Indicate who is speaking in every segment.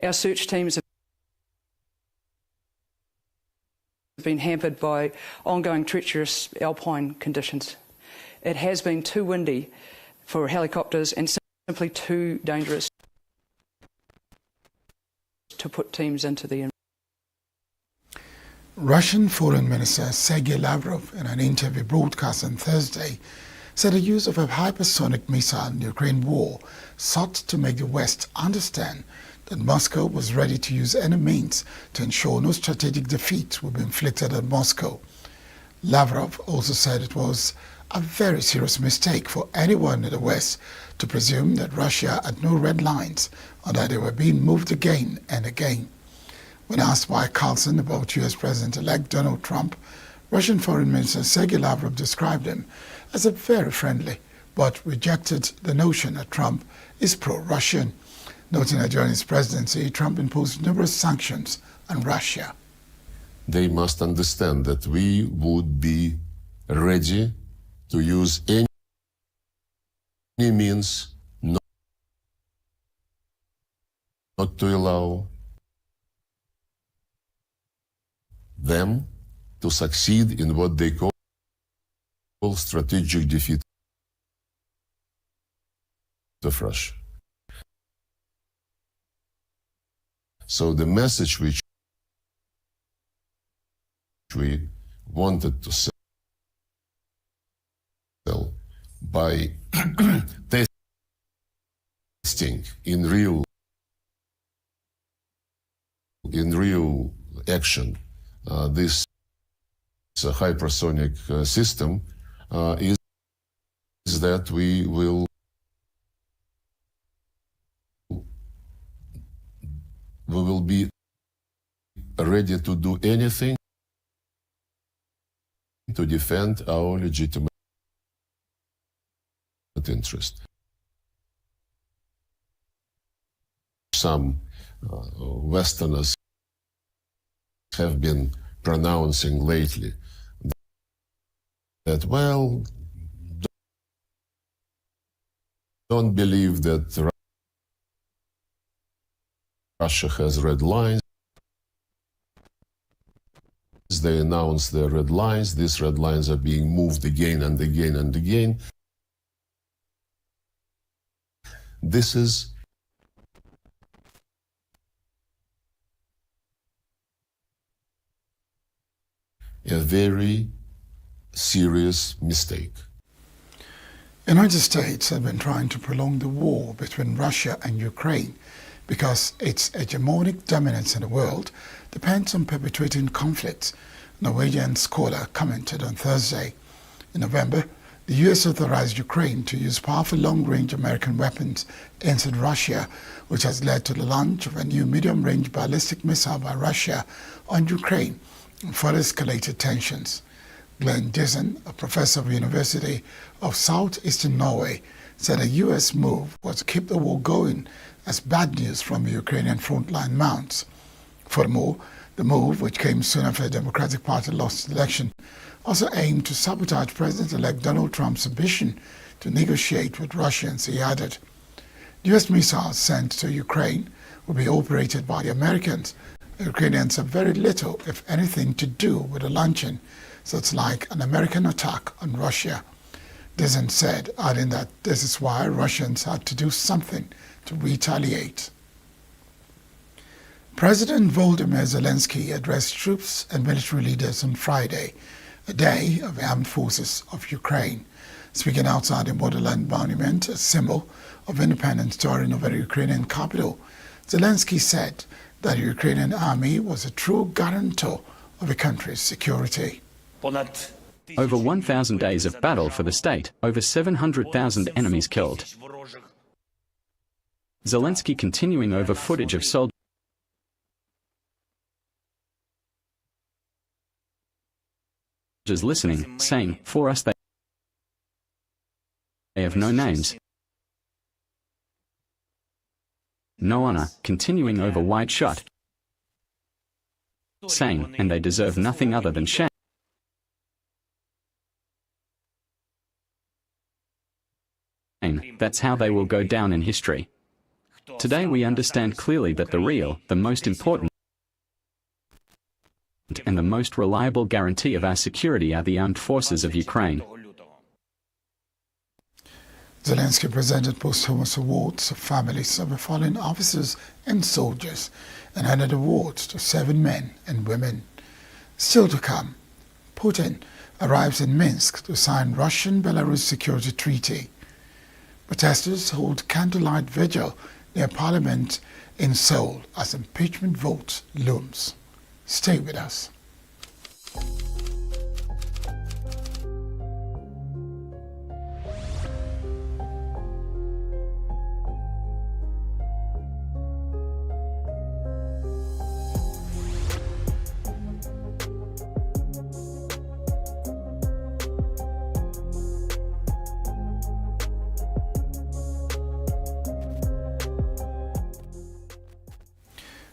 Speaker 1: Our search teams have been hampered by ongoing treacherous alpine conditions. It has been too windy for helicopters and simply too dangerous to put teams into the.
Speaker 2: Russian Foreign Minister Sergei Lavrov, in an interview broadcast on Thursday, said the use of a hypersonic missile in the Ukraine war sought to make the West understand that Moscow was ready to use any means to ensure no strategic defeat would be inflicted on Moscow. Lavrov also said it was a very serious mistake for anyone in the West to presume that Russia had no red lines or that they were being moved again and again. When asked by Carlson about U.S. President-elect Donald Trump, Russian Foreign Minister Sergei Lavrov described him as a very friendly, but rejected the notion that Trump is pro-Russian, noting that during his presidency, Trump imposed numerous sanctions on Russia.
Speaker 3: They must understand that we would be ready to use any means not to allow them to succeed in what they call strategic defeat of Russia. So the message which we wanted to sell by testing in real action this hypersonic system is that we will be ready to do anything to defend our legitimate interest. Some Westerners have been pronouncing lately that, well, don't believe that Russia has red lines. They announce their red lines. These red lines are being moved again and again and again. This is a very serious mistake.
Speaker 2: The United States have been trying to prolong the war between Russia and Ukraine because its hegemonic dominance in the world depends on perpetuating conflicts, Norwegian scholar commented on Thursday. In November, the U.S. authorized Ukraine to use powerful long-range American weapons inside Russia, which has led to the launch of a new medium-range ballistic missile by Russia on Ukraine and further escalated tensions. Glenn Dizon, a professor of the University of Southeastern Norway, said a U.S. move was to keep the war going as bad news from the Ukrainian frontline mounts. Furthermore, the move, which came soon after the Democratic Party lost the election, also aimed to sabotage President-elect Donald Trump's ambition to negotiate with Russians, he added. U.S. missiles sent to Ukraine will be operated by the Americans. The Ukrainians have very little, if anything, to do with the launching, so it's like an American attack on Russia. Dizon said, adding that this is why Russians had to do something to retaliate. President Volodymyr Zelensky addressed troops and military leaders on Friday, a day of the armed forces of Ukraine. Speaking outside the Motherland Monument, a symbol of independence touring over the Ukrainian capital, Zelensky said that the Ukrainian army was a true guarantor of the country's security.
Speaker 4: Over 1,000 days of battle for the state, over 700,000 enemies killed. Zelensky continuing over footage of soldiers listening, saying, "For us they have no names, no honor," continuing over wide shot, saying, "And they deserve nothing other than shame." That's how they will go down in history. Today we understand clearly that the real, the most important, and the most reliable guarantee of our security are the armed forces of Ukraine.
Speaker 2: Zelensky presented posthumous awards to families of the fallen officers and soldiers and handed awards to 7 men and women. Still to come, Putin arrives in Minsk to sign Russian-Belarus Security Treaty. Protesters hold candlelight vigil near Parliament in Seoul as impeachment vote looms. Stay with us.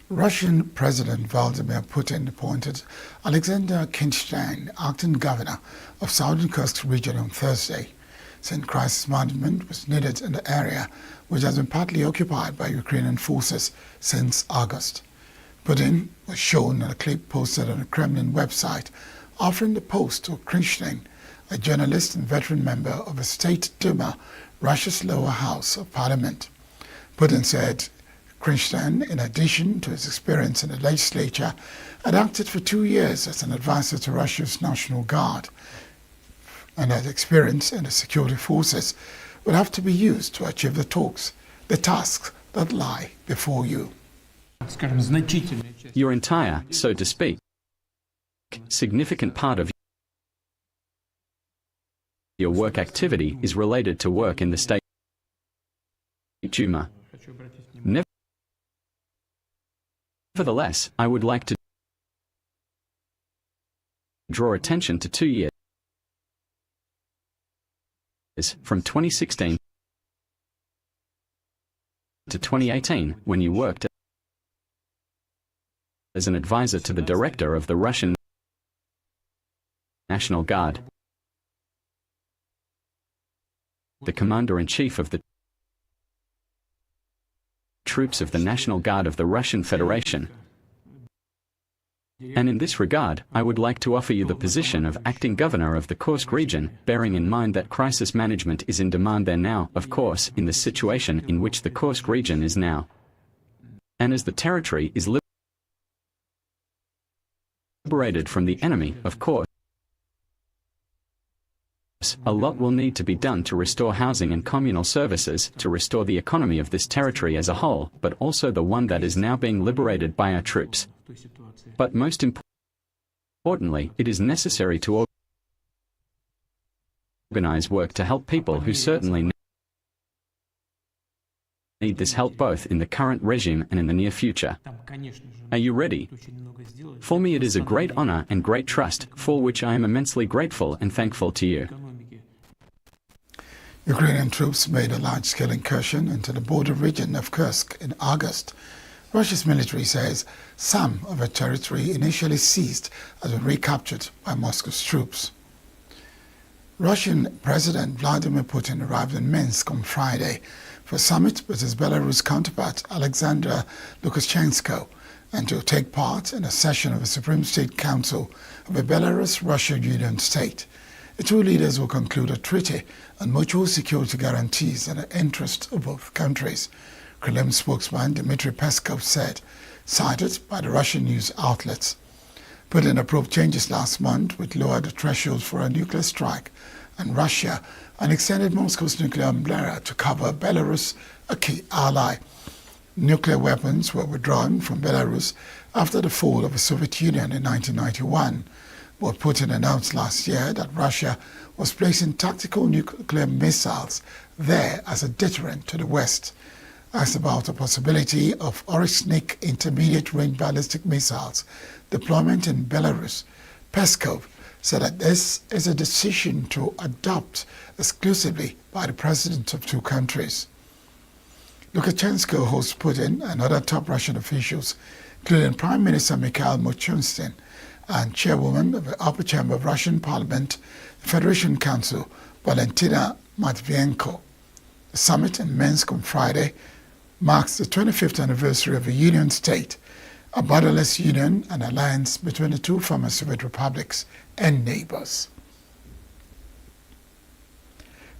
Speaker 2: Russian President Vladimir Putin appointed Alexander Kinstein acting governor of Southern Kursk region on Thursday, saying crisis management was needed in the area, which has been partly occupied by Ukrainian forces since August. Putin was shown in a clip posted on the Kremlin website offering the post to Kinstein, a journalist and veteran member of the State Duma, Russia's lower house of parliament. Putin said Kinstein, in addition to his experience in the legislature, had acted for 2 years as an advisor to Russia's National Guard, and that experience in the security forces would have to be used to achieve the tasks that lie before you.
Speaker 4: Your entire, so to speak, significant part of your work activity is related to work in the State Duma. Nevertheless, I would like to draw attention to 2 years from 2016 to 2018, when you worked as an advisor to the director of the Russian National Guard, the commander-in-chief of the troops of the National Guard of the Russian Federation. And in this regard, I would like to offer you the position of acting governor of the Kursk region, bearing in mind that crisis management is in demand there now, of course, in the situation in which the Kursk region is now. And as the territory is liberated from the enemy, of course, a lot will need to be done to restore housing and communal services, to restore the economy of this territory as a whole, but also the one that is now being liberated by our troops. But most importantly, it is necessary to organize work to help people who certainly need this help both in the current regime and in the near future. Are you ready? For me it is a great honor and great trust, for which I am immensely grateful and thankful to you.
Speaker 2: Ukrainian troops made a large-scale incursion into the border region of Kursk in August. Russia's military says some of the territory initially seized has been recaptured by Moscow's troops. Russian President Vladimir Putin arrived in Minsk on Friday for a summit with his Belarus counterpart Alexander Lukashenko and to take part in a session of the Supreme State Council of the Belarus-Russia Union State. The two leaders will conclude a treaty on mutual security guarantees in the interest of both countries, Kremlin spokesman Dmitry Peskov said, cited by the Russian news outlets. Putin approved changes last month which lowered the threshold for a nuclear strike on Russia and extended Moscow's nuclear umbrella to cover Belarus, a key ally. Nuclear weapons were withdrawn from Belarus after the fall of the Soviet Union in 1991. But Putin announced last year that Russia was placing tactical nuclear missiles there as a deterrent to the West. Asked about the possibility of Oryzhnik intermediate-range ballistic missiles deployment in Belarus, Peskov said that this is a decision to adopt exclusively by the presidents of two countries. Lukashenko hosts Putin and other top Russian officials, including Prime Minister Mikhail Mishustin and Chairwoman of the Upper Chamber of Russian Parliament, the Federation Council, Valentina Matvienko. The summit in Minsk on Friday marks the 25th anniversary of a union state, a borderless union, an alliance between the two former Soviet republics and neighbors.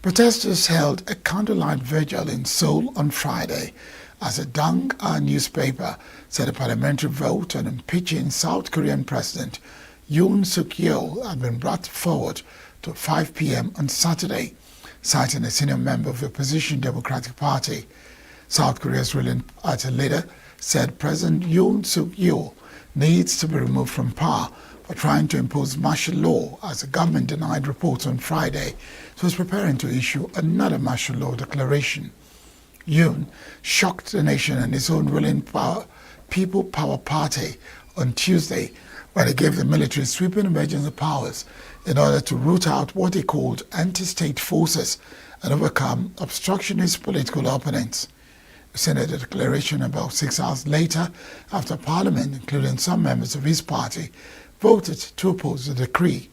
Speaker 2: Protesters held a candlelight vigil in Seoul on Friday as a Dong-A newspaper said a parliamentary vote on impeaching South Korean President Yoon Suk-yeol had been brought forward to 5 p.m. on Saturday, citing a senior member of the opposition Democratic Party. South Korea's ruling party leader said President Yoon Suk-yeol needs to be removed from power for trying to impose martial law, as the government denied reports on Friday it was preparing to issue another martial law declaration. Yoon shocked the nation and his own ruling People Power Party on Tuesday when he gave the military sweeping emergency powers in order to root out what he called anti-state forces and overcome obstructionist political opponents. He sent a declaration about 6 hours later after Parliament, including some members of his party, voted to oppose the decree.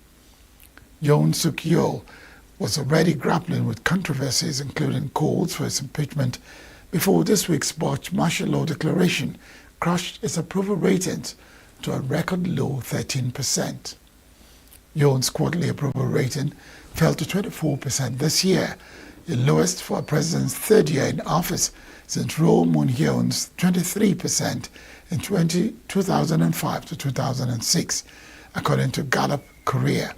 Speaker 2: Yoon Suk-yeol was already grappling with controversies, including calls for his impeachment, before this week's botched martial law declaration crushed its approval ratings to a record low 13%. Yoon's quarterly approval rating fell to 24% this year, the lowest for a president's third year in office since Roh Moon-hyun's 23% in 2005 to 2006, according to Gallup Korea.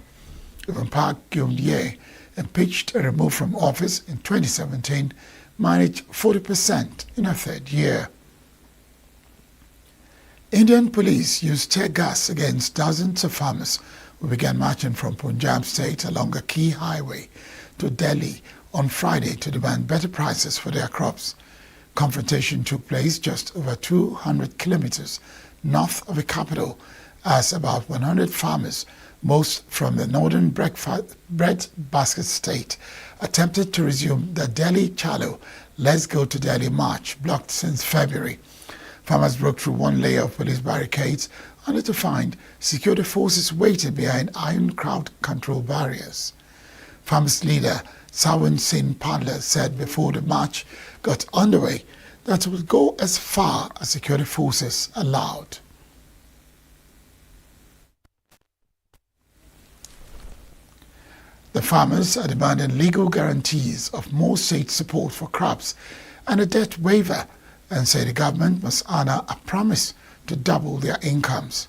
Speaker 2: Even Park Geun-hye, impeached and removed from office in 2017, managed 40% in her third year. Indian police used tear gas against dozens of farmers who began marching from Punjab state along a key highway to Delhi on Friday to demand better prices for their crops. Confrontation took place just over 200 kilometers north of the capital as about 100 farmers, most from the northern breadbasket state, attempted to resume the Delhi Chalo Let's Go to Delhi march, blocked since February. Farmers broke through one layer of police barricades only to find security forces waiting behind iron crowd control barriers. Farmers leader Sawan Singh Padla said before the march got underway that it would go as far as security forces allowed. The farmers are demanding legal guarantees of more state support for crops and a debt waiver, and say the government must honor a promise to double their incomes.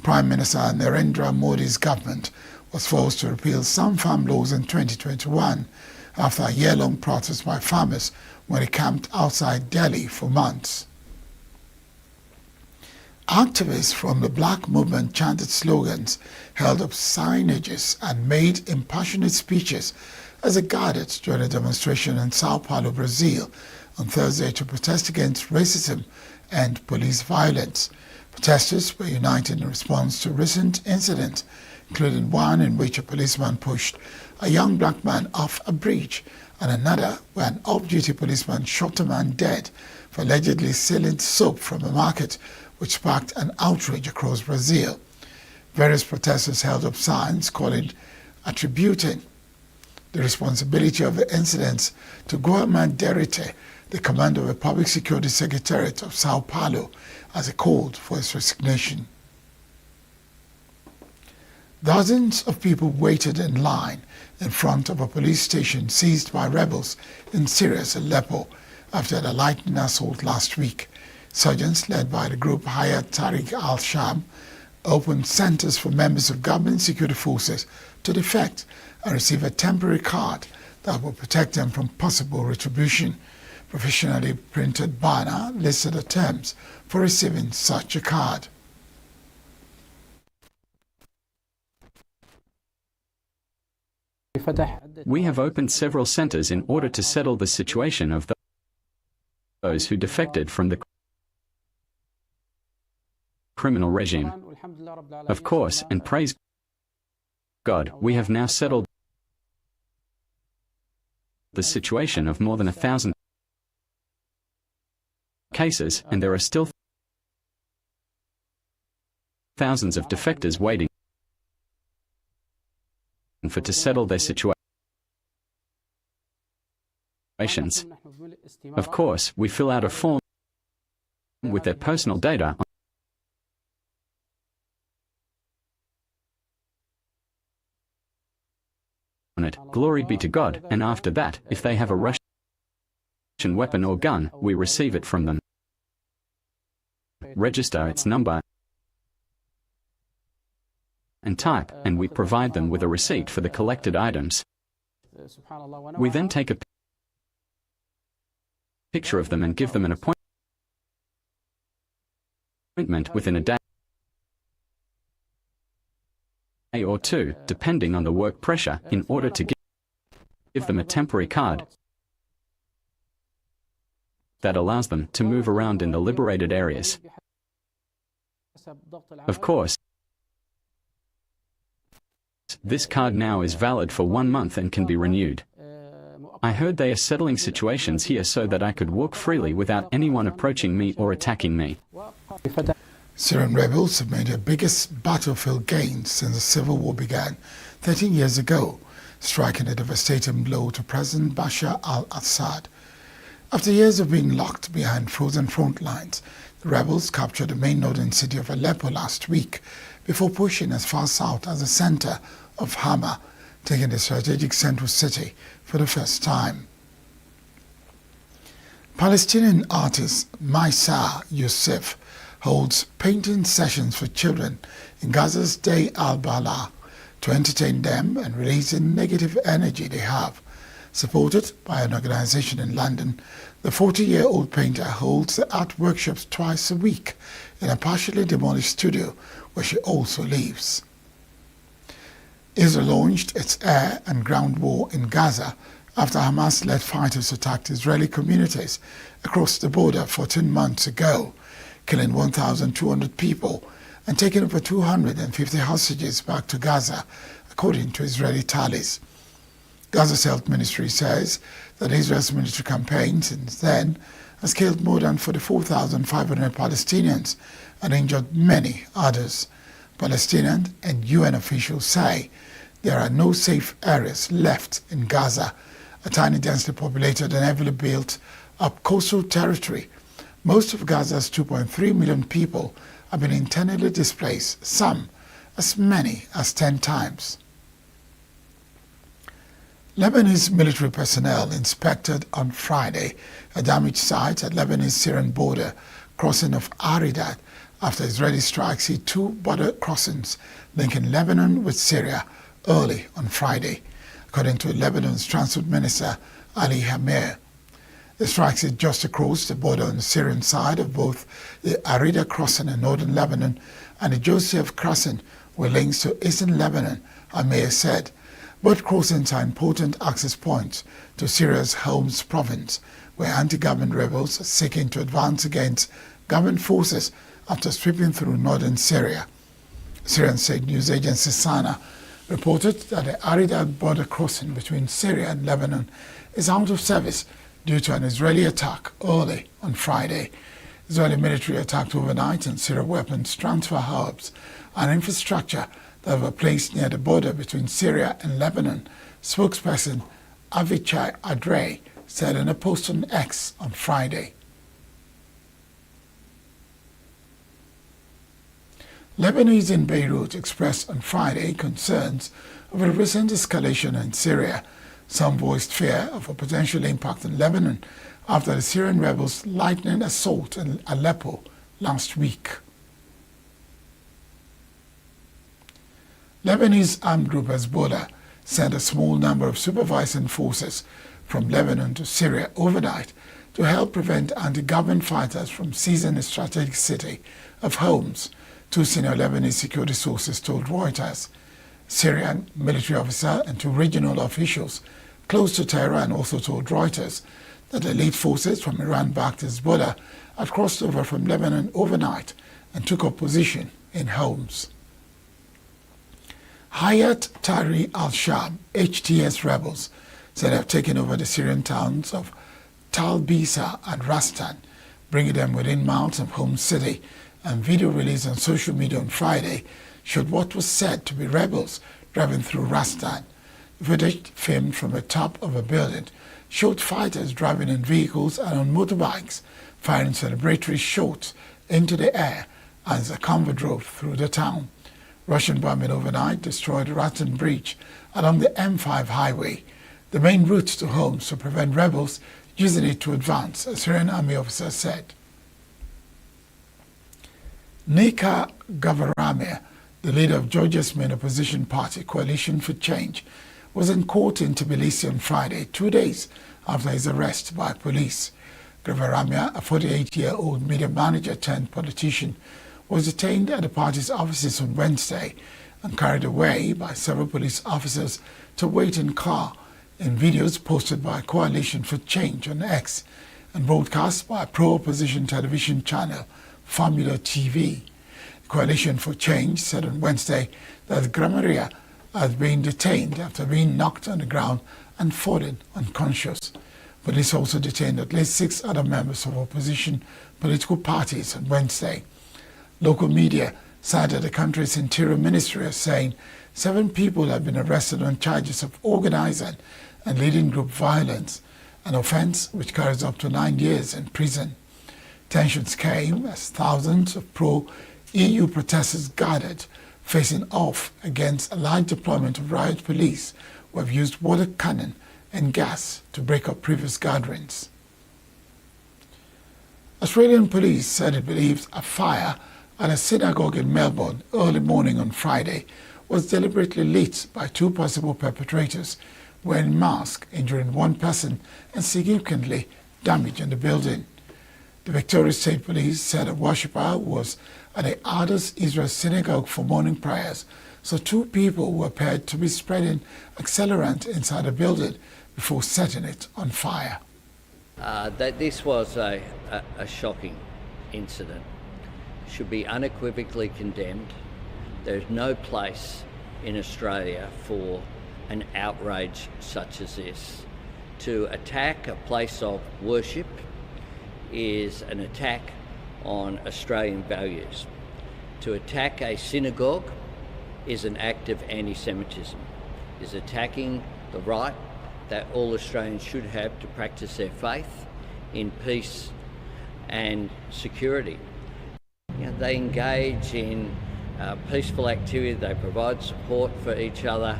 Speaker 2: Prime Minister Narendra Modi's government was forced to repeal some farm laws in 2021 after a year-long protest by farmers when they camped outside Delhi for months. Activists from the Black movement chanted slogans, held up signages, and made impassioned speeches as they gathered during a demonstration in Sao Paulo, Brazil, on Thursday to protest against racism and police violence. Protesters were united in response to recent incidents, including one in which a policeman pushed a young black man off a bridge, and another where an off-duty policeman shot a man dead for allegedly stealing soap from a market, which sparked an outrage across Brazil. Various protesters held up signs attributing the responsibility of the incidents to Guilherme Derrite, the commander of the Public Security Secretariat of Sao Paulo, as he called for his resignation. Dozens of people waited in line in front of a police station seized by rebels in Syria's Aleppo after the lightning assault last week. Insurgents led by the group Hayat Tahrir al-Sham opened centers for members of government security forces to defect and receive a temporary card that will protect them from possible retribution. Professionally printed banner listed the terms for receiving such a card.
Speaker 4: We have opened several centers in order to settle the situation of those who defected from the criminal regime. Of course, and praise God, we have now settled the situation of more than 1,000 cases, and there are still thousands of defectors waiting to settle their situation. operations. Of course, we fill out a form with their personal data on it. Glory be to God, and after that, if they have a Russian weapon or gun, we receive it from them, register its number and type, and we provide them with a receipt for the collected items. We then take a picture of them and give them an appointment within a day or two, depending on the work pressure, in order to give them a temporary card that allows them to move around in the liberated areas. Of course, this card now is valid for 1 month and can be renewed. I heard they are settling situations here so that I could walk freely without anyone approaching me or attacking me.
Speaker 2: Syrian rebels have made their biggest battlefield gains since the civil war began 13 years ago, striking a devastating blow to President Bashar al-Assad. After years of being locked behind frozen front lines, the rebels captured the main northern city of Aleppo last week before pushing as far south as the center of Hama, taking the strategic central city for the first time. Palestinian artist Maisa Youssef holds painting sessions for children in Gaza's Day al-Bala to entertain them and release the negative energy they have. Supported by an organization in London, the 40-year-old painter holds the art workshops twice a week in a partially demolished studio where she also lives. Israel launched its air and ground war in Gaza after Hamas-led fighters attacked Israeli communities across the border 14 months ago, killing 1,200 people and taking over 250 hostages back to Gaza, according to Israeli tallies. Gaza's health ministry says that Israel's military campaign since then has killed more than 44,500 Palestinians and injured many others. Palestinian and UN officials say there are no safe areas left in Gaza, a tiny densely populated and heavily built up coastal territory. Most of Gaza's 2.3 million people have been internally displaced, some as many as 10 times. Lebanese military personnel inspected on Friday a damaged site at Lebanese-Syrian border crossing of Aridat after Israeli strikes hit 2 border crossings linking Lebanon with Syria early on Friday, according to Lebanon's Transport Minister Ali Hamir. The strikes hit just across the border on the Syrian side of both the Arida crossing in northern Lebanon and the Joseph crossing with links to eastern Lebanon, Hamir said. Both crossings are important access points to Syria's Homs province, where anti-government rebels are seeking to advance against government forces after sweeping through northern Syria. Syrian state news agency Sana reported that the Aridat border crossing between Syria and Lebanon is out of service due to an Israeli attack early on Friday. Israeli military attacked overnight and Syria weapons transfer hubs and infrastructure that were placed near the border between Syria and Lebanon, spokesperson Avichai Adrei said in a post on X on Friday. Lebanese in Beirut expressed on Friday concerns over the recent escalation in Syria. Some voiced fear of a potential impact on Lebanon after the Syrian rebels' lightning assault in Aleppo last week. Lebanese armed group Hezbollah sent a small number of supervising forces from Lebanon to Syria overnight to help prevent anti-government fighters from seizing the strategic city of Homs, 2 senior Lebanese security sources told Reuters. Syrian military officer and 2 regional officials close to Tehran also told Reuters that elite forces from Iran-backed Hezbollah had crossed over from Lebanon overnight and took up position in Homs. Hayat Tahrir al-Sham, HTS rebels, said they have taken over the Syrian towns of Tal Bisa and Rastan, bringing them within miles of Homs city, and video released on social media on Friday showed what was said to be rebels driving through Rastan. The footage, filmed from the top of a building, showed fighters driving in vehicles and on motorbikes, firing celebratory shots into the air as a convoy drove through the town. Russian bombing overnight destroyed Ratton Bridge along the M5 highway, the main route to homes, to prevent rebels using it to advance, a Syrian army officer said. Nika Gavaramir, the leader of Georgia's main opposition party, Coalition for Change, was in court in Tbilisi on Friday, 2 days after his arrest by police. Gavaramir, a 48-year-old media manager turned politician, was detained at the party's offices on Wednesday and carried away by several police officers to a waiting car, in videos posted by Coalition for Change on X and broadcast by a pro-opposition television channel, Formula TV. Coalition for Change said on Wednesday that Gavaramir had been detained after being knocked on the ground and fallen unconscious. Police also detained at least 6 other members of opposition political parties on Wednesday. Local media cited the country's Interior Ministry as saying 7 people have been arrested on charges of organizing and leading group violence, an offense which carries up to 9 years in prison. Tensions came as thousands of pro-EU protesters gathered, facing off against a large deployment of riot police who have used water cannon and gas to break up previous gatherings. Australian police said it believes a fire at a synagogue in Melbourne early morning on Friday was deliberately lit by 2 possible perpetrators wearing masks, injuring 1 person and significantly damaging the building. The Victoria State Police said a worshipper was at the Ardus Israel Synagogue for morning prayers, so 2 people were appeared to be spreading accelerant inside the building before setting it on fire.
Speaker 5: This was a shocking incident. Should be unequivocally condemned. There's no place in Australia for an outrage such as this. To attack a place of worship is an attack on Australian values. To attack a synagogue is an act of anti-Semitism, is attacking the right that all Australians should have to practice their faith in peace and security. They engage in peaceful activity, they provide support for each other.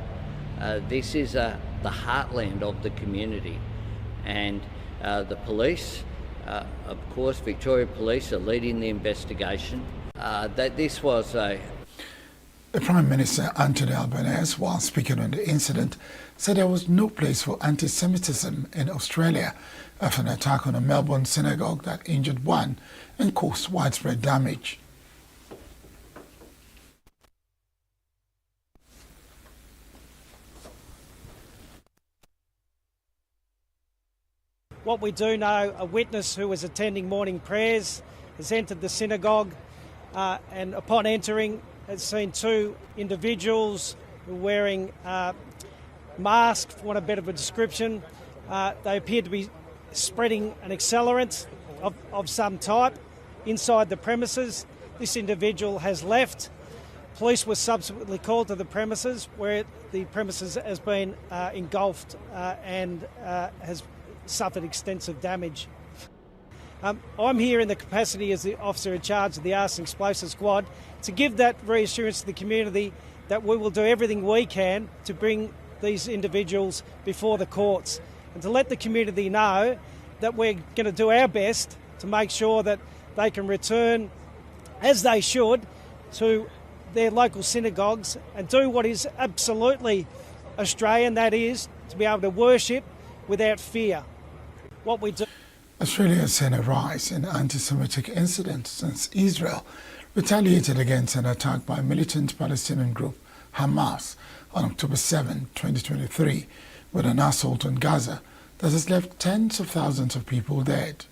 Speaker 5: This is the heartland of the community, and the police, of course, Victoria Police are leading the investigation. That this was a...
Speaker 2: The Prime Minister Anthony Albanese, while speaking on the incident, said there was no place for anti-Semitism in Australia after an attack on a Melbourne synagogue that injured 1 and caused widespread damage.
Speaker 6: What we do know, a witness who was attending morning prayers has entered the synagogue and upon entering has seen 2 individuals wearing masks, for want of a better description. They appeared to be spreading an accelerant of some type inside the premises. This individual has left. Police were subsequently called to the premises, where the premises has been engulfed and has suffered extensive damage. I'm here in the capacity as the officer in charge of the Arson Explosive Squad to give that reassurance to the community that we will do everything we can to bring these individuals before the courts, and to let the community know that we're going to do our best to make sure that they can return, as they should, to their local synagogues and do what is absolutely Australian, that is, to be able to worship without fear. What we do...
Speaker 2: Australia has seen a rise in anti-Semitic incidents since Israel retaliated against an attack by a militant Palestinian group, Hamas, on October 7, 2023, with an assault on Gaza that has left tens of thousands of people dead.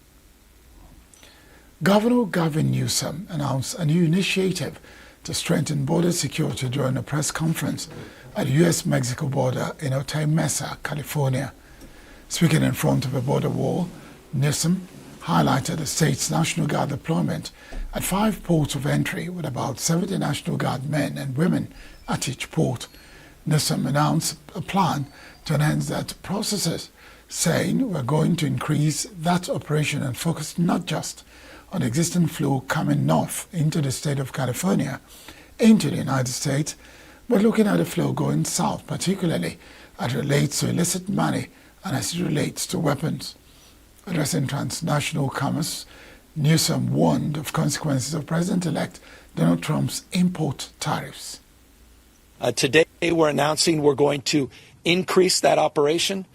Speaker 2: Governor Gavin Newsom announced a new initiative to strengthen border security during a press conference at the U.S.-Mexico border in Otay Mesa, California. Speaking in front of a border wall, Newsom highlighted the state's National Guard deployment at 5 ports of entry with about 70 National Guard men and women at each port. Newsom announced a plan to enhance that processes saying we're going to increase that operation and focus not just on the existing flow coming north into the state of California, into the United States, but looking at the flow going south, particularly as it relates to illicit money and as it relates to weapons. Addressing transnational commerce, Newsom warned of consequences of President-elect Donald Trump's import tariffs.
Speaker 7: Today we're announcing we're going to increase that operation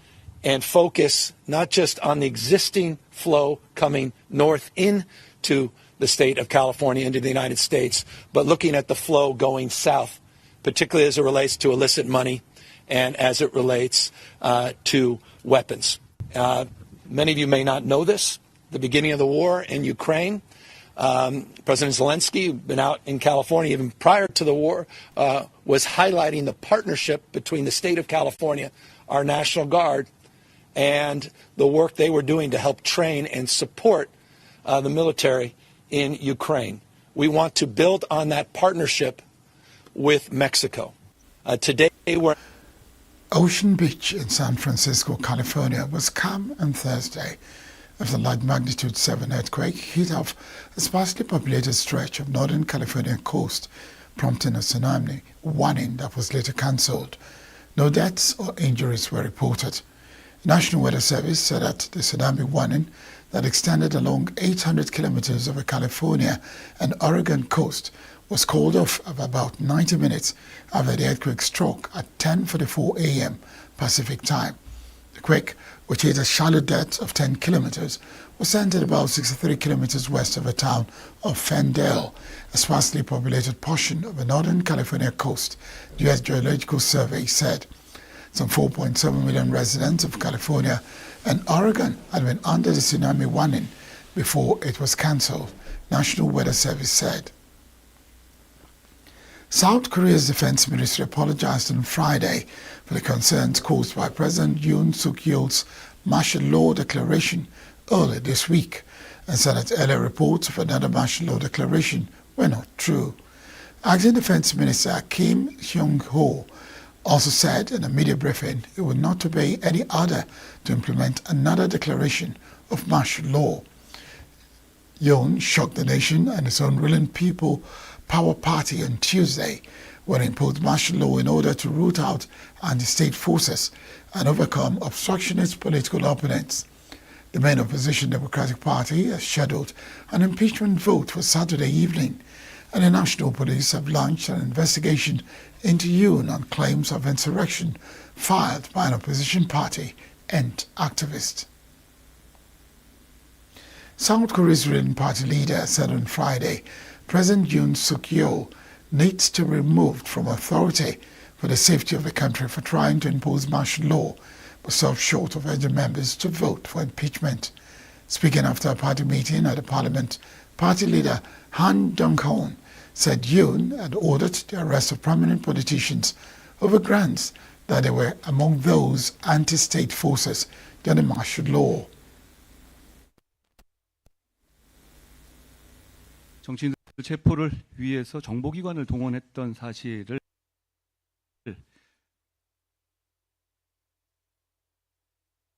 Speaker 7: and focus not just on the existing flow coming north into the state of California, into the United States, but looking at the flow going south, particularly as it relates to illicit money and as it relates to weapons. Many of you may not know this. The beginning of the war in Ukraine, President Zelensky, who'd been out in California even prior to the war, was highlighting the partnership between the state of California, our National Guard, and the work they were doing to help train and support the military in Ukraine. We want to build on that partnership with Mexico. Today we're...
Speaker 2: Ocean Beach in San Francisco, California was calm on Thursday after a light magnitude 7 earthquake hit off a sparsely populated stretch of northern California coast, prompting a tsunami warning that was later cancelled. No deaths or injuries were reported. The National Weather Service said that the tsunami warning that extended along 800 kilometers of the California and Oregon coast was called off of about 90 minutes after the earthquake struck at 10:44 a.m. Pacific time. The quake, which hit a shallow depth of 10 kilometers, was centered about 63 kilometers west of the town of Ferndale, a sparsely populated portion of the northern California coast, the U.S. Geological Survey said. Some 4.7 million residents of California and Oregon had been under the tsunami warning before it was cancelled, National Weather Service said. South Korea's defense ministry apologized on Friday for the concerns caused by President Yoon Suk-yeol's martial law declaration earlier this week, and said that earlier reports of another martial law declaration were not true. Acting Defense Minister Kim Hyung-ho also said in a media briefing he would not obey any order to implement another declaration of martial law. Yoon shocked the nation and its own ruling People Power Party on Tuesday when it imposed martial law in order to root out anti-state forces and overcome obstructionist political opponents. The main opposition Democratic Party has scheduled an impeachment vote for Saturday evening, and the National Police have launched an investigation into Yoon on claims of insurrection filed by an opposition party and activist. South Korea's ruling party leader said on Friday President Yoon Suk-yeol needs to be removed from authority for the safety of the country for trying to impose martial law, but stopped short of urging members to vote for impeachment. Speaking after a party meeting at the parliament, party leader Han Dong-hoon said Yoon had ordered the arrest of prominent politicians over grants that they were among those anti-state forces during the martial law.
Speaker 8: 정치인들 체포를 위해서 정보기관을 동원했던 사실을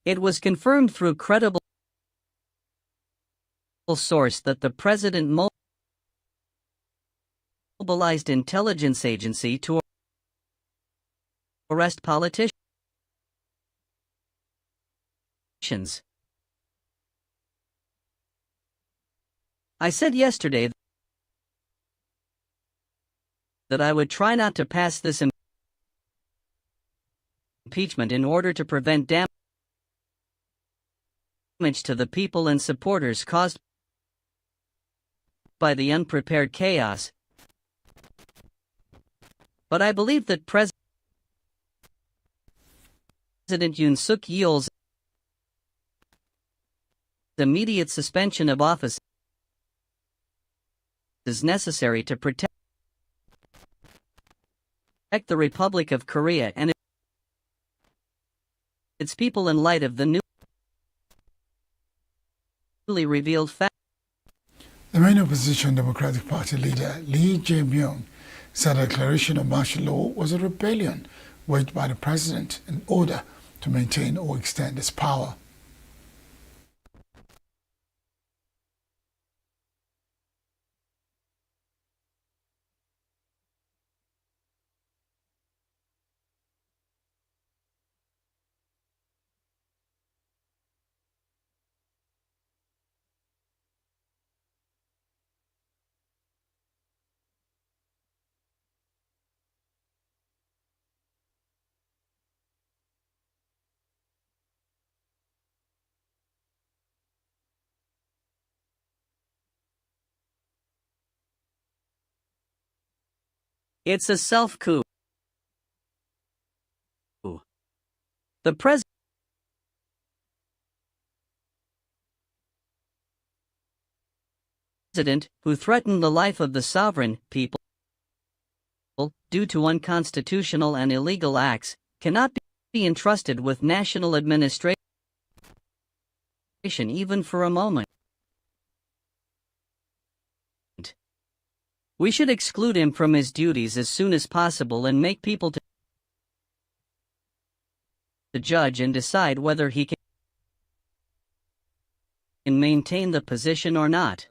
Speaker 9: It was confirmed through credible source that the president mobilized intelligence agency to arrest politicians. I said yesterday that I would try not to pass this impeachment in order to prevent damage to the people and supporters caused by the unprepared chaos. But I believe that President Yoon Suk-yeol's immediate suspension of office is necessary to protect the Republic of Korea and its people in light of the newly revealed facts.
Speaker 2: The main opposition Democratic Party leader Lee Jae-myung said a declaration of martial law was a rebellion waged by the president in order to maintain or extend its power.
Speaker 9: It's a self-coup. The president, who threatened the life of the sovereign people due to unconstitutional and illegal acts, cannot be entrusted with national administration even for a moment. We should exclude him from his duties as soon as possible and make people to judge and decide whether he can maintain the position or not.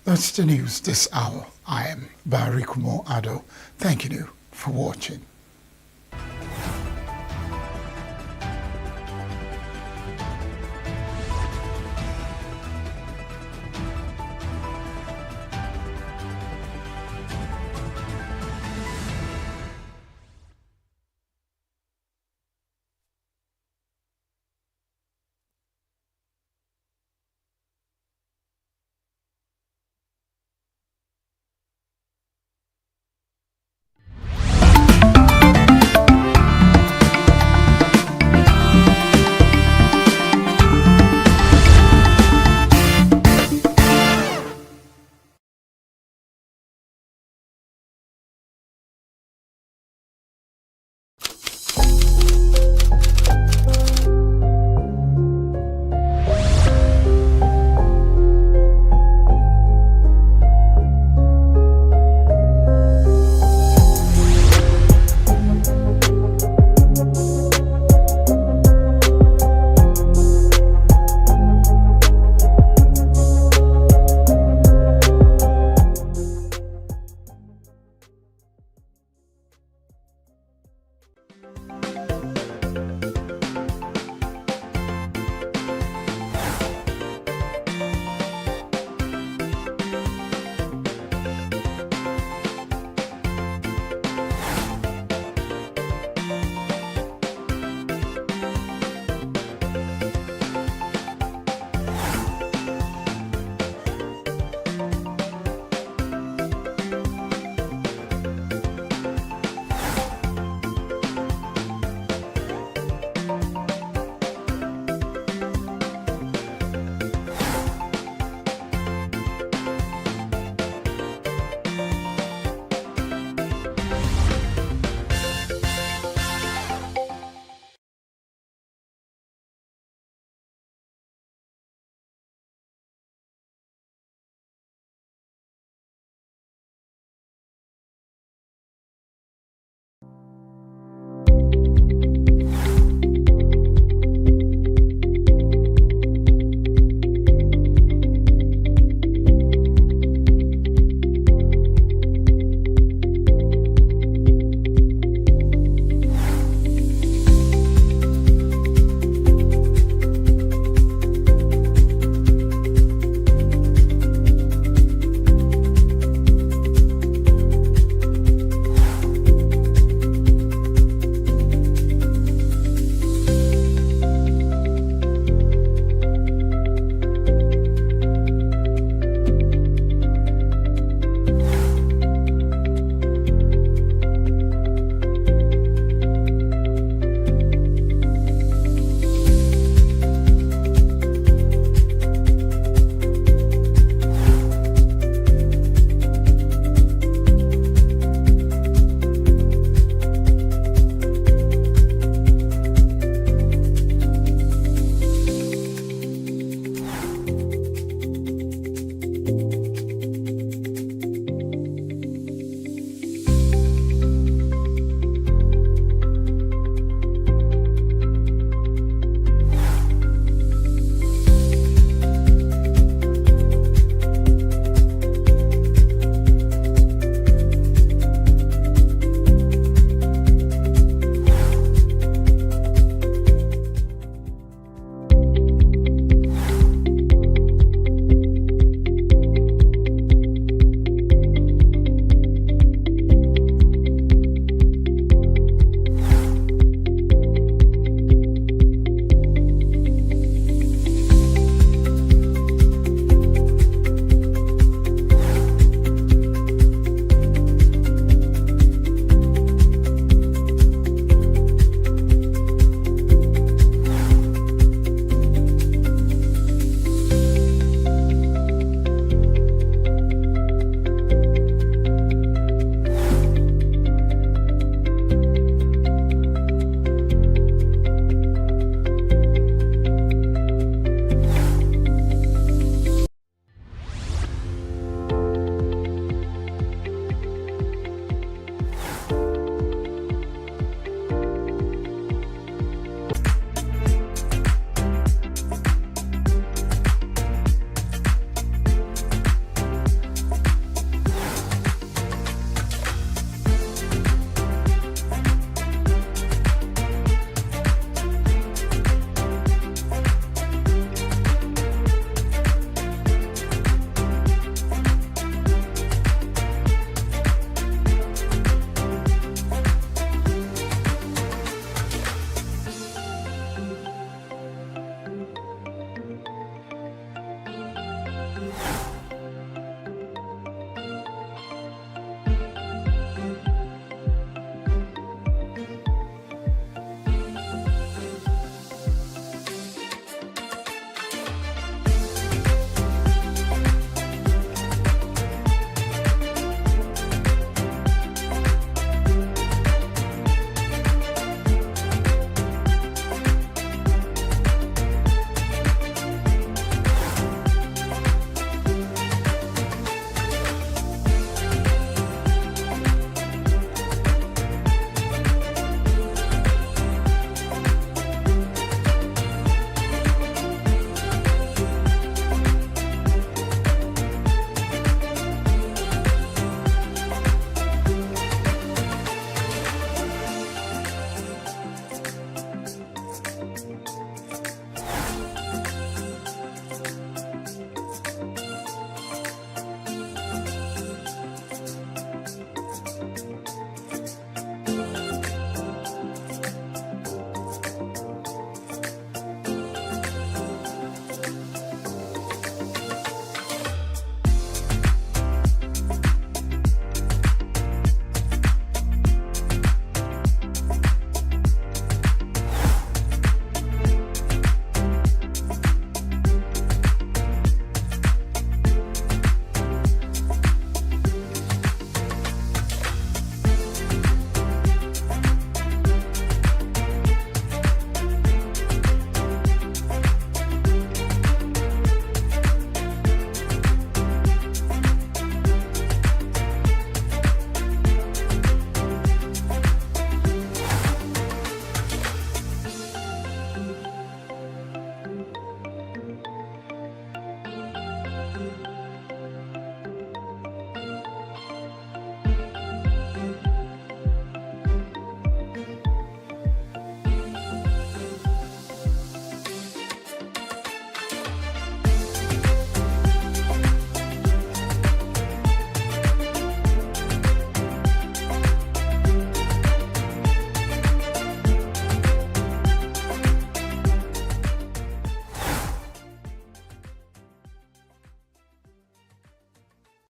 Speaker 2: That's the news this hour. I am Barikumo Ado. Thank you for watching.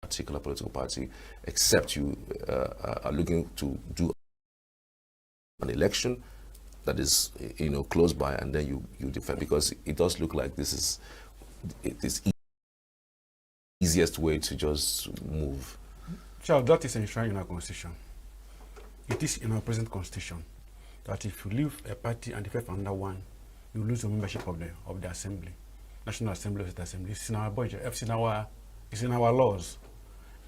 Speaker 3: Particular political party, except you are looking to do an election that is, close by, and then you defend, because it does look like this is easiest way to just move.
Speaker 10: Sure, that is enshrined in our constitution. It is in our present constitution that if you leave a party and defect from another one, you lose your membership of the assembly, National Assembly or State Assembly. It's in our budget. It's in our laws.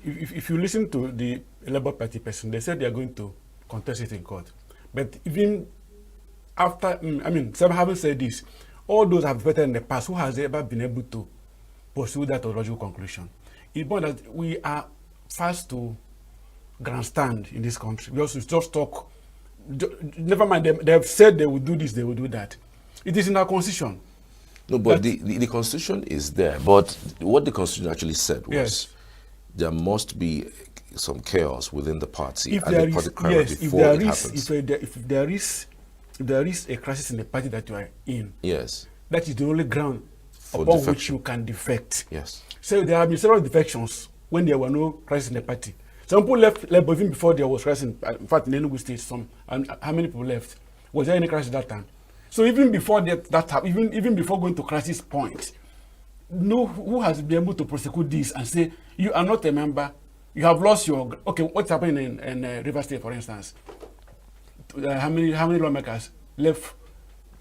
Speaker 10: If you listen to the Labour Party person, they said they are going to contest it in court. But even after, some haven't said this, all those have voted in the past, who has ever been able to pursue that logical conclusion? It's more that we are fast to grandstand in this country. We also just talk, never mind, they have said they will do this, they will do that. It is in our constitution.
Speaker 3: No, but the constitution is there. But what the constitution actually said was,
Speaker 10: yes,
Speaker 3: there must be some chaos within the party
Speaker 10: if
Speaker 3: and
Speaker 10: there
Speaker 3: the
Speaker 10: is,
Speaker 3: party
Speaker 10: yes,
Speaker 3: before it happens.
Speaker 10: If there is a crisis in the party that you are in,
Speaker 3: Yes.
Speaker 10: that is the only ground
Speaker 3: For
Speaker 10: upon
Speaker 3: defection.
Speaker 10: which you can defect.
Speaker 3: Yes.
Speaker 10: So there have been several defections when there were no crisis in the party. Some people left Labour even before there was crisis. In fact, in ENUGU State, how many people left? Was there any crisis that time? So even before even before going to crisis point, who has been able to prosecute this and say you are not a member, you have lost your what's happening in Rivers State, for instance? How many lawmakers left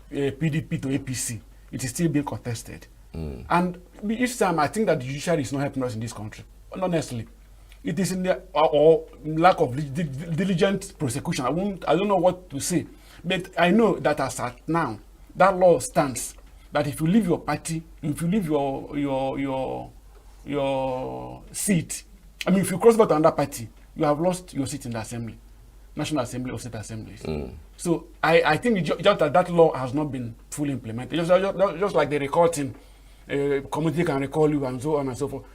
Speaker 10: PDP to APC? It is still being contested. And each time I think that the judiciary is not helping us in this country. Not necessarily. It is in the or lack of diligent prosecution. I don't know what to say, but I know that as at now, that law stands that if you leave your party, if you leave your seat, if you cross over to another party, you have lost your seat in the assembly, National Assembly or State Assemblies. So I think just that law has not been fully implemented. Just like the recording, committee can recall you and so on and so forth.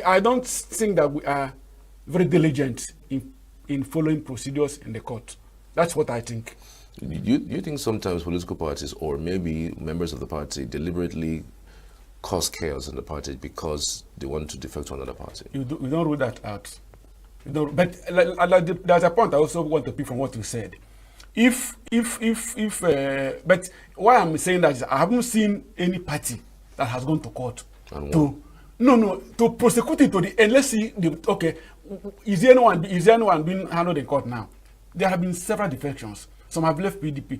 Speaker 10: I don't think that we are very diligent in following procedures in the court. That's what I think.
Speaker 3: You think sometimes political parties or maybe members of the party deliberately cause chaos in the party because they want to defect to another party?
Speaker 10: You don't rule that out. But there's a point I also want to pick from what you said. But why I'm saying that is I haven't seen any party that has gone to court to prosecute it to the end. Let's see. Is there anyone being handled in court now? There have been several defections. Some have left PDP.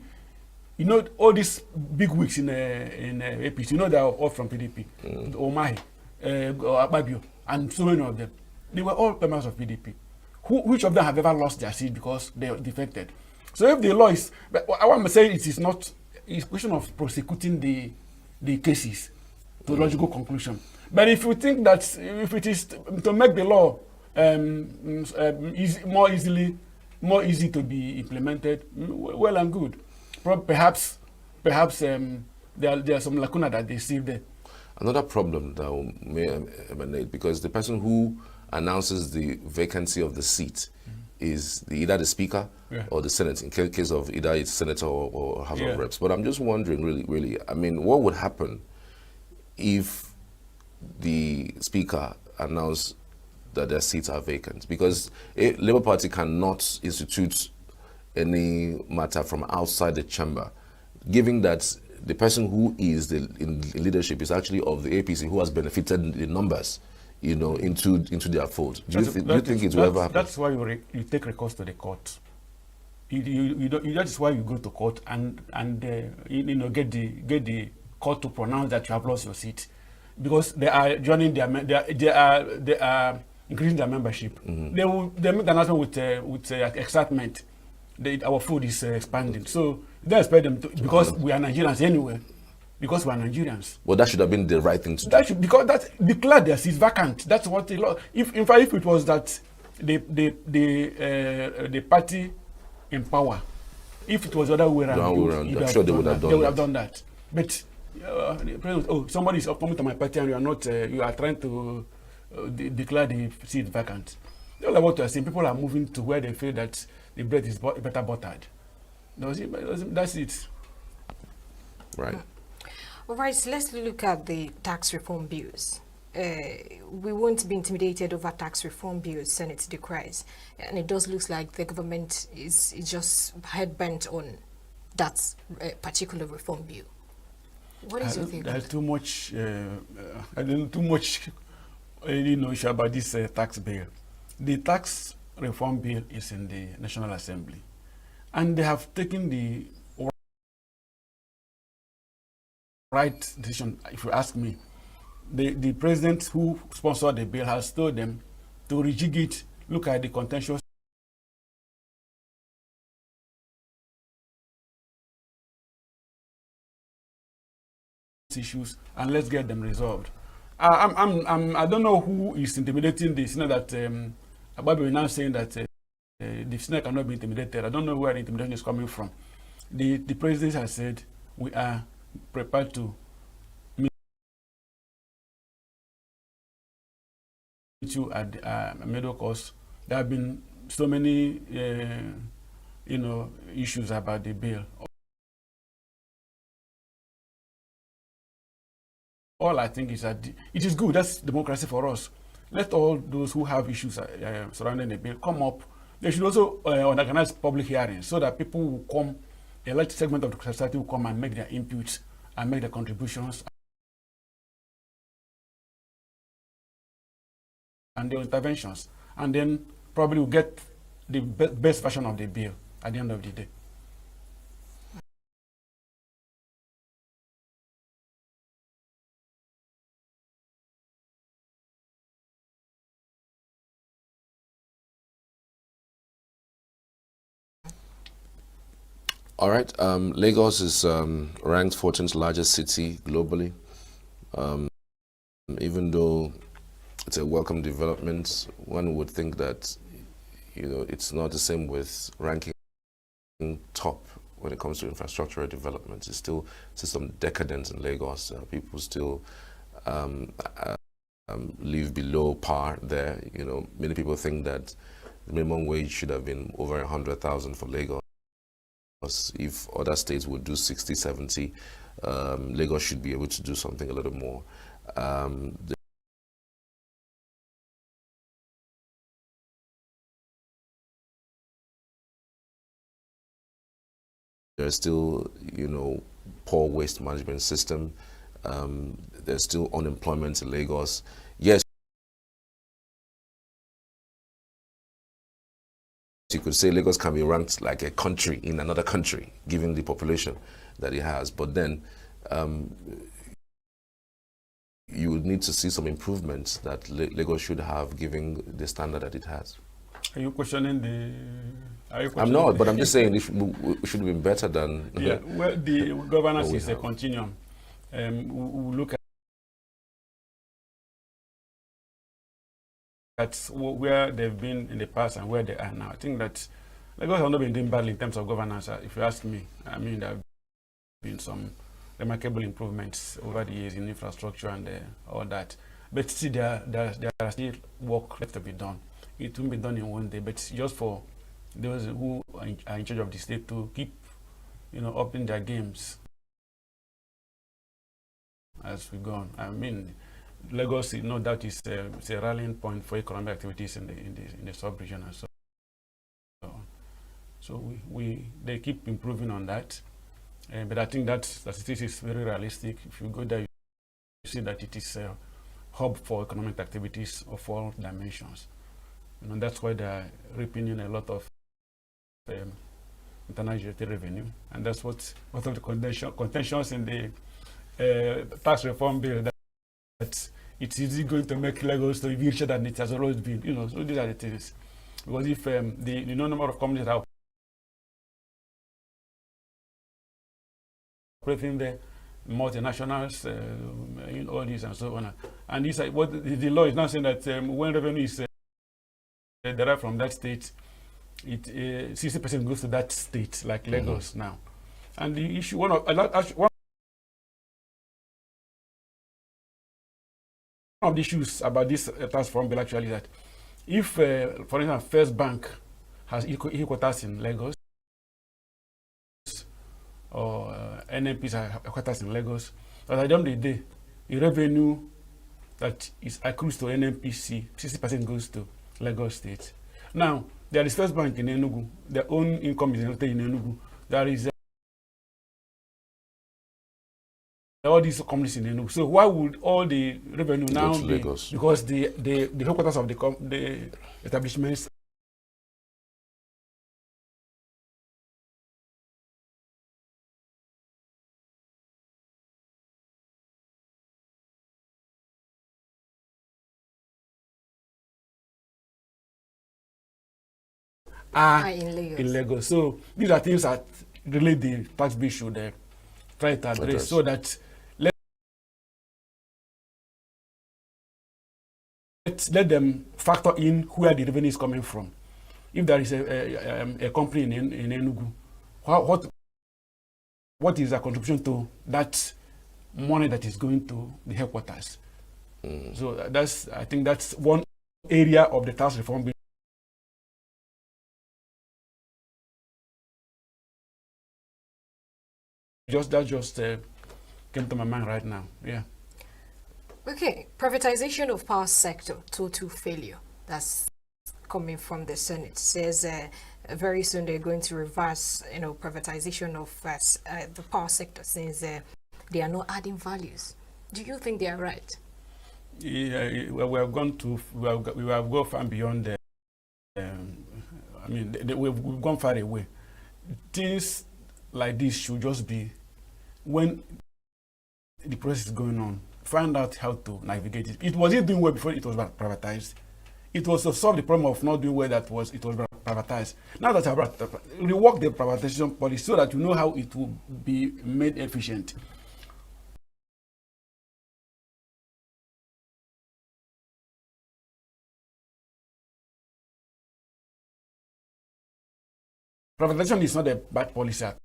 Speaker 10: All these big wigs in APC. They are all from PDP. Omahi, Ababio, and so many of them. They were all members of PDP. Which of them have ever lost their seat because they defected? So if the law is, but what I'm saying it is not. It's a question of prosecuting the cases to logical conclusion. But if you think that if it is to make the law more easy to be implemented, well and good. Perhaps there are some lacuna that they see there.
Speaker 3: Another problem that may emanate, because the person who announces the vacancy of the seat is either the Speaker or the Senate, in case of either it's Senator or House of Reps. But I'm just wondering, really, what would happen if the Speaker announced that their seats are vacant? Because a Labour Party cannot institute any matter from outside the chamber, given that the person who is in leadership is actually of the APC, who has benefited the numbers, into their fold. Do you think it will ever happen?
Speaker 10: That's why you take recourse to the court. That's why you go to court and get the court to pronounce that you have lost your seat, because they are joining they are increasing their membership. They make the announcement with excitement. Our food is expanding, so they expect them to, because we are Nigerians anyway. because we are Nigerians.
Speaker 3: Well, that should have been the right thing to do.
Speaker 10: That should, because that declare their seats vacant. That's what the law. If in fact, if it was that the party in power, if it was the other way around,
Speaker 3: I'm sure they would have done that.
Speaker 10: They would have done that. But the president, oh, somebody is coming to my party and you are not. You are trying to declare the seat vacant. That's what we are saying. People are moving to where they feel that the bread is better buttered. That's it.
Speaker 3: Right.
Speaker 11: All right, so let's look at the tax reform bills. We won't be intimidated over tax reform bills, Senate decries. And it does look like the government is just head-bent on that particular reform bill. What is your take?
Speaker 10: There's too much, issue about this tax bill. The tax reform bill is in the National Assembly. And they have taken the right decision, if you ask me. The president who sponsored the bill has told them to rejig it, look at the contentious issues and let's get them resolved. I don't know who is intimidating the Senate that Ababi is now saying that the Senate cannot be intimidated. I don't know where the intimidation is coming from. The president has said we are prepared to meet you at middle course. There have been so many issues about the bill. All I think is that it is good. That's democracy for us. Let all those who have issues surrounding the bill come up. They should also organize public hearings so that people will come, a large segment of the society will come and make their inputs and make their contributions and their interventions. And then probably we'll get the best version of the bill at the end of the day.
Speaker 3: All right. Lagos is ranked 14th largest city globally. Even though it's a welcome development, one would think that it's not the same with ranking top when it comes to infrastructural development. It's still some decadence in Lagos. People still live below par there. Many people think that the minimum wage should have been over 100,000 for Lagos. If other states would do 60, 70, Lagos should be able to do something a little more. There's still, poor waste management system. There's still unemployment in Lagos. Yes, you could say Lagos can be ranked like a country in another country, given the population that it has. But then you would need to see some improvements that Lagos should have, given the standard that it has.
Speaker 10: Are you questioning the...
Speaker 3: I'm not, but I'm just saying it should have been better than...
Speaker 10: Yeah, well, the governance is a continuum. We look at where they've been in the past and where they are now. I think that Lagos has not been doing badly in terms of governance, if you ask me. I mean, there have been some remarkable improvements over the years in infrastructure and all that. But still, there are still work left to be done. It won't be done in one day, but just for those who are in charge of the state to keep, upping their games as we go on. I mean, Lagos, no doubt, is a rallying point for economic activities in the sub-region and so on. So they keep improving on that. But I think that statistics is very realistic. If you go there, you see that it is a hub for economic activities of all dimensions. And that's why they're reaping in a lot of internal revenue. And that's what most of the contentions in the tax reform bill, that it's easy going to make Lagos to be richer than it has always been. So these are the things. Because if the number of companies that are operating there, multinationals, all this and so on. And this, what the law is now saying that when revenue is derived from that state, it 60% goes to that state, like Lagos now. And the issue, one of the issues about this tax reform bill actually is that if, for instance, First Bank has headquarters in Lagos, or NMPs have headquarters in Lagos, but at the end of the day, the revenue that is accrues to NMPC, 60% goes to Lagos State. Now, there is First Bank in ENUGU. Their own income is generated in ENUGU. There is all these companies in ENUGU. So why would all the revenue now be Lagos? Because the headquarters of the establishments are in Lagos. So these are things that really the tax bill should try to address, so that let them factor in where the revenue is coming from. If there is a company in ENUGU, what is the contribution to that money that is going to the headquarters? So I think that's one area of the tax reform bill. That just came to my mind right now. Yeah.
Speaker 11: Okay, privatization of power sector, total failure. That's coming from the Senate. Says very soon they're going to reverse, privatization of the power sector, since they are not adding values. Do you think they are right?
Speaker 10: Yeah, we have gone far beyond the. We've gone far away. Things like this should just be, when the process is going on, find out how to navigate it. It wasn't doing well before it was privatized. It was to solve the problem of not doing well it was privatized. Now that I've rework the privatization policy so that you know how it will be made efficient. Privatization is not a bad policy at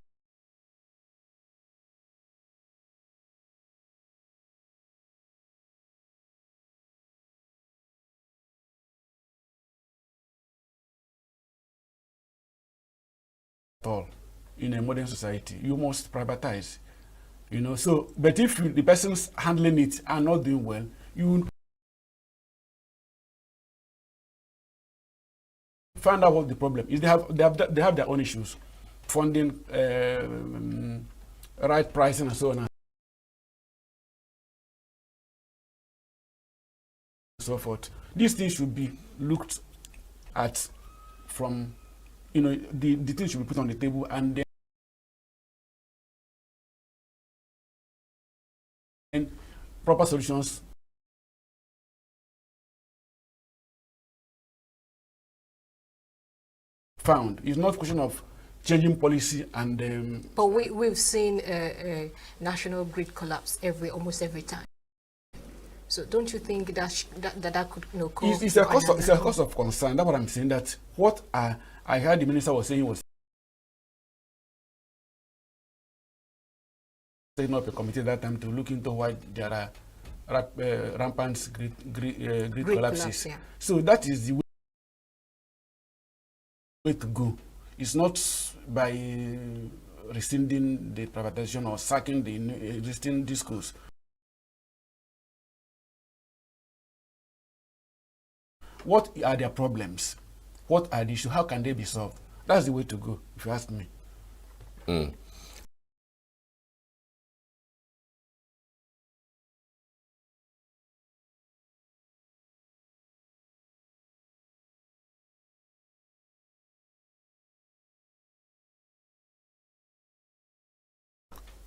Speaker 10: all. In a modern society, you must privatize, so, but if the persons handling it are not doing well, you find out what the problem is. They have their own issues, funding, right pricing, and so on and so forth. These things should be looked at from, the things should be put on the table, and then proper solutions found. It's not a question of changing policy and.
Speaker 11: But we've seen a national grid collapse almost every time. So don't you think that could cause?
Speaker 10: It's a cause of concern. That's what I'm saying. That what I heard the minister was saying was setting up a committee at that time to look into why there are rampant grid collapses. Yeah. So that is the way to go. It's not by rescinding the privatization or sacking the existing discourse. What are their problems? What are the issues? How can they be solved? That's the way to go, if you ask me.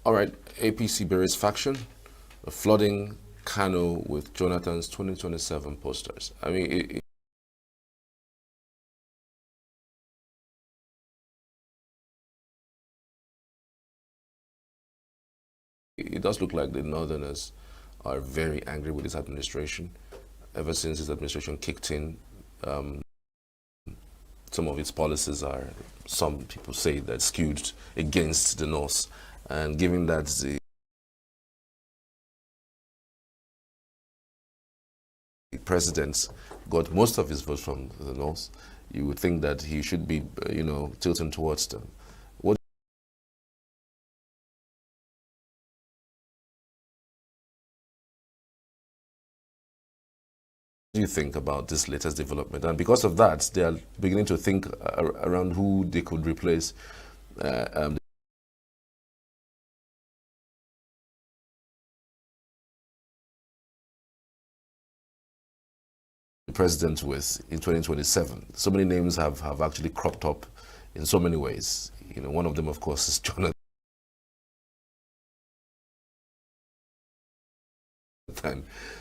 Speaker 3: All right, APC Berets faction, flooding Kano with Jonathan's 2027 posters. I mean, it it does look like the Northerners are very angry with this administration. Ever since this administration kicked in, some of its policies are, some people say, that skewed against the North. And given that the president got most of his votes from the North, you would think that he should be, tilting towards them. What do you think about this latest development? And because of that, they are beginning to think around who they could replace the president with in 2027. So many names have actually cropped up in so many ways. One of them, of course, is Jonathan.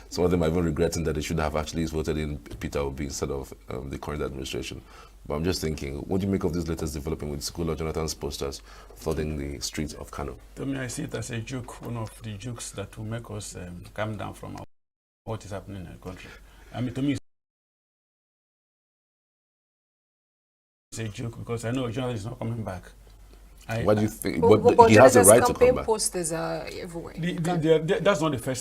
Speaker 3: Some of them are even regretting that they should have actually voted in Peter Obi instead of the current administration. But I'm just thinking, what do you make of this latest development with School of Jonathan's posters flooding the streets of Kano?
Speaker 10: To me, I see it as a joke, one of the jokes that will make us calm down from what is happening in the country. I mean, to me, it's a joke because I know Jonathan is not coming back.
Speaker 3: What do you think?
Speaker 11: But
Speaker 3: he has a right to come
Speaker 11: campaign
Speaker 3: back.
Speaker 11: posters are everywhere.
Speaker 10: That's not the first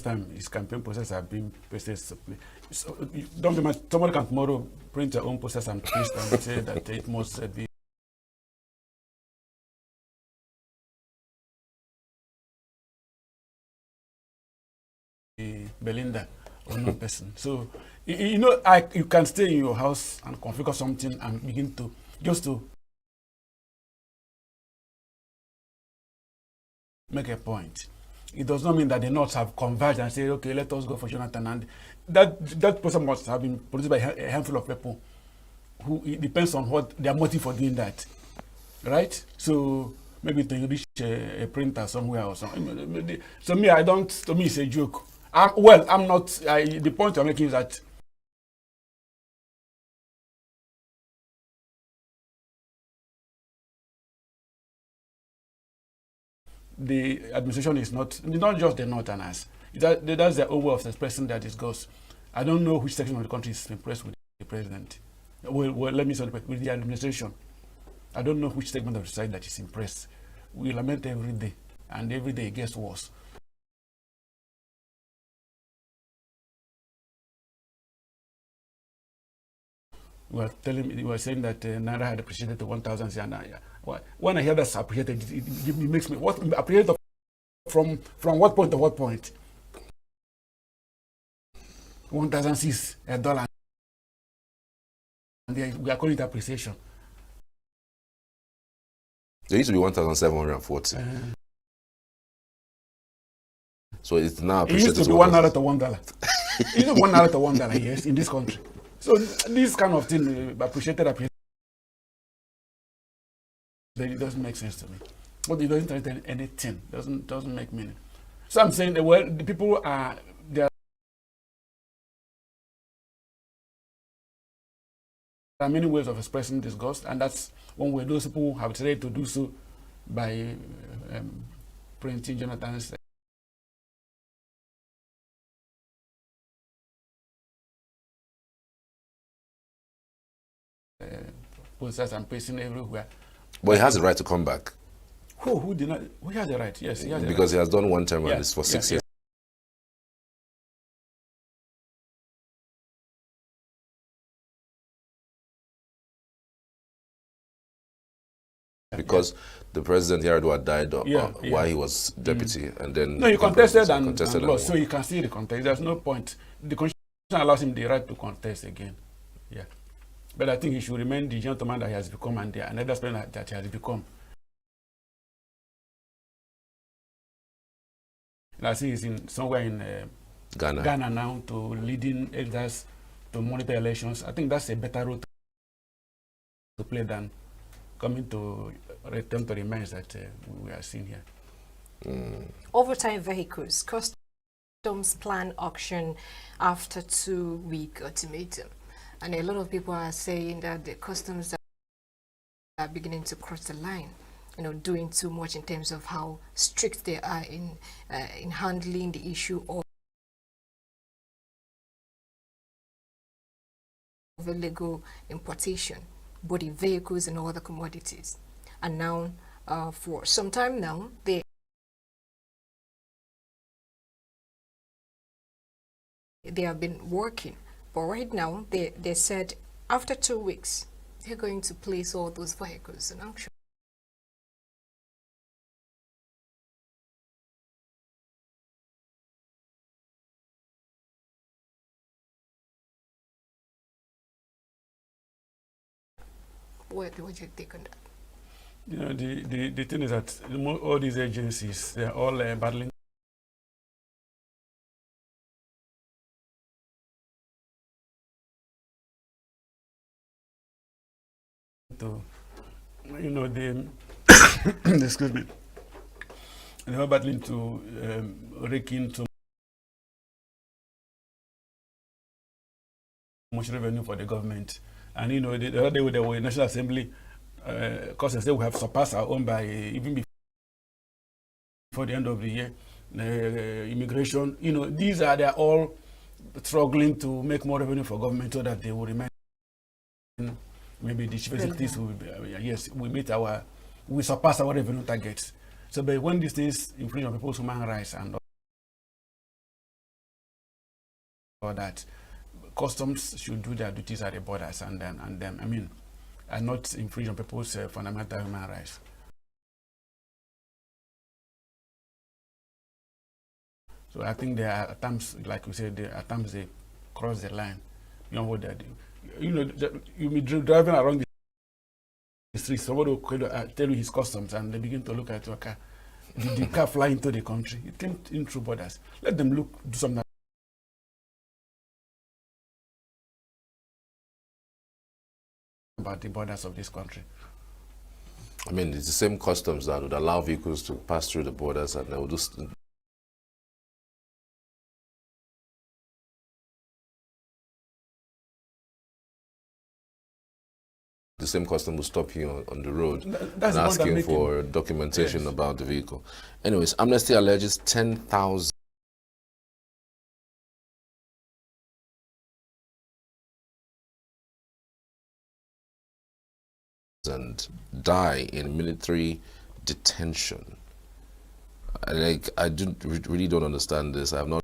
Speaker 10: time his campaign posters have been pasted. So, don't be mad. Somebody can tomorrow print their own posters and paste and say that it must be Belinda or no person. So you can stay in your house and configure something and begin to just to make a point. It does not mean that the North have converged and say, okay, let us go for Jonathan. And that person must have been produced by a handful of people who, it depends on what their motive for doing that, right? So maybe to reach a printer somewhere or something. So me, to me, it's a joke. I'm not, the point I'm making is that the administration is not just the Northerners. That's their own way of expressing their disgust. I don't know which section of the country is impressed with the president. Well, let me say with the administration. I don't know which segment of society that is impressed. We lament every day, and every day it gets worse. We were saying that Naira had appreciated to 1,000. When I hear that's appreciated, it makes me what appreciated from what point to what point? 1,006 $1, and we are calling it appreciation.
Speaker 3: There used to be 1,740. So it's now appreciated.
Speaker 10: It used to be $1 to $1. It used to be $1 to $1, yes, in this country. So this kind of thing, appreciated, it doesn't make sense to me. But it doesn't tell anything. Doesn't make meaning. So I'm saying, well, the people are there. There are many ways of expressing disgust, and that's one way those people have tried to do so by printing Jonathan's posters and pasting everywhere.
Speaker 3: But he has the right to come back.
Speaker 10: Who did not? Who has the right? Yes, he has
Speaker 3: because
Speaker 10: the right.
Speaker 3: He has done one term and it's for 6 years. Because the president Yar'Adua died while he was deputy, and then
Speaker 10: no, he contested and lost, so he can still contest. There's no point. The constitution allows him the right to contest again. Yeah, but I think he should remain the gentleman that he has become and another president that he has become. And I see he's somewhere in Ghana now to leading elders to monitor elections. I think that's a better route to play than coming to attempt to remain that we are seeing here.
Speaker 11: Overtime vehicles, customs plan auction after 2-week ultimatum. And a lot of people are saying that the customs are beginning to cross the line, doing too much in terms of how strict they are in handling the issue of illegal importation, both in vehicles and other commodities. And now, for some time now, they have been working, but right now they said after 2 weeks they're going to place all those vehicles in auction. What do you think on that?
Speaker 10: The thing is that all these agencies, they're all battling to, they excuse me, they are battling to rake in too much revenue for the government. And the other day there were National Assembly because they say we have surpassed our own by even before the end of the year. Immigration, they're all struggling to make more revenue for government so that they will remain. Maybe the chief executives will be, yes, we surpass our revenue targets. So, but when these things infringe on people's human rights and all that, customs should do their duties at the borders and not infringe on people's fundamental human rights. So I think there are times, like we said, there are times they cross the line. You know what they do. You'll be driving around the streets, somebody will tell you his customs, and they begin to look at your car. Did the car fly into the country? It came in through borders. Let them do something about the borders of this country.
Speaker 3: I mean, it's the same customs that would allow vehicles to pass through the borders, and they would just the same customs will stop you on the road and asking for documentation about the vehicle. Anyways, Amnesty alleges 10,000 die in military detention. I really don't understand this. I have not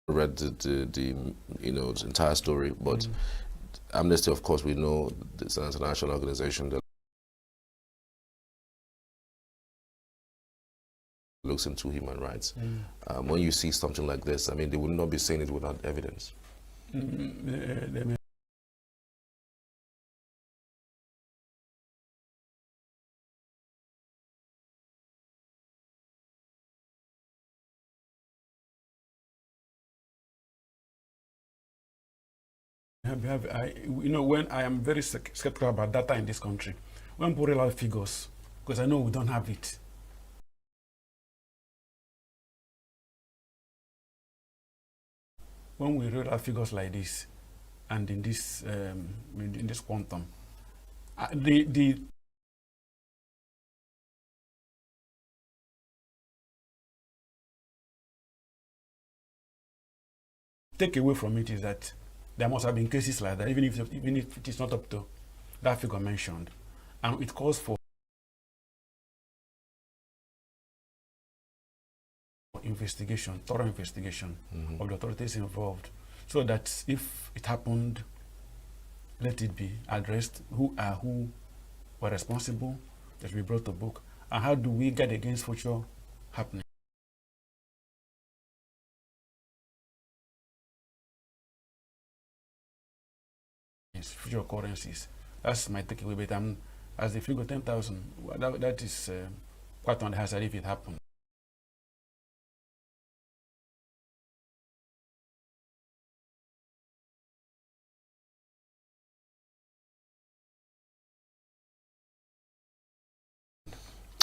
Speaker 3: read the entire story, but Amnesty, of course, we know it's an international organization that looks into human rights. When you see something like this, I mean, they would not be saying it without evidence.
Speaker 10: When I am very skeptical about data in this country, when we real figures, because I know we don't have it. When we read out figures like this, and in this quantum, the take away from it is that there must have been cases like that, even if it is not up to that figure mentioned, and it calls for investigation, thorough investigation of the authorities involved, so that if it happened, let it be addressed. Who were responsible? That should be brought to book. And how do we guard against future happening? Future occurrences. That's my takeaway. But as the figure 10,000, that is quite on the hazard if it happens.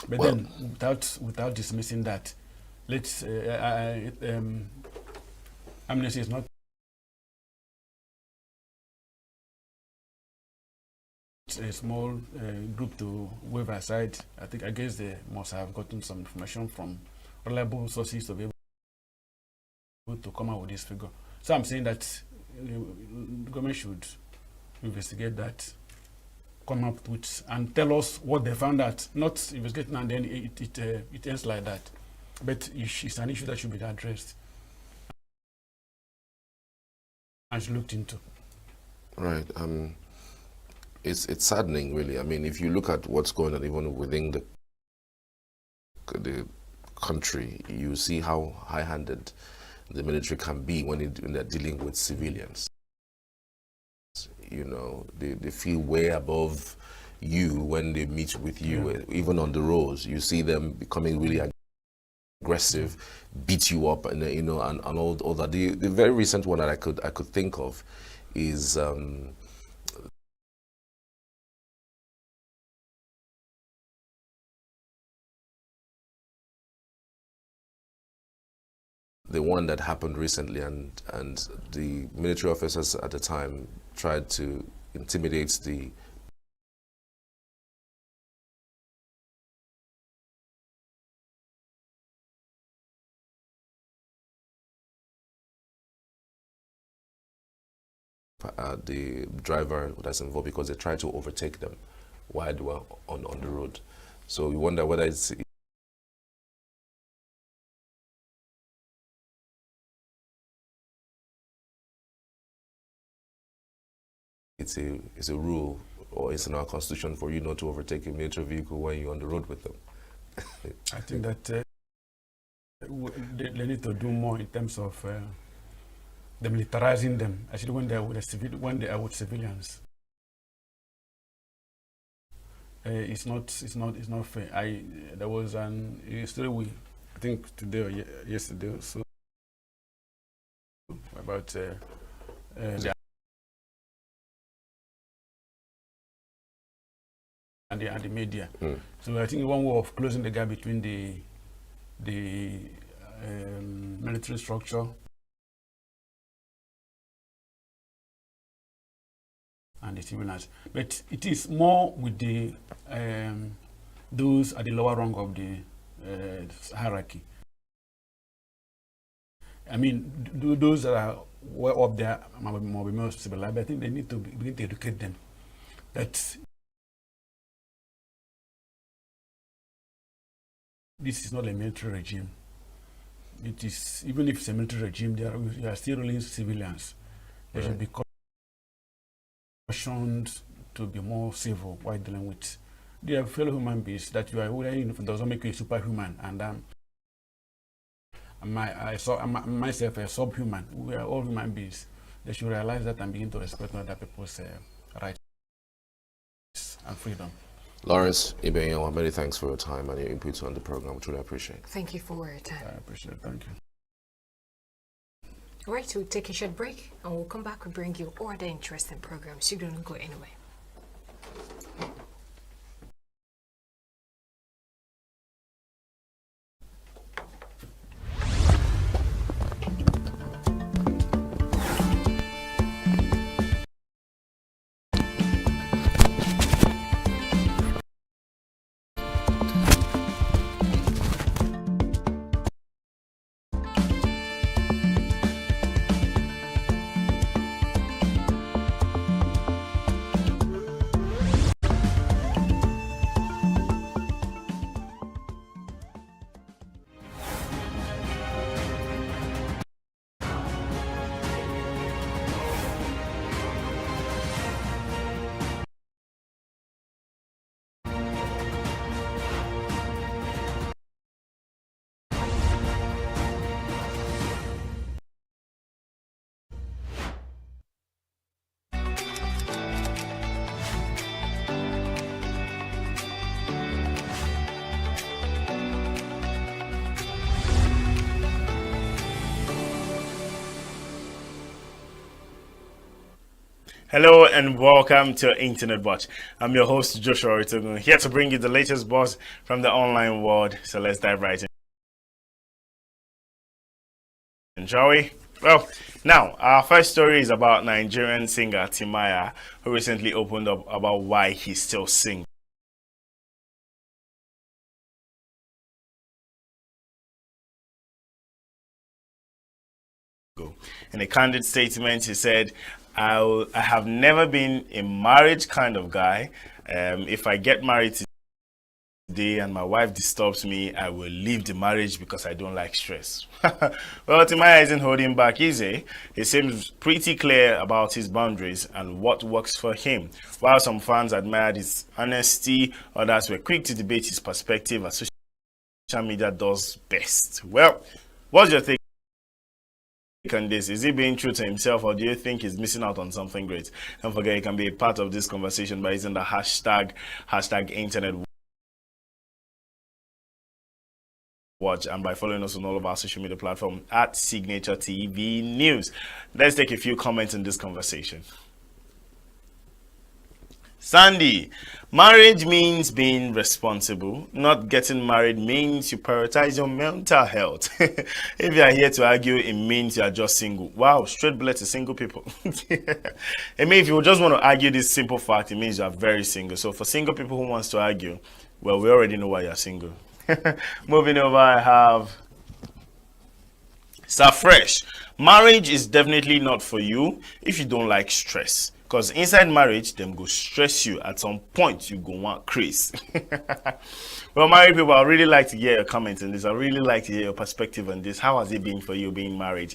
Speaker 10: But then, without dismissing that, let's Amnesty is not a small group to wave aside. I guess they must have gotten some information from reliable sources to be able to come out with this figure. So I'm saying that the government should investigate that, come up with, and tell us what they found out. Not investigating and then it ends like that. But it's an issue that should be addressed and looked into.
Speaker 3: Right. It's saddening, really. I mean, if you look at what's going on even within the country, you see how high-handed the military can be when they're dealing with civilians. You know, they feel way above you when they meet with you, even on the roads. You see them becoming really aggressive, beat you up, and you know, and all that. The very recent one that I could think of is the one that happened recently, and the military officers at the time tried to intimidate the driver that's involved, because they tried to overtake them while they were on the road. So we wonder whether it's a rule, or it's in our constitution for you not to overtake a military vehicle when you're on the road with them.
Speaker 10: I think that they need to do more in terms of demilitarizing them, actually when they are with civilians. It's not fair. There was a story I think today or yesterday or so about the and the media. So I think one way of closing the gap between the military structure and the civilians, but it is more with the those at the lower rung of the hierarchy. I mean, those that are well up there might be more civilized, but I think they need to begin to educate them that this is not a military regime. It is, even if it's a military regime, you are still ruling civilians. They should be cautioned to be more civil while dealing with their fellow human beings. That you are wearing doesn't make you a superhuman, and myself a subhuman. We are all human beings. They should realize that and begin to respect other people's rights and freedom.
Speaker 3: Lawrence Ibenyo, many thanks for your time and your input on the program, which we really appreciate.
Speaker 11: Thank you for your time.
Speaker 10: I appreciate it. Thank you.
Speaker 11: All right, we'll take a short break and we'll come back and bring you other interesting programs. You don't go anywhere.
Speaker 12: Hello and welcome to Internet Watch. I'm your host Joshua Oritogun, here to bring you the latest buzz from the online world. So let's dive right in. shall we? Well, now, our first story is about Nigerian singer Timaya, who recently opened up about why he's still single. In a candid statement, he said, I have never been a marriage kind of guy. If I get married today and my wife disturbs me, I will leave the marriage because I don't like stress. Well, Timaya isn't holding back, is he? He seems pretty clear about his boundaries and what works for him. While some fans admired his honesty, others were quick to debate his perspective as social media does best. Well, what's your take on this? Is he being true to himself, or do you think he's missing out on something great? Don't forget, you can be a part of this conversation by using the hashtag internet watch, and by following us on all of our social media platforms at Signature TV News. Let's take a few comments in this conversation. Sandy, marriage means being responsible. Not getting married means you prioritize your mental health. If you are here to argue, it means you are just single. Wow, straight bullet to single people. I mean, if you just want to argue this simple fact, it means you are very single. So for single people who wants to argue, well, we already know why you are single. Moving over, I have Sir Fresh. Marriage is definitely not for you if you don't like stress. Because inside marriage, them go stress you. At some point, you go want craze. Well, married people, I really like to hear your comments on this. I really like to hear your perspective on this. How has it been for you being married?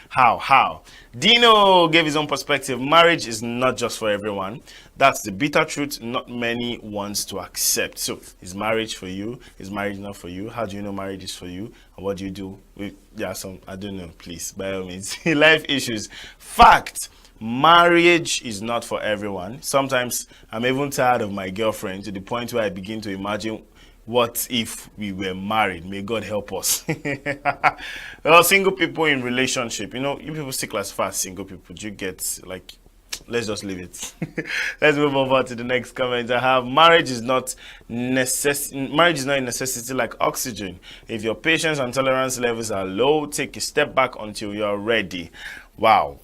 Speaker 12: How? Dino gave his own perspective. Marriage is not just for everyone. That's the bitter truth not many wants to accept. So, is marriage for you? Is marriage not for you? How do you know marriage is for you? And what do you do? I don't know, please, by all means. Life issues. Fact. Marriage is not for everyone. Sometimes I'm even tired of my girlfriend to the point where I begin to imagine what if we were married. May God help us. Well, single people in relationship, you people still classify as single people. Do you get, like, let's just leave it. Let's move over to the next comment. I have marriage is not a necessity like oxygen. If your patience and tolerance levels are low, take a step back until you're ready. Wow.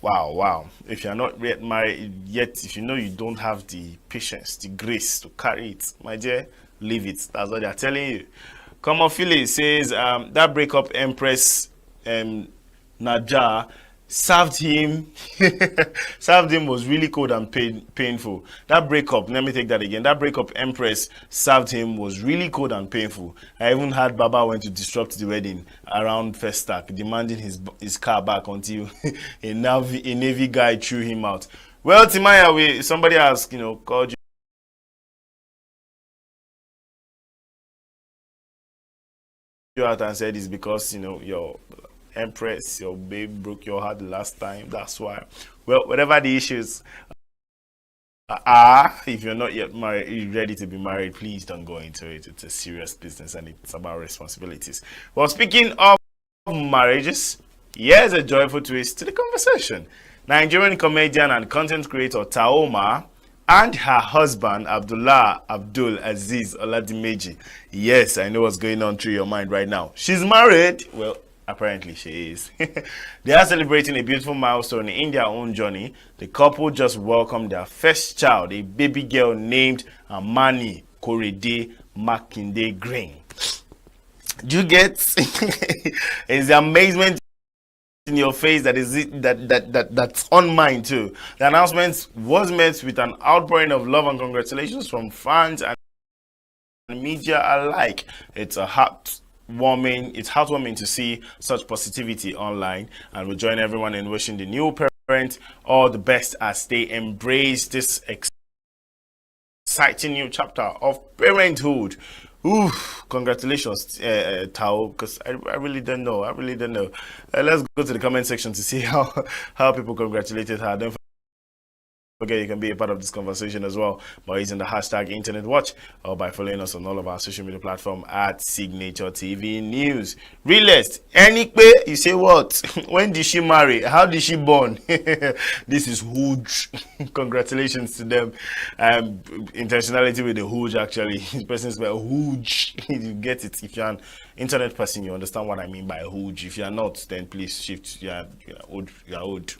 Speaker 12: If you're not yet married yet, if you know you don't have the patience, the grace to carry it, my dear, leave it. That's what they're telling you. Komofile says that breakup Empress Naja served him was really cold and painful. That breakup, let me take that again. That breakup Empress served him was really cold and painful. I even heard Baba went to disrupt the wedding around Festac, demanding his car back until a Navy guy threw him out. Well, Timaya, somebody asked, called you out and said it's because, your Empress, your babe broke your heart the last time. That's why. Well, whatever the issues are, if you're not yet married, ready to be married, please don't go into it. It's a serious business and it's about responsibilities. Well, speaking of marriages, here's a joyful twist to the conversation. Nigerian comedian and content creator Taoma and her husband Abdullah Abdul Aziz Oladimeji. Yes, I know what's going on through your mind right now. She's married. Well, apparently she is. They are celebrating a beautiful milestone in their own journey. The couple just welcomed their first child, a baby girl named Amani Korede Makinde Green. Do you get? Is the amazement in your face that's on mine too. The announcement was met with an outpouring of love and congratulations from fans and media alike. It's heartwarming to see such positivity online, and we join everyone in wishing the new parent all the best as they embrace this exciting new chapter of parenthood. Oof, congratulations, Tao, because I really don't know. Let's go to the comment section to see how people congratulated her. Don't forget you can be a part of this conversation as well by using the hashtag Internet Watch or by following us on all of our social media platforms at Signature TV News. Realist, Enikpe, you say what? When did she marry? How did she born? This is huge. Congratulations to them. Intentionality with the huge, actually. This person spelled huge. You get it. If you're an internet person, you understand what I mean by huge. If you're not, then please shift. You're old. You're old.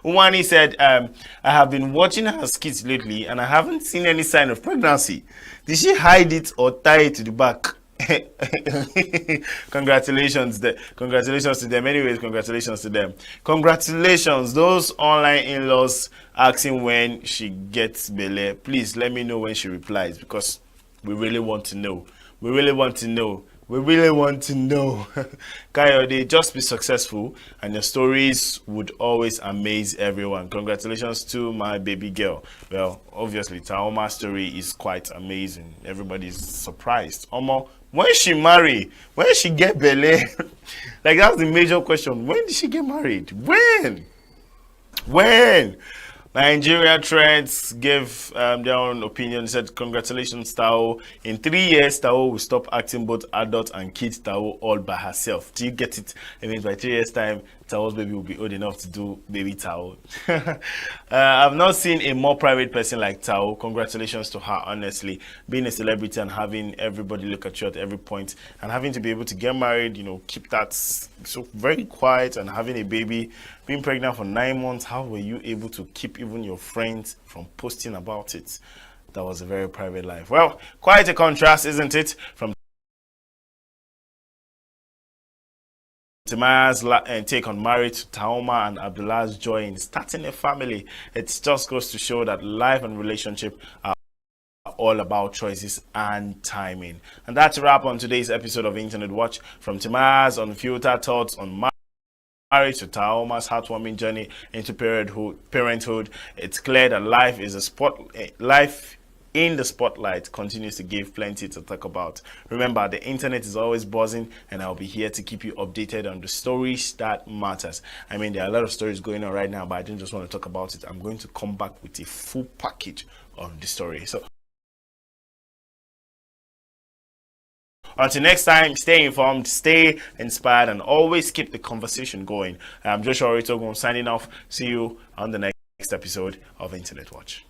Speaker 12: Umani said, I have been watching her skits lately and I haven't seen any sign of pregnancy. Did she hide it or tie it to the back? Congratulations to them. Anyways, congratulations to them. Congratulations, those online in-laws asking when she gets belle. Please let me know when she replies, because we really want to know. We really want to know. Kayode, just be successful and your stories would always amaze everyone. Congratulations to my baby girl. Well, obviously, Taoma's story is quite amazing. Everybody's surprised. Omo, when she marry? When she get belle? Like, that's the major question. When did she get married? When? Nigeria Trends gave their own opinion. Said, congratulations, Tao. In 3 years, Tao will stop acting both adult and kid Tao all by herself. Do you get it? It means by 3 years' time, Tao's baby will be old enough to do baby Tao. I've not seen a more private person like Tao. Congratulations to her, honestly. Being a celebrity and having everybody look at you at every point and having to be able to get married, keep that so very quiet and having a baby. Being pregnant for 9 months, how were you able to keep even your friends from posting about it? That was a very private life. Well, quite a contrast, isn't it? From Timaya's take on marriage to Taoma and Abdullah's joy in starting a family. It just goes to show that life and relationship are all about choices and timing. And that's a wrap on today's episode of Internet Watch. From Timaya's unfiltered thoughts on marriage to Taoma's heartwarming journey into parenthood, it's clear that life in the spotlight continues to give plenty to talk about. Remember, the internet is always buzzing, and I'll be here to keep you updated on the stories that matters. I mean, there are a lot of stories going on right now, but I didn't just want to talk about it. I'm going to come back with a full package of the story. So until next time, stay informed, stay inspired, and always keep the conversation going. I'm Joshua Ritogun signing off. See you on the next episode of Internet Watch.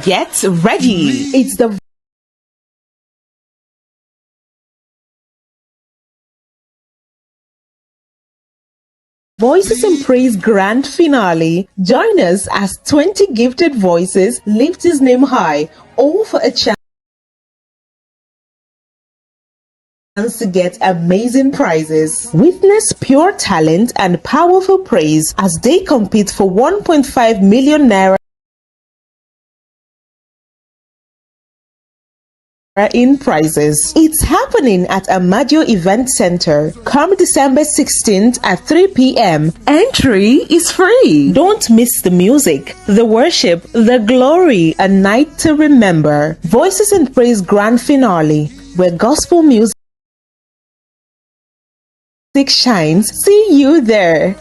Speaker 13: Get ready. It's the Voices in Praise Grand Finale. Join us as 20 gifted voices lift His name high, all for a chance to get amazing prizes. Witness pure talent and powerful praise as they compete for 1.5 million naira in prizes. It's happening at Amadio Event Center. Come December 16th at 3 p.m. Entry is free. Don't miss the music, the worship, the glory, a night to remember. Voices in Praise Grand Finale, where gospel music shines. See you there.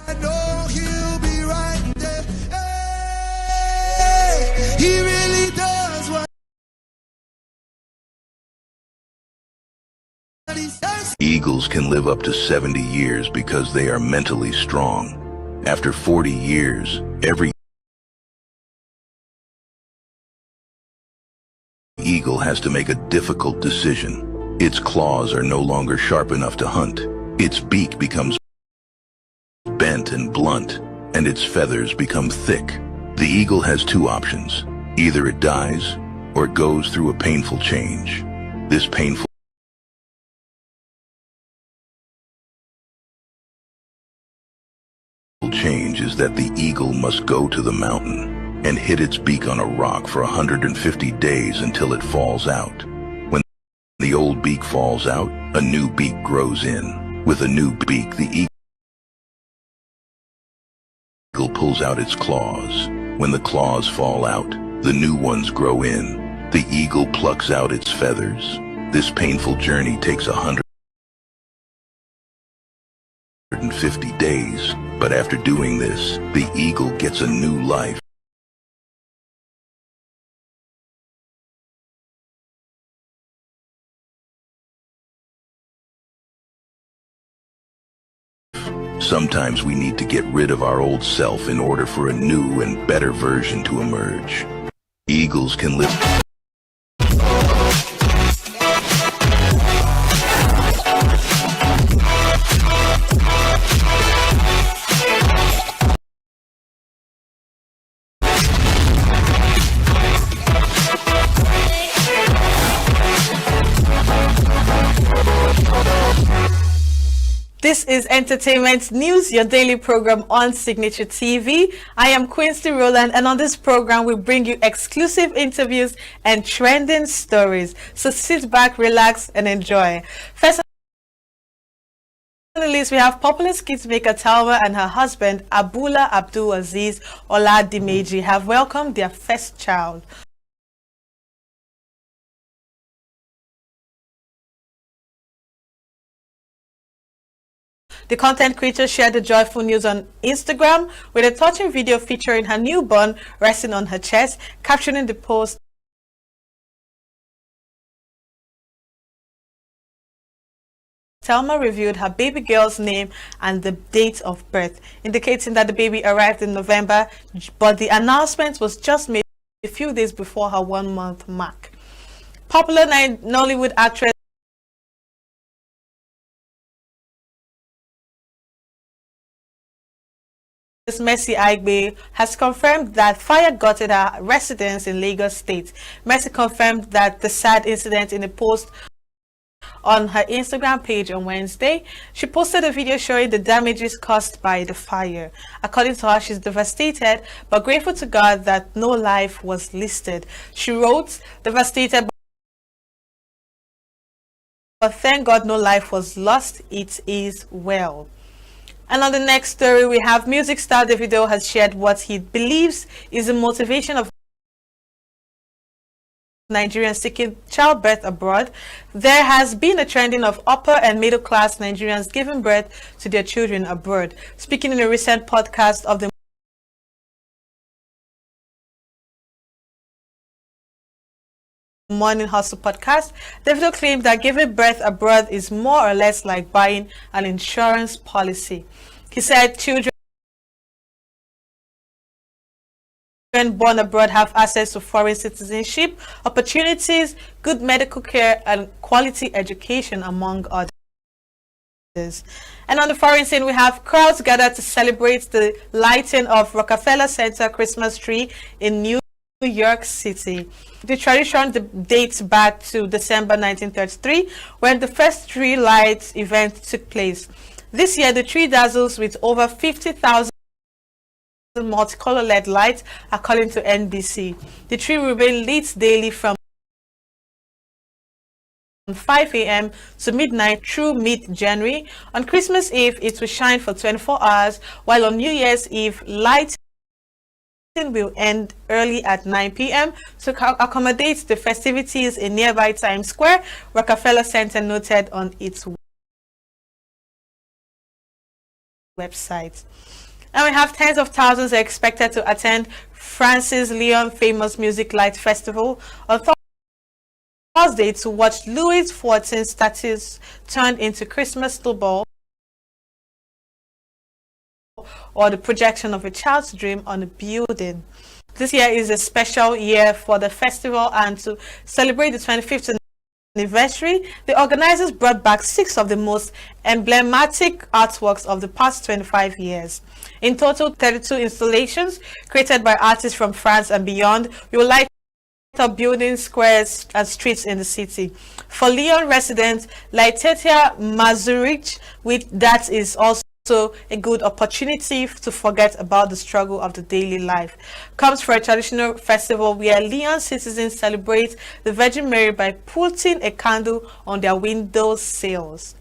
Speaker 14: Eagles can live up to 70 years because they are mentally strong. After 40 years, every eagle has to make a difficult decision. Its claws are no longer sharp enough to hunt. Its beak becomes bent and blunt, and its feathers become thick. The eagle has two options. Either it dies, or it goes through a painful change. This painful change is that the eagle must go to the mountain and hit its beak on a rock for 150 days until it falls out. When the old beak falls out, a new beak grows in. With a new beak, the eagle pulls out its claws. When the claws fall out, the new ones grow in. The eagle plucks out its feathers. This painful journey takes 150 days, but after doing this, the eagle gets a new life. Sometimes we need to get rid of our old self in order for a new and better version to emerge. Eagles can live.
Speaker 15: This is Entertainment News, your daily program on Signature TV. I am Quincy Rowland, and on this program we bring you exclusive interviews and trending stories. So sit back, relax, and enjoy. First on the list, we have popular skit maker Talma and her husband Abula Abdul Aziz Oladimeji have welcomed their first child. The content creator shared the joyful news on Instagram with a touching video featuring her newborn resting on her chest, captioning the post, Thelma revealed her baby girl's name and the date of birth, indicating that the baby arrived in November, but the announcement was just made a few days before her 1-month mark. Popular Nollywood actress Mercy Aigbe has confirmed that fire gutted her residence in Lagos State. Mercy confirmed that the sad incident in a post on her Instagram page on Wednesday. She posted a video showing the damages caused by the fire. According to her, she's devastated but grateful to God that no life was listed. She wrote, "Devastated but thank God no life was lost. It is well." And on the next story, we have music star Davido has shared what he believes is the motivation of Nigerians seeking childbirth abroad. There has been a trending of upper and middle class Nigerians giving birth to their children abroad. Speaking in a recent podcast of the Morning Hustle podcast, Davido claimed that giving birth abroad is more or less like buying an insurance policy. He said children born abroad have access to foreign citizenship, opportunities, good medical care, and quality education, among others. And on the foreign scene, we have crowds gathered to celebrate the lighting of Rockefeller Center Christmas tree in New York City. The tradition dates back to December 1933, when the first tree light event took place. This year, the tree dazzles with over 50,000 multicolor LED lights, according to NBC. The tree will be lit daily from 5 a.m. to midnight through mid-January. On Christmas Eve, it will shine for 24 hours, while on New Year's Eve, lighting will end early at 9 p.m. to accommodate the festivities in nearby Times Square, Rockefeller Center noted on its website. And we have tens of thousands are expected to attend France's Lyon Famous Music Light Festival on Thursday to watch Louis XIV's statues turned into Christmas snowball, or the projection of a child's dream on a building. This year is a special year for the festival, and to celebrate the 25th anniversary, the organizers brought back 6 of the most emblematic artworks of the past 25 years. In total, 32 installations created by artists from France and beyond will light up buildings, squares, and streets in the city. For Lyon residents, Laetitia Mazurich, that is also a good opportunity to forget about the struggle of the daily life. Comes for a traditional festival where Lyon citizens celebrate the Virgin Mary by putting a candle on their window sills.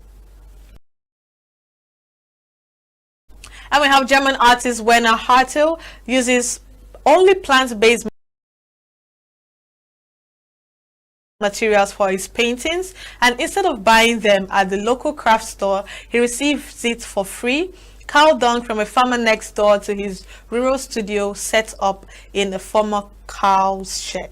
Speaker 15: And we have German artist Werner Hartl uses only plant-based materials for his paintings, and instead of buying them at the local craft store, he receives it for free. Cow dung from a farmer next door to his rural studio set up in a former cow's shed.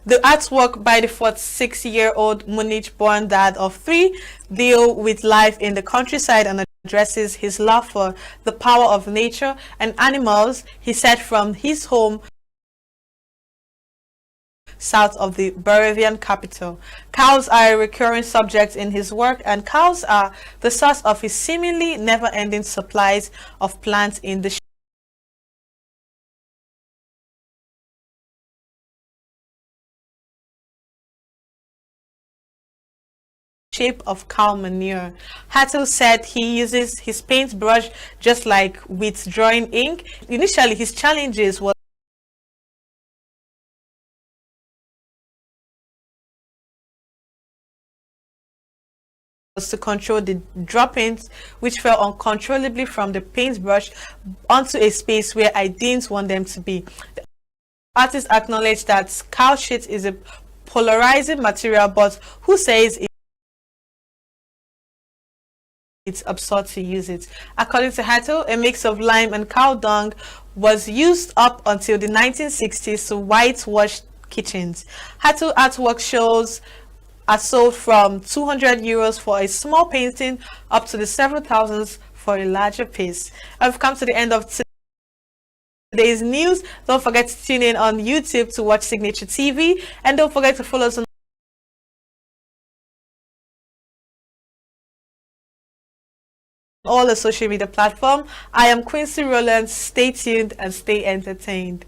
Speaker 15: The artwork by the 46-year-old Munich-born dad of 3 deal with life in the countryside and addresses his love for the power of nature and animals. He said from his home south of the Bavarian capital. Cows are a recurring subject in his work, and cows are the source of his seemingly never-ending supplies of plants in the shape of cow manure. Hartl said he uses his paintbrush just like with drawing ink. Initially, his challenges was to control the droppings which fell uncontrollably from the paintbrush onto a space where I didn't want them to be. The artist acknowledged that cow shit is a polarizing material, but who says it's absurd to use it? According to Hartl, a mix of lime and cow dung was used up until the 1960s to whitewash kitchens. Hartl artwork shows are sold from €200 for a small painting up to the several thousands for a larger piece. I've come to the end of today's news. Don't forget to tune in on YouTube to watch Signature TV, and don't forget to follow us on all the social media platforms. I am Quincy Rowland. Stay tuned and stay entertained.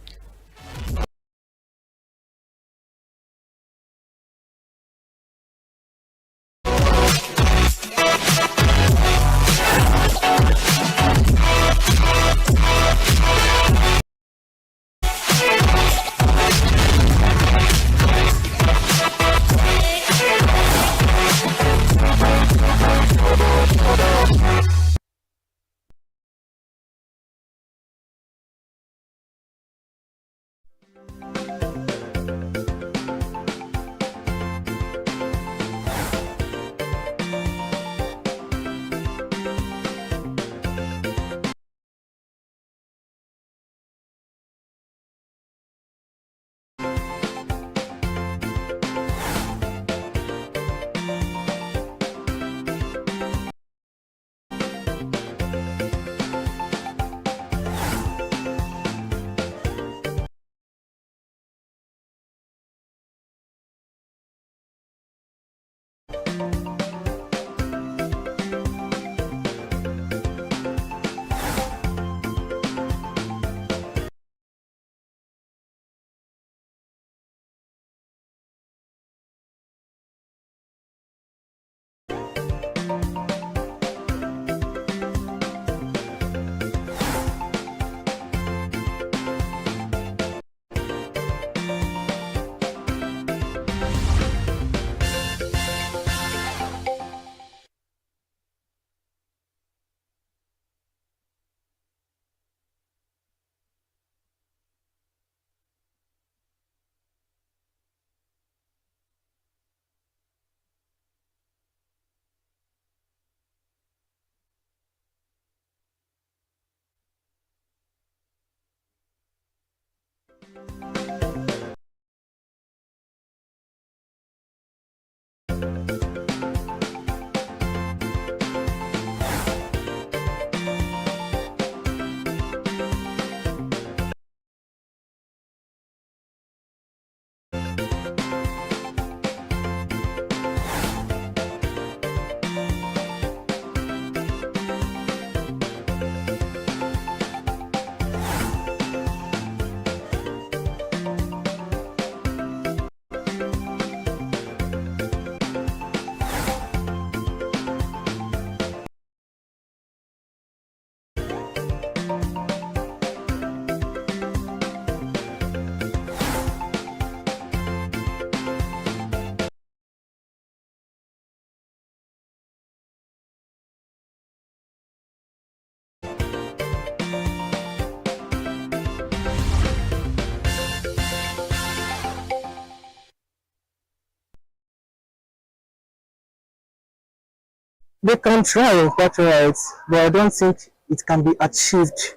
Speaker 16: They can try that right, but I don't think it can be achieved.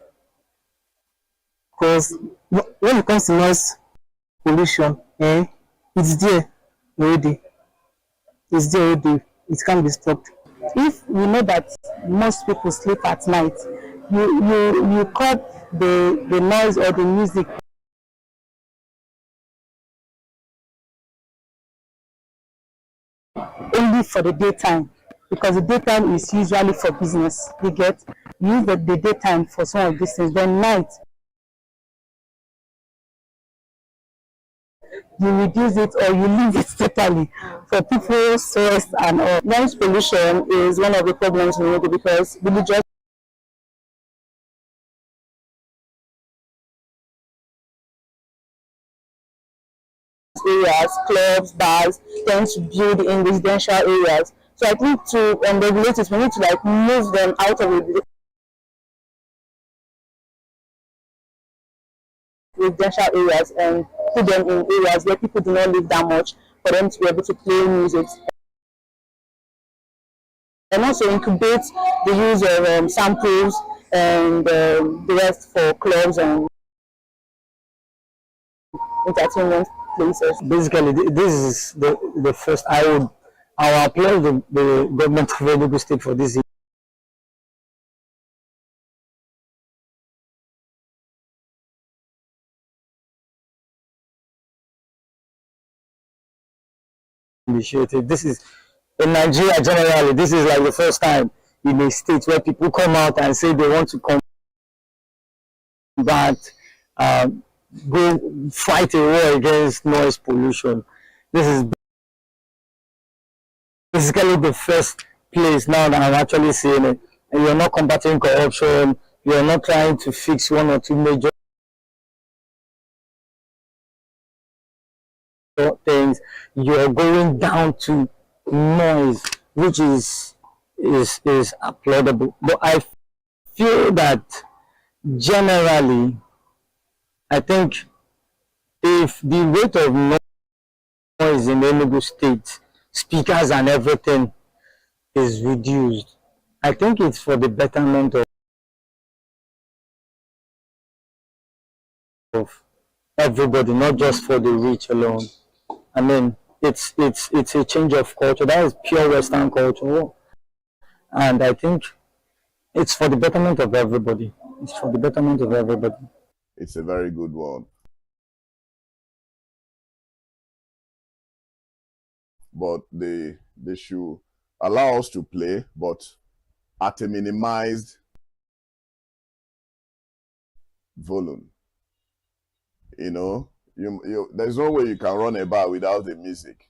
Speaker 16: Because when it comes to noise pollution, it's there already. It's there already. It can be stopped. If we know that most people sleep at night, you cut the noise or the music only for the daytime, because the daytime is usually for business. You get use the daytime for some of these things. Then night, you reduce it or you leave it totally for people stressed and all. Noise pollution is one of the problems in ENUGU because religious areas, clubs, bars tend to build in residential areas. So I think to regulate it, we need to like move them out of residential areas and put them in areas where people do not live that much for them to be able to play music. And also incubate the use of samples and the rest for clubs and entertainment places.
Speaker 17: Basically, this is the first. I will applaud the government of ENUGU State for this. Initiative. This is in Nigeria generally. This is like the first time in a state where people come out and say they want to combat, go fight a war against noise pollution. This is basically the first place now that I'm actually seeing it. And you're not combating corruption. You're not trying to fix one or two major things. You're going down to noise, which is applaudable. But I feel that generally, I think if the rate of noise in ENUGU State, speakers and everything is reduced, I think it's for the betterment of everybody, not just for the rich alone. I mean, it's a change of culture. That is pure Western culture, and I think it's for the betterment of everybody. It's for the betterment of everybody.
Speaker 18: It's a very good one. But they should allow us to play, but at a minimized volume. You know, there's no way you can run a bar without the music.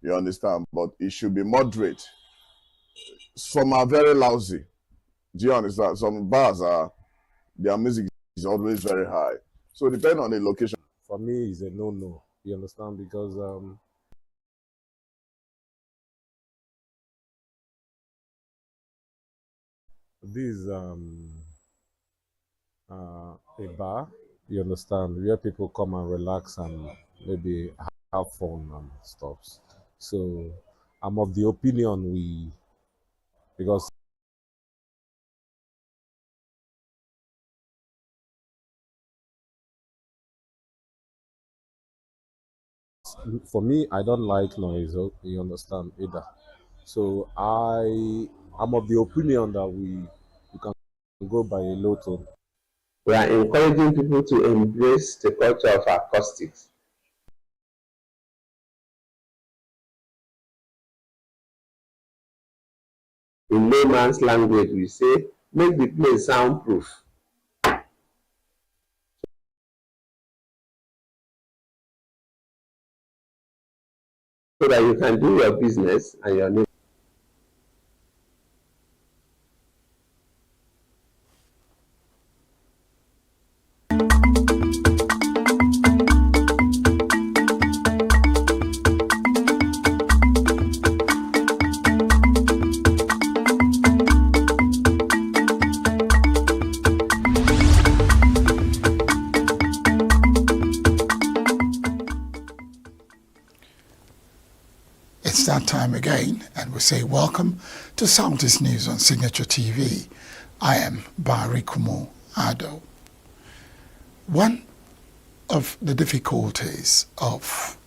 Speaker 18: You understand? But it should be moderate. Some are very lousy. Do you understand? Some bars their music is always very high. So depending on the location.
Speaker 19: For me, it's a no-no. You understand? Because this is a bar, you understand, where people come and relax and maybe have fun and stuff. So I'm of the opinion because for me, I don't like noise, you understand, either. So I'm of the opinion that we can go by a low tone.
Speaker 20: We are encouraging people to embrace the culture of acoustics. In layman's language, we say, make the place soundproof. So that you can do your business and your neighbor.
Speaker 2: It's It's that time again, and we say welcome to Southeast News on Signature TV. I am Barry Kumo Ado. One of the difficulties of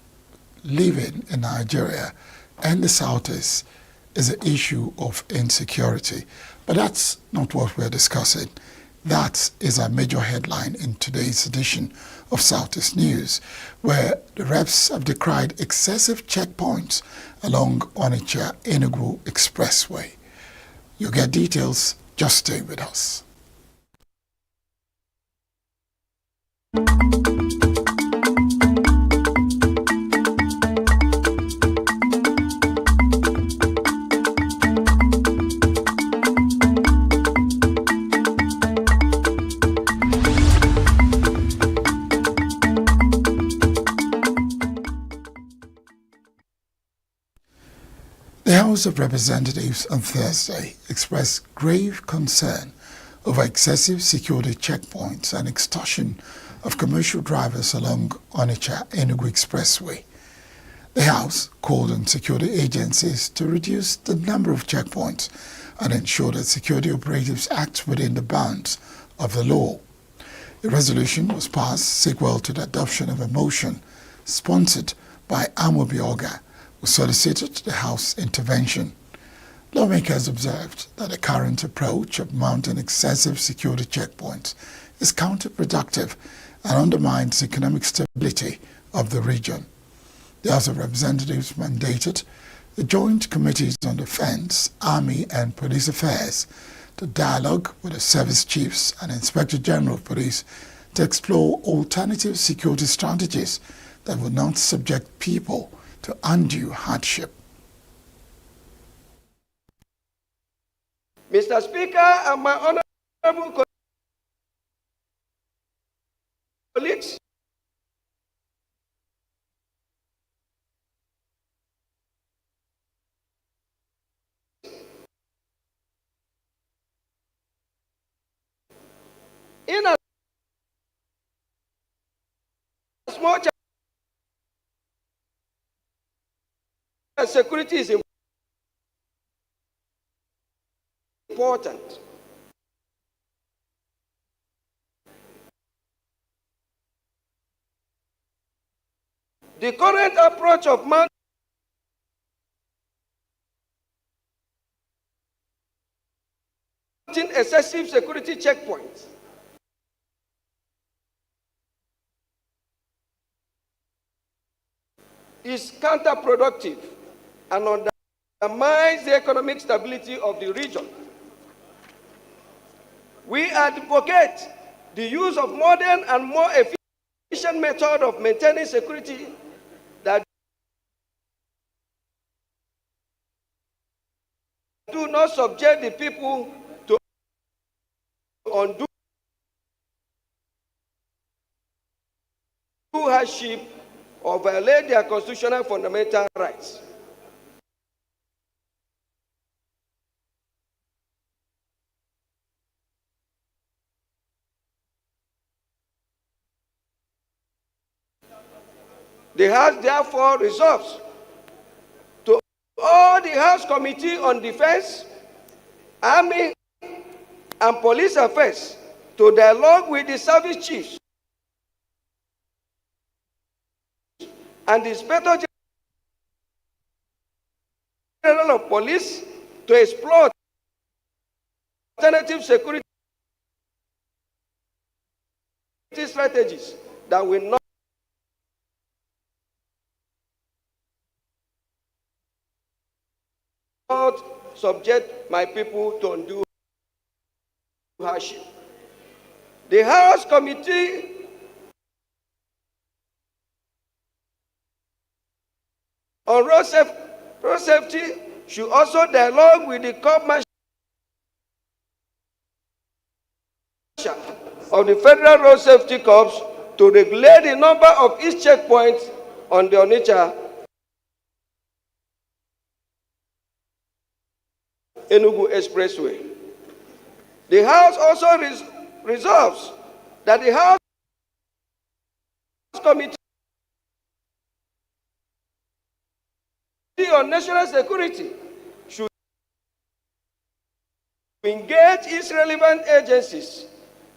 Speaker 2: living in Nigeria and the Southeast is the issue of insecurity. But that's not what we're discussing. That is our major headline in today's edition of Southeast News, where the reps have decried excessive checkpoints along Onitsha-ENUGU Expressway. You'll get details, just stay with us. The House of Representatives on Thursday expressed grave concern over excessive security checkpoints and extortion of commercial drivers along Onitsha-ENUGU Expressway. The House called on security agencies to reduce the number of checkpoints and ensure that security operatives act within the bounds of the law. The resolution was passed sequel to the adoption of a motion sponsored by Amobi Oga, who solicited the House intervention. Lawmakers observed that the current approach of mounting excessive security checkpoints is counterproductive and undermines the economic stability of the region. The House of Representatives mandated the Joint Committees on Defense, Army and Police Affairs to dialogue with the service chiefs and Inspector General of Police to explore alternative security strategies that would not subject people to undue hardship.
Speaker 21: Mr. Speaker and my honorable colleagues, in as much as security is important, the current approach of mounting excessive security checkpoints is counterproductive and undermines the economic stability of the region. We advocate the use of modern and more efficient method of maintaining security that do not subject the people to undue hardship or violate their constitutional fundamental rights. The House therefore resolves to all the House Committee on Defense, Army and Police Affairs to dialogue with the service chiefs and the Inspector General of Police to explore alternative security strategies that will not subject my people to undue hardship. The House Committee on road safety should also dialogue with the Corps Marshal of the Federal Road Safety Corps to regulate the number of each checkpoint on the Onitsha-ENUGU Expressway. The House also resolves that the House Committee on National Security should engage its relevant agencies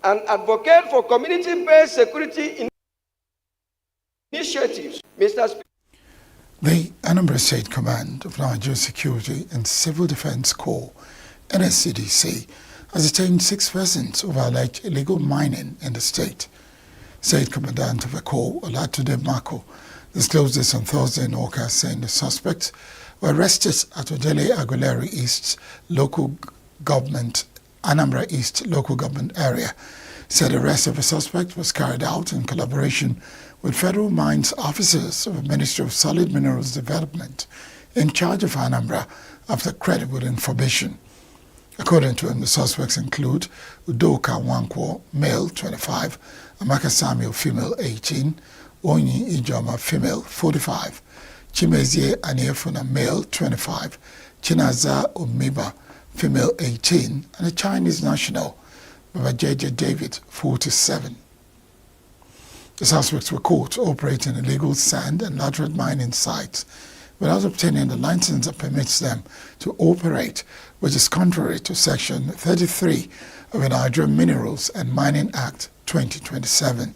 Speaker 21: and advocate for community-based security initiatives. Mr. Speaker.
Speaker 2: The Anambra State Command of Nigeria Security and Civil Defense Corps, NSCDC, has detained 6 persons over alleged illegal mining in the state. State Commandant of the Corps, Olatunde Mako, disclosed this on Thursday in Awka, saying the suspects were arrested at Odele Aguleri East local government, Anambra East local government area. Said the arrest of the suspect was carried out in collaboration with federal mines officers of the Ministry of Solid Minerals Development in charge of Anambra after credible information. According to him, the suspects include Udoka Wankwo, male, 25, Amaka Samuel, female, 18, Onyi Ijoma, female, 45, Chimezie Aniefuna, male, 25, Chinaza Umiba, female, 18, and a Chinese national, Babajeje David, 47. The suspects were caught operating illegal sand and laterite mining sites without obtaining the license that permits them to operate, which is contrary to Section 33 of the Nigerian Minerals and Mining Act 2027.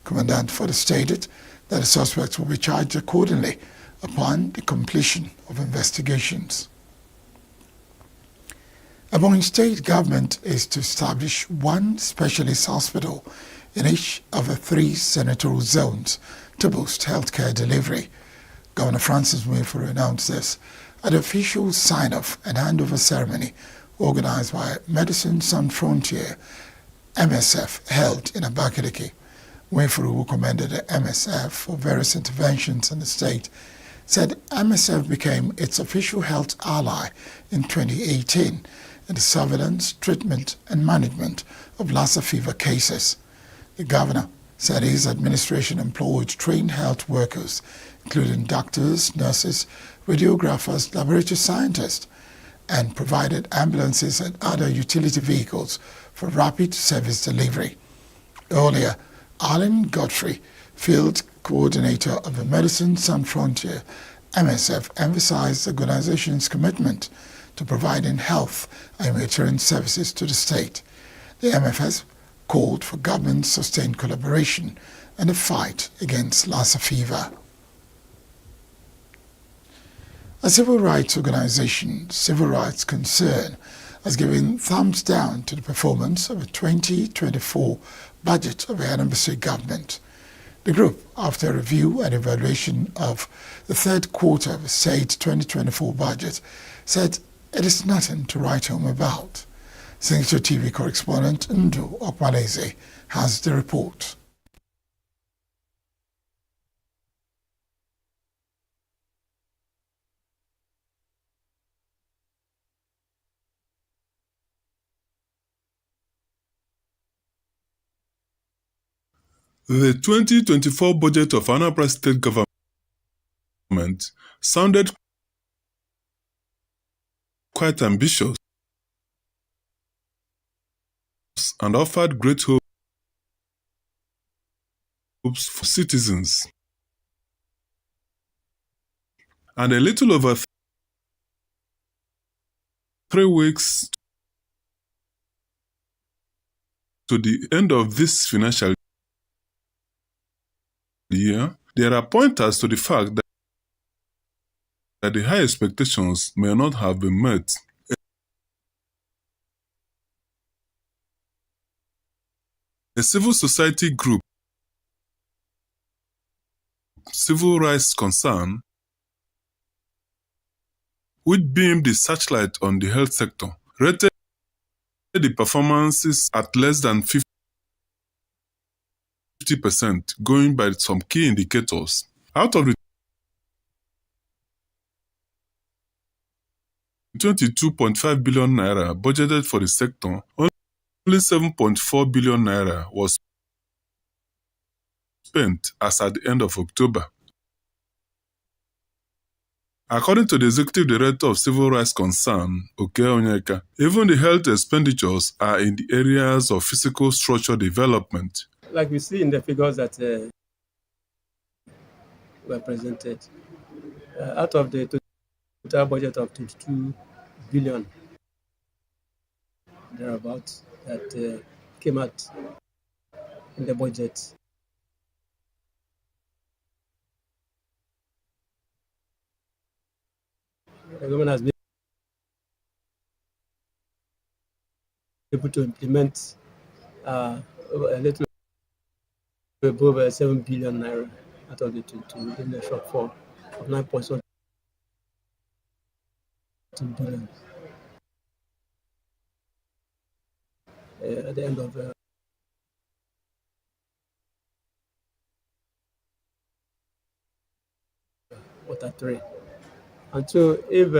Speaker 2: Commandant further stated that the suspects will be charged accordingly upon the completion of investigations. Ebonyi State government is to establish 1 specialist hospital in each of the 3 senatorial zones to boost healthcare delivery. Governor Francis Nwifuru announced this at the official sign-off and handover ceremony organized by Medicine Sans Frontier, MSF, held in Abakaliki. Nwifuru, who commended the MSF for various interventions in the state, said MSF became its official health ally in 2018 in the surveillance, treatment and management of Lassa fever cases. The governor said his administration employed trained health workers, including doctors, nurses, radiographers, laboratory scientists, and provided ambulances and other utility vehicles for rapid service delivery. Earlier, Alan Godfrey, field coordinator of the Medicine Sans Frontier, MSF, emphasized the organization's commitment to providing health and humanitarian services to the state. The MFS called for government-sustained collaboration and a fight against Lassa fever. A civil rights organization, Civil Rights Concern, has given thumbs down to the performance of the 2024 budget of the Anambra State government. The group, after a review and evaluation of the 3rd quarter of the state 2024 budget, said it is nothing to write home about. Signature TV correspondent Ndu Okmaleze has the report.
Speaker 1: The 2024 budget of Anambra State government sounded quite ambitious and offered great hopes for citizens. And a little over 3 weeks to the end of this financial year, there are pointers to the fact that the high expectations may not have been met. A civil society group, Civil Rights Concern, which beamed the searchlight on the health sector, rated the performances at less than 50%, going by some key indicators. Out of the 22.5 billion naira budgeted for the sector, only 7.4 billion naira was spent as at the end of October. According to the Executive Director of Civil Rights Concern, Oke Onyeka, even the health expenditures are in the areas of physical structure development.
Speaker 22: Like we see in the figures that were presented, out of the total budget of 22 billion thereabouts that came out in the budget. The government has been able to implement a little above 7 billion naira out of the 22 within the shortfall of 9.2 billion at the end of quarter 3. And so if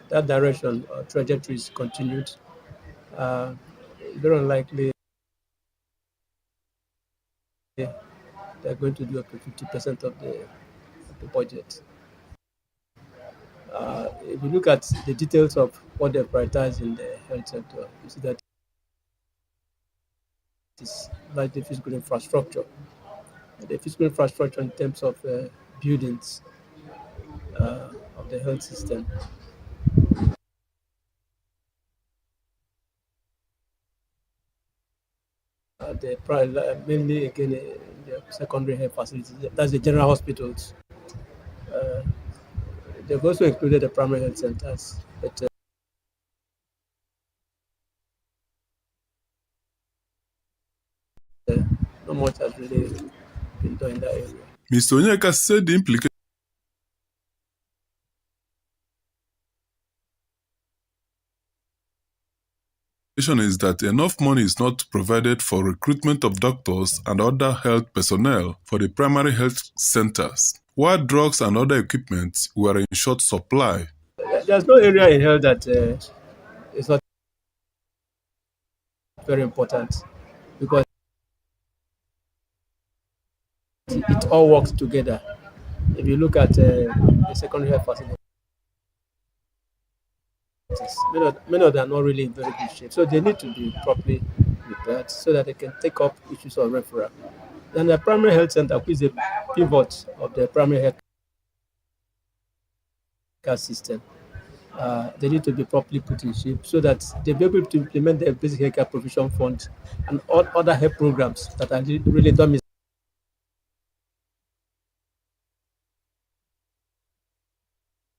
Speaker 22: that direction or trajectory is continued, very unlikely they're going to do up to 50% of the budget. If you look at the details of what they prioritize in the health sector, you see that it's like the physical infrastructure. The physical infrastructure in terms of buildings of the health system. Mainly again the secondary health facilities. That's the general hospitals. They've also included the primary health centers, but not much has really been done in that area.
Speaker 1: Mr. Onyeka said the implication is that enough money is not provided for recruitment of doctors and other health personnel for the primary health centers, while drugs and other equipment were in short supply.
Speaker 22: There's no area in health that is not very important, because it all works together. If you look at the secondary health facilities, many of them are not really in very good shape. So they need to be properly repaired so that they can take up issues of referral. Then the primary health center, which is the pivot of the primary health care system, they need to be properly put in shape so that they'll be able to implement the basic healthcare provision fund and all other health programs that are really done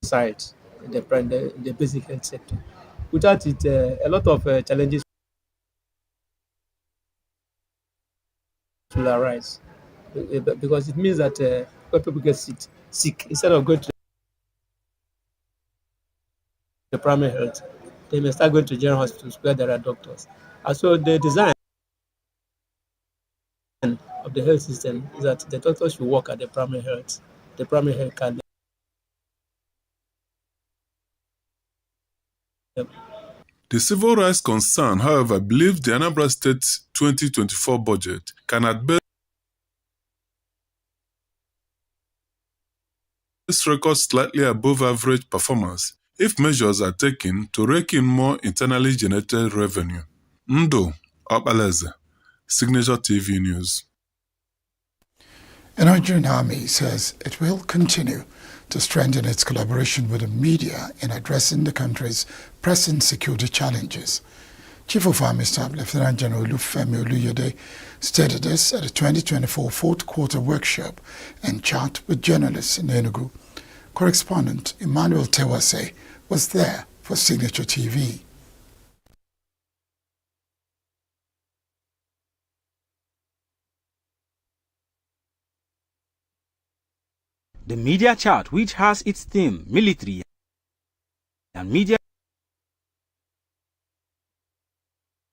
Speaker 22: inside the basic health sector. Without it, a lot of challenges will arise, because it means that when people get sick, instead of going to the primary health, they may start going to general hospitals where there are doctors. And so the design of the health system is that the doctors should work at the primary health care.
Speaker 1: The civil rights concern, however, believes the Anambra State 2024 budget can at best record slightly above average performance if measures are taken to rake in more internally generated revenue. Ndo Opaleze, Signature TV News.
Speaker 2: The Nigerian Army says it will continue to strengthen its collaboration with the media in addressing the country's pressing security challenges. Chief of Army Staff Lieutenant General Olufemi Oluyede stated this at the 2024 fourth quarter workshop and chat with journalists in ENUGU. Correspondent Emmanuel Tewase was there for Signature TV.
Speaker 4: The media chart, which has its theme military and media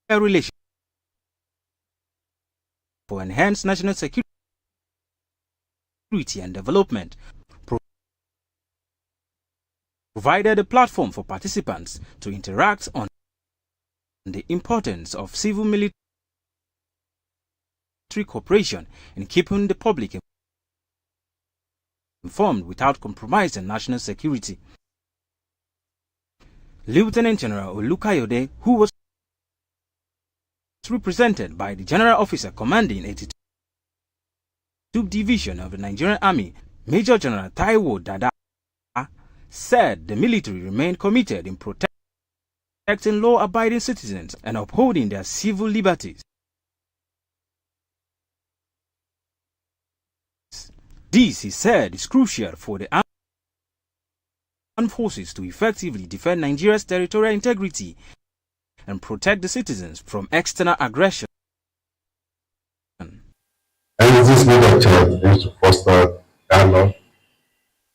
Speaker 4: relations for enhanced national security and development, provided a platform for participants to interact on the importance of civil-military cooperation in keeping the public informed without compromising national security. Lieutenant General Olukayode, who was represented by the General Officer commanding 82nd Division of the Nigerian Army, Major General Taiwo Dada, said the military remained committed in protecting law-abiding citizens and upholding their civil liberties. This, he said, is crucial for the armed forces to effectively defend Nigeria's territorial integrity and protect the citizens from external aggression.
Speaker 5: And this major challenge aims to foster dialogue,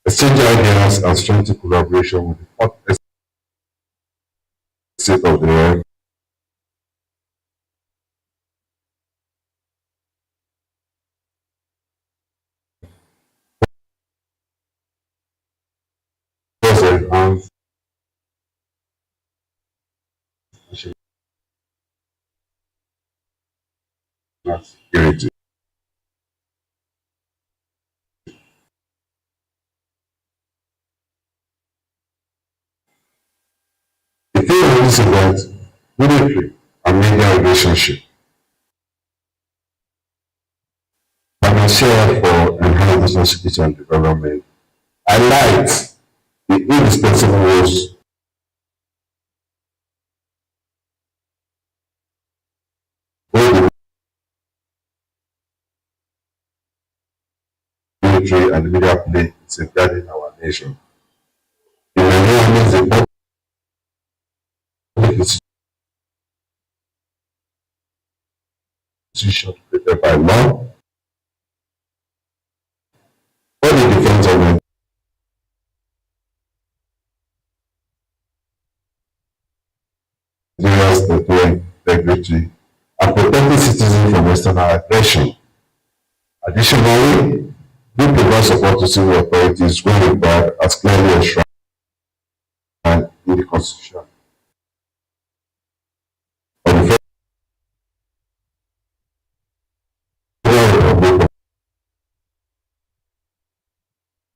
Speaker 5: exchange ideas, and strengthen collaboration with the fourth estate of the and security. The theme of this event, military and media relationship, financial for enhanced business security and development, highlights the indispensable roles both the military and the media play in safeguarding our nation. The Nigerian is a public institution created by law for the defense of Nigeria's territorial integrity and protecting citizens from external aggression. Additionally, we provide support to civil authorities when required as clearly enshrined in the Constitution of the Federal Republic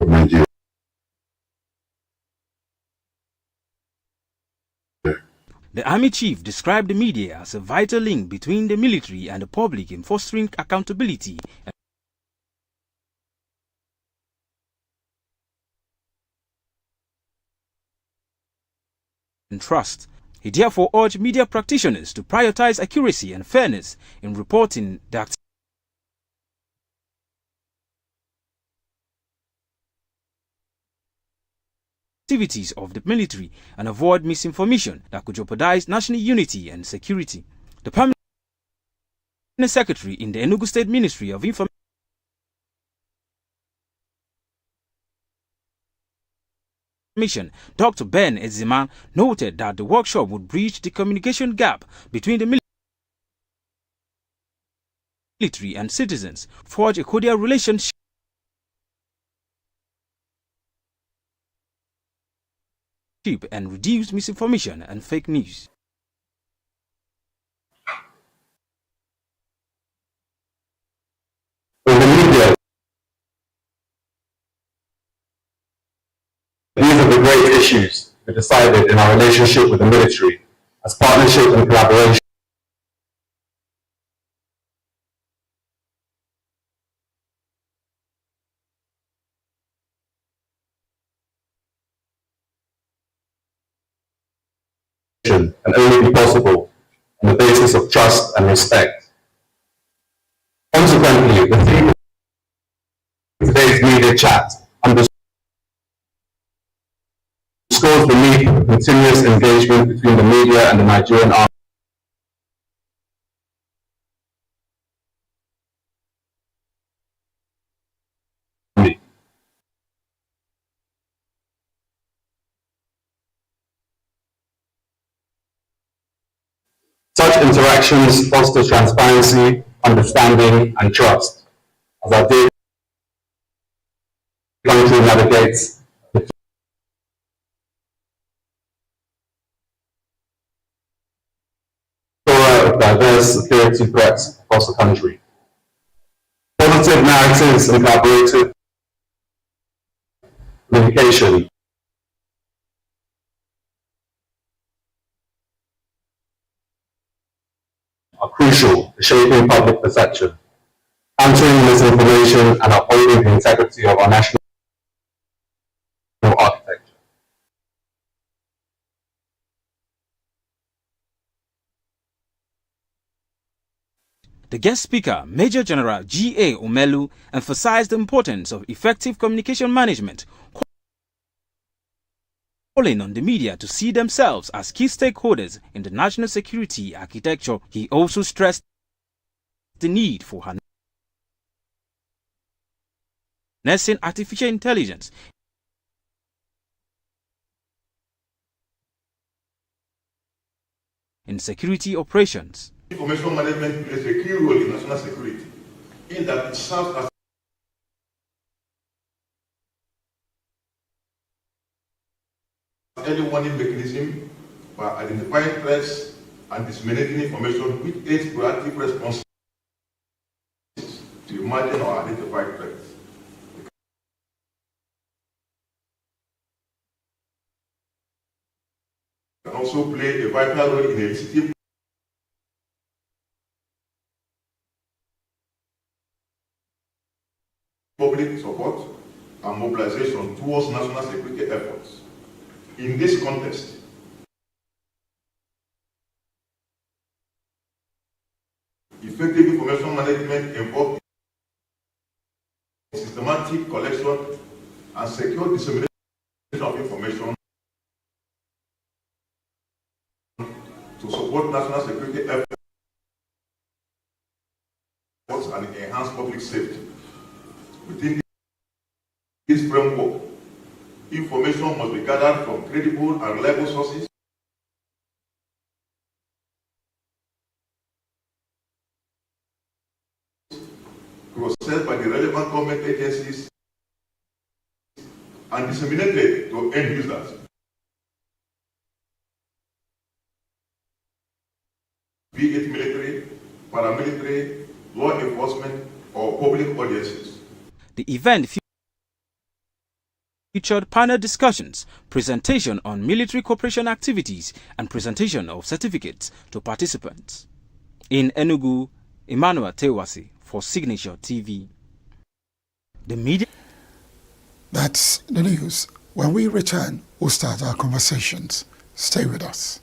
Speaker 5: of Nigeria.
Speaker 4: The Army Chief described the media as a vital link between the military and the public in fostering accountability and trust. He therefore urged media practitioners to prioritize accuracy and fairness in reporting the activities of the military and avoid misinformation that could jeopardize national unity and security. The Permanent Secretary in the ENUGU State Ministry of Information, Dr. Ben Eziman, noted that the workshop would bridge the communication gap between the military and citizens, forge a cordial relationship and reduce misinformation and fake news.
Speaker 5: In the media, these are the great issues we decided in our relationship with the military as partnership and collaboration. Can only be possible on the basis of trust and respect. Consequently, the theme of today's media chat underscores the need for continuous engagement between the media and the Nigerian army. Such interactions foster transparency, understanding, and trust as our daily country navigates the plethora of diverse security threats across the country. Positive narratives and collaborative communication are crucial to shaping public perception, countering misinformation, and upholding the integrity of our national architecture.
Speaker 4: The guest speaker, Major General G.A. Omelu, emphasized the importance of effective communication management, calling on the media to see themselves as key stakeholders in the national security architecture. He also stressed the need for harnessing artificial intelligence in security operations.
Speaker 6: Information management plays a key role in national security, in that it serves as early warning mechanism by identifying threats and disseminating information which aids proactive responses to emerging or identified threats. It can also play a vital role in eliciting public support and mobilization towards national security efforts. In this context, effective information management involves systematic collection and secure dissemination of information to support national security efforts and enhance public safety. Within this framework, information must be gathered from credible and reliable sources, processed by the relevant government agencies, and disseminated to end users. Be it military, paramilitary, law enforcement, or public audiences.
Speaker 4: The event featured panel discussions, presentation on military cooperation activities, and presentation of certificates to participants. In Enugu, Emmanuel Tewasi for Signature TV. The media.
Speaker 2: That's the news. When we return, we'll start our conversations. Stay with us.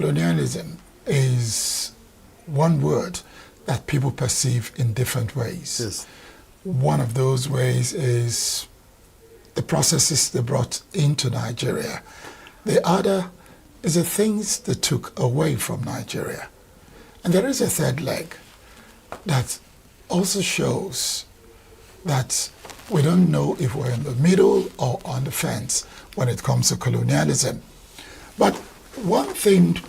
Speaker 2: colonialism is one word that people perceive in different ways.
Speaker 22: Yes.
Speaker 2: One of those ways is the processes they brought into Nigeria. The other is the things they took away from Nigeria. And there is a third leg that also shows that we don't know if we're in the middle or on the fence when it comes to colonialism. But one thing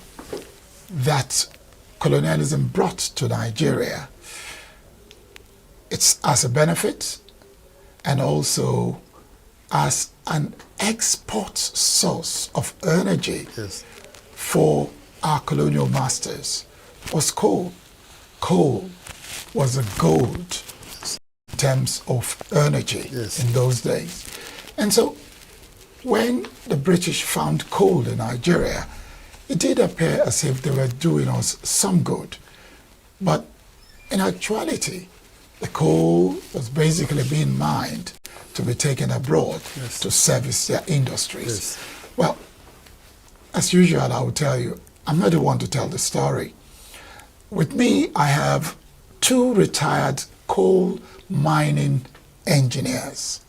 Speaker 2: that colonialism brought to Nigeria, it's as a benefit and also as an export source of energy for our colonial masters, was coal. Coal was a gold in terms of energy in those days. And so when the British found coal in Nigeria, it did appear as if they were doing us some good. But in actuality, the coal was basically being mined to be taken abroad to service their industries. Well, as usual, I will tell you, I'm not the one to tell the story. With me, I have two retired coal mining engineers.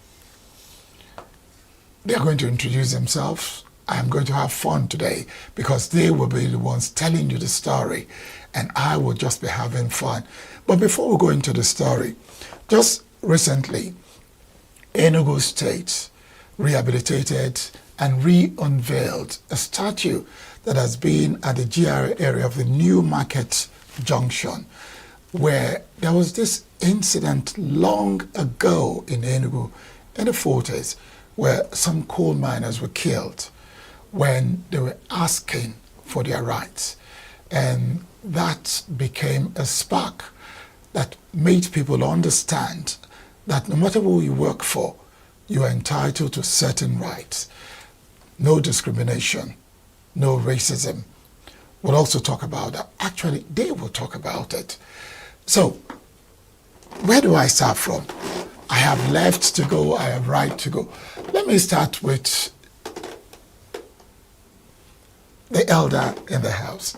Speaker 2: They are going to introduce themselves. I am going to have fun today because they will be the ones telling you the story and I will just be having fun. But before we go into the story, just recently, ENUGU State rehabilitated and re-unveiled a statue that has been at the GRA area of the New Market Junction, where there was this incident long ago in Enugu in the 40s where some coal miners were killed when they were asking for their rights. And that became a spark that made people understand that no matter who you work for, you are entitled to certain rights. No discrimination, no racism. We'll also talk about that. Actually, they will talk about it. So, where do I start from? I have left to go, I have right to go. Let me start with the elder in the house,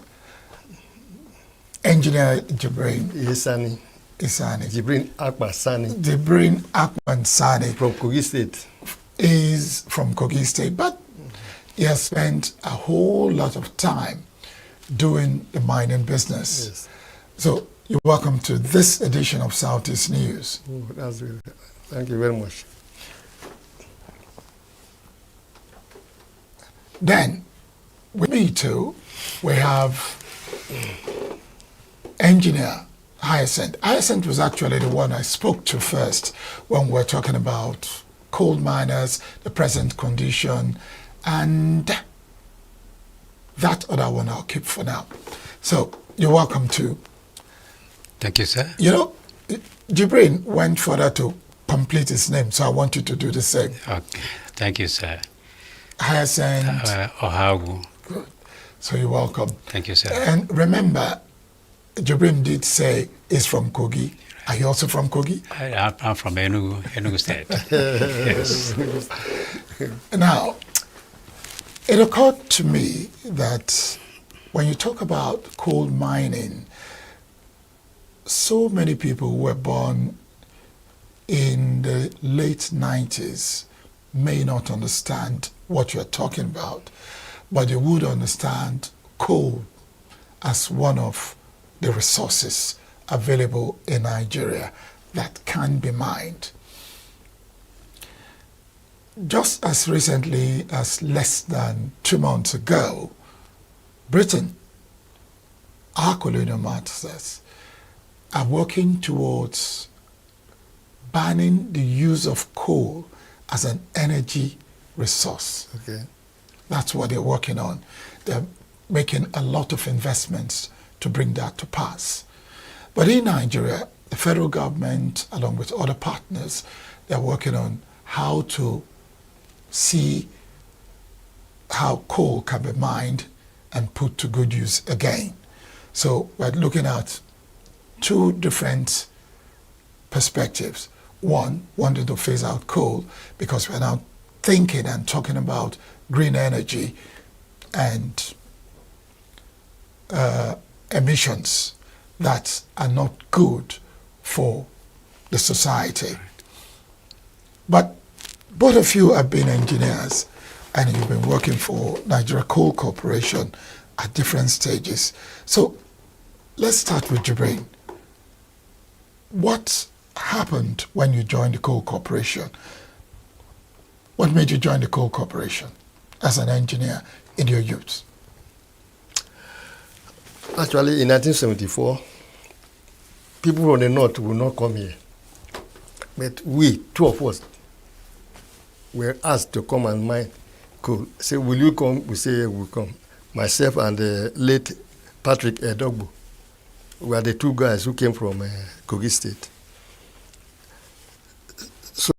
Speaker 2: Engineer Jibrin
Speaker 22: Isani. Jibrin Akbar Sani.
Speaker 2: Jibrin Akbar Sani.
Speaker 22: From Kogi State.
Speaker 2: Is from Kogi State, but he has spent a whole lot of time doing the mining business.
Speaker 22: Yes.
Speaker 2: So you're welcome to this edition of Southeast News.
Speaker 22: Oh, that's really, thank you very much.
Speaker 2: Then, with me too, we have Engineer Hyacinth. Hyacinth was actually the one I spoke to first when we were talking about coal miners, the present condition, and that other one I'll keep for now. So, you're welcome to.
Speaker 7: Thank you, sir.
Speaker 2: You know, Jibrin went further to complete his name, so I want you to do the same.
Speaker 7: Okay. Thank you, sir.
Speaker 2: Hyacinth
Speaker 7: Ohagu.
Speaker 2: Good. So you're welcome.
Speaker 7: Thank you, sir.
Speaker 2: And remember, Jibrin did say he's from Kogi. Are you also from Kogi?
Speaker 7: I'm from Enugu State. Yes.
Speaker 2: Now, it occurred to me that when you talk about coal mining, so many people who were born in the late 90s may not understand what you're talking about, but they would understand coal as one of the resources available in Nigeria that can be mined. Just as recently as less than 2 months ago, Britain, our colonial masters, are working towards banning the use of coal as an energy resource.
Speaker 22: Okay.
Speaker 2: That's what they're working on. They're making a lot of investments to bring that to pass. But in Nigeria, the federal government, along with other partners, they're working on how to see how coal can be mined and put to good use again. So we're looking at two different perspectives. One, wanting to phase out coal because we're now thinking and talking about green energy and emissions that are not good for the society. But both of you have been engineers and you've been working for Nigeria Coal Corporation at different stages. So let's start with Jibrin. What happened when you joined the Coal Corporation? What made you join the Coal Corporation as an engineer in your youth?
Speaker 8: Actually, in 1974, people from the north will not come here. But we, two of us, were asked to come and mine coal. Say, will you come? We say, we'll come. Myself and the late Patrick Edogbo were the two guys who came from Kogi State. So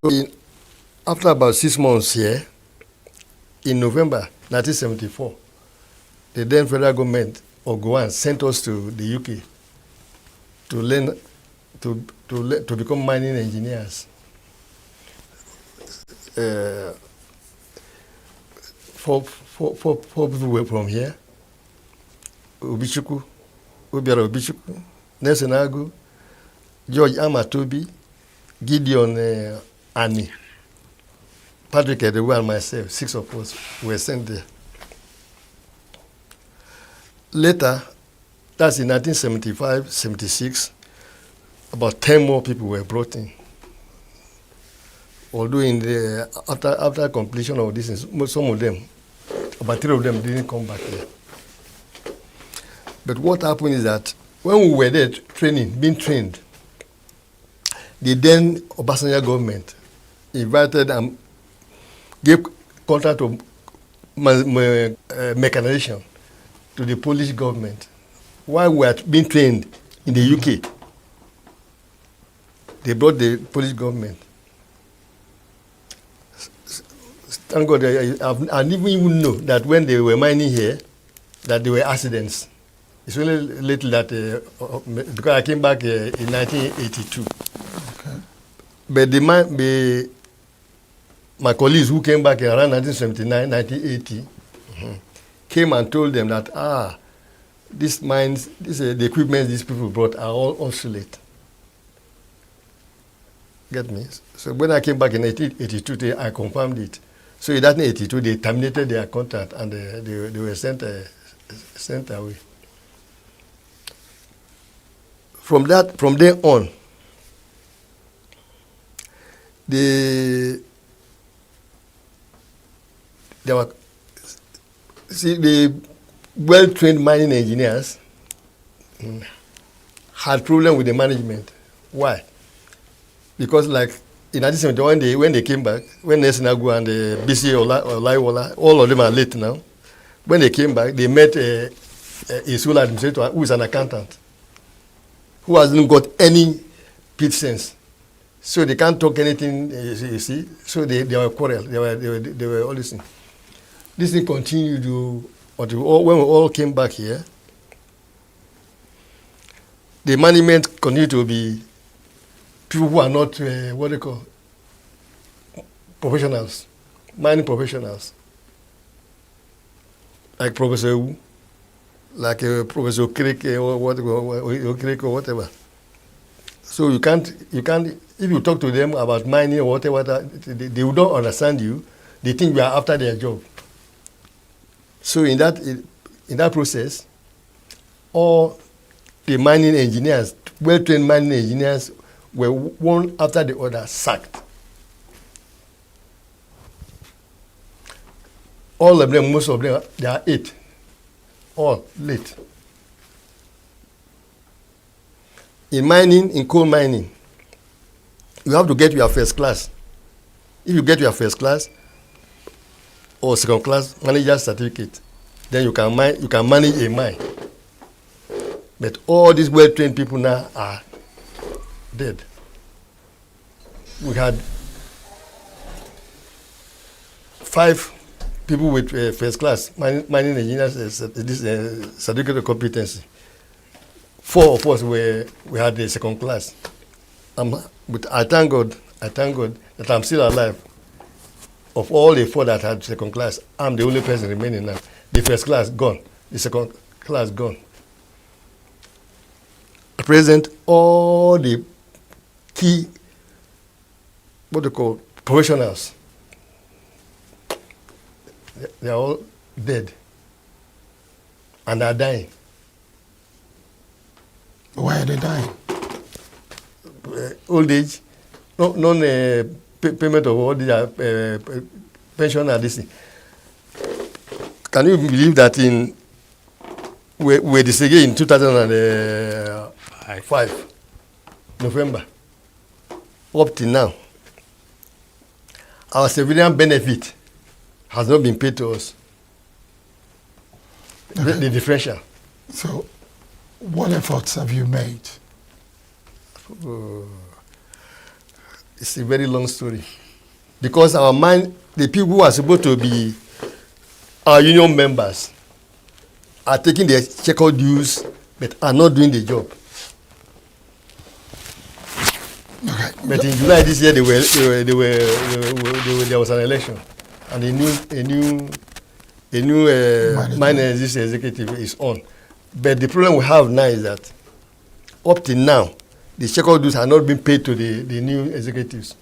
Speaker 8: after about 6 months here, in November 1974, the then federal government of Gowan sent us to the UK to learn to become mining engineers. Four people were from here: Obichukwu, Obiara Obichukwu, Nelson Agu, George Amatobi, Gideon Ani, Patrick Edewa, and myself. 6 of us were sent there. Later, that's in 1975, 76, about 10 more people were brought in. Although in the after completion of this, some of them, about 3 of them didn't come back here. But what happened is that when we were there being trained, the then Obasanjo government invited and gave contract of mechanization to the Polish government while we were being trained in the UK. They brought the Polish government. Thank God, I didn't even know that when they were mining here, that there were accidents. It's really little that, because I came back in 1982. Okay. But my colleagues who came back around 1979, 1980, came and told them that, these mines, the equipment these people brought are all obsolete. Get me? So when I came back in 1982, I confirmed it. So in 1982, they terminated their contract and they were sent away. From there on, the well-trained mining engineers had problem with the management. Why? Because like in 1971, when they came back, when Nesinagu and BC Olaiwola, all of them are late now. When they came back, they met a school administrator who is an accountant, who hasn't got any pit sense. So they can't talk anything, you see. So they were quarrel. They were all listening. This thing continued until when we all came back here. The management continued to be people who are not what they call professionals, mining professionals, like Professor Wu, like Professor Okereke or whatever. So you can't. If you talk to them about mining or whatever, they will not understand you. They think you are after their job. So in that process, all the mining engineers, well-trained mining engineers, were one after the other sacked. All of them, most of them, they are 8. All late. In mining, in coal mining, you have to get your first class. If you get your first class or second class manager certificate, then you can manage a mine. But all these well-trained people now are dead. We had 5 people with first class mining engineers this certificate of competency. 4 of us we had the second class. But I thank God that I'm still alive. Of all the 4 that had second class, I'm the only person remaining now. The first class gone, the second class gone. present, all the key, what they call, professionals, they are all dead and are dying.
Speaker 2: Why are they dying?
Speaker 8: Old age, payment of all the pension and this thing. Can you believe that we disagree in 2005, November, up till now, our civilian benefit has not been paid to us. Okay. The differential.
Speaker 2: So, what efforts have you made?
Speaker 8: It's a very long story. Because our mind, the people who are supposed to be our union members are taking their check-out dues but are not doing the job.
Speaker 2: Okay.
Speaker 8: But in July this year, there was an election, and a new minor executive is on. But the problem we have now is that up till now, the check-out dues have not been paid to the new executives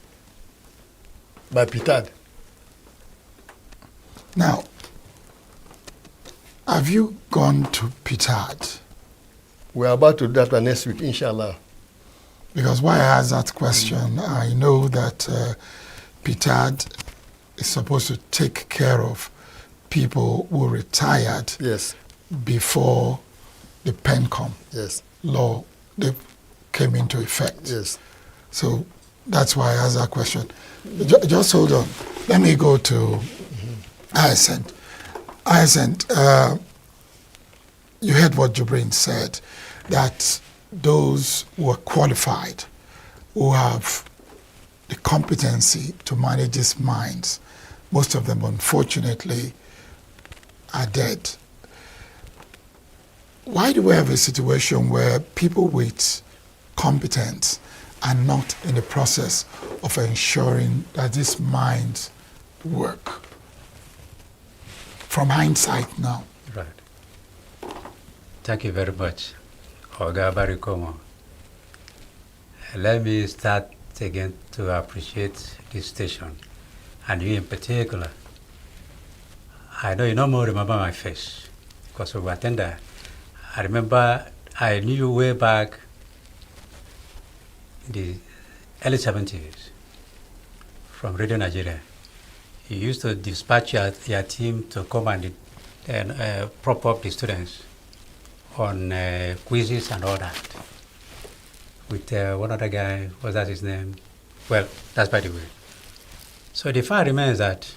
Speaker 8: by Pitad.
Speaker 2: Now, have you gone to Pitad?
Speaker 8: We're about to do that next week, inshallah.
Speaker 2: Because why I ask that question, I know that Pitad is supposed to take care of people who retired before the PENCOM law came into effect.
Speaker 8: Yes.
Speaker 2: So that's why I asked that question. Just hold on. Let me go to Hyacinth. Hyacinth, you heard what Jubrin said, that those who are qualified, who have the competency to manage these mines, most of them unfortunately are dead. Why do we have a situation where people with competence are not in the process of ensuring that these mines work? From hindsight now.
Speaker 7: Right. Thank you very much, Oga Barikomo. Let me start again to appreciate this station, and you in particular. I know you no more remember my face, because we attended. I remember I knew you way back in the early 70s from Radio Nigeria. You used to dispatch your team to come and prop up the students on quizzes and all that. With one other guy, what's that his name? Well, that's by the way. So the fact remains that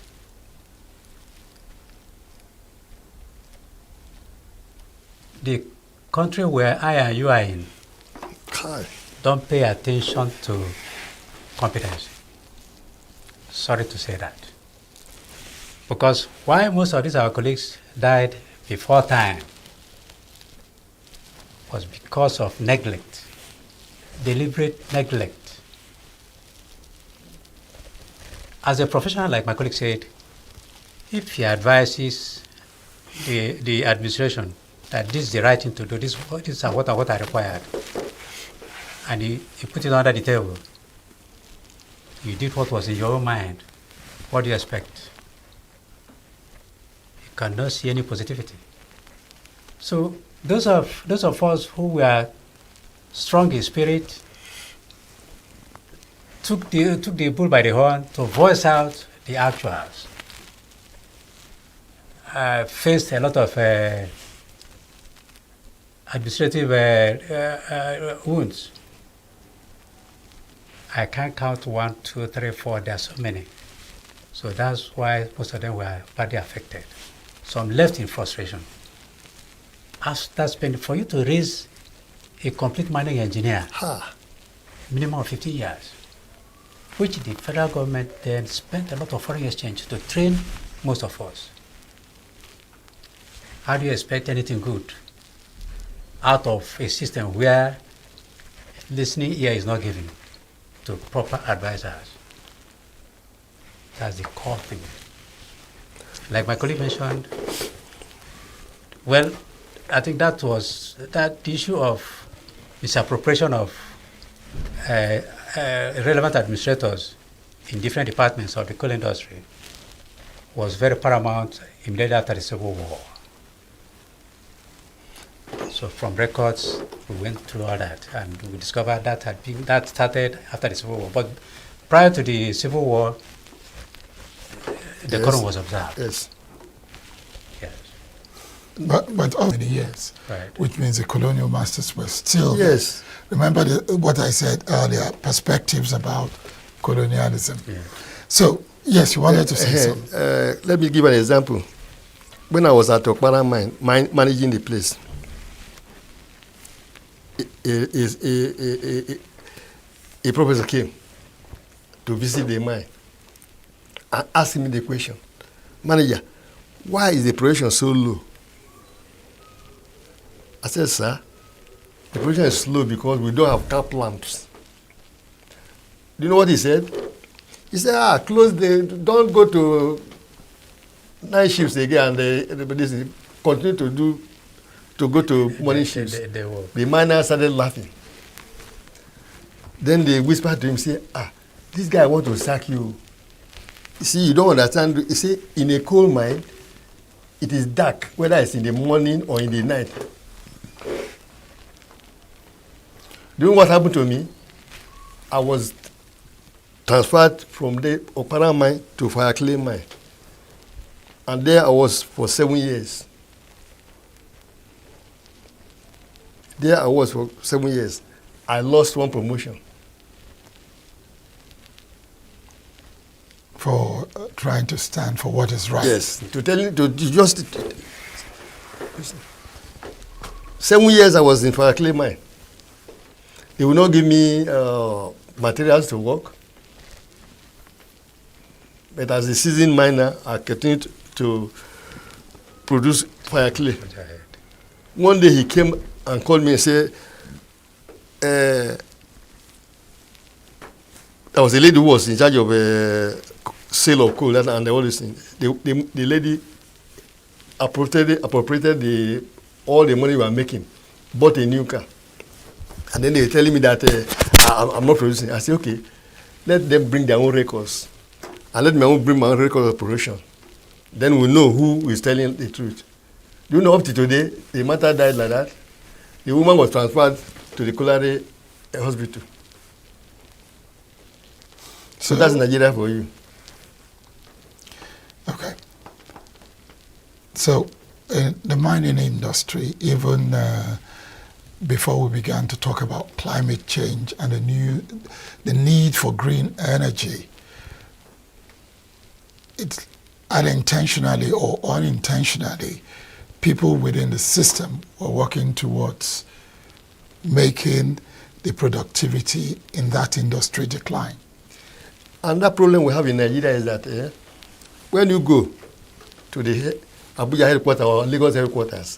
Speaker 7: the country where I and you are in don't pay attention to competence. Sorry to say that. Because why most of these our colleagues died before time was because of neglect, deliberate neglect. As a professional, like my colleague said, if he advises the administration that this is the right thing to do, this is what are required, and he put it under the table, you did what was in your own mind, what do you expect? You cannot see any positivity. So those of us who were strong in spirit took the bull by the horn to voice out the actuals. Faced a lot of administrative wounds. I can't count 1, 2, 3, 4. There are so many. So that's why most of them were badly affected. Some left in frustration. That's been for you to raise a complete mining engineer, minimum of 15 years, which the federal government then spent a lot of foreign exchange to train most of us. How do you expect anything good out of a system where listening ear is not given to proper advisors? That's the core thing. Like my colleague mentioned, well, I think that was the issue of misappropriation of relevant administrators in different departments of the coal industry was very paramount immediately after the Civil War. So from records, we went through all that, and we discovered that started after the Civil War. But prior to the Civil War, the quorum was observed.
Speaker 8: Yes.
Speaker 7: Yes.
Speaker 2: But all many years,
Speaker 7: Right.
Speaker 2: which means the colonial masters were still
Speaker 8: Yes.
Speaker 2: there. Remember what I said earlier, perspectives about colonialism.
Speaker 7: Yeah.
Speaker 2: So, yes, you wanted to say something.
Speaker 8: Let me give an example. When I was at Okpara mine managing the place, a professor came to visit the mine and asked me the question, "Manager, why is the production so low?" I said, "Sir, the production is slow because we don't have cap lamps." Do you know what he said? He said, don't go to night shifts again, and continue to go to morning shifts. The miners started laughing. Then they whispered to him, say, this guy want to sack you. You see, you don't understand. You see, in a coal mine, it is dark, whether it's in the morning or in the night. Do you know what happened to me? I was transferred from the Okpara mine to Fireclay mine. And there I was for 7 years. There I was for 7 years. I lost one promotion.
Speaker 2: For trying to stand for what is right.
Speaker 8: Yes, to just 7 years I was in Fireclay mine. They would not give me materials to work. But as a seasoned miner, I continued to produce Fireclay. One day he came and called me and said, there was a lady who was in charge of sale of coal and all these things. The lady appropriated all the money we were making, bought a new car. And then they were telling me that I'm not producing. I said, okay, let them bring their own records. And let me bring my own record of production. Then we'll know who is telling the truth. Do you know up to today, the matter died like that? The woman was transferred to the Kolari hospital. So that's Nigeria for you.
Speaker 2: Okay. So in the mining industry, even before we began to talk about climate change and the need for green energy, it's unintentionally or unintentionally, people within the system were working towards making the productivity in that industry decline.
Speaker 8: And that problem we have in Nigeria is that when you go to the Abuja headquarters or Lagos headquarters,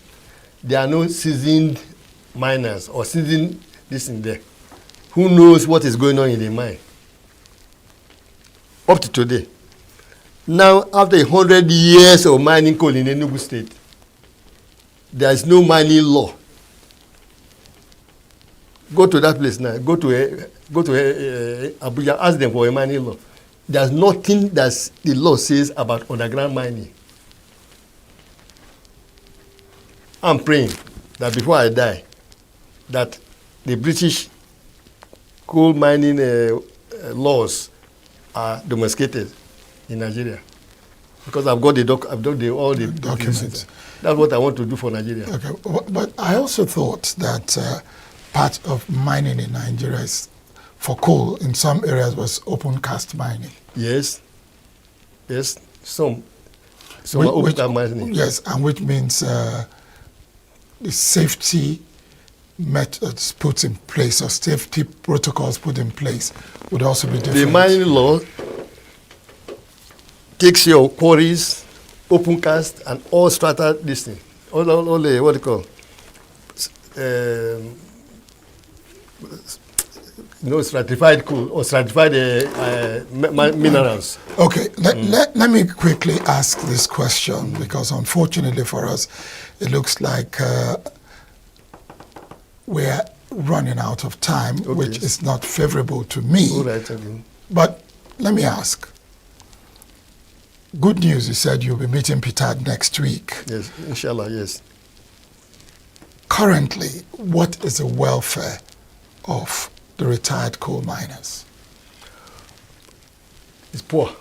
Speaker 8: there are no seasoned miners or seasoned this in there. Who knows what is going on in the mine? Up to today. Now, after 100 years of mining coal in Enugu State, there is no mining law. Go to that place now. Go to Abuja. Ask them for a mining law. There's nothing that the law says about underground mining. I'm praying that before I die, that the British coal mining laws are domesticated in Nigeria, because I've got all the documents. That's what I want to do for Nigeria.
Speaker 2: Okay, but I also thought that part of mining in Nigeria is, for coal in some areas, was open cast mining.
Speaker 8: Yes, some open cast mining.
Speaker 2: Yes, and which means the safety methods put in place or safety protocols put in place would also be different.
Speaker 8: The mining law takes your quarries, open cast, and all strata this thing. All the, what do you call? Stratified coal or stratified minerals.
Speaker 2: Okay, let me quickly ask this question, because unfortunately for us, it looks like we're running out of time,
Speaker 8: Okay.
Speaker 2: which is not favorable to me.
Speaker 8: All right, okay.
Speaker 2: But let me ask. Good news, you said you'll be meeting Peter next week.
Speaker 8: Yes, inshallah, yes.
Speaker 2: Currently, what is the welfare of the retired coal miners?
Speaker 8: It's poor.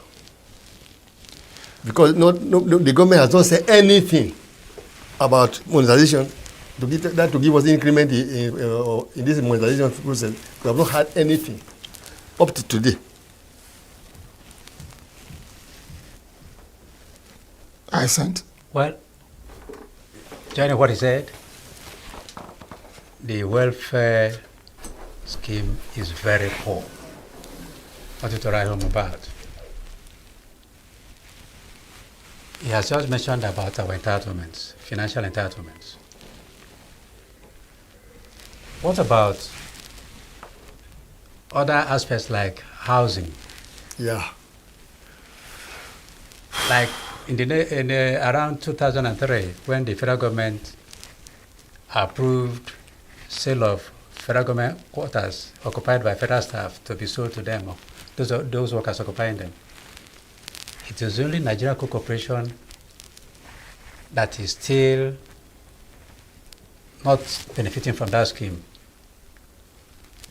Speaker 8: Because the government has not said anything about monetization to give us increment in this monetization process. We have not had anything up to today.
Speaker 2: I sent.
Speaker 7: Well, Johnny, what he said, the welfare scheme is very poor. What to write home about? He has just mentioned about our entitlements, financial entitlements. What about other aspects like housing?
Speaker 8: Yeah.
Speaker 7: Like around 2003, when the federal government approved sale of federal government quarters occupied by federal staff to be sold to them, or those workers occupying them. It is only Nigeria Coal Corporation that is still not benefiting from that scheme.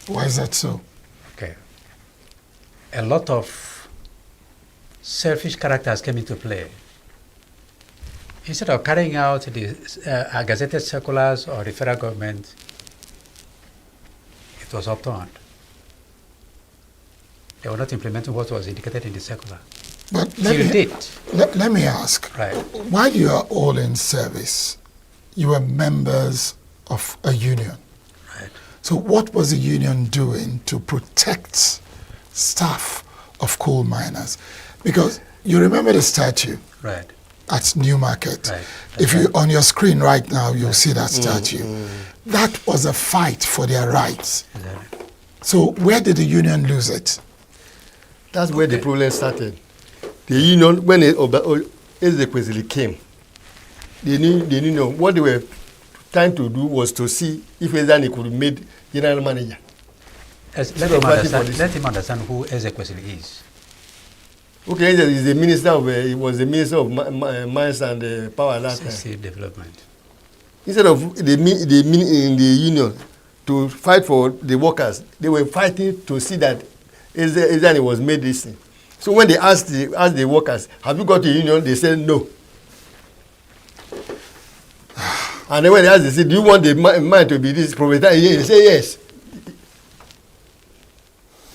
Speaker 2: Why is that so?
Speaker 7: Okay. A lot of selfish characters came into play. Instead of carrying out the gazetted circulars or the federal government, it was upturned. They were not implementing what was indicated in the circular.
Speaker 2: But let me ask,
Speaker 7: right.
Speaker 2: While you are all in service, you are members of a union.
Speaker 7: Right.
Speaker 2: So what was the union doing to protect staff of coal miners? Because you remember the statue
Speaker 7: right.
Speaker 2: at Newmarket.
Speaker 7: Right.
Speaker 2: If you on your screen right now, you'll see that statue. That was a fight for their rights.
Speaker 7: Exactly.
Speaker 2: So where did the union lose it?
Speaker 8: That's where the problem started. The union, when Ezekwesili came, they knew what they were trying to do was to see if Ezani could be made general manager.
Speaker 7: Let him understand who Ezekwesili is.
Speaker 8: Okay, he's the minister of, he was the minister of mines and power at that time.
Speaker 7: Development.
Speaker 8: Instead of in the union to fight for the workers, they were fighting to see that Ezani was made this thing. So when they asked the workers, have you got a union? They said no. And then when they asked, they said, do you want the mine to be this proprietary? They say yes.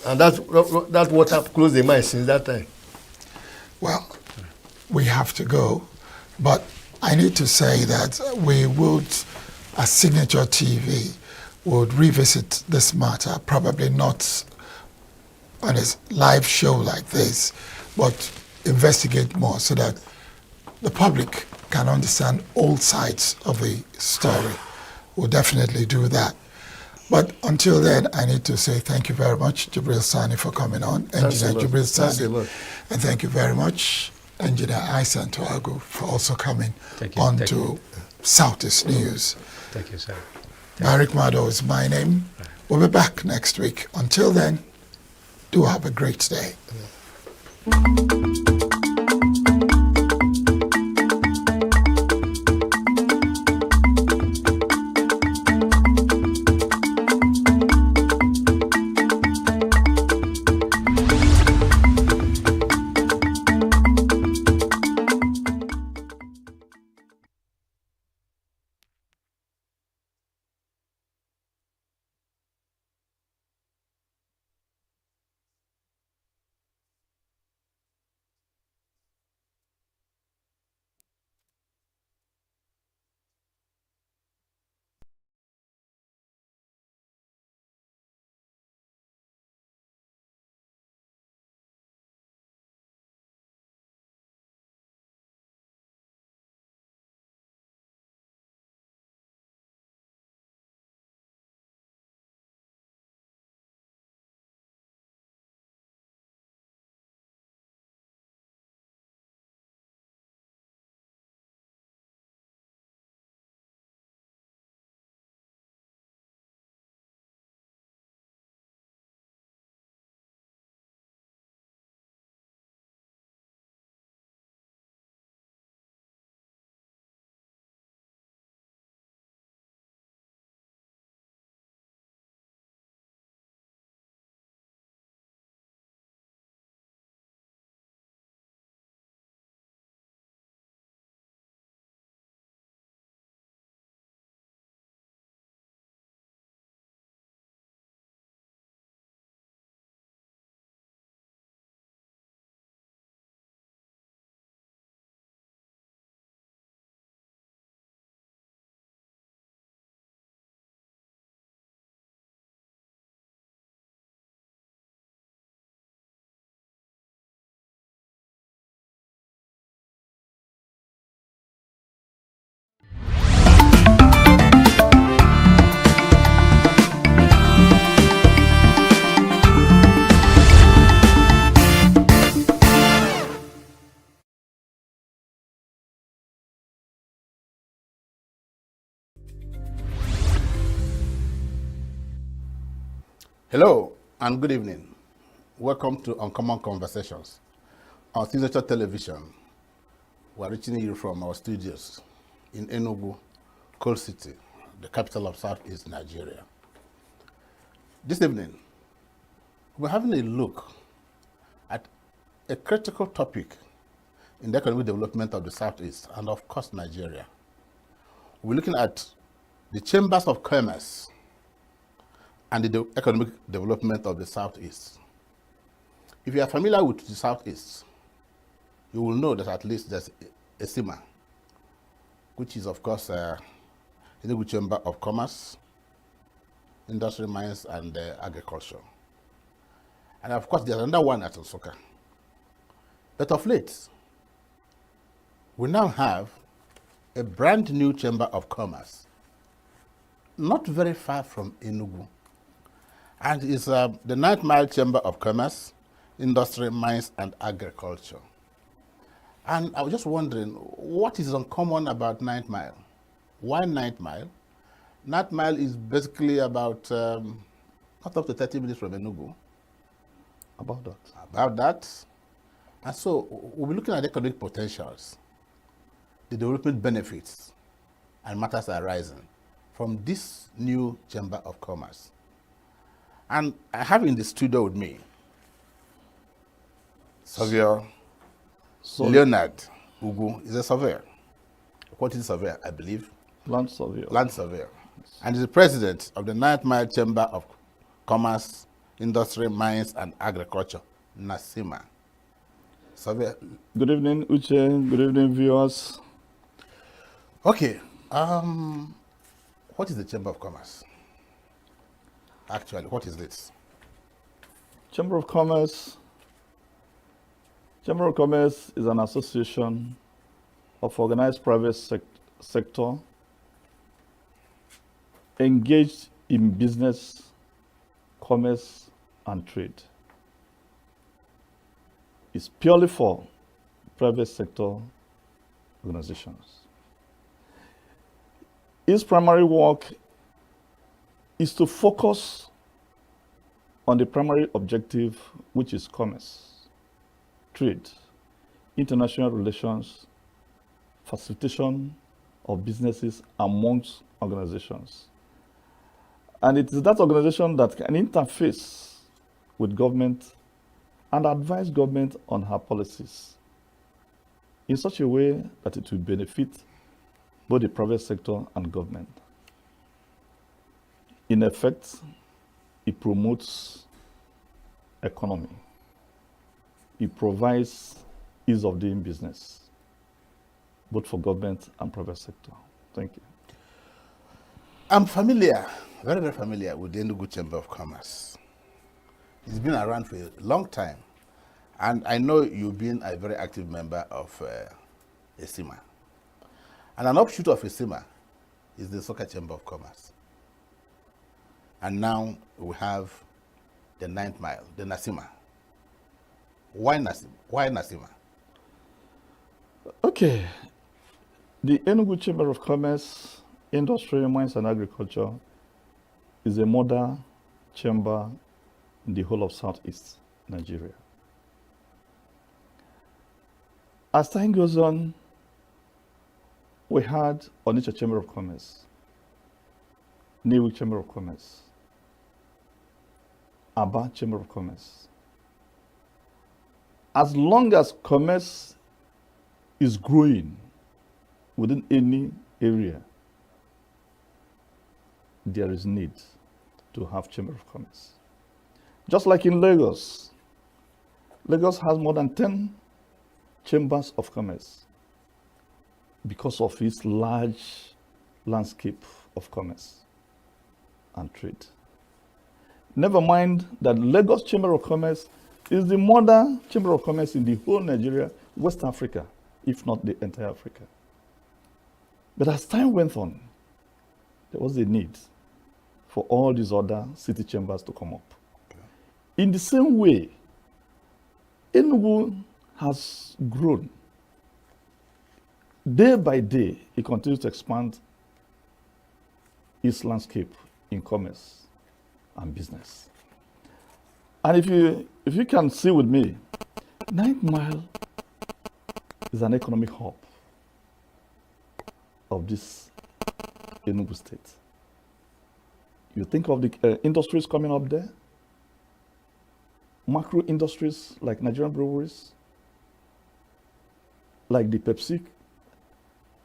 Speaker 8: And that's what have closed the mine since that time.
Speaker 2: Well, we have to go, but I need to say that we would, as Signature TV, would revisit this matter, probably not on a live show like this, but investigate more so that the public can understand all sides of the story. We'll definitely do that. But until then, I need to say thank you very much, Jibril Sani, for coming on. Engineer Jibril Sani. And thank you very much, Engineer Isan Toago, for also coming on to Southeast News.
Speaker 7: Thank you, sir.
Speaker 2: Barik Mado is my name. We'll be back next week. Until then, do have a great day.
Speaker 3: Hello and good evening. Welcome to Uncommon Conversations on Signature Television. We are reaching you from our studios in ENUGU, Coal City, the capital of Southeast Nigeria. This evening, we're having a look at a critical topic in the economic development of the Southeast and of course Nigeria. We're looking at the chambers of commerce and the economic development of the Southeast. If you are familiar with the Southeast, you will know that at least there's a CIMA, which is of course the ENUGU Chamber of Commerce, Industry, Mines and Agriculture. And of course there's another one at Nsukka. But of late, we now have a brand new Chamber of Commerce, not very far from ENUGU. And it's the 9th Mile Chamber of Commerce, Industry, Mines, and Agriculture. And I was just wondering, what is uncommon about 9th Mile? Why 9th Mile? 9th Mile is basically about, not up to 30 minutes from ENUGU.
Speaker 9: About that.
Speaker 3: About that. And so we'll be looking at economic potentials, the development benefits, and matters arising from this new Chamber of Commerce. And I have in the studio with me Surveyor Leonard Ugu is a surveyor. What is a surveyor, I believe?
Speaker 9: Land surveyor.
Speaker 3: Land surveyor. And is the president of the 9th Mile Chamber of Commerce, Industry, Mines, and Agriculture, NASIMA. Surveyor.
Speaker 9: Good evening, Uche. Good evening, viewers.
Speaker 3: Okay. What is the Chamber of Commerce? Actually, what is this?
Speaker 9: Chamber of Commerce is an association of organized private sector engaged in business, commerce, and trade. It's purely for private sector organizations. Its primary work is to focus on the primary objective, which is commerce, trade, international relations, facilitation of businesses amongst organizations. And it is that organization that can interface with government and advise government on her policies in such a way that it will benefit both the private sector and government. In effect, it promotes economy. It provides ease of doing business, both for government and private sector. Thank you.
Speaker 3: I'm familiar, very, very familiar with the ENUGU Chamber of Commerce. It's been around for a long time. And I know you've been a very active member of ESIMA. And an offshoot of ESIMA is the Nsukka Chamber of Commerce. And now we have the 9th Mile, the NASIMA. Why NASIMA? Why NASIMA?
Speaker 9: Okay. The ENUGU Chamber of Commerce, Industry, Mines, and Agriculture is a mother chamber in the whole of Southeast Nigeria. As time goes on, we had Onitsha Chamber of Commerce, Newi Chamber of Commerce, Aba Chamber of Commerce. As long as commerce is growing within any area, there is need to have Chamber of Commerce. Just like in Lagos, Lagos has more than 10 chambers of commerce because of its large landscape of commerce and trade. Never mind that Lagos Chamber of Commerce is the mother chamber of commerce in the whole Nigeria, West Africa, if not the entire Africa. But as time went on, there was a need for all these other city chambers to come up. Okay. In the same way, ENUGU has grown. Day by day, it continues to expand its landscape in commerce and business. And if you can see with me, 9 Mile is an economic hub of this ENUGU state. You think of the industries coming up there, macro industries like Nigerian breweries, like the Pepsi,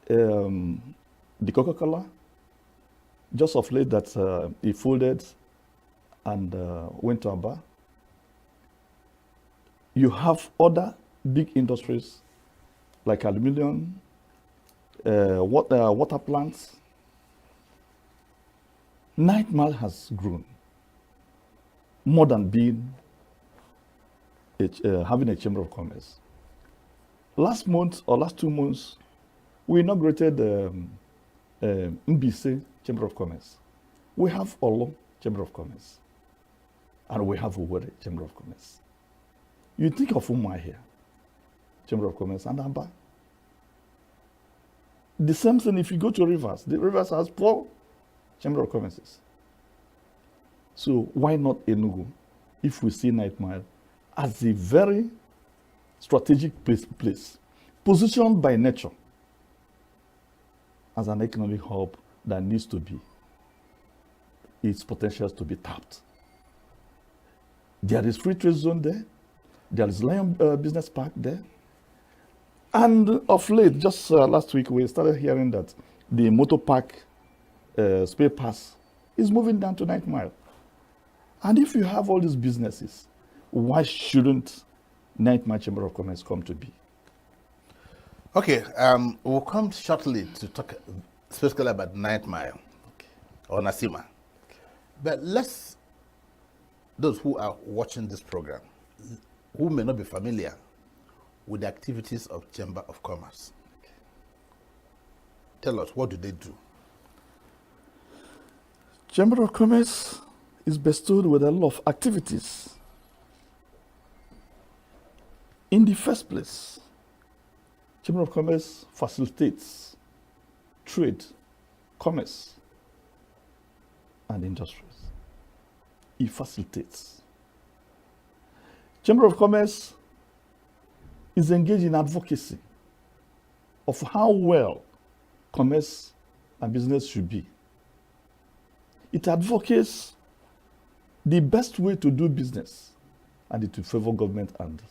Speaker 9: the Coca-Cola. Just of late that he folded and went to Aba. You have other big industries like aluminum, water plants. 9 Mile has grown more than being having a chamber of commerce. Last month or last 2 months, we inaugurated Mbise Chamber of Commerce. We have Olo Chamber of Commerce, and we have Uwere Chamber of Commerce. You think of Umma here, Chamber of Commerce, and Aba. The same thing if you go to Rivers. The Rivers has 4 Chamber of Commerces. So why not ENUGU if we see 9 Mile as a very strategic place positioned by nature as an economic hub that needs to be, its potentials to be tapped. There is free trade zone there. There is Lion Business Park there. And of late, just last week, we started hearing that the motor park spare pass is moving down to 9 Mile. And if you have all these businesses, why shouldn't 9 Mile Chamber of Commerce come to be?
Speaker 3: Okay, we'll come shortly to talk specifically about 9 Mile or Nasima. But those who are watching this program, who may not be familiar with the activities of Chamber of Commerce, tell us, what do they do?
Speaker 9: Chamber of Commerce is bestowed with a lot of activities. In the first place, Chamber of Commerce facilitates trade, commerce, and industries. It facilitates. Chamber of Commerce is engaged in advocacy of how well commerce and business should be. It advocates the best way to do business, and it will favor government and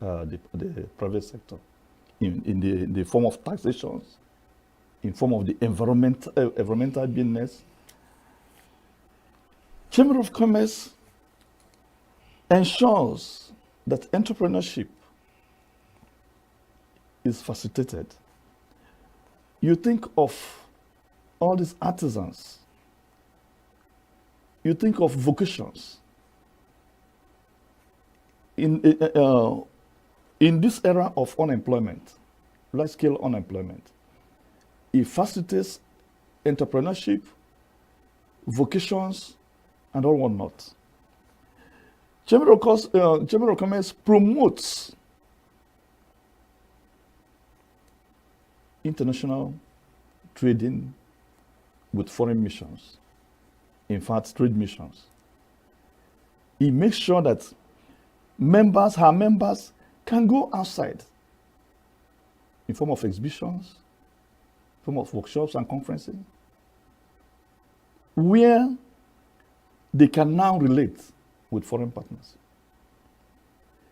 Speaker 9: the private sector in the form of taxations, in form of the environmental business. Chamber of Commerce ensures that entrepreneurship is facilitated. You think of all these artisans. You think of vocations. In this era of unemployment, large-scale unemployment, it facilitates entrepreneurship, vocations, and all whatnot. Chamber of Commerce promotes international trading with foreign missions. In fact, trade missions. It makes sure that her members can go outside in form of exhibitions, in form of workshops and conferences, where they can now relate with foreign partners.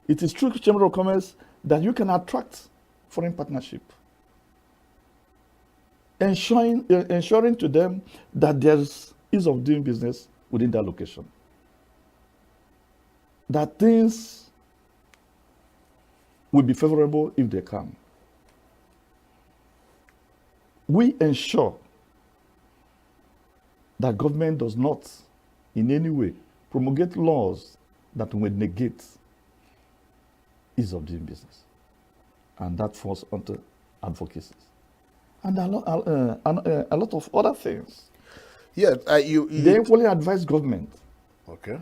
Speaker 9: It is through Chamber of Commerce that you can attract foreign partnership, ensuring to them that there's ease of doing business within their location, that things will be favorable if they come. We ensure that government does not in any way promulgate laws that will negate ease of doing business. And that falls onto advocacy. And a lot of other things.
Speaker 3: Yeah,
Speaker 9: they equally advise government.
Speaker 3: Okay.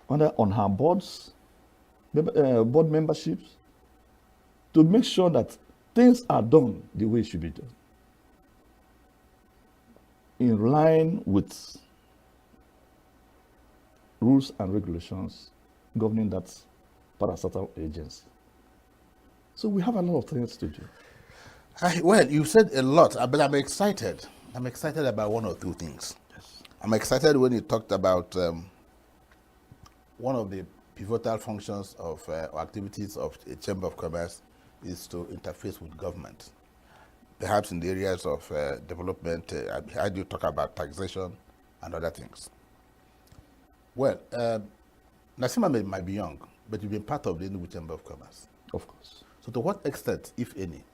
Speaker 9: On her boards, board memberships, to make sure that things are done the way it should be done, in line with rules and regulations governing that parastatal agency. So we have a lot of things to do.
Speaker 3: Well, you said a lot, but I'm excited. I'm excited about one or two things. Yes. I'm excited when you talked about one of the pivotal functions of or activities of a Chamber of Commerce is to interface with government. Perhaps in the areas of development, I heard you talk about taxation and other things. Well, Nasima might be young, but you've been part of the ENUGU Chamber of Commerce.
Speaker 9: Of course.
Speaker 3: So to what extent, if any,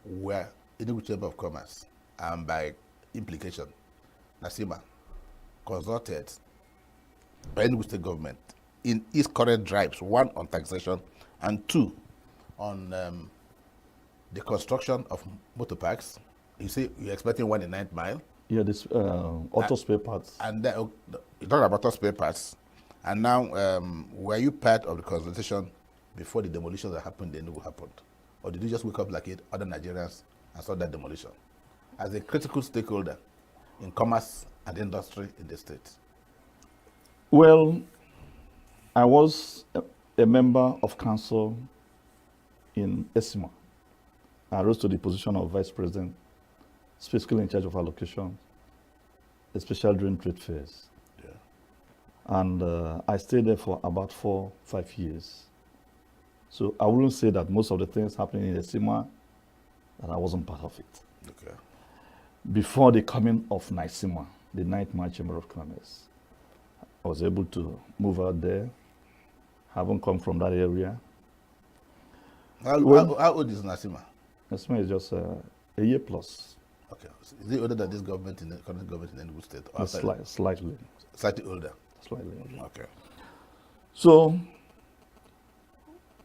Speaker 3: were ENUGU Chamber of Commerce, and by implication, Nasima, consulted by ENUGU State Government in its current drives, one on taxation, and two on the construction of motor parks? You say you're expecting one in 9th Mile?
Speaker 9: Yeah, this auto spare parts.
Speaker 3: And then, you talk about auto spare parts. And now, were you part of the consultation before the demolition that happened in Enugu happened? Or did you just wake up like other Nigerians and saw that demolition? As a critical stakeholder in commerce and industry in the state.
Speaker 9: Well, I was a member of council in ESIMA. I rose to the position of vice president, specifically in charge of allocation, especially during trade fairs. Yeah. And I stayed there for about 4-5 years. So I wouldn't say that most of the things happening in ESIMA, that I wasn't part of it.
Speaker 3: Okay.
Speaker 9: Before the coming of NICIMA, the 9th Mile Chamber of Commerce, I was able to move out there, having come from that area.
Speaker 3: How old is NICIMA?
Speaker 9: NICIMA is just a year plus.
Speaker 3: Okay. Is it older than this government in the current government in Enugu State? Or
Speaker 9: Slightly.
Speaker 3: Slightly older?
Speaker 9: Slightly older.
Speaker 3: Okay.
Speaker 9: So,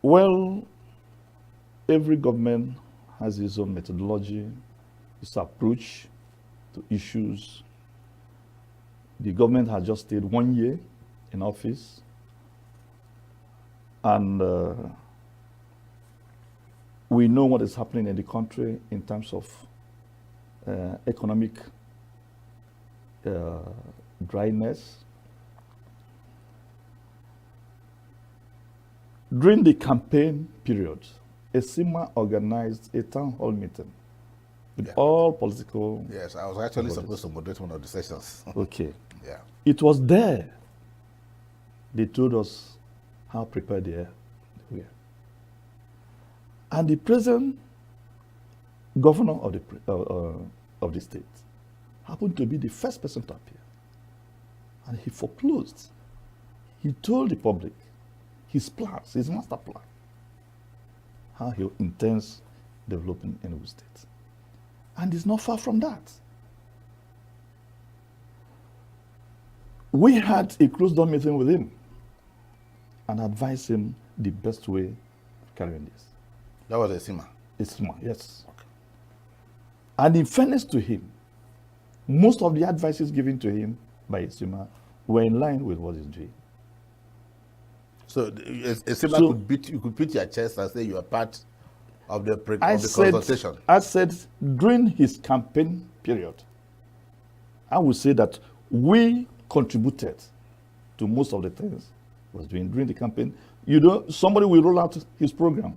Speaker 9: well, every government has its own methodology, its approach to issues. The government has just stayed 1 year in office, and we know what is happening in the country in terms of economic dryness. During the campaign period, ESIMA organized a town hall meeting with all political...
Speaker 3: Yes, I was actually supposed to moderate one of the sessions.
Speaker 9: Okay.
Speaker 3: Yeah.
Speaker 9: It was there they told us how prepared they were. And the present governor of the state happened to be the first person to appear. And he foreclosed. He told the public his plans, his master plan, how he intends developing Enugu State. And it's not far from that. We had a closed-door meeting with him and advised him the best way of carrying this.
Speaker 3: That was ESIMA?
Speaker 9: ESIMA, yes. Okay. And in fairness to him, most of the advices given to him by ESIMA were in line with what he's doing.
Speaker 3: So ESIMA you could beat your chest and say you are part of the consultation.
Speaker 9: I said during his campaign period, I would say that we contributed to most of the things he was doing during the campaign. You know, somebody will roll out his program.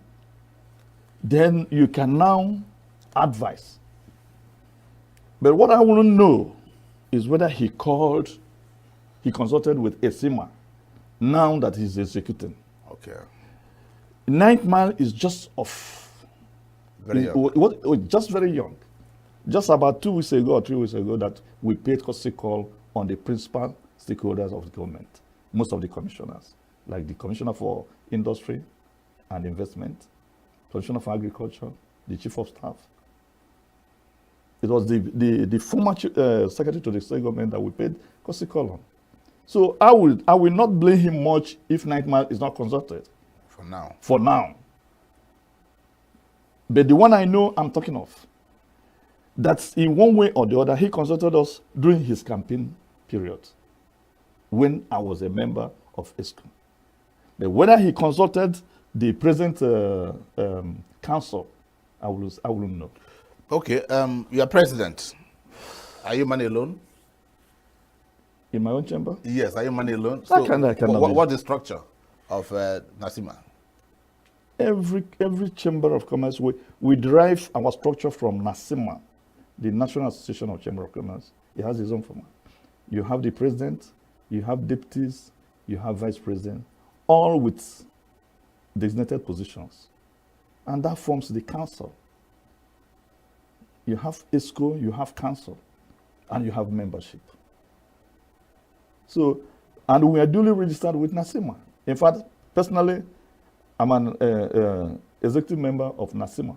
Speaker 9: Then you can now advise. But what I want to know is whether he consulted with ESIMA now that he's executing.
Speaker 3: Okay.
Speaker 9: 9th Mile is just
Speaker 3: very young.
Speaker 9: Just very young. Just about 2 weeks ago or 3 weeks ago that we paid courtesy call on the principal stakeholders of the government, most of the commissioners, like the Commissioner for Industry and Investment, Commissioner for Agriculture, the Chief of Staff. It was the former Secretary to the State Government that we paid courtesy call on. So I will not blame him much if 9th Mile is not consulted.
Speaker 3: For now.
Speaker 9: For now. But the one I know I'm talking of, that's in one way or the other, he consulted us during his campaign period when I was a member of ESCOM. But whether he consulted the present council, I wouldn't know.
Speaker 3: Okay, you are president. Are you money alone?
Speaker 9: In my own chamber?
Speaker 3: Yes, are you money alone?
Speaker 9: So I cannot
Speaker 3: what's the structure of Nasima?
Speaker 9: Every chamber of commerce, we derive our structure from NASIMA, the National Association of Chamber of Commerce. It has its own format. You have the president, you have deputies, you have vice president, all with designated positions. And that forms the council. You have ESCO, you have council, and you have membership. So, and we are duly registered with NASIMA. In fact, personally, I'm an executive member of NASIMA,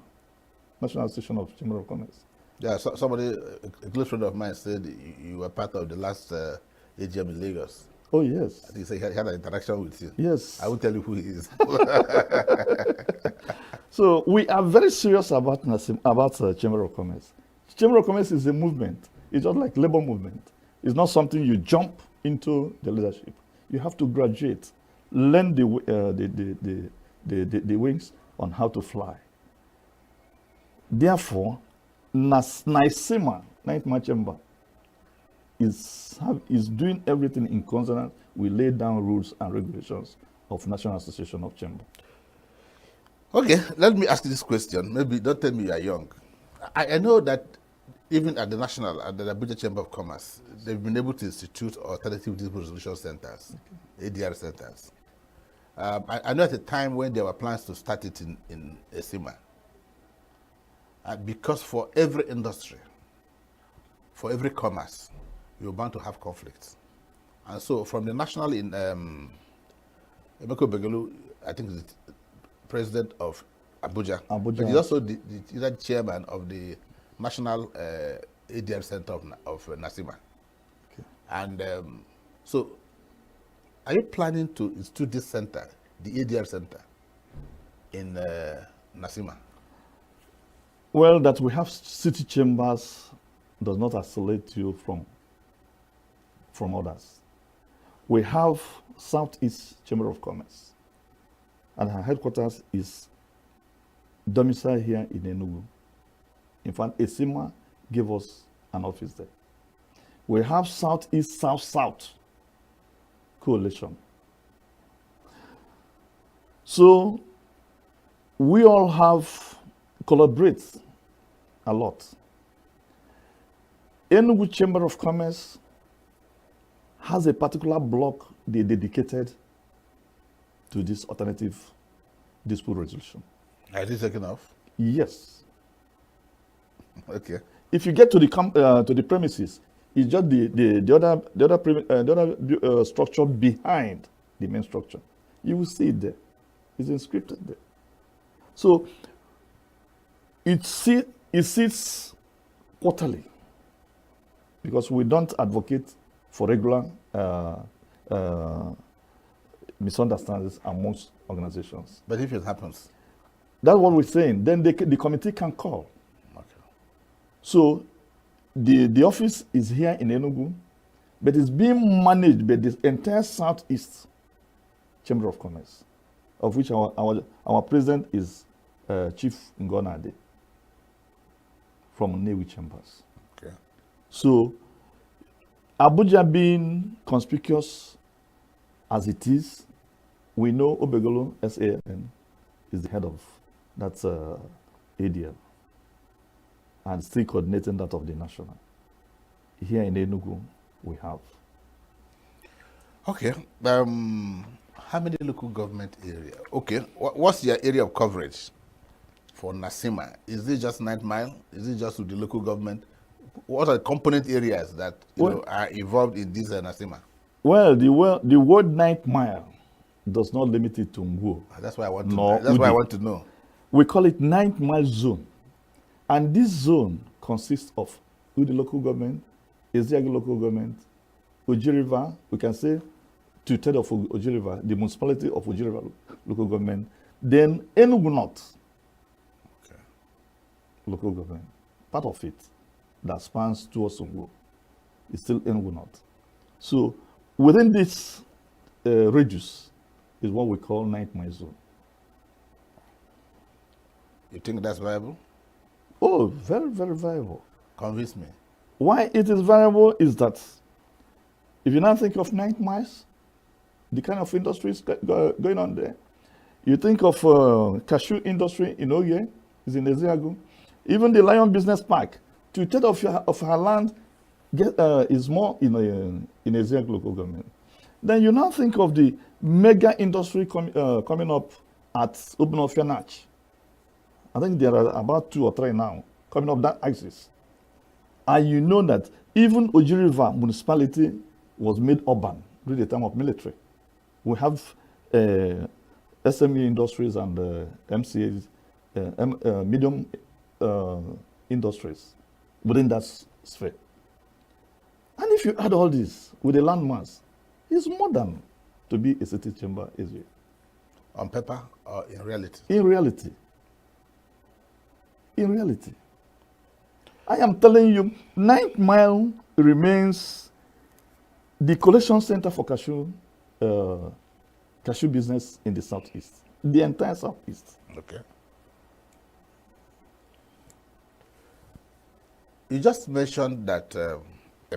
Speaker 9: National Association of Chamber of Commerce.
Speaker 3: Yeah, somebody, a close friend of mine said you were part of the last AGM in Lagos.
Speaker 9: Oh, yes.
Speaker 3: I think he had an interaction with you.
Speaker 9: Yes.
Speaker 3: I won't tell you who he is.
Speaker 9: So we are very serious about Chamber of Commerce. Chamber of Commerce is a movement. It's just like labor movement. It's not something you jump into the leadership. You have to graduate, learn the wings on how to fly. Therefore, NASIMA, Ninth March Chamber, is doing everything in consonance. We lay down rules and regulations of National Association of Chamber.
Speaker 3: Okay, let me ask you this question. Maybe don't tell me you are young. I know that even at the National, at the Abuja Chamber of Commerce, they've been able to institute alternative dispute resolution centers, ADR centers. I know at the time when there were plans to start it in Esima, because for every industry, for every commerce, you're bound to have conflicts. And so from the National in Emeko Begelu, I think is the president of Abuja. But he's also the chairman of the National ADR Center of Nasima. Okay. And so are you planning to institute this center, the ADR Center, in Nasima?
Speaker 9: Well, that we have city chambers does not isolate you from others. We have Southeast Chamber of Commerce, and our headquarters is domiciled here in ENUGU. In fact, ESIMA gave us an office there. We have Southeast South-South coalition. So we all have collaborate a lot. ENUGU Chamber of Commerce has a particular block they dedicated to this alternative dispute resolution.
Speaker 3: Is it taken off?
Speaker 9: Yes.
Speaker 3: Okay.
Speaker 9: If you get to the premises, it's just the other structure behind the main structure. You will see it there. It's inscripted there. So it sits quarterly, because we don't advocate for regular misunderstandings amongst organizations.
Speaker 3: But if it happens?
Speaker 9: That's what we're saying. Then the committee can call. Okay. So the office is here in Enugu, but it's being managed by the entire Southeast Chamber of Commerce, of which our president is Chief Ngonade from Newi Chambers.
Speaker 3: Okay. So
Speaker 9: Abuja being conspicuous as it is, we know Obegolo SAN is the head of that ADL and still coordinating that of the national. Here in Enugu, we have.
Speaker 3: Okay. How many local government area? Okay. What's your area of coverage for Nasima? Is it just 9 Mile? Is it just with the local government? What are the component areas that are involved in this Nasima?
Speaker 9: Well, the word 9 Mile does not limit it to Nguo.
Speaker 3: That's why I want to know. That's why I want to know.
Speaker 9: We call it 9 Mile Zone. And this zone consists of the local government, Eziagi local government, Oji River, we can say 2/3 of Oji River, the municipality of Oji River local government, then Enugu North local government, part of it that spans towards Songo is still Enugu North. So within this radius is what we call 9 Mile Zone.
Speaker 3: You think that's viable?
Speaker 9: Oh, very, very viable.
Speaker 3: Convince me.
Speaker 9: Why it is viable is that if you now think of 9 miles, the kind of industries going on there. You think of cashew industry in Oye, is in Ezeagu. Even the Lion Business Park, 2/3 of her land is more in Ezeagu local government. Then you now think of the mega industry coming up at Ubnofianach. I think there are about 2 or 3 now coming up that axis. And you know that even Oji River municipality was made urban during the time of military. We have SME industries and MCAs, medium industries within that sphere. And if you add all this with the land mass, it's more than to be a city chamber area.
Speaker 3: On paper or in reality?
Speaker 9: In reality. In reality. I am telling you, 9th Mile remains the collection center for cashew business in the southeast, the entire southeast.
Speaker 3: Okay. You just mentioned that a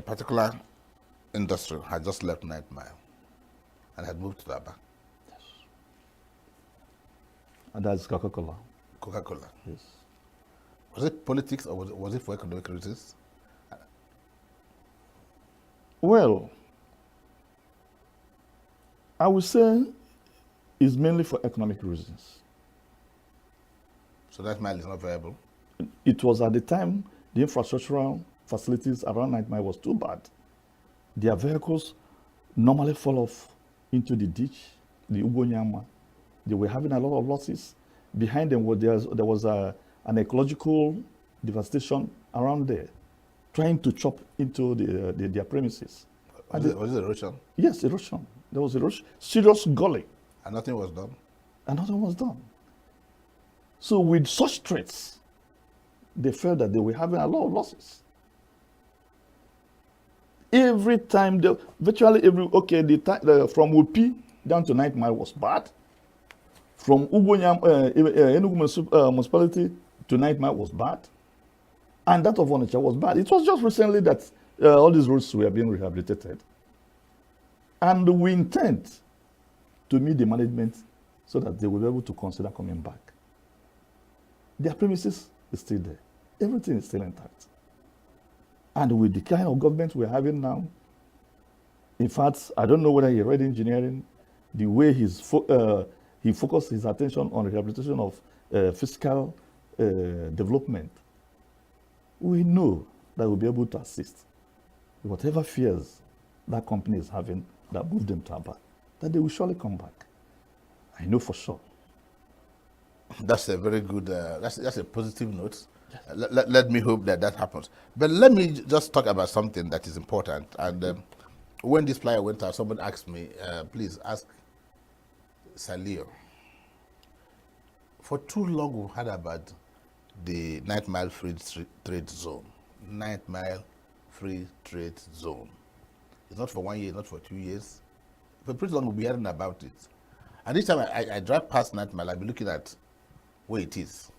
Speaker 3: particular industry had just left 9th Mile and had moved to Aba.
Speaker 9: Yes. And that's Coca-Cola.
Speaker 3: Coca-Cola.
Speaker 9: Yes.
Speaker 3: Was it politics or was it for economic reasons?
Speaker 9: Well, I would say it's mainly for economic reasons.
Speaker 3: So 9th Mile is not viable?
Speaker 9: It was at the time the infrastructural facilities around 9th Mile was too bad. Their vehicles normally fall off into the ditch, the Ugonyama. They were having a lot of losses. Behind them, there was an ecological devastation around there, trying to chop into their premises.
Speaker 3: Was it erosion?
Speaker 9: Yes, erosion. There was erosion, serious gully.
Speaker 3: And nothing was done?
Speaker 9: And nothing was done. So with such threats, they felt that they were having a lot of losses. Every time, virtually every, from Upi down to 9th Mile was bad. From ENUGU municipality to 9th Mile was bad. And that of Onitsha was bad. It was just recently that all these roads were being rehabilitated. And we intend to meet the management so that they will be able to consider coming back. Their premises is still there. Everything is still intact. And with the kind of government we're having now, in fact, I don't know whether he read engineering, the way he focused his attention on rehabilitation of fiscal development. We know that we'll be able to assist whatever fears that company is having that moved them to Aba, that they will surely come back. I know for sure.
Speaker 3: That's a very good, that's a positive note. Yes. Let me hope that happens. But let me just talk about something that is important. And when this flyer went out, someone asked me, please ask Salio. For too long, we've heard about the 9th Mile Free Trade Zone. 9th Mile Free Trade Zone. It's not for 1 year, not for 2 years. For pretty long, we'll be hearing about it. And each time I drive past 9th Mile, I'll be looking at where it is.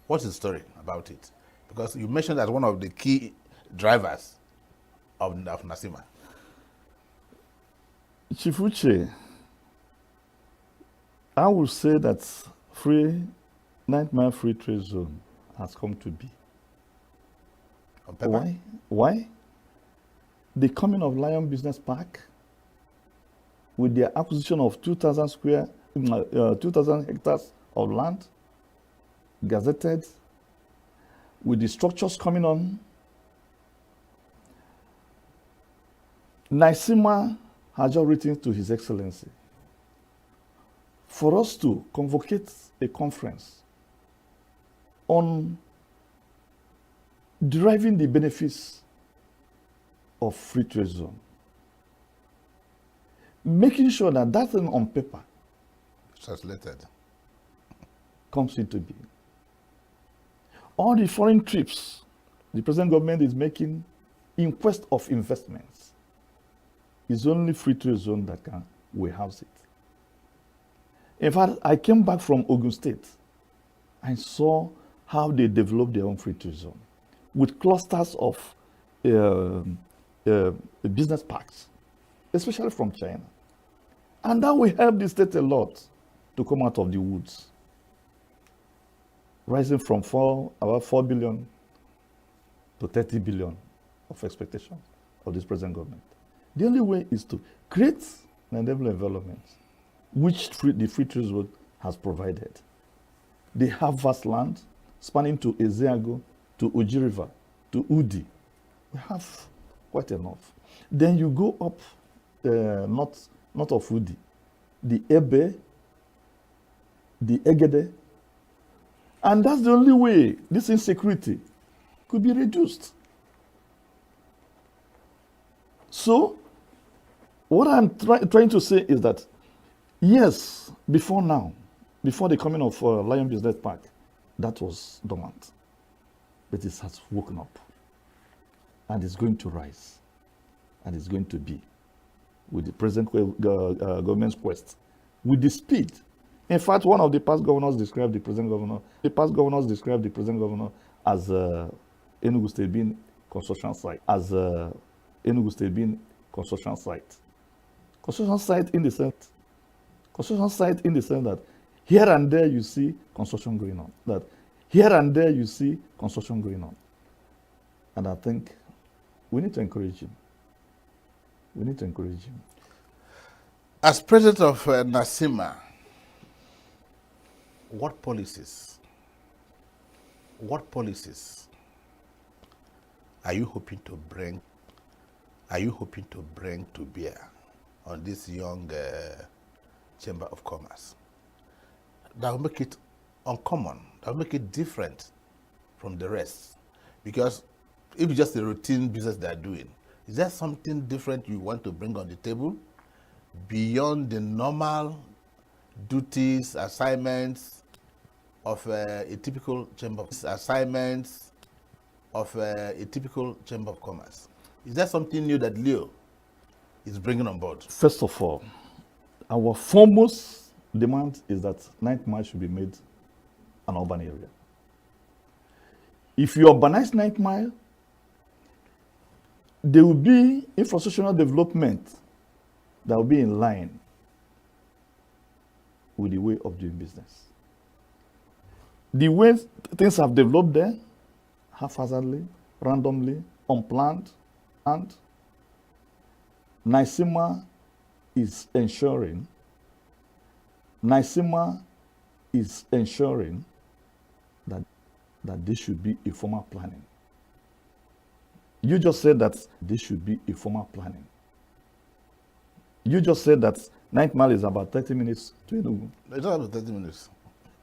Speaker 3: What's the story about it? Because you mentioned as one of the key drivers of Nasima.
Speaker 9: Chief Uche, I would say that 9th Mile Free Trade Zone has come to be.
Speaker 3: On paper?
Speaker 9: Why? The coming of Lion Business Park with their acquisition of 2,000 hectares of land, gazetted, with the structures coming on. Nasima has just written to His Excellency for us to convocate a conference on deriving the benefits of free trade zone, making sure that that thing on paper
Speaker 3: translated
Speaker 9: comes into being. All the foreign trips the present government is making in quest of investments is only free trade zone that can warehouse it. In fact, I came back from Ogun State and saw how they developed their own free trade zone with clusters of business parks, especially from China. And that will help the state a lot to come out of the woods, rising from about 4 billion to 30 billion of expectation of this present government. The only way is to create an enabling environment which the free trade zone has provided. They have vast land spanning to Ezeago, to Oji River, to Udi. We have quite enough. Then you go up north of Udi, the Ebe, the Egede, and that's the only way this insecurity could be reduced. So, what I'm trying to say is that, yes, before now, before the coming of Lion Business Park, that was dormant. But it has woken up. And it's going to rise. And it's going to be, with the present government's quest, with the speed. In fact, one of the past governors described the present governor, as ENUGU State being construction site, construction site in the sense that here and there you see construction going on. And I think we need to encourage him.
Speaker 3: As president of NASIMA, what policies are you hoping to bring to bear on this young Chamber of Commerce that will make it uncommon, that will make it different from the rest? Because if it's just a routine business they're doing, is there something different you want to bring on the table beyond the normal duties, assignments of a typical chamber of commerce? Is there something new that Leo is bringing on board?
Speaker 9: First of all, our foremost demand is that 9th Mile should be made an urban area. If you urbanize 9th Mile, there will be infrastructural development that will be in line with the way of doing business. The way things have developed there, haphazardly, randomly, unplanned, and NASIMA is ensuring that there should be a formal planning. You just said that there should be a formal planning. You just said that 9th Mile is about 30 minutes to Enugu.
Speaker 3: It's not about 30 minutes.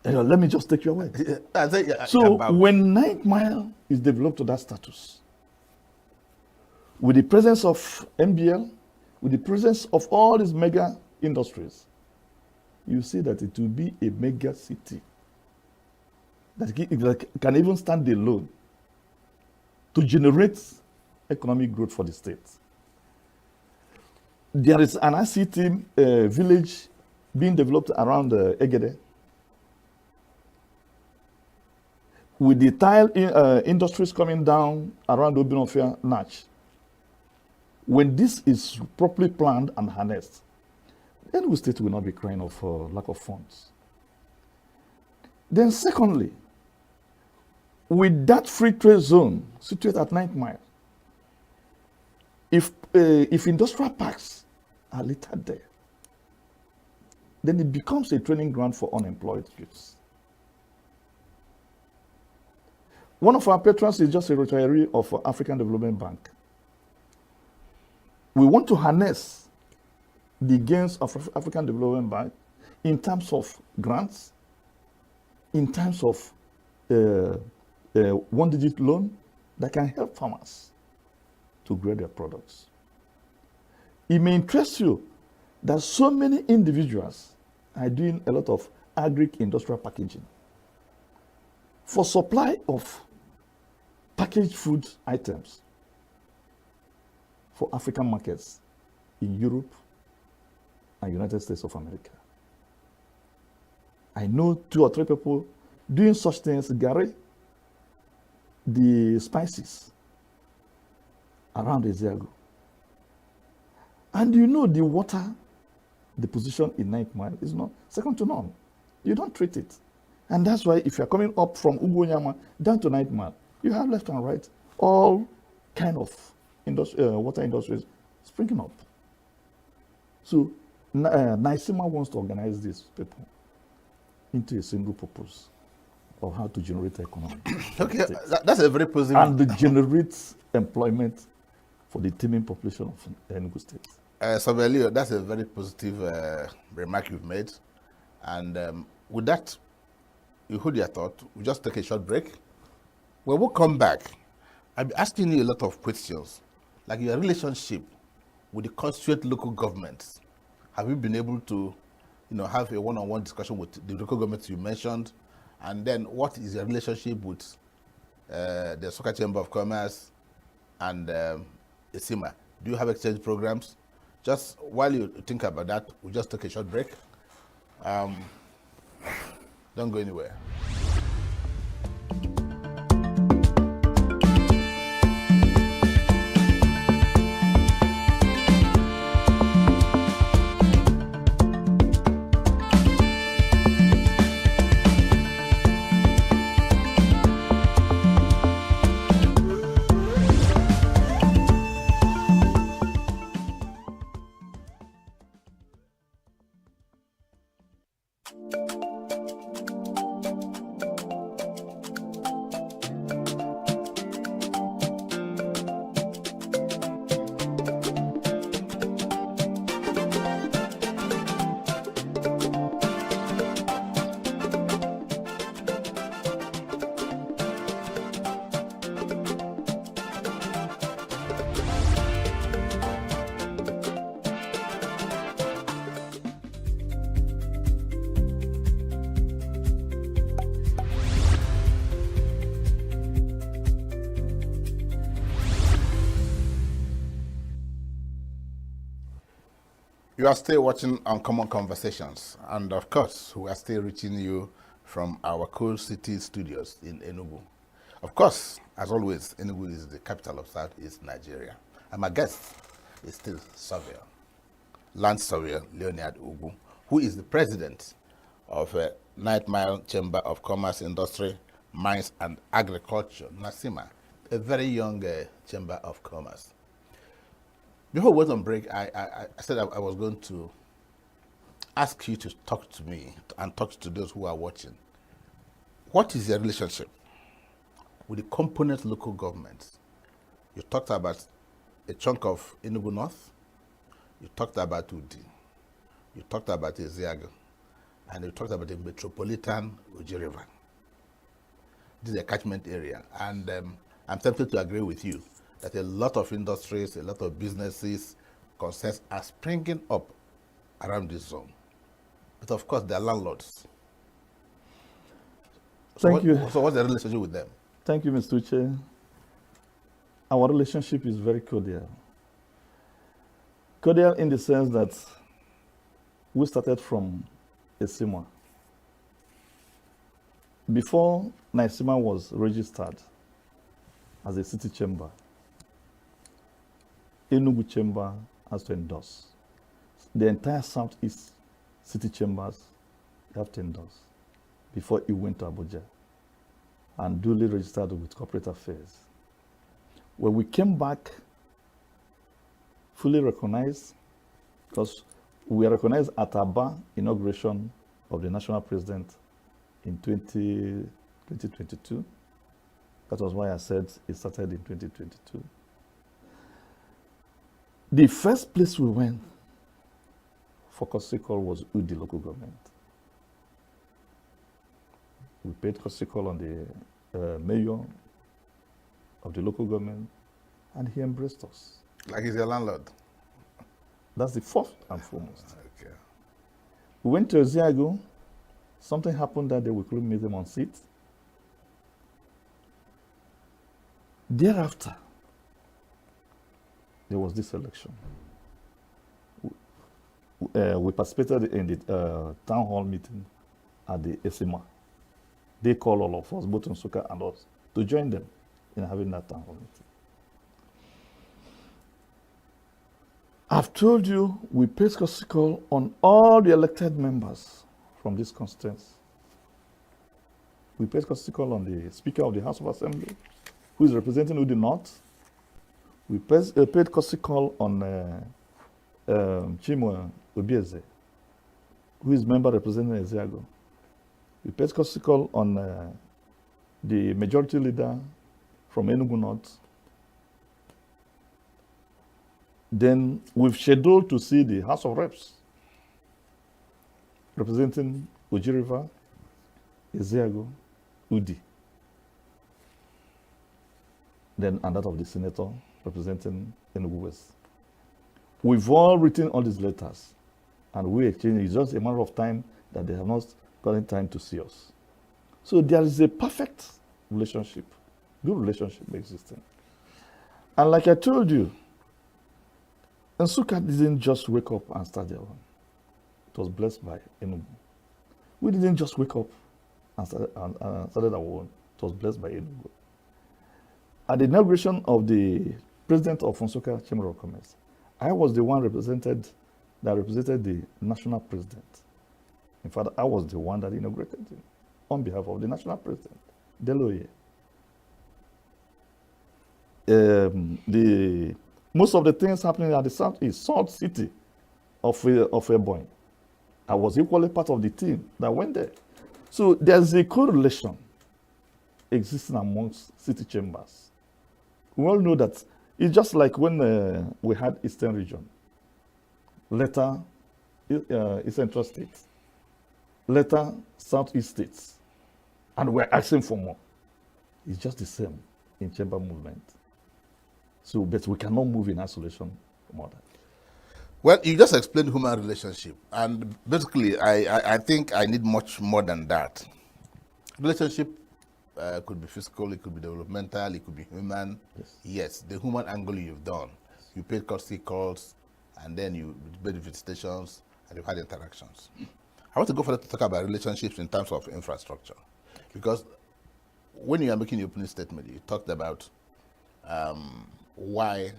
Speaker 9: Let me just take your word.
Speaker 3: So
Speaker 9: when 9th Mile is developed to that status, with the presence of MBL, with the presence of all these mega industries, you see that it will be a mega city that can even stand alone to generate economic growth for the state. There is an ICT village being developed around Egede, with the tile industries coming down around Obinofia Natch. When this is properly planned and harnessed, then the state will not be crying of lack of funds. Then secondly, with that free trade zone situated at 9th Mile, if industrial parks are littered there, then it becomes a training ground for unemployed youths. One of our patrons is just a retiree of African Development Bank. We want to harness the gains of African Development Bank in terms of grants, in terms of one-digit loan that can help farmers to grow their products. It may interest you that so many individuals are doing a lot of agri-industrial packaging for supply of packaged food items for African markets in Europe and United States of America. I know 2 or 3 people doing such things, Gary, the spices around Ezeago. And you know the water the position in 9 Mile is not second to none. You don't treat it. And that's why if you're coming up from Ugonyama down to 9 Mile, you have left and right, all kind of water industries springing up. So NICEMA wants to organize these people into a single purpose of how to generate economy.
Speaker 3: Okay, that's a very positive.
Speaker 9: And to generate employment for the teeming population of Enugu State.
Speaker 3: Samuel, that's a very positive remark you've made. And with that, you hold your thought. We'll just take a short break. When we come back, I'll be asking you a lot of questions, like your relationship with the constituent local governments. Have you been able to, have a one-on-one discussion with the local governments you mentioned? And then what is your relationship with the Soka Chamber of Commerce and ESIMA? Do you have exchange programs? Just while you think about that, we'll just take a short break. Don't go anywhere. You are still watching Uncommon Conversations, and of course, we are still reaching you from our Cool City studios in Enugu. Of course, as always, Enugu is the capital of Southeast Nigeria. And my guest is still Surveyor, Land Surveyor Leonard Ugu, who is the president of 9 Mile Chamber of Commerce, Industry, Mines and Agriculture, NICEMA, a very young chamber of commerce. Before we went on break, I said I was going to ask you to talk to me and talk to those who are watching. What is your relationship with the component local governments? You talked about a chunk of Enugu North, you talked about Udi, you talked about Eziago, and you talked about the metropolitan Uji River. This is a catchment area, and I'm tempted to agree with you that a lot of industries, a lot of businesses, concerns are springing up around this zone. But of course, they're landlords.
Speaker 9: Thank you.
Speaker 3: So what's the relationship with them?
Speaker 9: Thank you, Mr. Chair. Our relationship is very cordial. Cordial in the sense that we started from ESIMA. Before NICEMA was registered as a city chamber, Enugu Chamber has to endorse. The entire Southeast city chambers have to endorse before it went to Abuja and duly registered with corporate affairs. When we came back, fully recognized, because we are recognized at Aba inauguration of the national president in 2022. That was why I said it started in 2022. The first place we went for courtesy call was Udi local government. We paid courtesy call on the mayor of the local government, and he embraced us.
Speaker 3: Like he's a landlord?
Speaker 9: That's the first and foremost.
Speaker 3: Okay.
Speaker 9: We went to Eziago. Something happened that day we couldn't meet them on seat. Thereafter, there was this election. We participated in the town hall meeting at the ESIMA. They called all of us, both Nsukka and us, to join them in having that town hall meeting. I've told you we paid courtesy call on all the elected members from this constituency. We paid courtesy call on the Speaker of the House of Assembly, who is representing Udi North. We paid courtesy call on Chimo Obieze, who is member representing Ezeago. We paid courtesy call on the majority leader from ENUGU North. Then we've scheduled to see the House of Reps representing Oji River, Ezeago, Udi. Then and that of the senator representing Enugu West. We've all written all these letters and we exchange. It's just a matter of time that they have not gotten time to see us. So there is a perfect relationship, good relationship existing. And like I told you, Nsukka didn't just wake up and start their own. It was blessed by Enugu. We didn't just wake up and started our own. It was blessed by Enugu. At the inauguration of the president of Nsukka Chamber of Commerce, I was the one represented the national president. In fact, I was the one that inaugurated him on behalf of the national president, Deloye. Most of the things happening at the south is Salt City of Ebonyi. I was equally part of the team that went there. So there's a correlation existing amongst city chambers. We all know that it's just like when we had Eastern Region, later Central States, later Southeast States, and we're asking for more. It's just the same in chamber movement. So, but we cannot move in isolation from that.
Speaker 3: Well, you just explained human relationship, and basically, I think I need much more than that. Relationship could be physical, it could be developmental, it could be human. Yes, the human angle you've done. You paid courtesy calls, and then you made visitations, and you've had interactions. I want to go further to talk about relationships in terms of infrastructure, because when you are making your opening statement, you talked about why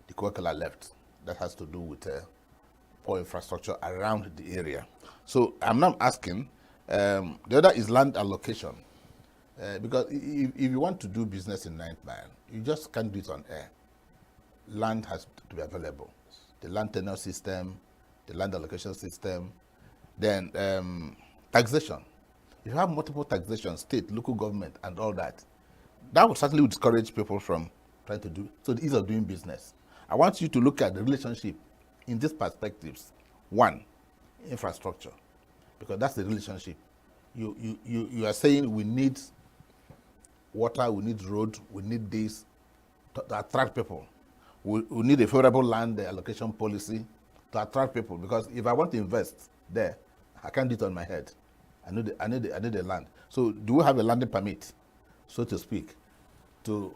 Speaker 3: the Coca-Cola left. That has to do with poor infrastructure around the area. So I'm now asking, the other is land allocation. Because if you want to do business in 9th Mile, you just can't do it on air. Land has to be available. The land tenure system, the land allocation system, then taxation. If you have multiple taxation, state, local government, and all that, that would certainly discourage people from trying to do, so the ease of doing business. I want you to look at the relationship in these perspectives. One, infrastructure, because that's the relationship. You are saying we need water, we need road, we need this to attract people. We need a favorable land allocation policy to attract people, because if I want to invest there, I can't do it on my head. I need the land. So do we have a landing permit, so to speak, to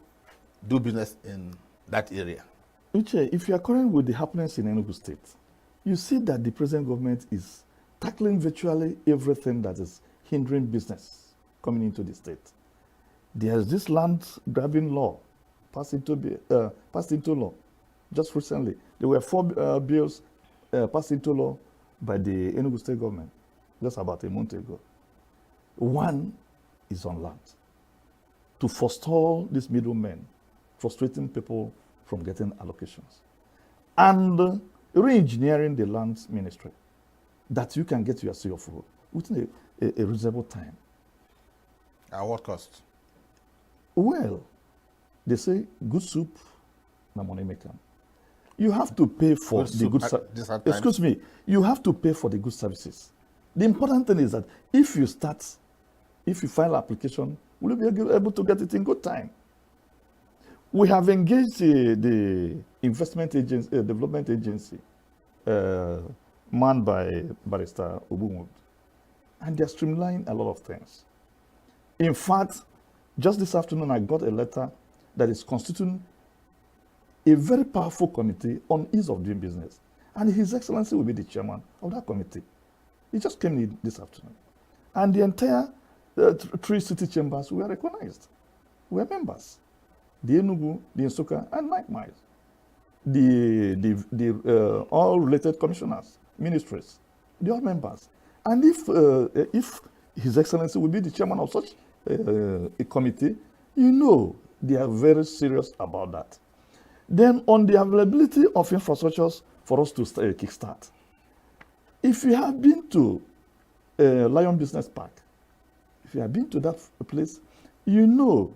Speaker 3: do business in that area?
Speaker 9: Uche, if you are current with the happenings in Enugu State, you see that the present government is tackling virtually everything that is hindering business coming into the state. There's this land grabbing law passed into law just recently. There were 4 bills passed into law by the Enugu State government just about a month ago. One is on land, to forestall these middlemen, frustrating people from getting allocations, and re-engineering the land ministry that you can get your sea of road within a reasonable time.
Speaker 3: At what cost?
Speaker 9: Well, they say good soup, na money maker. You have to pay for the good services. Excuse me, you have to pay for the good services. The important thing is that if you file application, will you be able to get it in good time? We have engaged the investment agency, development agency, manned by Barrister Obumud, and they're streamlining a lot of things. In fact, just this afternoon, I got a letter that is constituting a very powerful committee on ease of doing business, and His Excellency will be the chairman of that committee. He just came in this afternoon, and the entire 3 city chambers were recognized. We are members. The ENUGU, the Nsukka, and 9th Mile. all related commissioners, ministries, the all members. And if His Excellency will be the chairman of such a committee, you know they are very serious about that. Then on the availability of infrastructures for us to kickstart. If you have been to Lion Business Park, if you have been to that place, you know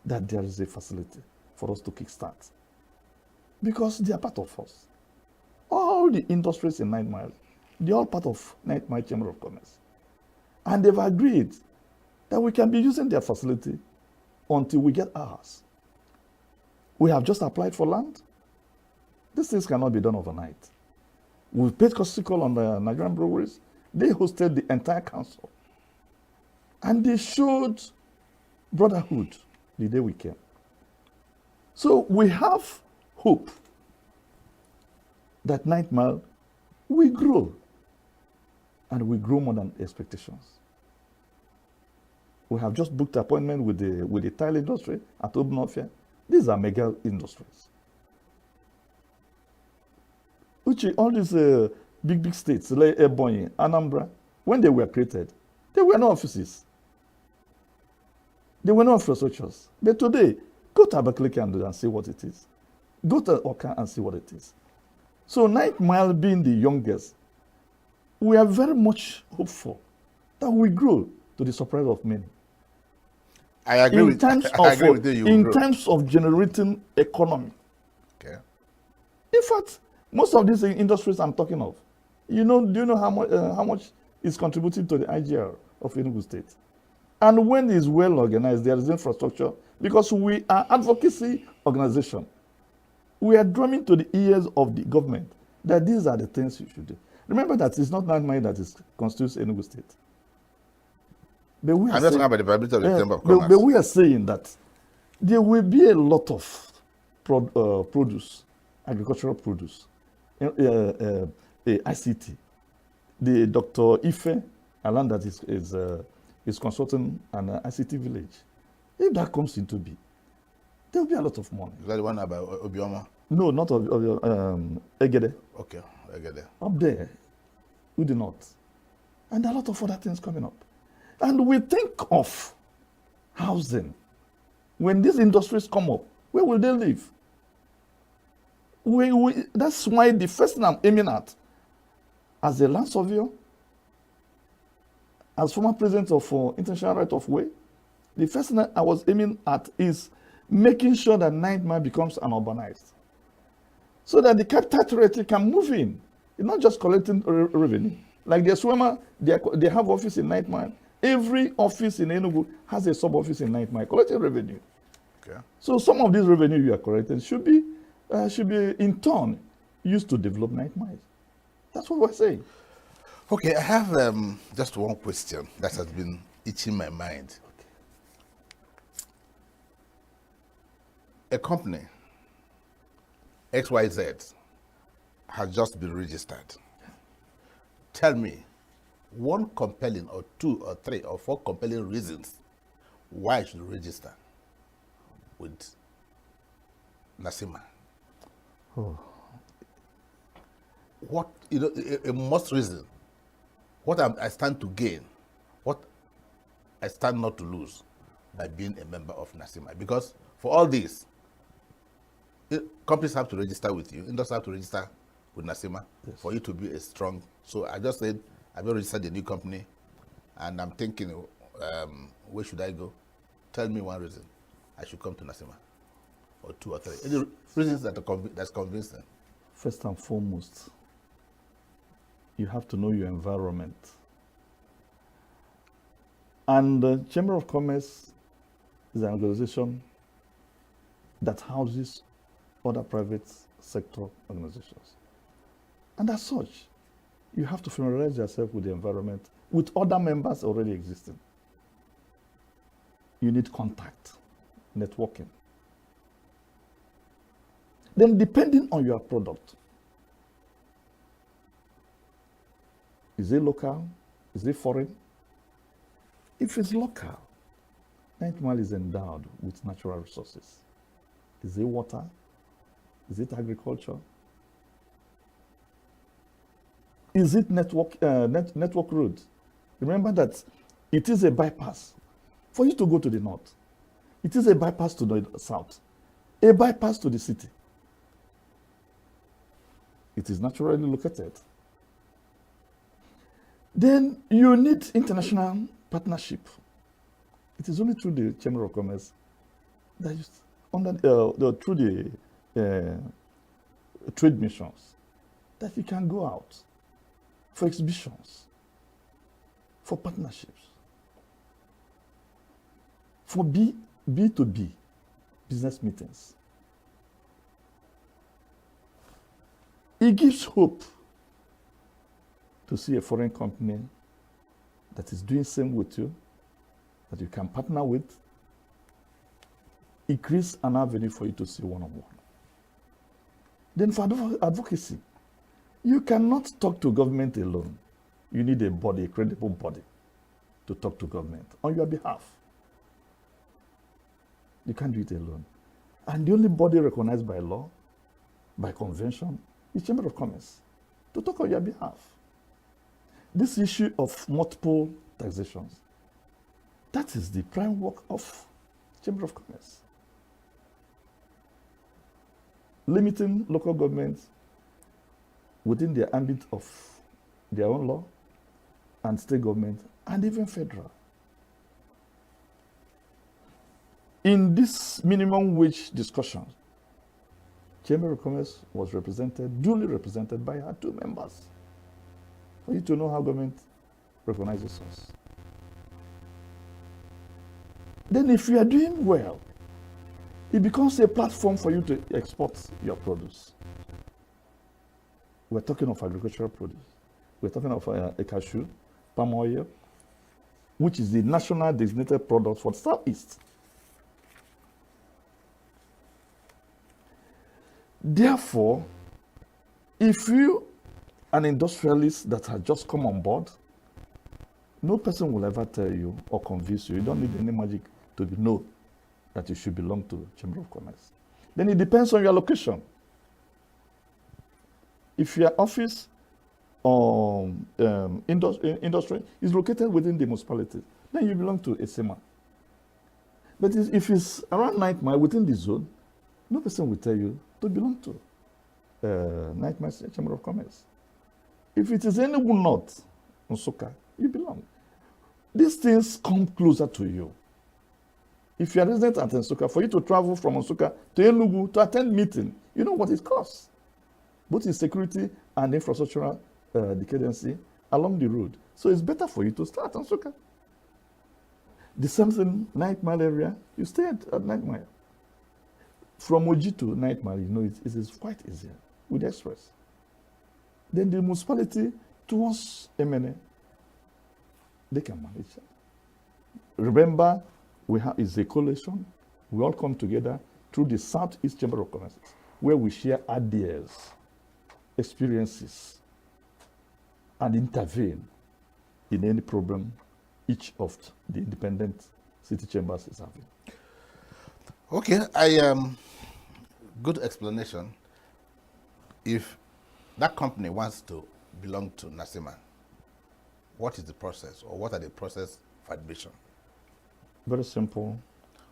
Speaker 9: that there is a facility for us to kickstart. Because they are part of us. All the industries in 9 Mile, they are all part of 9 Mile Chamber of Commerce. And they've agreed that we can be using their facility until we get ours. We have just applied for land. These things cannot be done overnight. We've paid call on the Nigerian breweries. They hosted the entire council. And they showed brotherhood the day we came. So we have hope that 9 Mile will grow, and we grow more than expectations. We have just booked an appointment with the tile industry at Obnofia. These are mega industries. Which all these big states like Ebonyi, Anambra, when they were created, they were no offices. They were no infrastructures. But today, go to Abakaliki and see what it is. Go to Oka and see what it is. So 9 Mile being the youngest, we are very much hopeful that we grow to the surprise of many.
Speaker 3: I agree with you.
Speaker 9: In terms of generating economy.
Speaker 3: Okay.
Speaker 9: In fact, most of these industries I'm talking of, do you know how much is contributing to the IGR of Enugu State? And when it's well organized, there is infrastructure, because we are advocacy organization. We are drumming to the ears of the government that these are the things you should do. Remember that it's not 9 Mile that constitutes Enugu State. But we
Speaker 3: I'm not talking about the viability of the Chamber of Commerce.
Speaker 9: But we are saying that there will be a lot of produce, agricultural produce, ICT. The Dr. Ife, a land that is consulting an ICT village. If that comes into being, there will be a lot of money.
Speaker 3: Is that the one about Obioma?
Speaker 9: No, not Egede.
Speaker 3: Okay, Egede.
Speaker 9: Up there, with the north. And a lot of other things coming up. And we think of housing. When these industries come up, where will they live? That's why the first thing I'm aiming at, as a land surveyor, as former president of International Right of Way, the first thing I was aiming at is making sure that 9 Mile becomes an urbanized. So that the capital territory can move in. It's not just collecting revenue. Like the swimmer, they have office in 9 Mile. Every office in Enugu has a sub-office in 9 Mile collecting revenue.
Speaker 3: Okay.
Speaker 9: So some of this revenue you are collecting should be in turn used to develop 9 Mile. That's what we're saying.
Speaker 3: Okay, I have just one question that has been itching my mind. Okay. A company, XYZ, has just been registered. Tell me one compelling or 2 or 3 or 4 compelling reasons why I should register with Nasima.
Speaker 9: Oh.
Speaker 3: What, a must reason. What I stand to gain, what I stand not to lose by being a member of Nasima. Because for all this, companies have to register with you, industries have to register with Nasima, yes, for you to be a strong. So I just said, I've registered a new company, and I'm thinking, where should I go? Tell me one reason I should come to Nasima, or 2 or 3. Any reasons that's convincing?
Speaker 9: First and foremost, you have to know your environment. And the Chamber of Commerce is an organization that houses other private sector organizations. And as such, you have to familiarize yourself with the environment, with other members already existing. You need contact, networking. Then depending on your product, is it local? Is it foreign? If it's local, 9 Mile is endowed with natural resources. Is it water? Is it agriculture? Is it network road? Remember that it is a bypass for you to go to the north. It is a bypass to the south, a bypass to the city. It is naturally located. Then you need international partnership. It is only through the Chamber of Commerce that you, through the trade missions that you can go out for exhibitions, for partnerships, for B2B business meetings. It gives hope to see a foreign company that is doing same with you, that you can partner with. It creates an avenue for you to see one-on-one. Then for advocacy, you cannot talk to government alone. You need a body, a credible body, to talk to government on your behalf. You can't do it alone. And the only body recognized by law, by convention, is Chamber of Commerce, to talk on your behalf. This issue of multiple taxations, that is the prime work of Chamber of Commerce. Limiting local governments within the ambit of their own law, and state government, and even federal. In this minimum wage discussion, Chamber of Commerce was represented, duly represented by her 2 members, for you to know how government recognizes us. Then if you are doing well, it becomes a platform for you to export your produce. We're talking of agricultural produce. We're talking of a cashew, palm oil, which is the national designated product for the Southeast. Therefore, if you an industrialist that has just come on board, no person will ever tell you or convince you. You don't need any magic to know that you should belong to Chamber of Commerce. Then it depends on your location. If your office or industry is located within the municipality, then you belong to a SEMA. But if it's around 9 Mile within the zone, no person will tell you to belong to 9 Mile Chamber of Commerce. If it is ENUGU North, Nsukka, you belong. These things come closer to you. If you are resident at Nsukka, for you to travel from Nsukka to ENUGU to attend meeting, you know what it costs, both in security and infrastructural decadency along the road. So it's better for you to start at Nsukka. The same thing, 9 Mile area, you stay at 9 Mile. From Oji to 9 Mile, you know, it is quite easier with the express. Then the municipality towards Emene, they can manage that. Remember, it's a coalition. We all come together through the Southeast Chamber of Commerce, where we share ideas, experiences, and intervene in any problem each of the independent city chambers is having.
Speaker 3: Okay, good explanation. If that company wants to belong to Nasima, what is the process, or what are the process for admission?
Speaker 9: Very simple.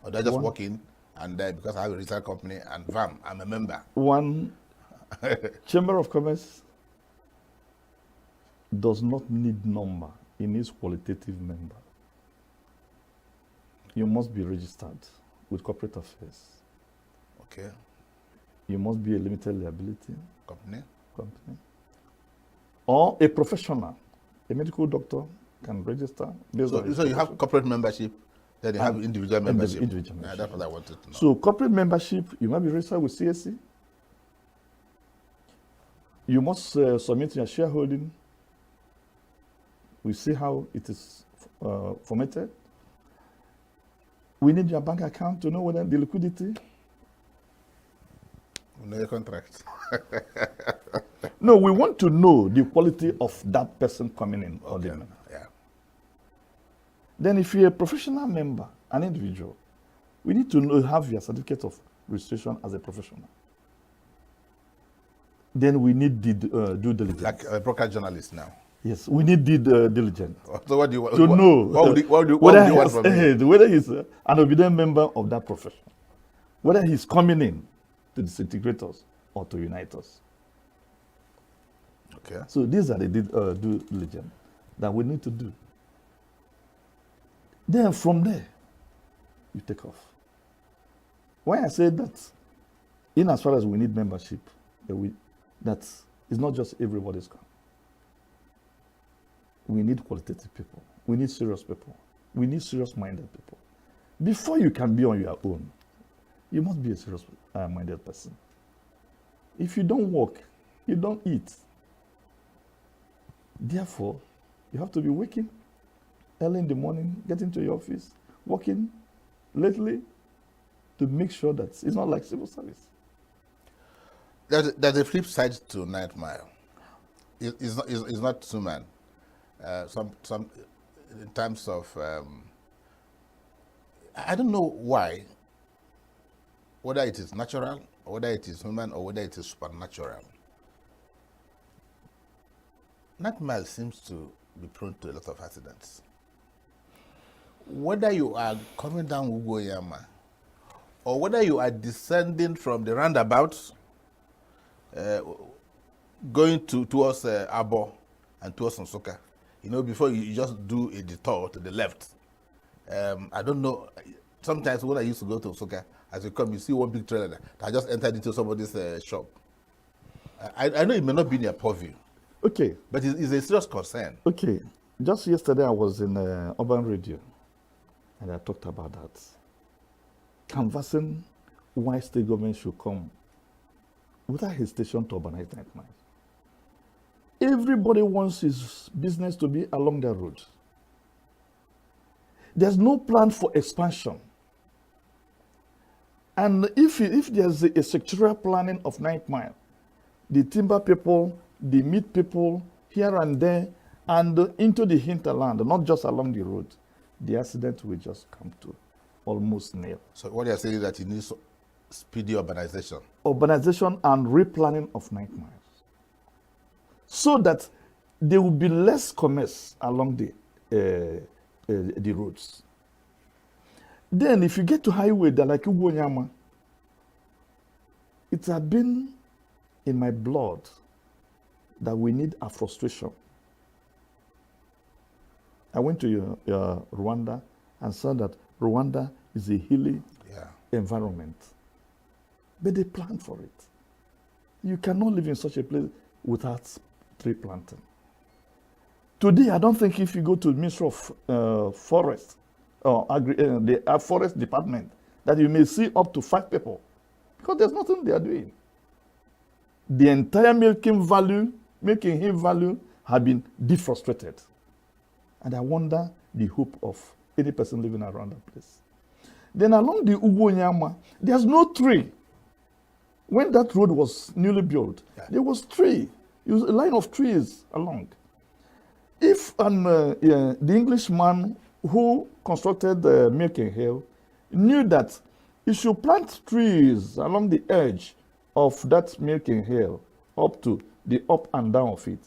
Speaker 3: Or they just walk in and because I have a retail company and VAM, I'm a member.
Speaker 9: One, Chamber of Commerce does not need number. It needs qualitative member. You must be registered with corporate affairs.
Speaker 3: Okay.
Speaker 9: You must be a limited liability
Speaker 3: company.
Speaker 9: Or a professional. A medical doctor can register.
Speaker 3: So you have corporate membership, then you have individual membership. Yeah, that's what I wanted to know.
Speaker 9: So corporate membership, you must be registered with CSC. You must submit your shareholding. We see how it is formatted. We need your bank account to know whether the liquidity.
Speaker 3: We know your contract.
Speaker 9: No, we want to know the quality of that person coming in.
Speaker 3: Okay. Yeah.
Speaker 9: Then if you're a professional member, an individual, we need to know, have your certificate of registration as a professional. then we need due diligence.
Speaker 3: Like a broker journalist now.
Speaker 9: Yes, we need due diligence.
Speaker 3: So what do you want?
Speaker 9: To know
Speaker 3: What do you want from me?
Speaker 9: whether he's an obedient member of that profession, whether he's coming in to disintegrate us or to unite us.
Speaker 3: Okay.
Speaker 9: So these are the due diligence that we need to do. Then from there, you take off. Why I say that, in as far as we need membership, that is not just everybody's come. We need qualitative people. We need serious people. We need serious-minded people. Before you can be on your own, you must be a serious-minded person. If you don't work, you don't eat. Therefore, you have to be waking early in the morning, getting to your office, working lately to make sure that it's not like civil service.
Speaker 3: There's a flip side to Night Mile. It's not two-man. Some in terms of I don't know why, whether it is natural or whether it is human or whether it is supernatural. Night Mile seems to be prone to a lot of accidents. Whether you are coming down Ugoyama or whether you are descending from the roundabout, going towards Abo and towards Nsoka, before you just do a detour to the left. I don't know. Sometimes when I used to go to Nsoka, as you come, you see one big trailer that just entered into somebody's shop. I know it may not be in your purview.
Speaker 9: Okay.
Speaker 3: But it's a serious concern.
Speaker 9: Okay. Just yesterday, I was in Urban Radio, and I talked about that. Canvassing why state government should come without hesitation to urbanize Night Mile. Everybody wants his business to be along the road. There's no plan for expansion. And if there's a sectoral planning of Night Mile, the timber people, the meat people, here and there, and into the hinterland, not just along the road, the accident will just come to almost nil.
Speaker 3: So what you're saying is that it needs speedy urbanization.
Speaker 9: Urbanization and replanning of Night Miles, so that there will be less commerce along the roads. Then if you get to highway, like Ugonyama, it had been in my blood that we need a frustration. I went to Rwanda and saw that Rwanda is a hilly environment. But they plan for it. You cannot live in such a place without tree planting. Today, I don't think if you go to the Ministry of Forest or the Forest Department, that you may see up to 5 people, because there's nothing they are doing. The entire making hill value have been defrustrated. And I wonder the hope of any person living around that place. Then along the Ugonyama, there's no tree. When that road was newly built, there was tree. It was a line of trees along. If the Englishman who constructed the Milking Hill knew that he should plant trees along the edge of that Milking Hill up to the up and down of it,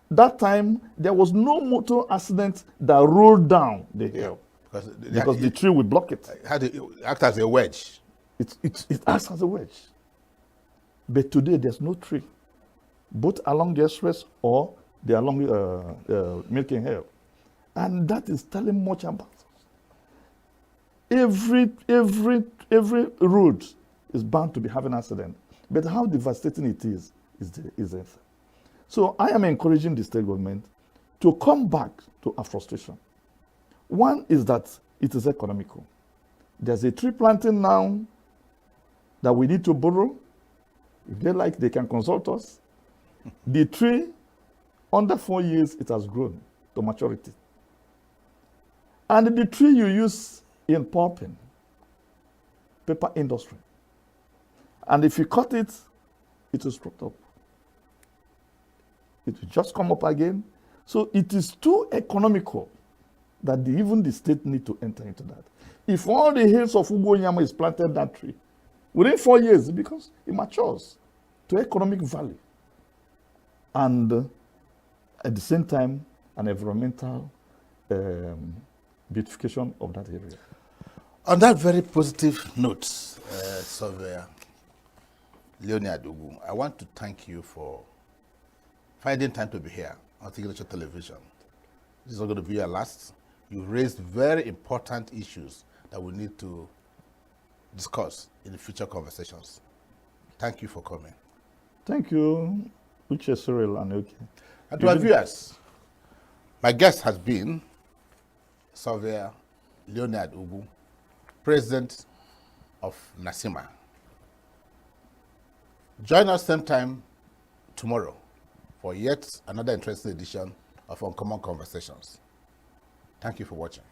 Speaker 9: that time there was no motor accident that rolled down the hill because the tree would block it.
Speaker 3: It had to act as a wedge.
Speaker 9: It acts as a wedge. But today there's no tree, both along the express or along Milking Hill. And that is telling much about us. Every road is bound to be having an accident. But how devastating it is the So I am encouraging the state government to come back to our frustration. One is that it is economical. There's a tree planting now that we need to borrow. If they like, they can consult us. The tree, under 4 years, it has grown to maturity. And the tree you use in pulping, paper industry. And if you cut it, it will sprout up. It will just come up again. So it is too economical that even the state need to enter into that. If all the hills of Ugonyama is planted that tree, within 4 years, because it matures to economic value. and at the same time, an environmental beautification of that area.
Speaker 3: On that very positive note, Surveyor Leonard Ugu, I want to thank you for finding time to be here on Signature Television. This is not going to be your last. You've raised very important issues that we need to discuss in the future conversations. Thank you for coming.
Speaker 9: Thank you, Uche Cyril and Oke.
Speaker 3: And to our viewers, my guest has been Surveyor Leonard Ugu, President of NASIMA. Join us same time tomorrow for yet another interesting edition of Uncommon Conversations. Thank you for watching.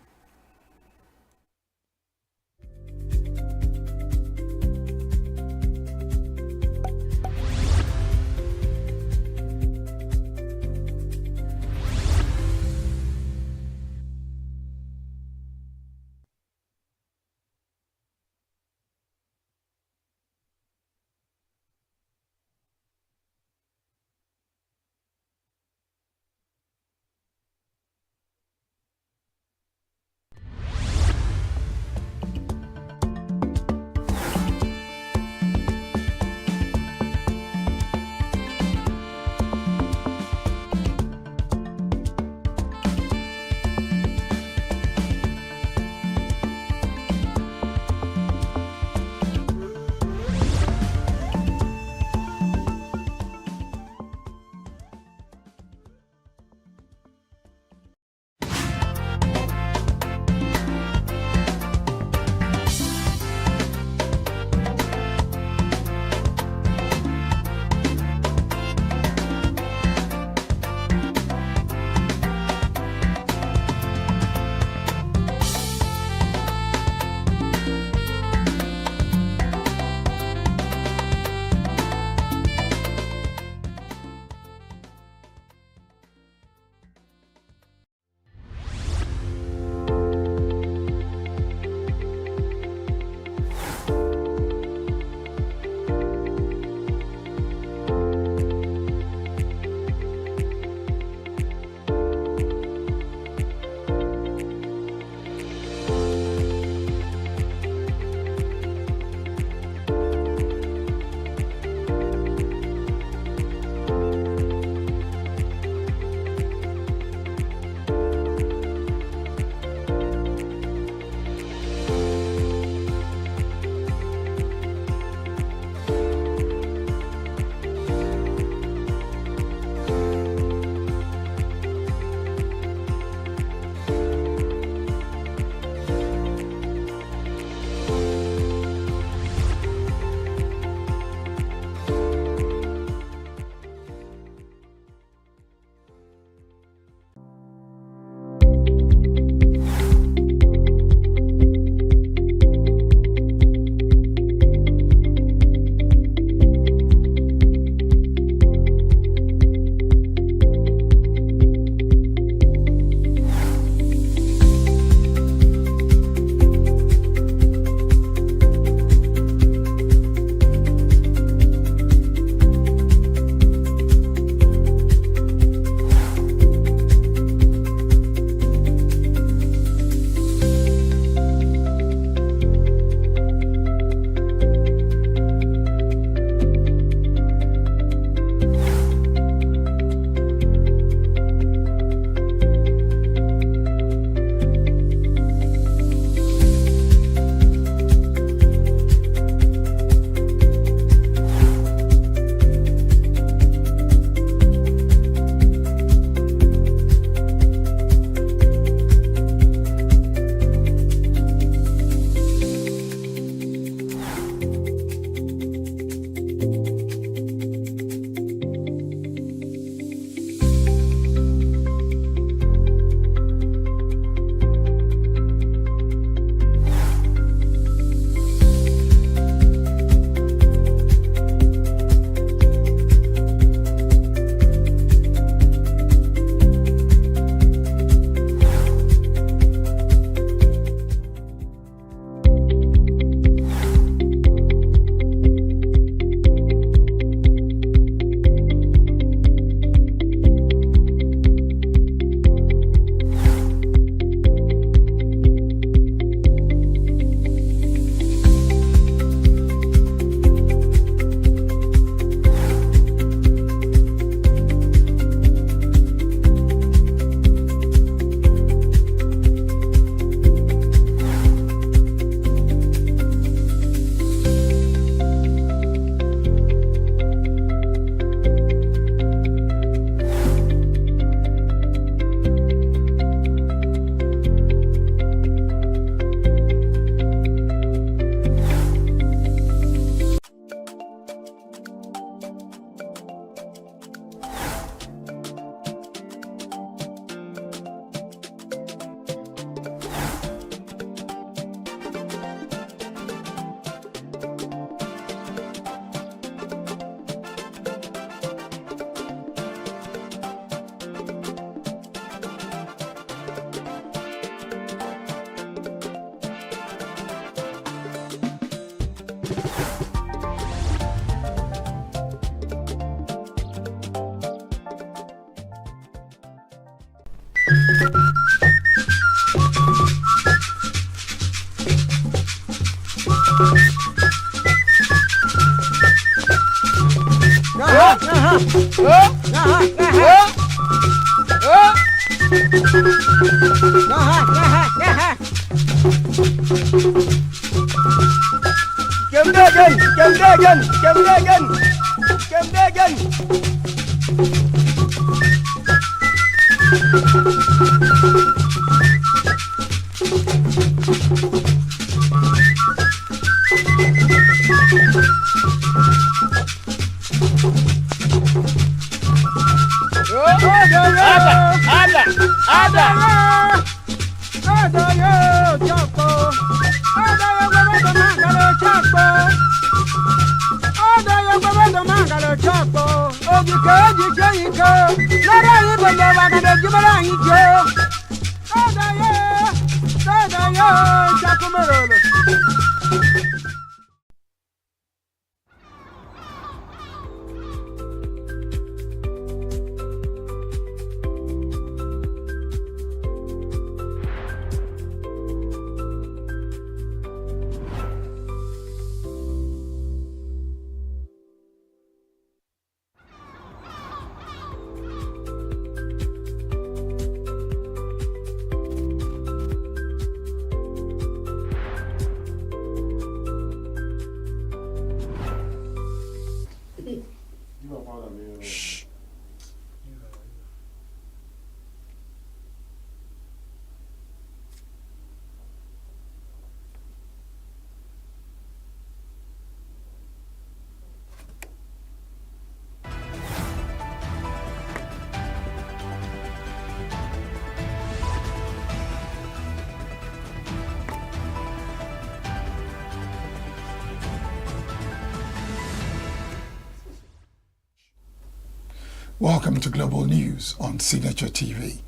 Speaker 2: Welcome to Global News on Signature TV.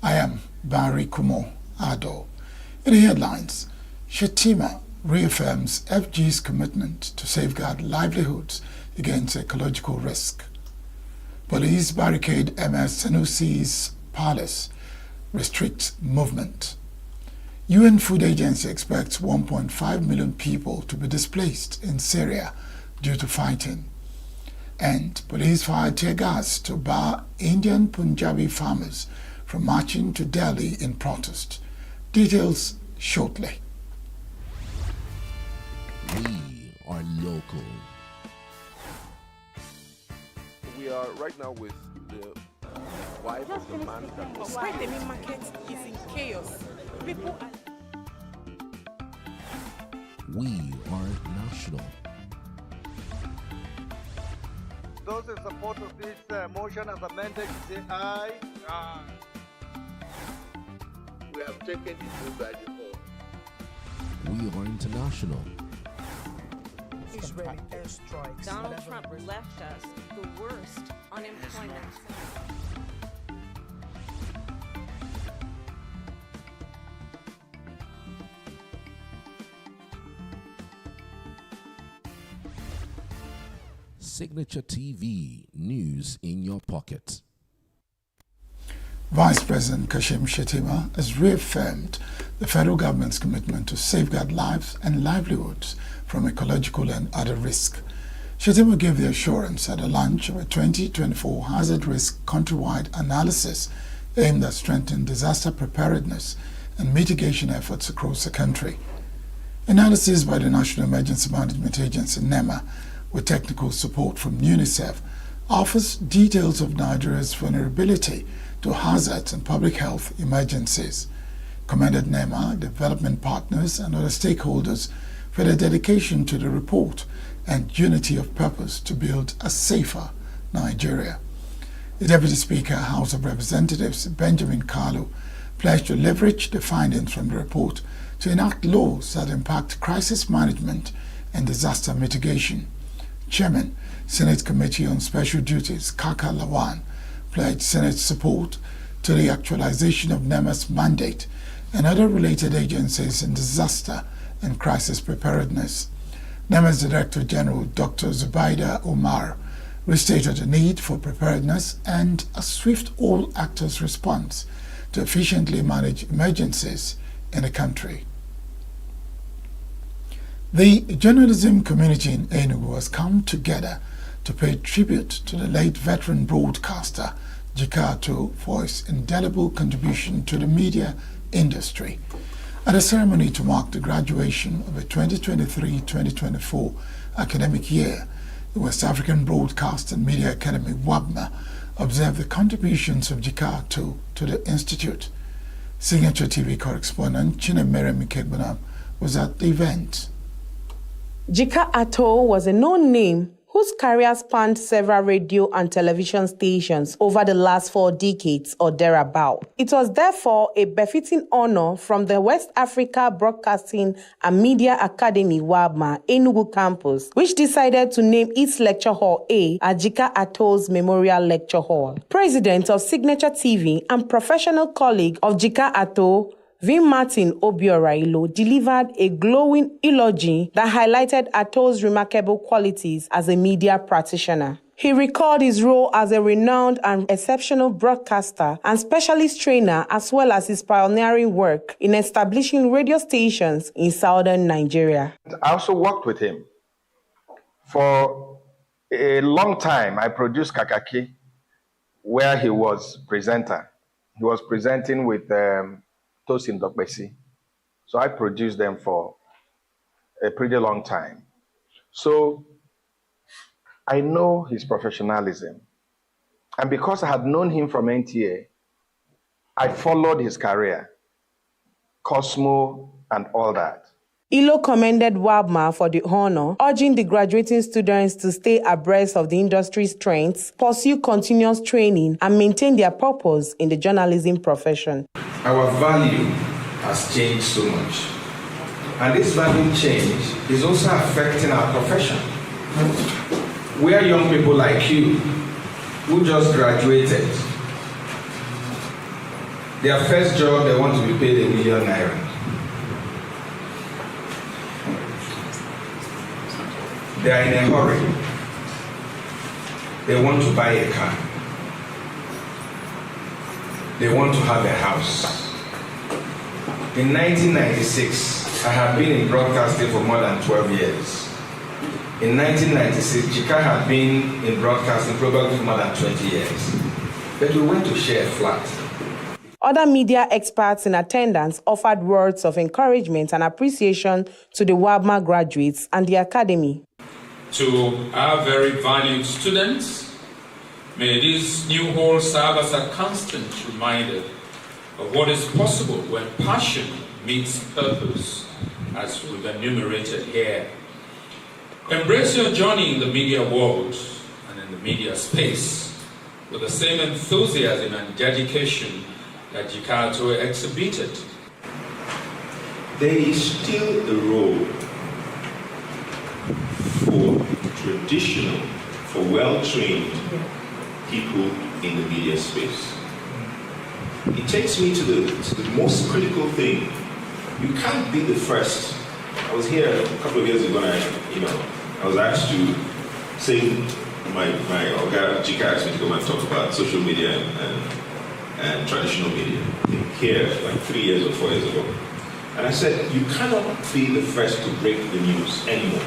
Speaker 2: I am Barry Kumo Ado. In the headlines, Shetima reaffirms FG's commitment to safeguard livelihoods against ecological risk. Police barricade MS Sanusi's palace, restricts movement. UN Food Agency expects 1.5 million people to be displaced in Syria due to fighting. And police fired tear gas to bar Indian Punjabi farmers from marching to Delhi in protest. Details shortly.
Speaker 10: We are local.
Speaker 11: We are right now with the wife of the man that was
Speaker 23: Why the main market is in chaos. People are...
Speaker 10: We are national.
Speaker 24: Those in support of this motion as amended, say aye. Aye.
Speaker 11: We have taken it through by default.
Speaker 10: We are international.
Speaker 23: Israeli airstrikes.
Speaker 25: Donald Trump left us the worst unemployment.
Speaker 10: Signature TV, news in your pocket.
Speaker 2: Vice President Kashim Shettima has reaffirmed the federal government's commitment to safeguard lives and livelihoods from ecological and other risk. Shettima gave the assurance at the launch of a 2024 hazard risk countrywide analysis aimed at strengthening disaster preparedness and mitigation efforts across the country. Analysis by the National Emergency Management Agency, NEMA, with technical support from UNICEF, offers details of Nigeria's vulnerability to hazards and public health emergencies. Commended NEMA, development partners and other stakeholders for their dedication to the report and unity of purpose to build a safer Nigeria. The Deputy Speaker, House of Representatives, Benjamin Kalu, pledged to leverage the findings from the report to enact laws that impact crisis management and disaster mitigation. Chairman, Senate Committee on Special Duties, Kaka Lawan, pledged Senate support to the actualization of NEMA's mandate and other related agencies in disaster and crisis preparedness. NEMA's Director General, Dr. Zubaida Omar, restated the need for preparedness and a swift all-actors response to efficiently manage emergencies in the country. The journalism community in ENUGU has come together to pay tribute to the late veteran broadcaster Jikato for his indelible contribution to the media industry. At a ceremony to mark the graduation of the 2023-2024 academic year, the West African Broadcast and Media Academy WABMA observed the contributions of Jikato to the institute. Signature TV correspondent Chinemere Mikegbonam was at the event.
Speaker 12: Jika Ato was a known name whose career spanned several radio and television stations over the last 4 decades or thereabout. It was therefore a befitting honor from the West Africa Broadcasting and Media Academy WABMA ENUGU campus, which decided to name its lecture hall A at Jika Ato's Memorial Lecture Hall. President of Signature TV and professional colleague of Jika Ato, Vin Martin Obiorailo, delivered a glowing eulogy that highlighted Ato's remarkable qualities as a media practitioner. He recalled his role as a renowned and exceptional broadcaster and specialist trainer, as well as his pioneering work in establishing radio stations in southern Nigeria.
Speaker 13: I also worked with him. For a long time, I produced Kakaki, where he was presenter. He was presenting with Tosin Dokbesi. So I produced them for a pretty long time. So I know his professionalism. And because I had known him from NTA, I followed his career, Cosmo and all that.
Speaker 12: Ilo commended WABMA for the honor, urging the graduating students to stay abreast of the industry's trends, pursue continuous training, and maintain their purpose in the journalism profession.
Speaker 14: Our value has changed so much. And this value change is also affecting our profession. We are young people like you who just graduated. Their first job, they want to be paid ₦1 million. They are in a hurry. They want to buy a car. They want to have a house. In 1996, I have been in broadcasting for more than 12 years. In 1996, Jika had been in broadcasting probably for more than 20 years. But we went to share a flat.
Speaker 12: Other media experts in attendance offered words of encouragement and appreciation to the WABMA graduates and the academy.
Speaker 15: To our very valued students, may this new hall serve as a constant reminder of what is possible when passion meets purpose, as we've enumerated here. Embrace your journey in the media world and in the media space with the same enthusiasm and dedication that Jikato exhibited.
Speaker 16: There is still a role for traditional, for well-trained people in the media space. It takes me to the most critical thing. You can't be the first. I was here a couple of years ago and I was asked to sing my Oga Jika asked me to come and talk about social media and traditional media. I think here, like 3 years or 4 years ago. And I said, you cannot be the first to break the news anymore.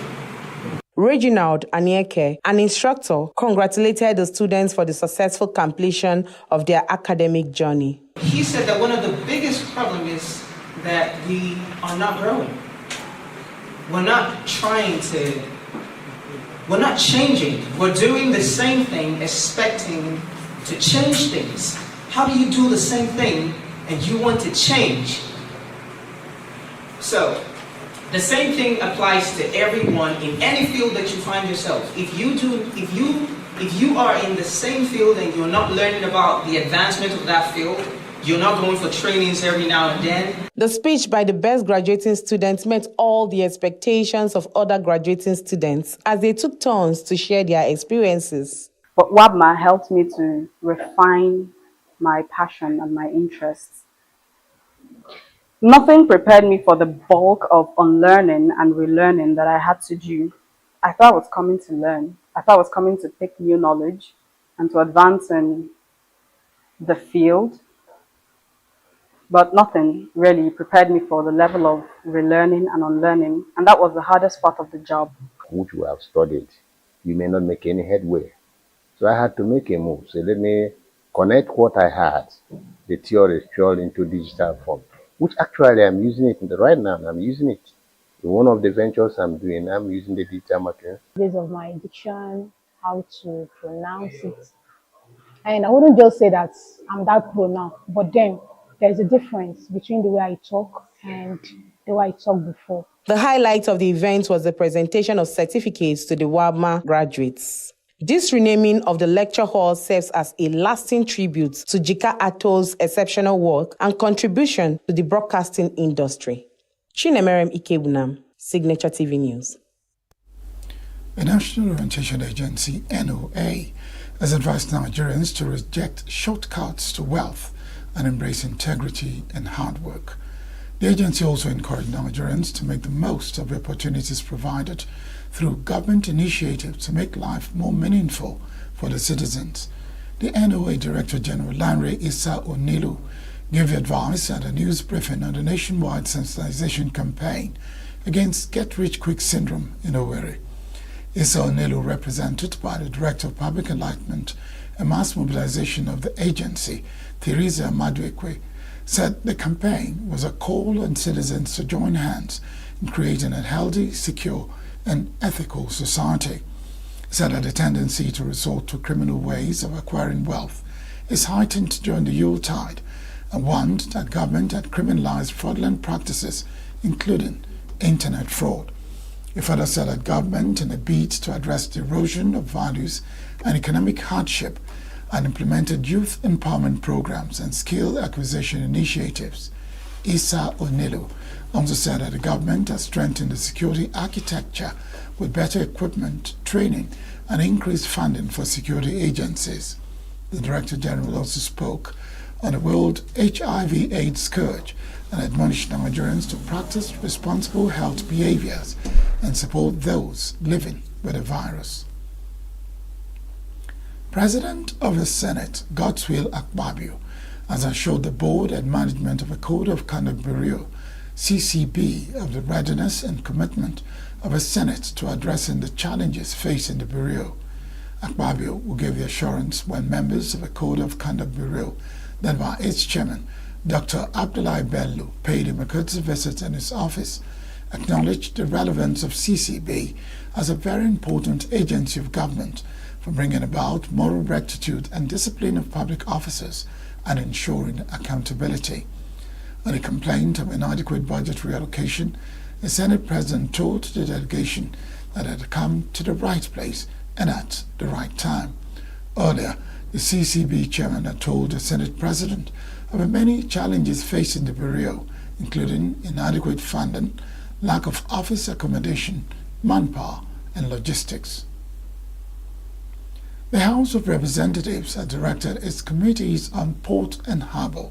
Speaker 12: Reginald Anieke, an instructor, congratulated the students for the successful completion of their academic journey.
Speaker 26: He said that one of the biggest problems is that we are not growing. We're not we're not changing. We're doing the same thing, expecting to change things. How do you do the same thing and you want to change? So, the same thing applies to everyone in any field that you find yourself. If you are in the same field and you're not learning about the advancement of that field, you're not going for trainings every now and then.
Speaker 12: The speech by the best graduating students met all the expectations of other graduating students as they took turns to share their experiences.
Speaker 27: But WABMA helped me to refine my passion and my interests. Nothing prepared me for the bulk of unlearning and relearning that I had to do. I thought I was coming to learn. I thought I was coming to pick new knowledge and to advance in the field. But nothing really prepared me for the level of relearning and unlearning. And that was the hardest part of the job.
Speaker 28: Which we have studied
Speaker 1: you may not make any headway. So I had to make a move. So let me connect what I had, the theory, into digital form, which actually I'm using it right now. I'm using it. In one of the ventures I'm doing, I'm using the digital material.
Speaker 5: Based on my diction, how to pronounce it. And I wouldn't just say that I'm that pro now, but then there's a difference between the way I talk and the way I talked before.
Speaker 12: The highlight of the event was the presentation of certificates to the WABMA graduates. This renaming of the lecture hall serves as a lasting tribute to Jika Ato's exceptional work and contribution to the broadcasting industry. Chinemerem Ikebunam, Signature TV News.
Speaker 2: The National Orientation Agency, NOA, has advised Nigerians to reject shortcuts to wealth and embrace integrity and hard work. The agency also encouraged Nigerians to make the most of the opportunities provided through government initiatives to make life more meaningful for the citizens. The NOA Director General Lanre Issa Onilu gave advice at a news briefing on the nationwide sensitization campaign against get-rich-quick syndrome in Owerri. Issa Onilu, represented by the Director of Public Enlightenment and Mass Mobilization of the agency, Theresa Maduekwe, said the campaign was a call on citizens to join hands in creating a healthy, secure, and ethical society. He said that the tendency to resort to criminal ways of acquiring wealth is heightened during the Yuletide and warned that government had criminalized fraudulent practices, including internet fraud. He further said that government, in a bid to address the erosion of values and economic hardship, had implemented youth empowerment programs and skill acquisition initiatives. Issa Onilu also said that the government has strengthened the security architecture with better equipment, training, and increased funding for security agencies. The Director General also spoke on the World HIV/AIDS Scourge and admonished Nigerians to practice responsible health behaviors and support those living with the virus. President of the Senate, Godswill Akpabio, has assured the board and management of a Code of Conduct Bureau, CCB, of the readiness and commitment of the Senate to addressing the challenges facing the Bureau. Akpabio will give the assurance when members of the Code of Conduct Bureau, led by its chairman, Dr. Abdullahi Bello, paid him a courtesy visit in his office, acknowledged the relevance of CCB as a very important agency of government for bringing about moral rectitude and discipline of public officers and ensuring accountability. On a complaint of inadequate budget reallocation, the Senate President told the delegation that it had come to the right place and at the right time. Earlier, the CCB chairman had told the Senate President of the many challenges facing the Bureau, including inadequate funding, lack of office accommodation, manpower, and logistics. The House of Representatives has directed its committees on port and harbor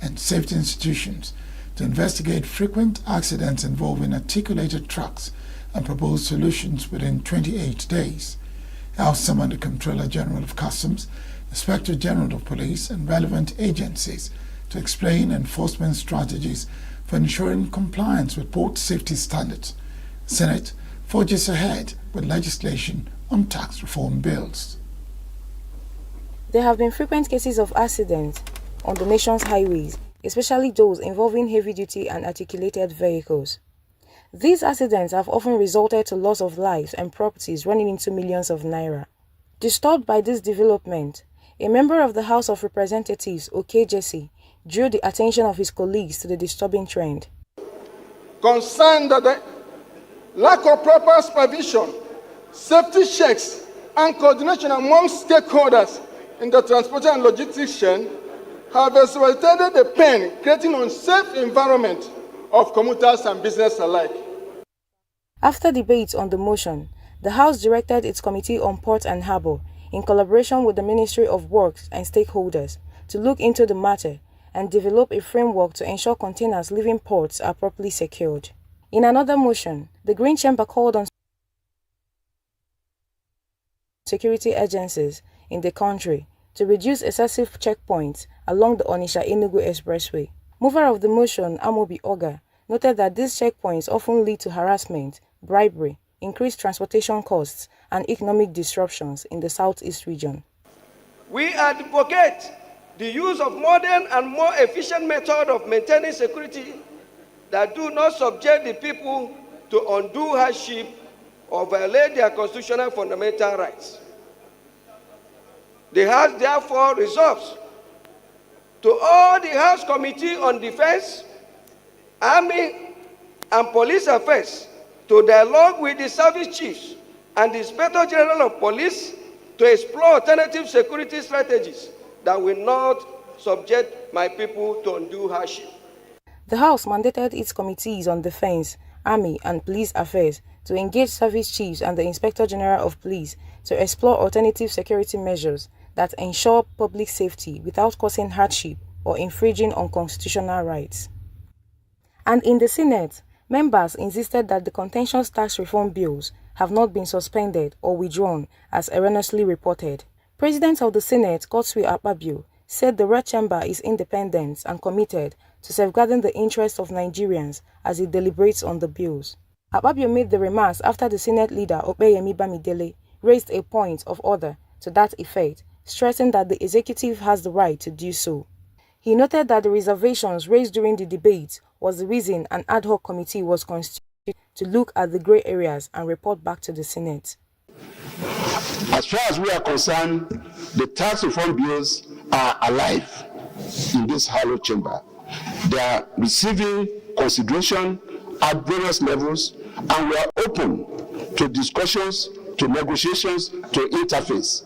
Speaker 2: and safety institutions to investigate frequent accidents involving articulated trucks and propose solutions within 28 days. House summoned the Comptroller General of Customs, Inspector General of Police, and relevant agencies to explain enforcement strategies for ensuring compliance with port safety standards. The Senate forges ahead with legislation on tax reform bills.
Speaker 17: There have been frequent cases of accidents on the nation's highways, especially those involving heavy-duty and articulated vehicles. These accidents have often resulted to loss of lives and properties running into millions of naira. Disturbed by this development, a member of the House of Representatives, Oke Jesse, drew the attention of his colleagues to the disturbing trend.
Speaker 18: Concerned that the lack of proper supervision, safety checks, and coordination among stakeholders in the transport and logistics chain have facilitated the pain, creating an unsafe environment of commuters and business alike.
Speaker 17: After debate on the motion, the House directed its Committee on Port and Harbour, in collaboration with the Ministry of Works and stakeholders, to look into the matter and develop a framework to ensure containers leaving ports are properly secured. In another motion, the Green Chamber called on security agencies in the country to reduce excessive checkpoints along the Onitsha-ENUGU Expressway. Mover of the motion, Amobi Oga, noted that these checkpoints often lead to harassment, bribery, increased transportation costs, and economic disruptions in the southeast region.
Speaker 4: We advocate the use of modern and more efficient methods of maintaining security that do not subject the people to undue hardship or violate their constitutional fundamental rights. The House therefore resolves to all the House Committee on Defense, Army, and Police Affairs to dialogue with the service chiefs and the Inspector General of Police to explore alternative security strategies that will not subject my people to undue hardship.
Speaker 17: The House mandated its committees on Defense, Army, and Police Affairs to engage service chiefs and the Inspector General of Police to explore alternative security measures that ensure public safety without causing hardship or infringing on constitutional rights. And in the Senate, members insisted that the contentious tax reform bills have not been suspended or withdrawn as erroneously reported. President of the Senate, Godswill Akpabio, said the Red Chamber is independent and committed to safeguarding the interests of Nigerians as it deliberates on the bills. Akpabio made the remarks after the Senate leader, Opeyemi Bamidele, raised a point of order to that effect, stressing that the executive has the right to do so. He noted that the reservations raised during the debate was the reason an ad hoc committee was constituted to look at the grey areas and report back to the Senate.
Speaker 6: As far as we are concerned, the tax reform bills are alive in this hallowed chamber. They are receiving consideration at various levels, and we are open to discussions, to negotiations, to interface.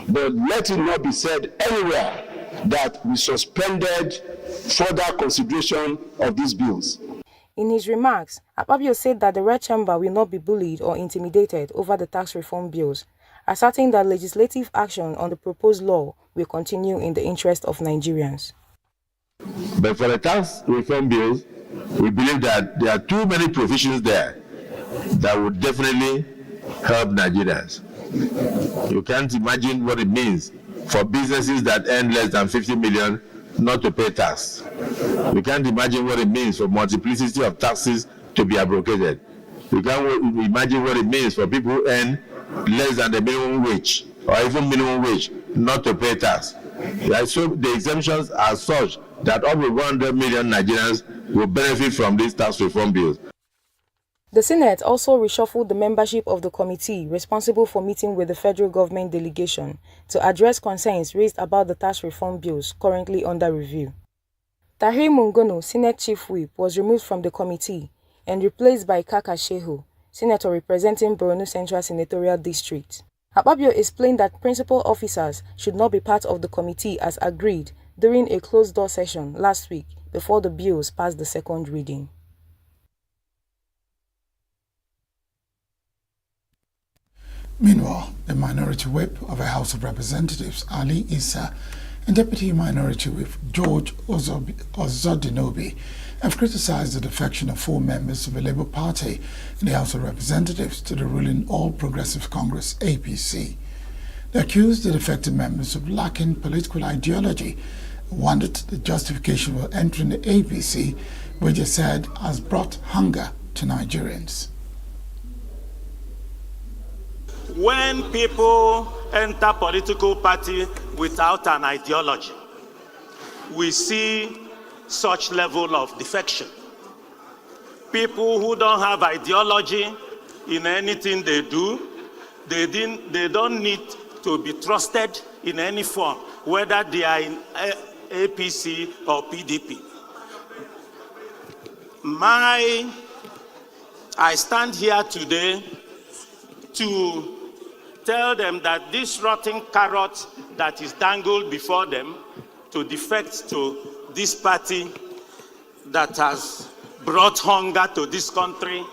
Speaker 6: But let it not be said anywhere that we suspended further consideration of these bills.
Speaker 17: In his remarks, Akpabio said that the Red Chamber will not be bullied or intimidated over the tax reform bills, asserting that legislative action on the proposed law will continue in the interest of Nigerians.
Speaker 6: But for the tax reform bills, we believe that there are too many provisions there that would definitely help Nigerians. You can't imagine what it means for businesses that earn less than 50 million not to pay tax. We can't imagine what it means for multiplicity of taxes to be abrogated. We can't imagine what it means for people who earn less than the minimum wage or even minimum wage not to pay tax. So the exemptions are such that over 100 million Nigerians will benefit from these tax reform bills.
Speaker 17: The Senate also reshuffled the membership of the committee responsible for meeting with the federal government delegation to address concerns raised about the tax reform bills currently under review. Tahir Mungono, Senate Chief Whip, was removed from the committee and replaced by Kaka Shehu, Senator representing Borno Central Senatorial District. Akpabio explained that principal officers should not be part of the committee as agreed during a closed-door session last week before the bills passed the second reading.
Speaker 2: Meanwhile, the Minority Whip of the House of Representatives, Ali Issa, and Deputy Minority Whip George Ozodinobi have criticized the defection of 4 members of the Labour Party in the House of Representatives to the ruling All Progressive Congress APC. They accused the defected members of lacking political ideology and wondered the justification for entering the APC, which they said has brought hunger to Nigerians.
Speaker 8: When people enter political party without an ideology, we see such level of defection. People who don't have ideology in anything they do, they don't need to be trusted in any form, whether they are in APC or PDP. I stand here today to tell them that this rotten carrot that is dangled before them to defect to this party that has brought hunger to this country,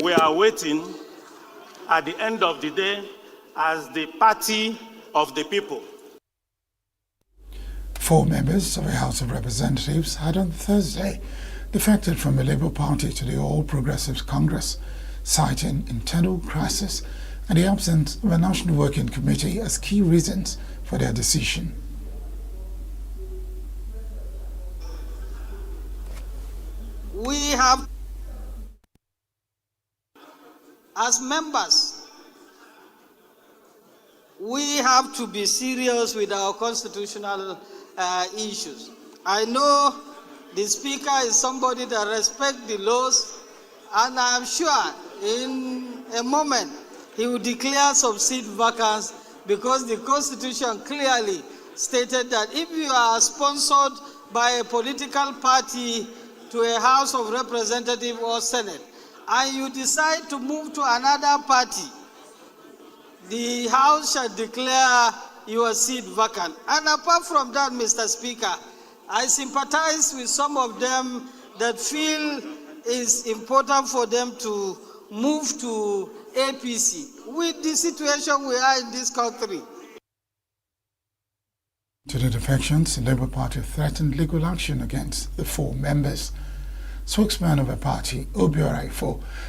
Speaker 8: we are waiting at the end of the day as the party of the people.
Speaker 2: 4 members of the House of Representatives had on Thursday defected from the Labour Party to the All Progressives Congress, citing internal crisis and the absence of a National Working Committee as key reasons for their decision.
Speaker 4: We have
Speaker 3: As members, we have to be serious with our constitutional issues. I know the Speaker is somebody that respects the laws, and I'm sure in a moment he will declare some seat vacants, because the Constitution clearly stated that if you are sponsored by a political party to a House of Representatives or Senate, and you decide to move to another party, the House shall declare your seat vacant. And apart from that, Mr. Speaker, I sympathize with some of them that feel it's important for them to move to APC with the situation we are in this country.
Speaker 2: To the defections, the Labour Party threatened legal action against the 4 members. Spokesman of the party, Obiora,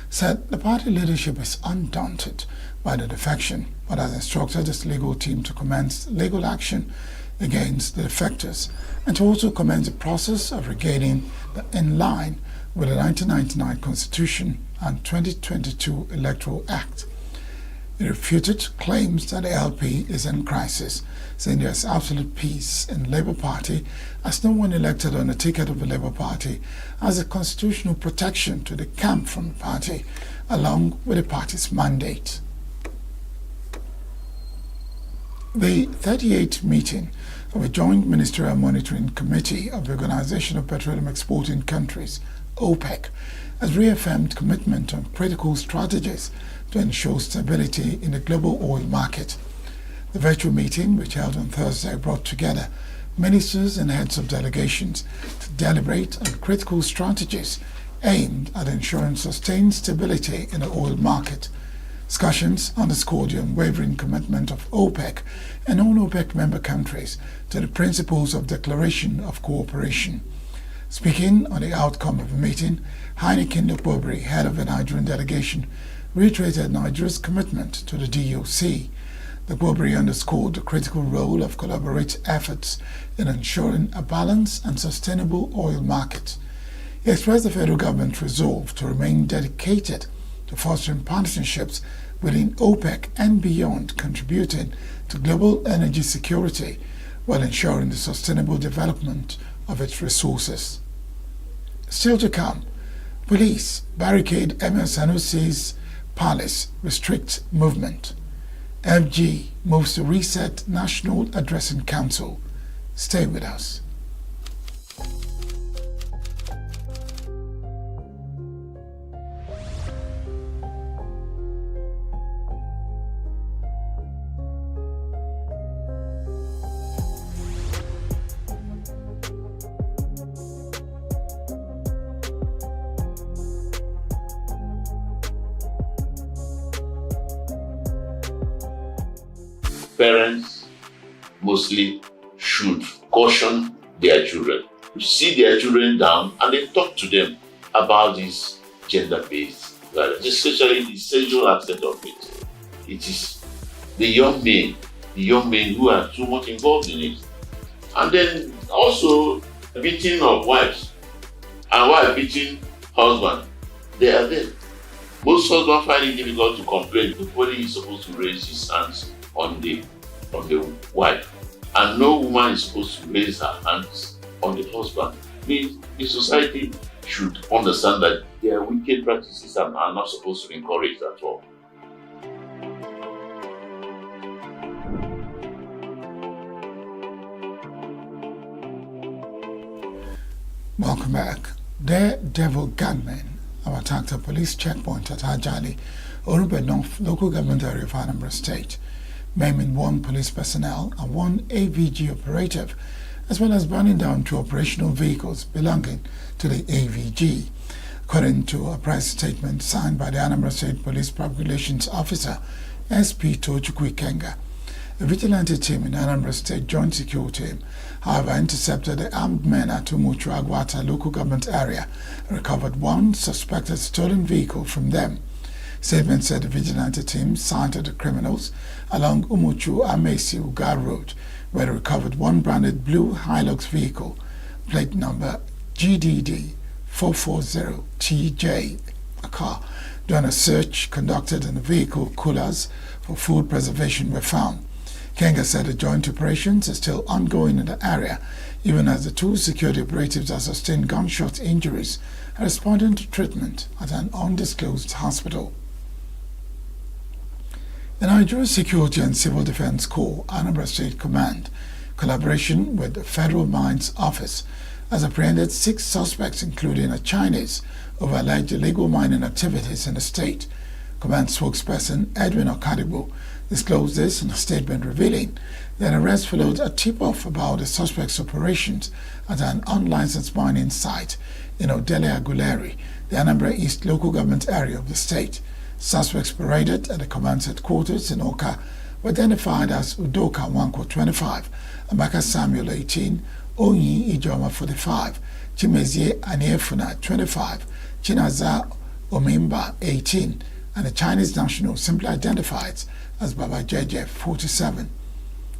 Speaker 2: said the party leadership is undaunted by the defection, but has instructed its legal team to commence legal action against the defectors and to also commence the process of regaining in line with the 1999 Constitution and 2022 Electoral Act. He refuted claims that the LP is in crisis, saying there is absolute peace in the Labour Party as no one elected on the ticket of the Labour Party has a constitutional protection to the camp from the party, along with the party's mandate. The 38th meeting of a Joint Ministerial Monitoring Committee of the Organization of Petroleum Exporting Countries, OPEC, has reaffirmed commitment on critical strategies to ensure stability in the global oil market. The virtual meeting, which held on Thursday, brought together ministers and heads of delegations to deliberate on critical strategies aimed at ensuring sustained stability in the oil market. Discussions underscored the unwavering commitment of OPEC and non-OPEC member countries to the principles of Declaration of Cooperation. Speaking on the outcome of the meeting, Heineken Okpobri, head of the Nigerian delegation, reiterated Nigeria's commitment to the DOC. The Okpobri underscored the critical role of collaborative efforts in ensuring a balanced and sustainable oil market. He expressed the federal government's resolve to remain dedicated to fostering partnerships within OPEC and beyond, contributing to global energy security while ensuring the sustainable development of its resources. Still to come, police barricade Emir Sanusi's palace, restrict movement. FG moves to reset National Addressing Council. Stay with us.
Speaker 6: Parents mostly should caution their children, sit their children down and then talk to them about this gender-based violence, especially the sexual aspect of it. It is the young men who are too much involved in it. And then also beating of wives and wife beating husband. They are there. Most husbands find it difficult to complain. Nobody is supposed to raise his hands on the wife, and no woman is supposed to raise her hands on the husband. The society should understand that their wicked practices are not supposed to be encouraged at all.
Speaker 2: Welcome back. Daredevil gunmen have attacked a police checkpoint at Ajali, Orube North local government area of Anambra State, maiming 1 police personnel and 1 AVG operative, as well as burning down 2 operational vehicles belonging to the AVG. According to a press statement signed by the Anambra State Police Public Relations Officer, SP Tochukwu Ikenga, a vigilante team in Anambra State Joint Security Team, however, intercepted the armed men at Umuchu Agwata local government area and recovered 1 suspected stolen vehicle from them. Statement said the vigilante team sighted the criminals along Umuchu Amesi Ugar Road, where they recovered 1 branded blue Hilux vehicle, plate number GDD 440TJ, a car During a search conducted in the vehicle, coolers for food preservation were found. Kenga said the joint operations are still ongoing in the area, even as the two security operatives that sustained gunshot injuries are responding to treatment at an undisclosed hospital. The Nigeria Security and Civil Defense Corps, Anambra State Command, collaboration with the Federal Mines Office, has apprehended 6 suspects, including a Chinese, over alleged illegal mining activities in the state. Command spokesperson Edwin Okadibo disclosed this in a statement revealing that arrest followed a tip-off about the suspect's operations at an unlicensed mining site in Odele Aguleri, the Anambra East local government area of the state. Suspects paraded at the command's headquarters in Oka were identified as Udoka Wanko 25, Amaka Samuel 18, Onyi Ijoma 45, Chimezie Aniefuna 25, Chinaza Omimba 18, and the Chinese national simply identified as Baba Jeje 47.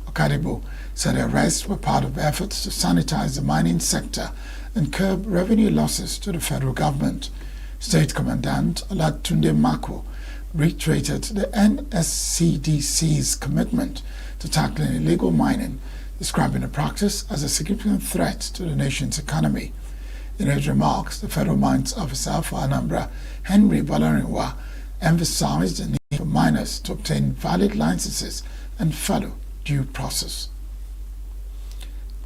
Speaker 2: Okadibo said the arrests were part of efforts to sanitize the mining sector and curb revenue losses to the federal government. State Commandant Olatunde Mako reiterated the NSCDC's commitment to tackling illegal mining, describing the practice as a significant threat to the nation's economy. In his remarks, the Federal Mines Officer for Anambra, Henry Bolarinwa, emphasized the need for miners to obtain valid licenses and follow due process.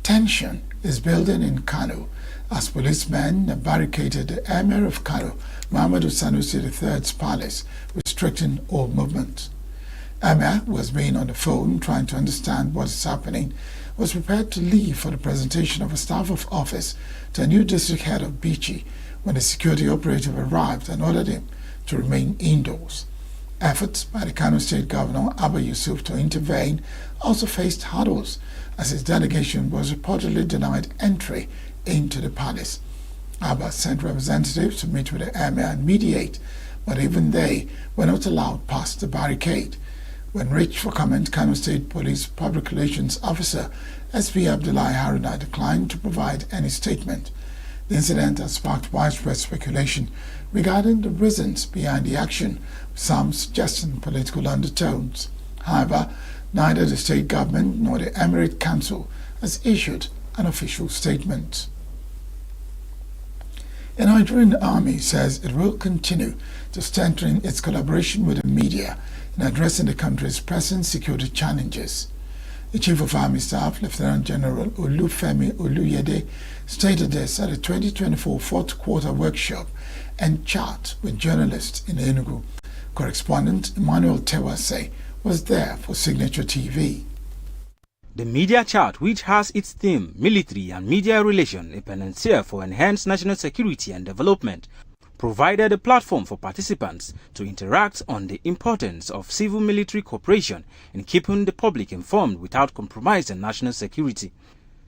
Speaker 2: Tension is building in Kano as policemen barricaded the Emir of Kano, Muhammadu Sanusi III's palace, restricting all movement. Emir was being on the phone trying to understand what is happening, was prepared to leave for the presentation of a staff of office to a new district head of Bichi when the security operative arrived and ordered him to remain indoors. Efforts by the Kano State Governor Abba Yusuf to intervene also faced hurdles as his delegation was reportedly denied entry into the palace. Abba sent representatives to meet with the emir and mediate, but even they were not allowed past the barricade. When reached for comment, Kano State Police Public Relations Officer SP Abdullahi Haruna declined to provide any statement. The incident has sparked widespread speculation regarding the reasons behind the action, with some suggesting political undertones. However, neither the state government nor the Emirate Council has issued an official statement. The Nigerian Army says it will continue to strengthen its collaboration with the media in addressing the country's present security challenges. The Chief of Army Staff, Lieutenant General Olufemi Oluyede, stated this at a 2024 fourth quarter workshop and chat with journalists in ENUGU. Correspondent Emmanuel Tewase was there for Signature TV.
Speaker 7: The media chart, which has its theme, Military and Media Relation, a panacea for enhanced national security and development, provided a platform for participants to interact on the importance of civil-military cooperation in keeping the public informed without compromising national security.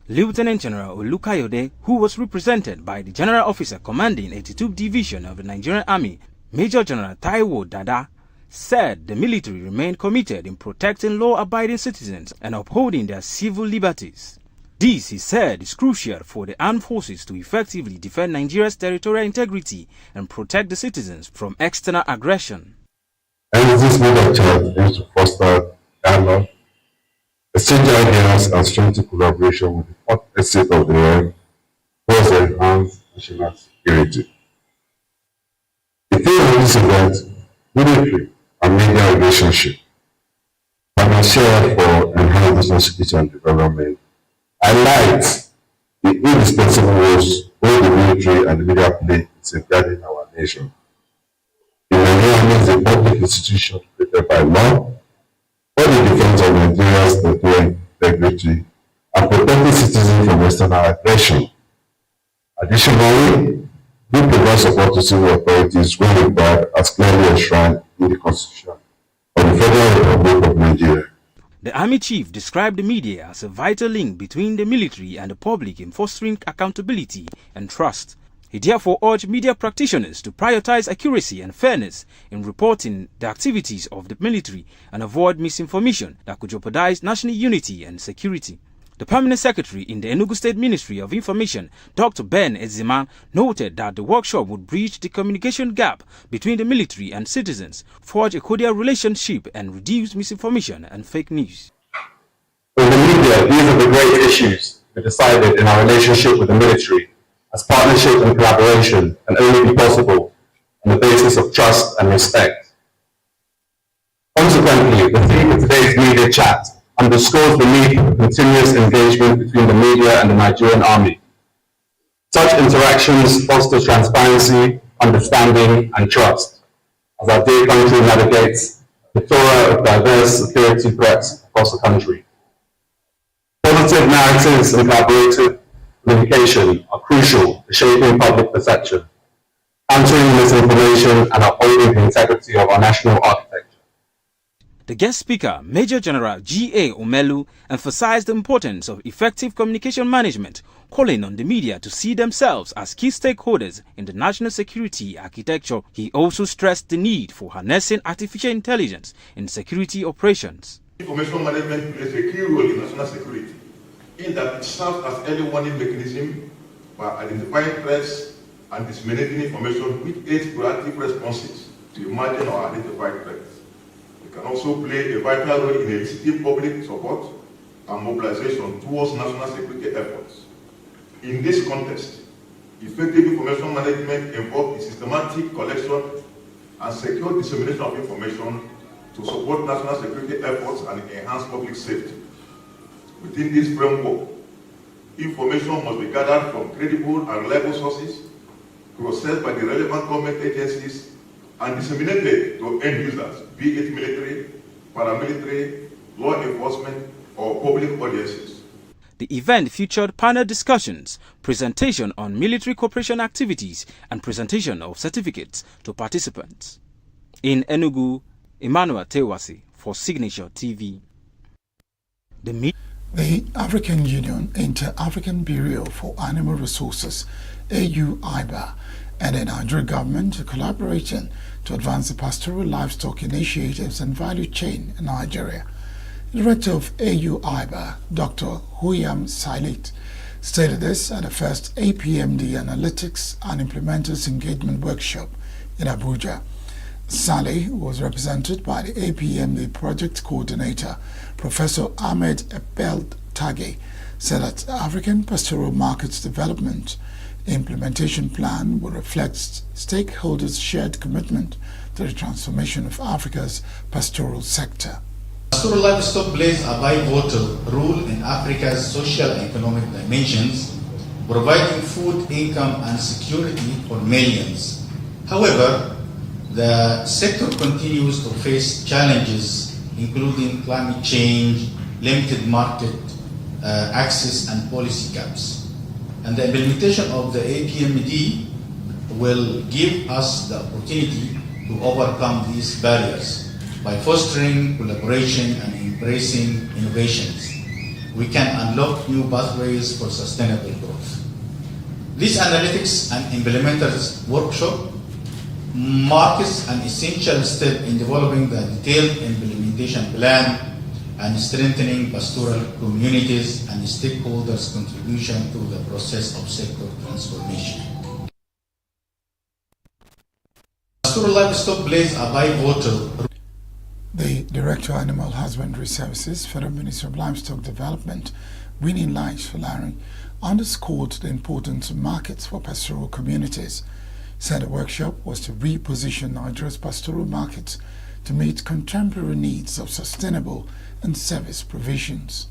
Speaker 7: Lieutenant General Olukayode, who was represented by the General Officer commanding 82nd Division of the Nigerian Army, Major General Taiwo Dada, said the military remained committed in protecting law-abiding citizens and upholding their civil liberties. This, he said, is crucial for the armed forces to effectively defend Nigeria's territorial integrity and protect the citizens from external aggression.
Speaker 9: And this media chart aims to foster dialogue, exchange ideas, and strengthen collaboration with the fourth estate of the realm towards the enhanced national security. The theme of this event, military and media relationship, panacea for enhanced national security and development, highlights the indispensable roles both the military and the media play in safeguarding our nation. The Nigerian Army is a public institution created by law for the defense of Nigeria's territorial integrity and protecting citizens from external aggression. Additionally, we provide support to civil authorities when required, as clearly enshrined in the Constitution of the Federal Republic of Nigeria.
Speaker 7: The Army Chief described the media as a vital link between the military and the public in fostering accountability and trust. He therefore urged media practitioners to prioritize accuracy and fairness in reporting the activities of the military and avoid misinformation that could jeopardize national unity and security. The permanent secretary in the Enugu State Ministry of Information, Dr. Ben Eziman, noted that the workshop would bridge the communication gap between the military and citizens, forge a cordial relationship, and reduce misinformation and fake news.
Speaker 9: In the media, these are the great issues we decided in our relationship with the military, as partnership and collaboration can only be possible on the basis of trust and respect. Consequently, the theme of today's media chat underscores the need for continuous engagement between the media and the Nigerian army. Such interactions foster transparency, understanding, and trust as our dear country navigates the plethora of diverse security threats across the country. Positive narratives and collaborative communication are crucial for shaping public perception, countering misinformation, and upholding the integrity of our national architecture.
Speaker 7: The guest speaker, Major General G.A. Omelu, emphasized the importance of effective communication management, calling on the media to see themselves as key stakeholders in the national security architecture. He also stressed the need for harnessing artificial intelligence in security operations.
Speaker 11: Information management plays a key role in national security, in that it serves as early warning mechanism by identifying threats and disseminating information which aids proactive responses to emerging or identified threats. It can also play a vital role in eliciting public support and mobilization towards national security efforts. In this context, effective information management involves the systematic collection and secure dissemination of information to support national security efforts and enhance public safety. Within this framework, information must be gathered from credible and reliable sources, processed by the relevant government agencies, and disseminated to end users, be it military, paramilitary, law enforcement, or public audiences.
Speaker 7: The event featured panel discussions, presentation on military cooperation activities, and presentation of certificates to participants. In Enugu, Emmanuel Tewasi for Signature TV.
Speaker 2: The African Union Inter-African Bureau for Animal Resources, AU-IBA, and the Nigerian government are collaborating to advance the pastoral livestock initiatives and value chain in Nigeria. The director of AU-IBA, Dr. Huyam Sailit, stated this at the first APMD Analytics and Implementers Engagement Workshop in Abuja. Saleh was represented by the APMD project coordinator, Professor Ahmed Ebel Tage, said that the African Pastoral Markets Development Implementation Plan will reflect stakeholders' shared commitment to the transformation of Africa's pastoral sector.
Speaker 19: Pastoral livestock plays a pivotal role in Africa's social and economic dimensions, providing food, income, and security for millions. However, the sector continues to face challenges including climate change, limited market access, and policy gaps. And the implementation of the APMD will give us the opportunity to overcome these barriers by fostering collaboration and embracing innovations. We can unlock new pathways for sustainable growth. This analytics and implementers workshop marks an essential step in developing the detailed implementation plan and strengthening pastoral communities and stakeholders' contribution to the process of sector transformation. Pastoral livestock plays a pivotal role.
Speaker 2: The Director of Animal Husbandry Services, Federal Ministry of Livestock Development, Winnie Light Solari, underscored the importance of markets for pastoral communities. Said the workshop was to reposition Nigeria's pastoral markets to meet contemporary needs of sustainable and service provisions.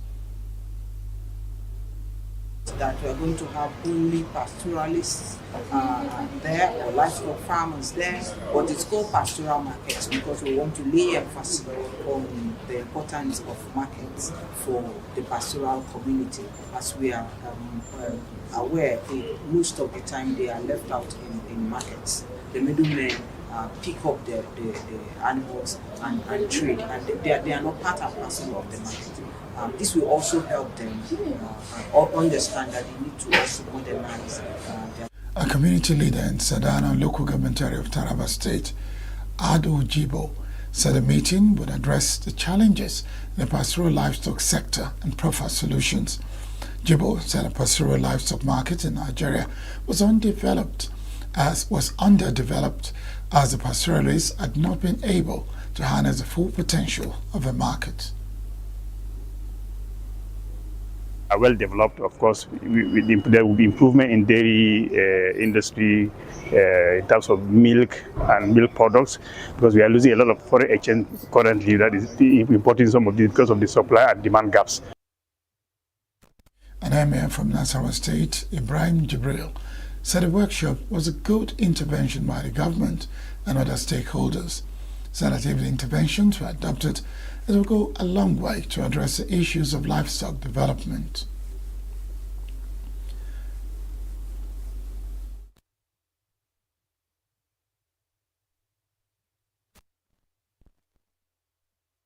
Speaker 20: That we are going to have only pastoralists there or livestock farmers there, but it's called pastoral markets because we want to lay emphasis on the importance of markets for the pastoral community. As we are aware, most of the time they are left out in markets. The middlemen pick up the animals and trade, and they are not part and parcel of the market. This will also help them understand that they need to also modernize their...
Speaker 2: A community leader in Sadana local government area of Taraba State, Ado Jibo, said the meeting would address the challenges in the pastoral livestock sector and proffer solutions. Jibo said a pastoral livestock market in Nigeria was underdeveloped as the pastoralists had not been able to harness the full potential of the market.
Speaker 10: Are well developed, of course. There will be improvement in dairy industry in terms of milk and milk products, because we are losing a lot of foreign exchange currently that is importing some of this because of the supply and demand gaps.
Speaker 2: An emir from Nasarawa State, Ibrahim Jibril, said the workshop was a good intervention by the government and other stakeholders. Said that if the interventions were adopted, it will go a long way to address the issues of livestock development.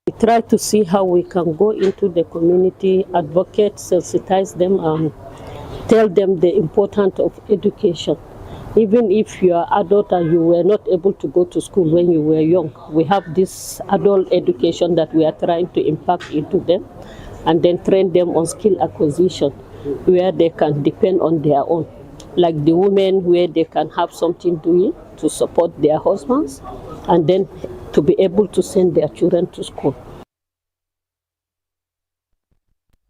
Speaker 13: We try to see how we can go into the community, advocate, sensitize them, and tell them the importance of education. Even if you are adult and you were not able to go to school when you were young, we have this adult education that we are trying to impact into them and then train them on skill acquisition where they can depend on their own. Like the women, where they can have something doing to support their husbands and then to be able to send their children to school.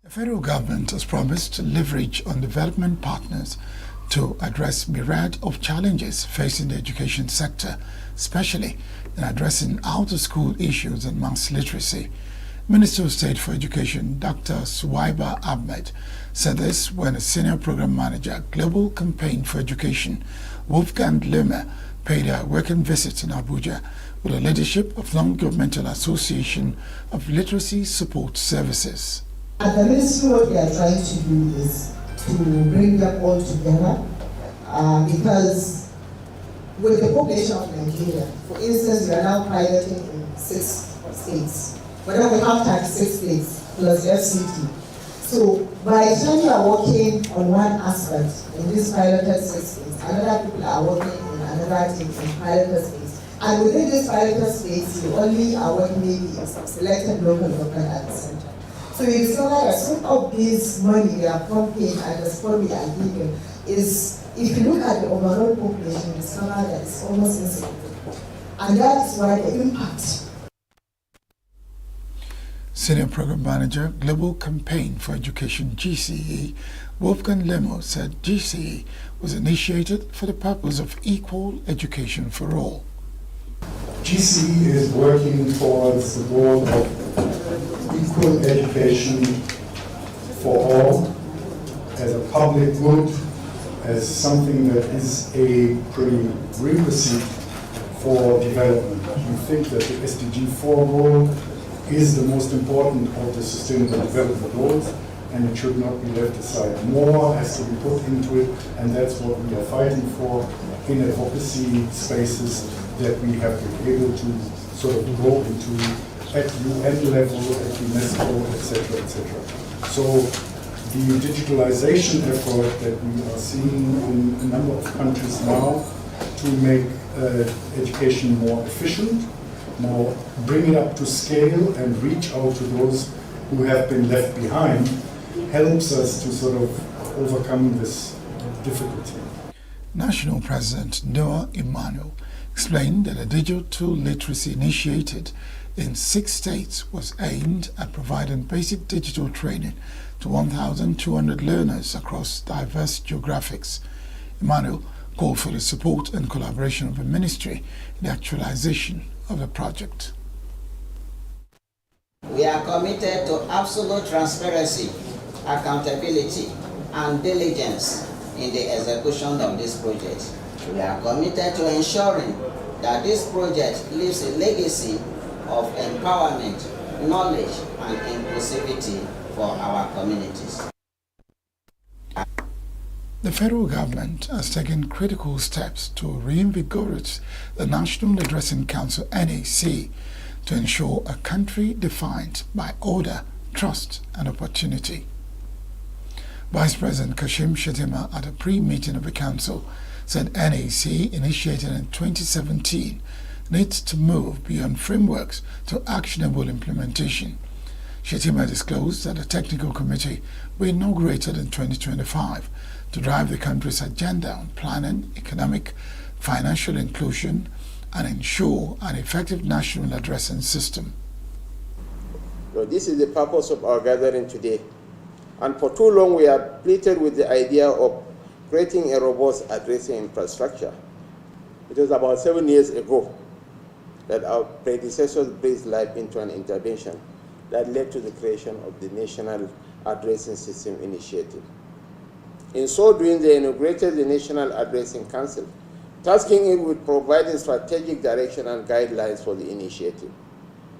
Speaker 2: The federal government has promised to leverage on development partners to address a myriad of challenges facing the education sector, especially in addressing out-of-school issues and mass literacy. Minister of State for Education, Dr. Suwaiba Ahmed, said this when a senior program manager, Global Campaign for Education, Wolfgang Lemmer, paid a working visit in Abuja with the leadership of Non-Governmental Association of Literacy Support Services.
Speaker 21: At the ministry, what we are trying to do is to bring them all together because with the population of Nigeria, for instance, we are now piloting in 6 states, but then we have 36 states plus FCT. So by the time you are working on one aspect in this piloted 6 states, another people are working in another thing in piloted states. And within these piloted states, you only are working maybe in some selected local government at the center. So you discover that some of this money they are pumping and the support we are giving is, if you look at the overall population, you discover that it's almost insignificant. And that is why the impact.
Speaker 2: Senior Program Manager, Global Campaign for Education, GCE, Wolfgang Lemmer, said GCE was initiated for the purpose of equal education for all.
Speaker 22: GCE is working towards the goal of equal education for all as a public good, as something that is a prerequisite for development. We think that the SDG 4 goal is the most important of the Sustainable Development Goals, and it should not be left aside. More has to be put into it, and that's what we are fighting for in advocacy spaces that we have been able to sort of go into at UN level, at UNESCO, etc., etc. So the digitalization effort that we are seeing in a number of countries now to make education more efficient, now bring it up to scale and reach out to those who have been left behind, helps us to sort of overcome this difficulty.
Speaker 2: National President Noah Emmanuel explained that a digital literacy initiated in 6 states was aimed at providing basic digital training to 1,200 learners across diverse geographics. Emmanuel called for the support and collaboration of the ministry in the actualization of the project.
Speaker 23: We are committed to absolute transparency, accountability, and diligence in the execution of this project. We are committed to ensuring that this project leaves a legacy of empowerment, knowledge, and inclusivity for our communities.
Speaker 2: The federal government has taken critical steps to reinvigorate the National Addressing Council (NAC) to ensure a country defined by order, trust, and opportunity. Vice President Kashim Shettima at a pre-meeting of the council said NAC, initiated in 2017, needs to move beyond frameworks to actionable implementation. Shettima disclosed that a technical committee will be inaugurated in 2025 to drive the country's agenda on planning, economic, financial inclusion, and ensure an effective national addressing system.
Speaker 14: So this is the purpose of our gathering today. And for too long we have pleaded with the idea of creating a robust addressing infrastructure. It was about 7 years ago that our predecessors breathed life into an intervention that led to the creation of the National Addressing System Initiative. In so doing, they inaugurated the National Addressing Council, tasking it with providing strategic direction and guidelines for the initiative.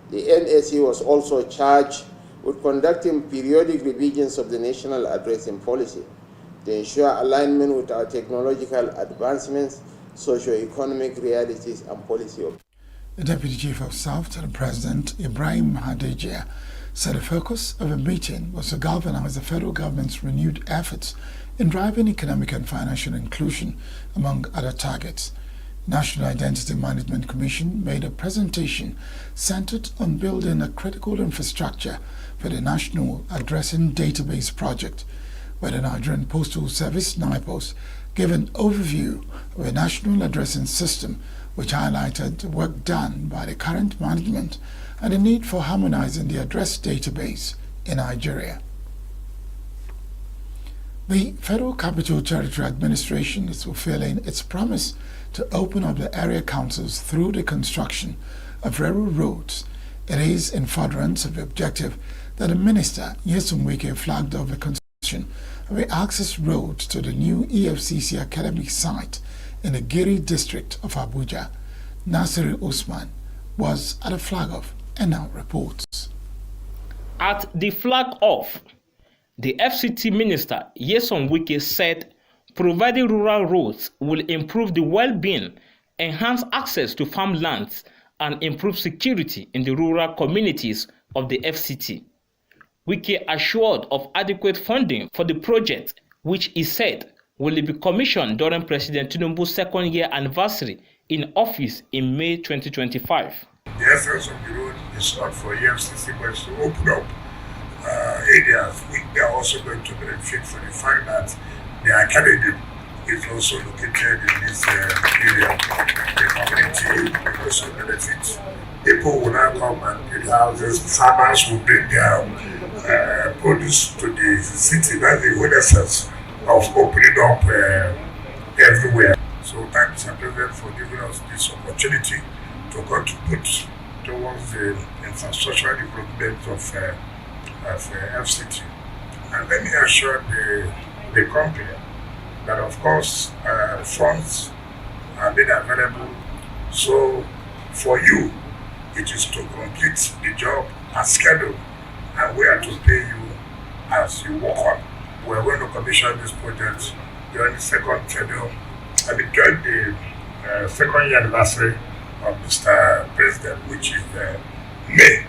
Speaker 14: The NAC was also charged with conducting periodic revisions of the national addressing policy to ensure alignment with our technological advancements, socio-economic realities, and policy objectives.
Speaker 2: The Deputy Chief of Staff to the President, Ibrahim Hadejia, said the focus of the meeting was to galvanize the federal government's renewed efforts in driving economic and financial inclusion, among other targets. National Identity Management Commission made a presentation centered on building a critical infrastructure for the National Addressing Database Project, where the Nigerian Postal Service, NIPOS, gave an overview of a national addressing system which highlighted the work done by the current management and the need for harmonizing the address database in Nigeria. The Federal Capital Territory Administration is fulfilling its promise to open up the area councils through the construction of railroad roads. It is in furtherance of the objective that the Minister, Nyesom Wike, flagged off the construction of the access road to the new EFCC academic site in the Giri district of Abuja. Nasiri Usman was at a flag-off and now reports.
Speaker 15: At the flag-off, the FCT Minister, Nyesom Wike, said providing rural roads will improve the well-being, enhance access to farmlands, and improve security in the rural communities of the FCT. Wike assured of adequate funding for the project, which he said will be commissioned during President Tinubu's second year anniversary in office in May 2025.
Speaker 16: The essence of the road is not for EFCC, but it's to open up areas which they are also going to benefit from the fact that the academy is also located in this area. The community will also benefit. People will now come and build houses, farmers will bring their produce to the city. That's the whole essence of opening up everywhere. So thank Mr. President for giving us this opportunity to contribute towards the infrastructure development of FCT. And let me assure the company that of course funds are being available. So for you, it is to complete the job as scheduled, and we are to pay you as you work on. We are going to commission this project during the during the second year anniversary of Mr. President, which is May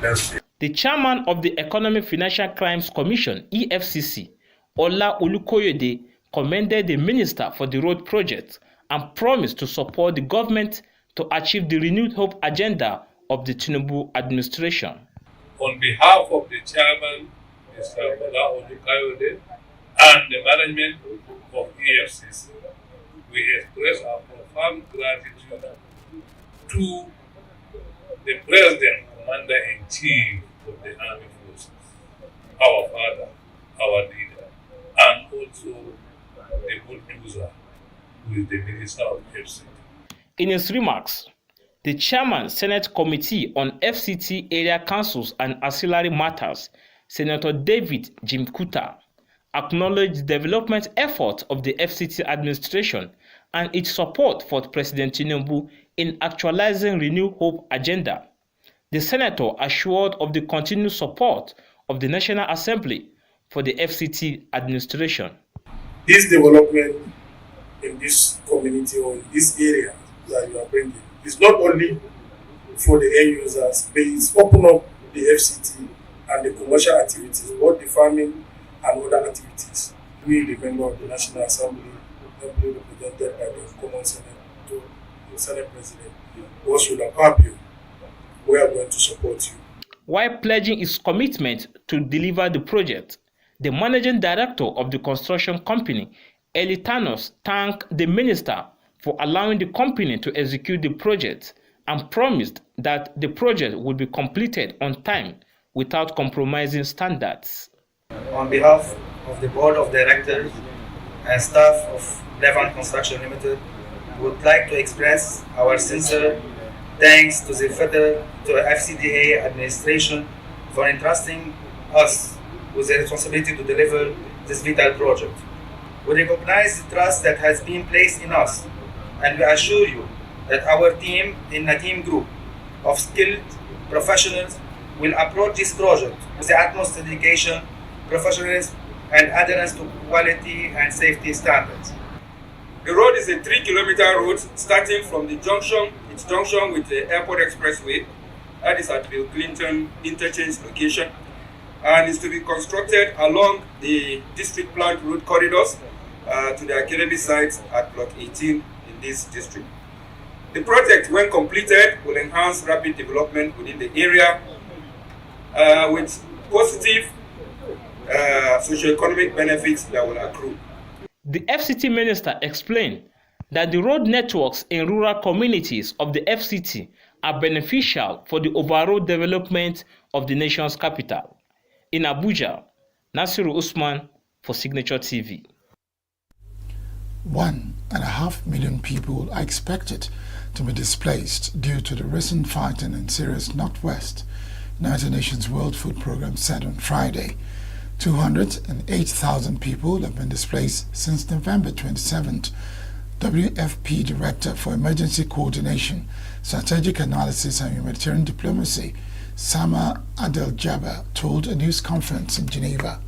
Speaker 16: next year.
Speaker 15: The chairman of the Economic Financial Crimes Commission, EFCC, Ola Olukoyede, commended the minister for the road project and promised to support the government to achieve the renewed hope agenda of the Tinubu administration.
Speaker 24: On behalf of the chairman, Mr. Ola Olukoyede, and the management of EFCC, we express our profound gratitude to the President, Commander-in-Chief of the Army Forces, our father, our leader, and also the bulldozer, who is the Minister of FCT.
Speaker 15: In his remarks, the chairman, Senate Committee on FCT Area Councils and Ancillary Matters, Senator David Jimkuta, acknowledged the development efforts of the FCT administration and its support for President Tinubu in actualizing Renew Hope agenda. The senator assured of the continued support of the National Assembly for the FCT administration.
Speaker 24: This development in this community or in this area that you are bringing is not only for the end users, but it's open up the FCT and the commercial activities, both the farming and other activities. We, the member of the National Assembly, represented by the Common Senate, to the Senate President, once you have you, we are going to support you.
Speaker 15: while pledging its commitment to deliver the project. The managing director of the construction company, Elitanos, thanked the minister for allowing the company to execute the project and promised that the project would be completed on time without compromising standards.
Speaker 1: On behalf of the Board of Directors and staff of Levant Construction Limited, we would like to express our sincere thanks to the FCDA administration for entrusting us with the responsibility to deliver this vital project. We recognize the trust that has been placed in us, and we assure you that our team in a team group of skilled professionals will approach this project with the utmost dedication, professionalism, and adherence to quality and safety standards.
Speaker 5: The road is a 3-kilometer road starting from its junction with the Airport Expressway, that is at Bill Clinton interchange location, and is to be constructed along the district planned road corridors to the academy sites at Block 18 in this district. The project, when completed, will enhance rapid development within the area with positive socio-economic benefits that will accrue.
Speaker 15: The FCT minister explained that the road networks in rural communities of the FCT are beneficial for the overall development of the nation's capital. In Abuja, Nasiru Usman for Signature TV.
Speaker 2: 1.5 million people are expected to be displaced due to the recent fighting in Syria's northwest, United Nations World Food Programme said on Friday. 208,000 people have been displaced since November 27th. WFP Director for Emergency Coordination, Strategic Analysis and Humanitarian Diplomacy, Sama Abdel-Jabbar, told a news conference in Geneva.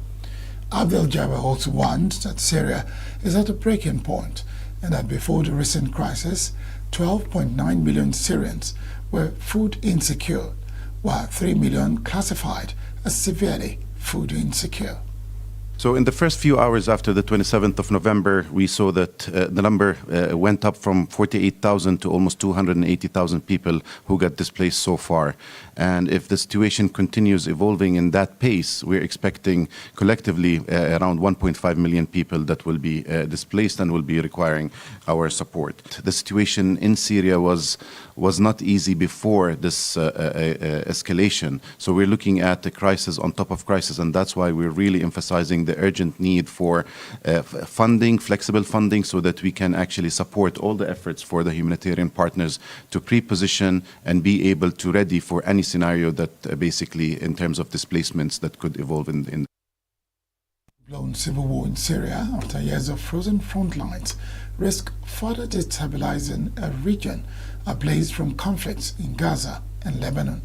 Speaker 2: Abdel-Jabbar also warned that Syria is at a breaking point and that before the recent crisis, 12.9 million Syrians were food insecure, while 3 million classified as severely food insecure.
Speaker 12: So in the first few hours after the 27th of November, we saw that the number went up from 48,000 to almost 280,000 people who got displaced so far. And if the situation continues evolving in that pace, we're expecting collectively around 1.5 million people that will be displaced and will be requiring our support. The situation in Syria was not easy before this escalation. So we're looking at a crisis on top of crisis, and that's why we're really emphasizing the urgent need for funding, flexible funding, so that we can actually support all the efforts for the humanitarian partners to pre-position and be able to ready for any scenario that basically in terms of displacements that could evolve in.
Speaker 2: Blown civil war in Syria after years of frozen front lines risk further destabilizing a region ablaze from conflicts in Gaza and Lebanon.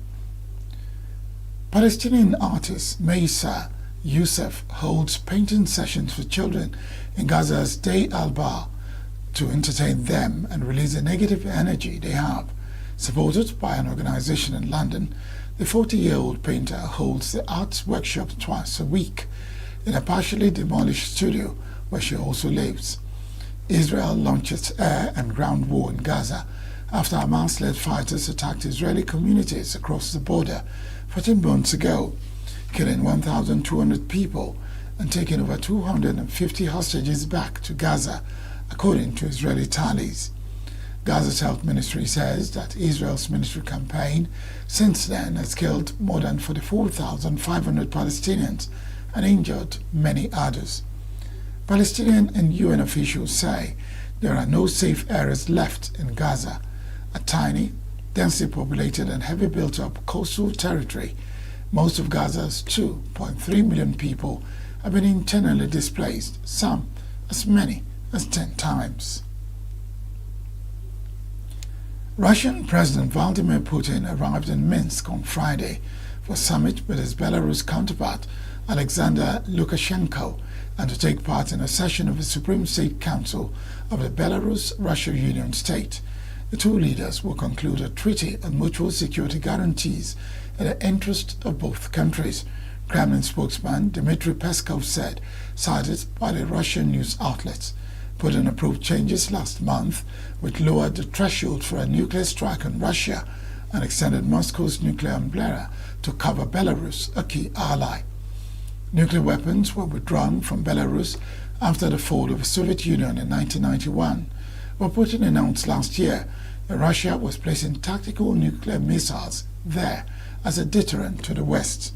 Speaker 2: Palestinian artist Maysa Youssef holds painting sessions for children in Gaza's Day al-Bahr to entertain them and release the negative energy they have. Supported by an organization in London, the 40-year-old painter holds the arts workshop twice a week in a partially demolished studio where she also lives. Israel launched its air and ground war in Gaza after Hamas-led fighters attacked Israeli communities across the border 14 months ago, killing 1,200 people and taking over 250 hostages back to Gaza, according to Israeli tallies. Gaza's health ministry says that Israel's military campaign since then has killed more than 44,500 Palestinians and injured many others. Palestinian and UN officials say there are no safe areas left in Gaza, a tiny, densely populated and heavily built-up coastal territory. Most of Gaza's 2.3 million people have been internally displaced, some as many as 10 times. Russian President Vladimir Putin arrived in Minsk on Friday for a summit with his Belarus counterpart Alexander Lukashenko and to take part in a session of the Supreme State Council of the Belarus-Russia Union State. The two leaders will conclude a treaty on mutual security guarantees in the interest of both countries, Kremlin spokesman Dmitry Peskov said, cited by the Russian news outlets. Putin approved changes last month which lowered the threshold for a nuclear strike on Russia and extended Moscow's nuclear umbrella to cover Belarus, a key ally. Nuclear weapons were withdrawn from Belarus after the fall of the Soviet Union in 1991, but Putin announced last year that Russia was placing tactical nuclear missiles there as a deterrent to the West.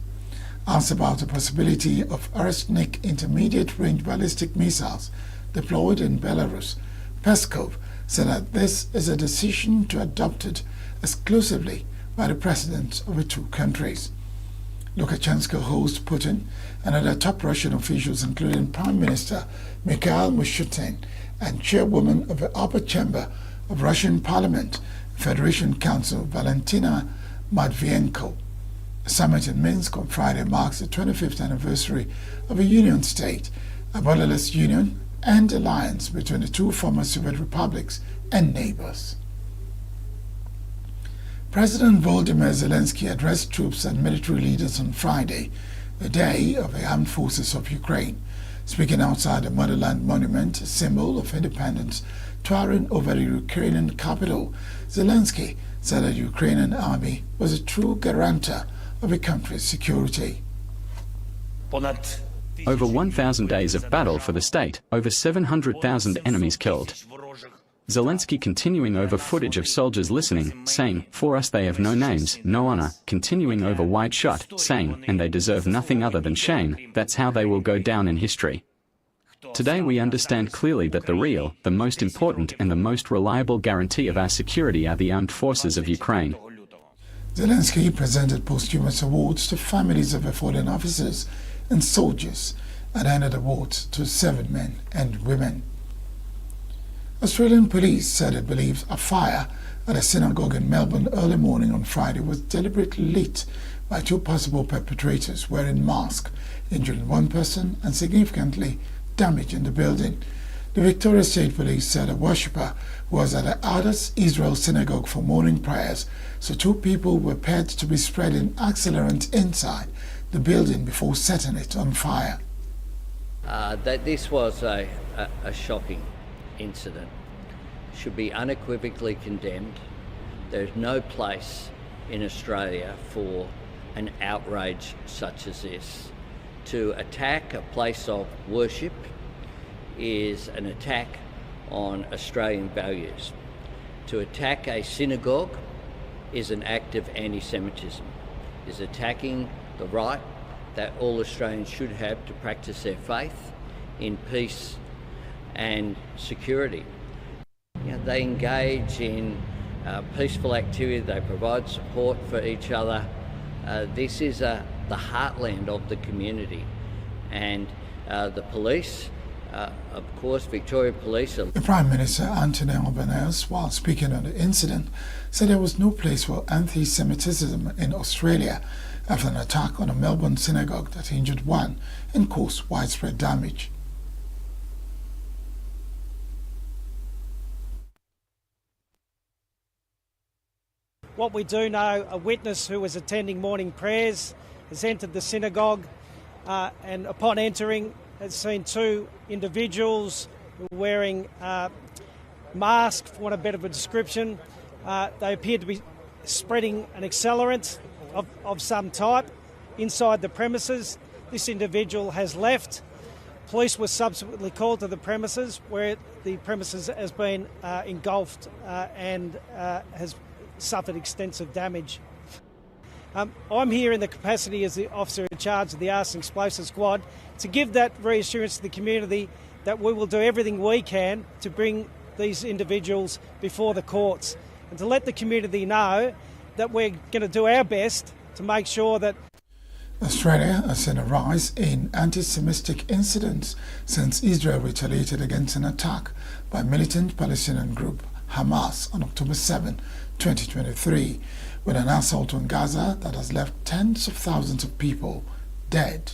Speaker 2: Asked about the possibility of Arsenic intermediate-range ballistic missiles deployed in Belarus, Peskov said that this is a decision to adopted exclusively by the presidents of the two countries. Lukashenko hosts Putin and other top Russian officials, including Prime Minister Mikhail Mishustin and Chairwoman of the Upper Chamber of Russian Parliament, Federation Council Valentina Matvienko. The summit in Minsk on Friday marks the 25th anniversary of a union state, a borderless union and alliance between the two former Soviet republics and neighbors. President Volodymyr Zelensky addressed troops and military leaders on Friday, the day of the Armed Forces of Ukraine. Speaking outside the Motherland Monument, a symbol of independence, towering over the Ukrainian capital, Zelensky said that the Ukrainian army was a true guarantor of the country's security.
Speaker 4: Over 1,000 days of battle for the state, over 700,000 enemies killed. Zelensky continuing over footage of soldiers listening, saying, "For us they have no names, no honor," continuing over wide shot, saying, "And they deserve nothing other than shame, that's how they will go down in history." Today we understand clearly that the real, the most important and the most reliable guarantee of our security are the armed forces of Ukraine.
Speaker 2: Zelensky presented posthumous awards to families of the fallen officers and soldiers and handed awards to 7 men and women. Australian police said it believes a fire at a synagogue in Melbourne early morning on Friday was deliberately lit by 2 possible perpetrators wearing masks, injuring 1 person and significantly damaging the building. The Victoria State Police said a worshipper was at the Adas Israel synagogue for morning prayers, so 2 people were paired to be spreading accelerant inside the building before setting it on fire.
Speaker 8: That this was a shocking incident, should be unequivocally condemned. There's no place in Australia for an outrage such as this. To attack a place of worship is an attack on Australian values. To attack a synagogue is an act of anti-Semitism, is attacking the right that all Australians should have to practice their faith in peace and security. You know, they engage in peaceful activity, they provide support for each other. This is the heartland of the community, and the police, of course, Victoria Police.
Speaker 2: The Prime Minister, Anthony Albanese, while speaking on the incident, said there was no place for anti-Semitism in Australia after an attack on a Melbourne synagogue that injured 1 and caused widespread damage.
Speaker 17: What we do know, a witness who was attending morning prayers has entered the synagogue and upon entering has seen 2 individuals wearing masks, for want of a better description. They appeared to be spreading an accelerant of some type inside the premises. This individual has left. Police were subsequently called to the premises, where the premises has been engulfed and has suffered extensive damage. I'm here in the capacity as the officer in charge of the Arson Explosive Squad to give that reassurance to the community that we will do everything we can to bring these individuals before the courts, and to let the community know that we're going to do our best to make sure that
Speaker 2: Australia has seen a rise in anti-Semitic incidents since Israel retaliated against an attack by militant Palestinian group Hamas on October 7, 2023, with an assault on Gaza that has left tens of thousands of people dead.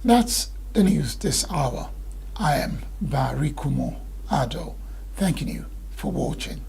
Speaker 2: That's the news this hour. I am Barikumo Ado, thanking you for watching.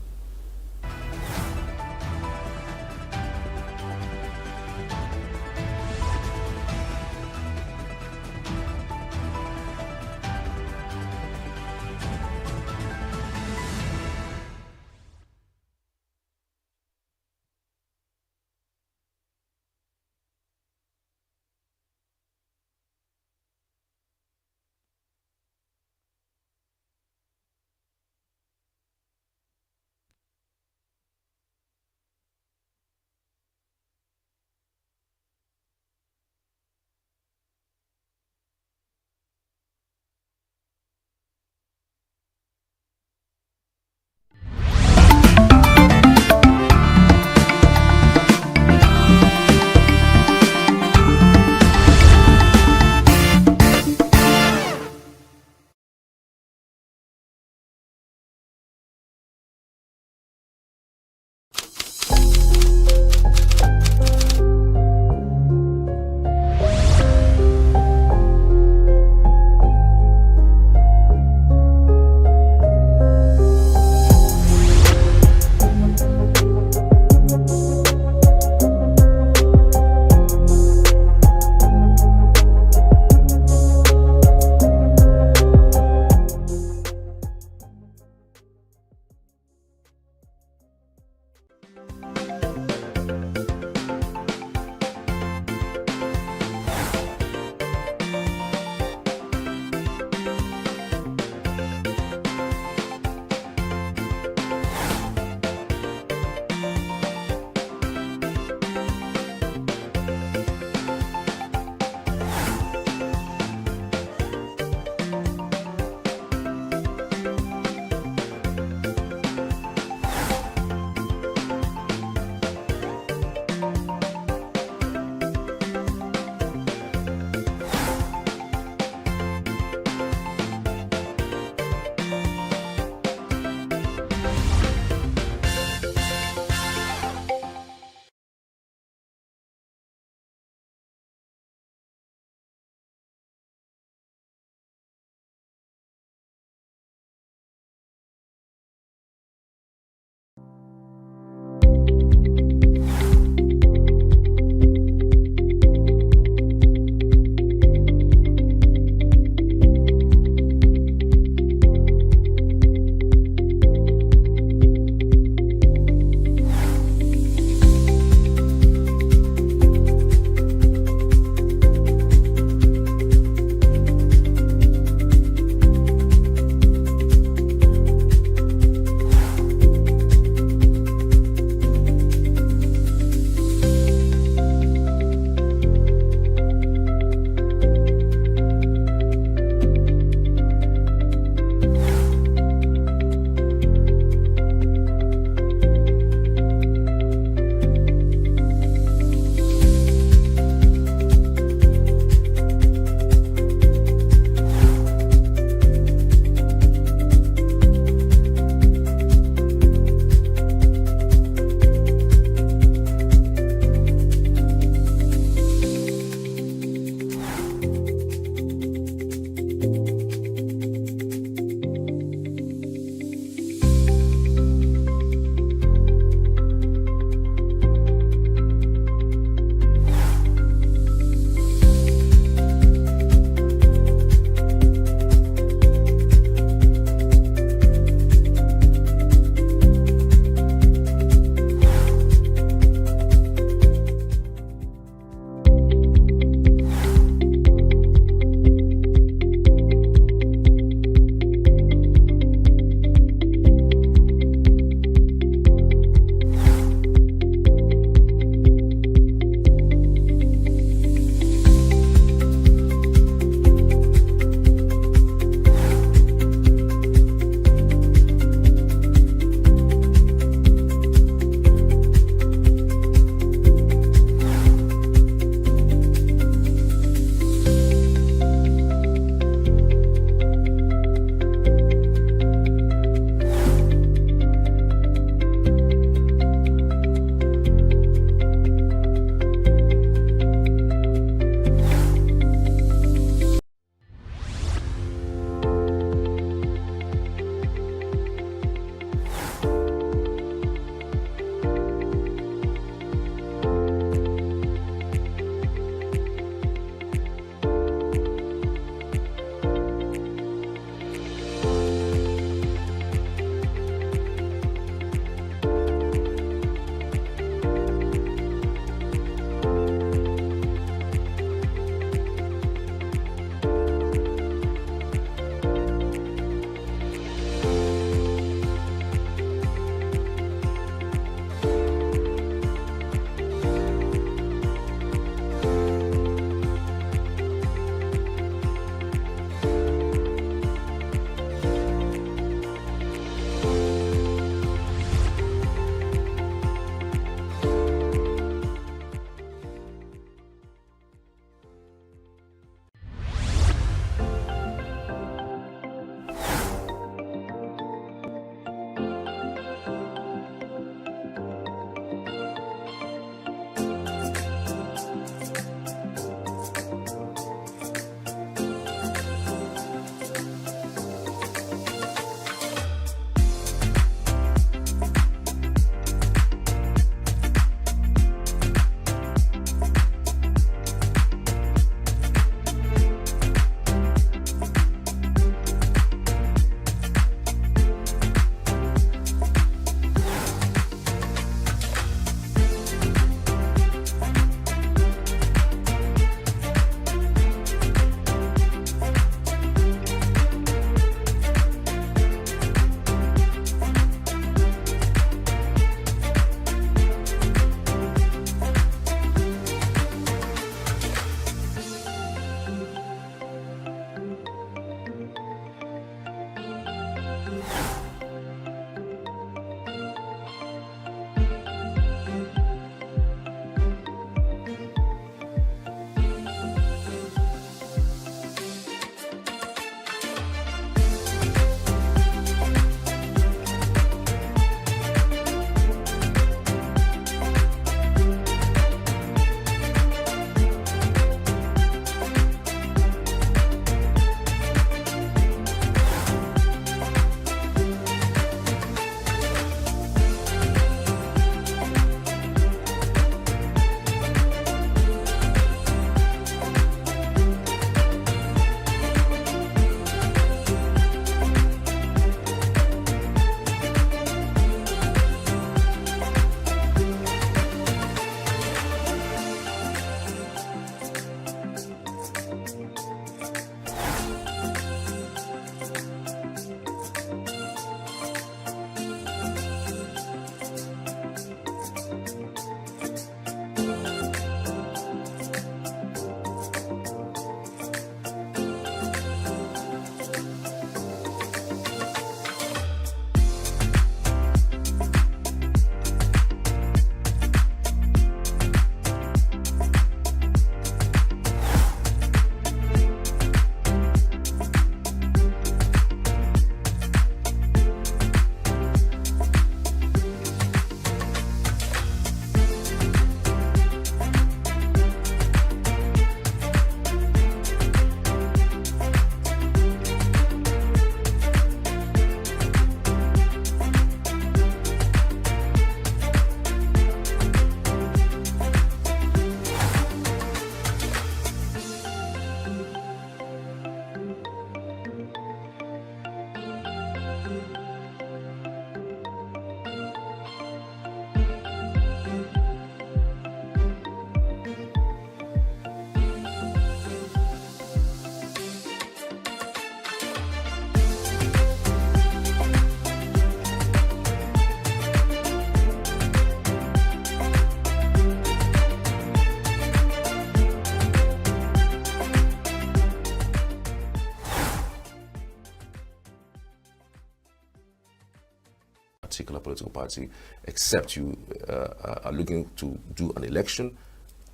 Speaker 3: political party, except you are looking to do an election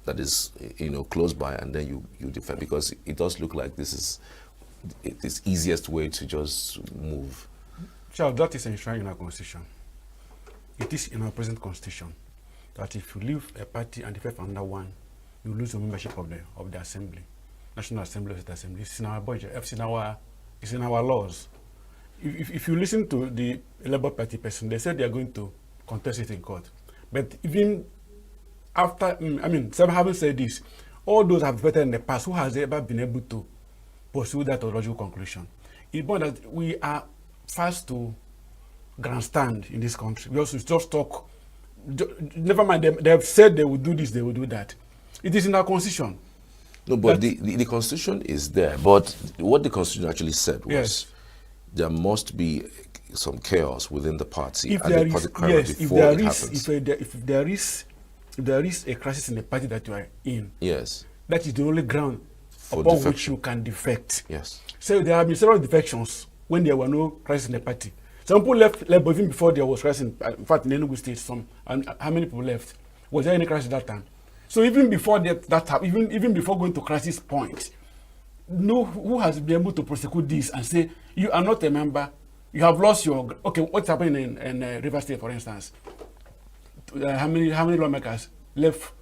Speaker 3: that is, close by, and then you defend, because it does look like this is the easiest way to just move.
Speaker 6: Charles, that is enshrined in our constitution. It is in our present constitution that if you leave a party and defect under one, you lose your membership of the assembly, National Assembly, State Assembly. It's in our budget. It's in our laws. If you listen to the Labour Party person, they said they are going to contest it in court. But even after, some haven't said this, all those have voted in the past, who has ever been able to pursue that logical conclusion? It's more that we are fast to grandstand in this country. We also just talk. Never mind, they have said they will do this, they will do that. It is in our constitution.
Speaker 3: No, but the constitution is there. But what the constitution actually said was there must be some chaos within the party
Speaker 6: if
Speaker 3: and
Speaker 6: there
Speaker 3: the
Speaker 6: is,
Speaker 3: party
Speaker 6: yes,
Speaker 3: before
Speaker 6: if there
Speaker 3: it
Speaker 6: is,
Speaker 3: happens.
Speaker 6: if there is a crisis in the party that you are in,
Speaker 3: yes,
Speaker 6: that is the only ground
Speaker 3: for
Speaker 6: upon
Speaker 3: defection.
Speaker 6: which you can defect.
Speaker 3: Yes.
Speaker 6: So there have been several defections when there were no crisis in the party. Some people left Labour even before there was crisis. In fact, in ENUGU State, how many people left? Was there any crisis at that time? So even before that even before going to crisis point, who has been able to prosecute this and say you are not a member, you have lost your what's happening in River State, for instance? How many lawmakers left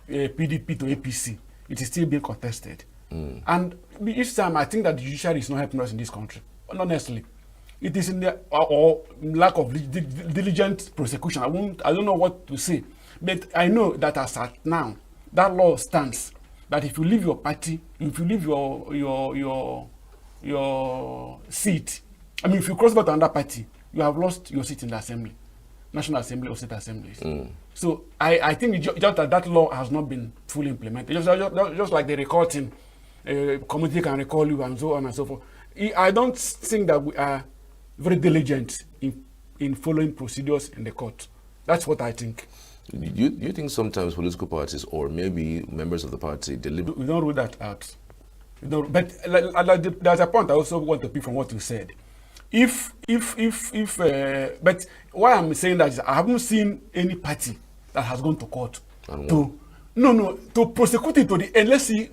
Speaker 6: PDP to APC? It is still being contested, and each time I think that the judiciary is not helping us in this country. Honestly, it is in the or lack of diligent prosecution. I don't know what to say, but I know that as at now, that law stands that if you leave your party, if you leave your seat, if you cross over to another party, you have lost your seat in the assembly, National Assembly or State Assemblies. So I think just that law has not been fully implemented. Just like the recording, committee can recall you and so on and so forth. I don't think that we are very diligent in following procedures in the court. That's what I think.
Speaker 3: You think sometimes political parties or maybe members of the party deliberately?
Speaker 6: We don't rule that out. But there's a point I also want to pick from what you said. But why I'm saying that is I haven't seen any party that has gone to court to prosecute it to the end. Let's see.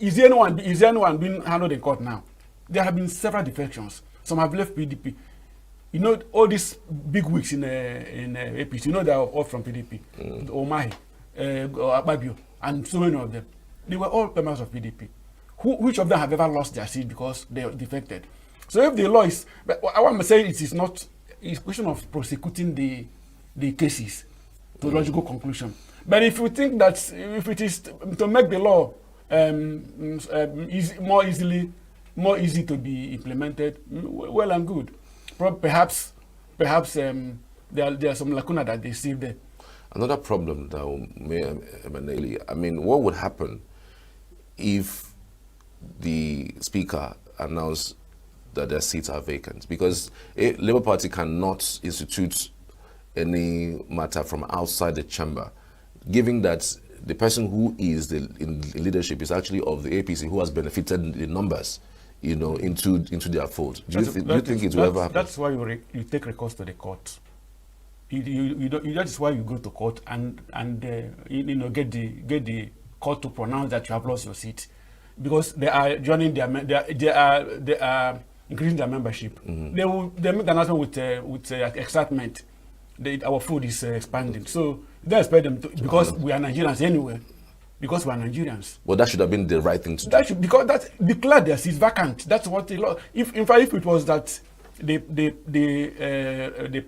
Speaker 6: Is there anyone being handled in court now? There have been several defections. Some have left PDP. You know, all these big wigs in APC, they are all from PDP. Omahi, Ababio, and so many of them. They were all members of PDP. Which of them have ever lost their seat because they defected? So if the law is, but what I'm saying it's not, it's a question of prosecuting the cases to logical conclusion. But if you think that if it is to make the law more easy to be implemented, well and good. Perhaps there are some lacuna that they see there.
Speaker 3: Another problem that may emanate, what would happen if the speaker announced that their seats are vacant? Because a Labour Party cannot institute any matter from outside the chamber, given that the person who is in leadership is actually of the APC, who has benefited the numbers, into their fold. Do you think it will ever happen?
Speaker 6: That's why you take recourse to the court. That is why you go to court and get the court to pronounce that you have lost your seat, because they are joining they are increasing their membership. They make the announcement with excitement. Our food is expanding, so they expect them to, because we are Nigerians anyway. Because we are Nigerians.
Speaker 3: Well, that should have been the right thing to do.
Speaker 6: Because that declared their seats vacant. That's what the law. If it was that the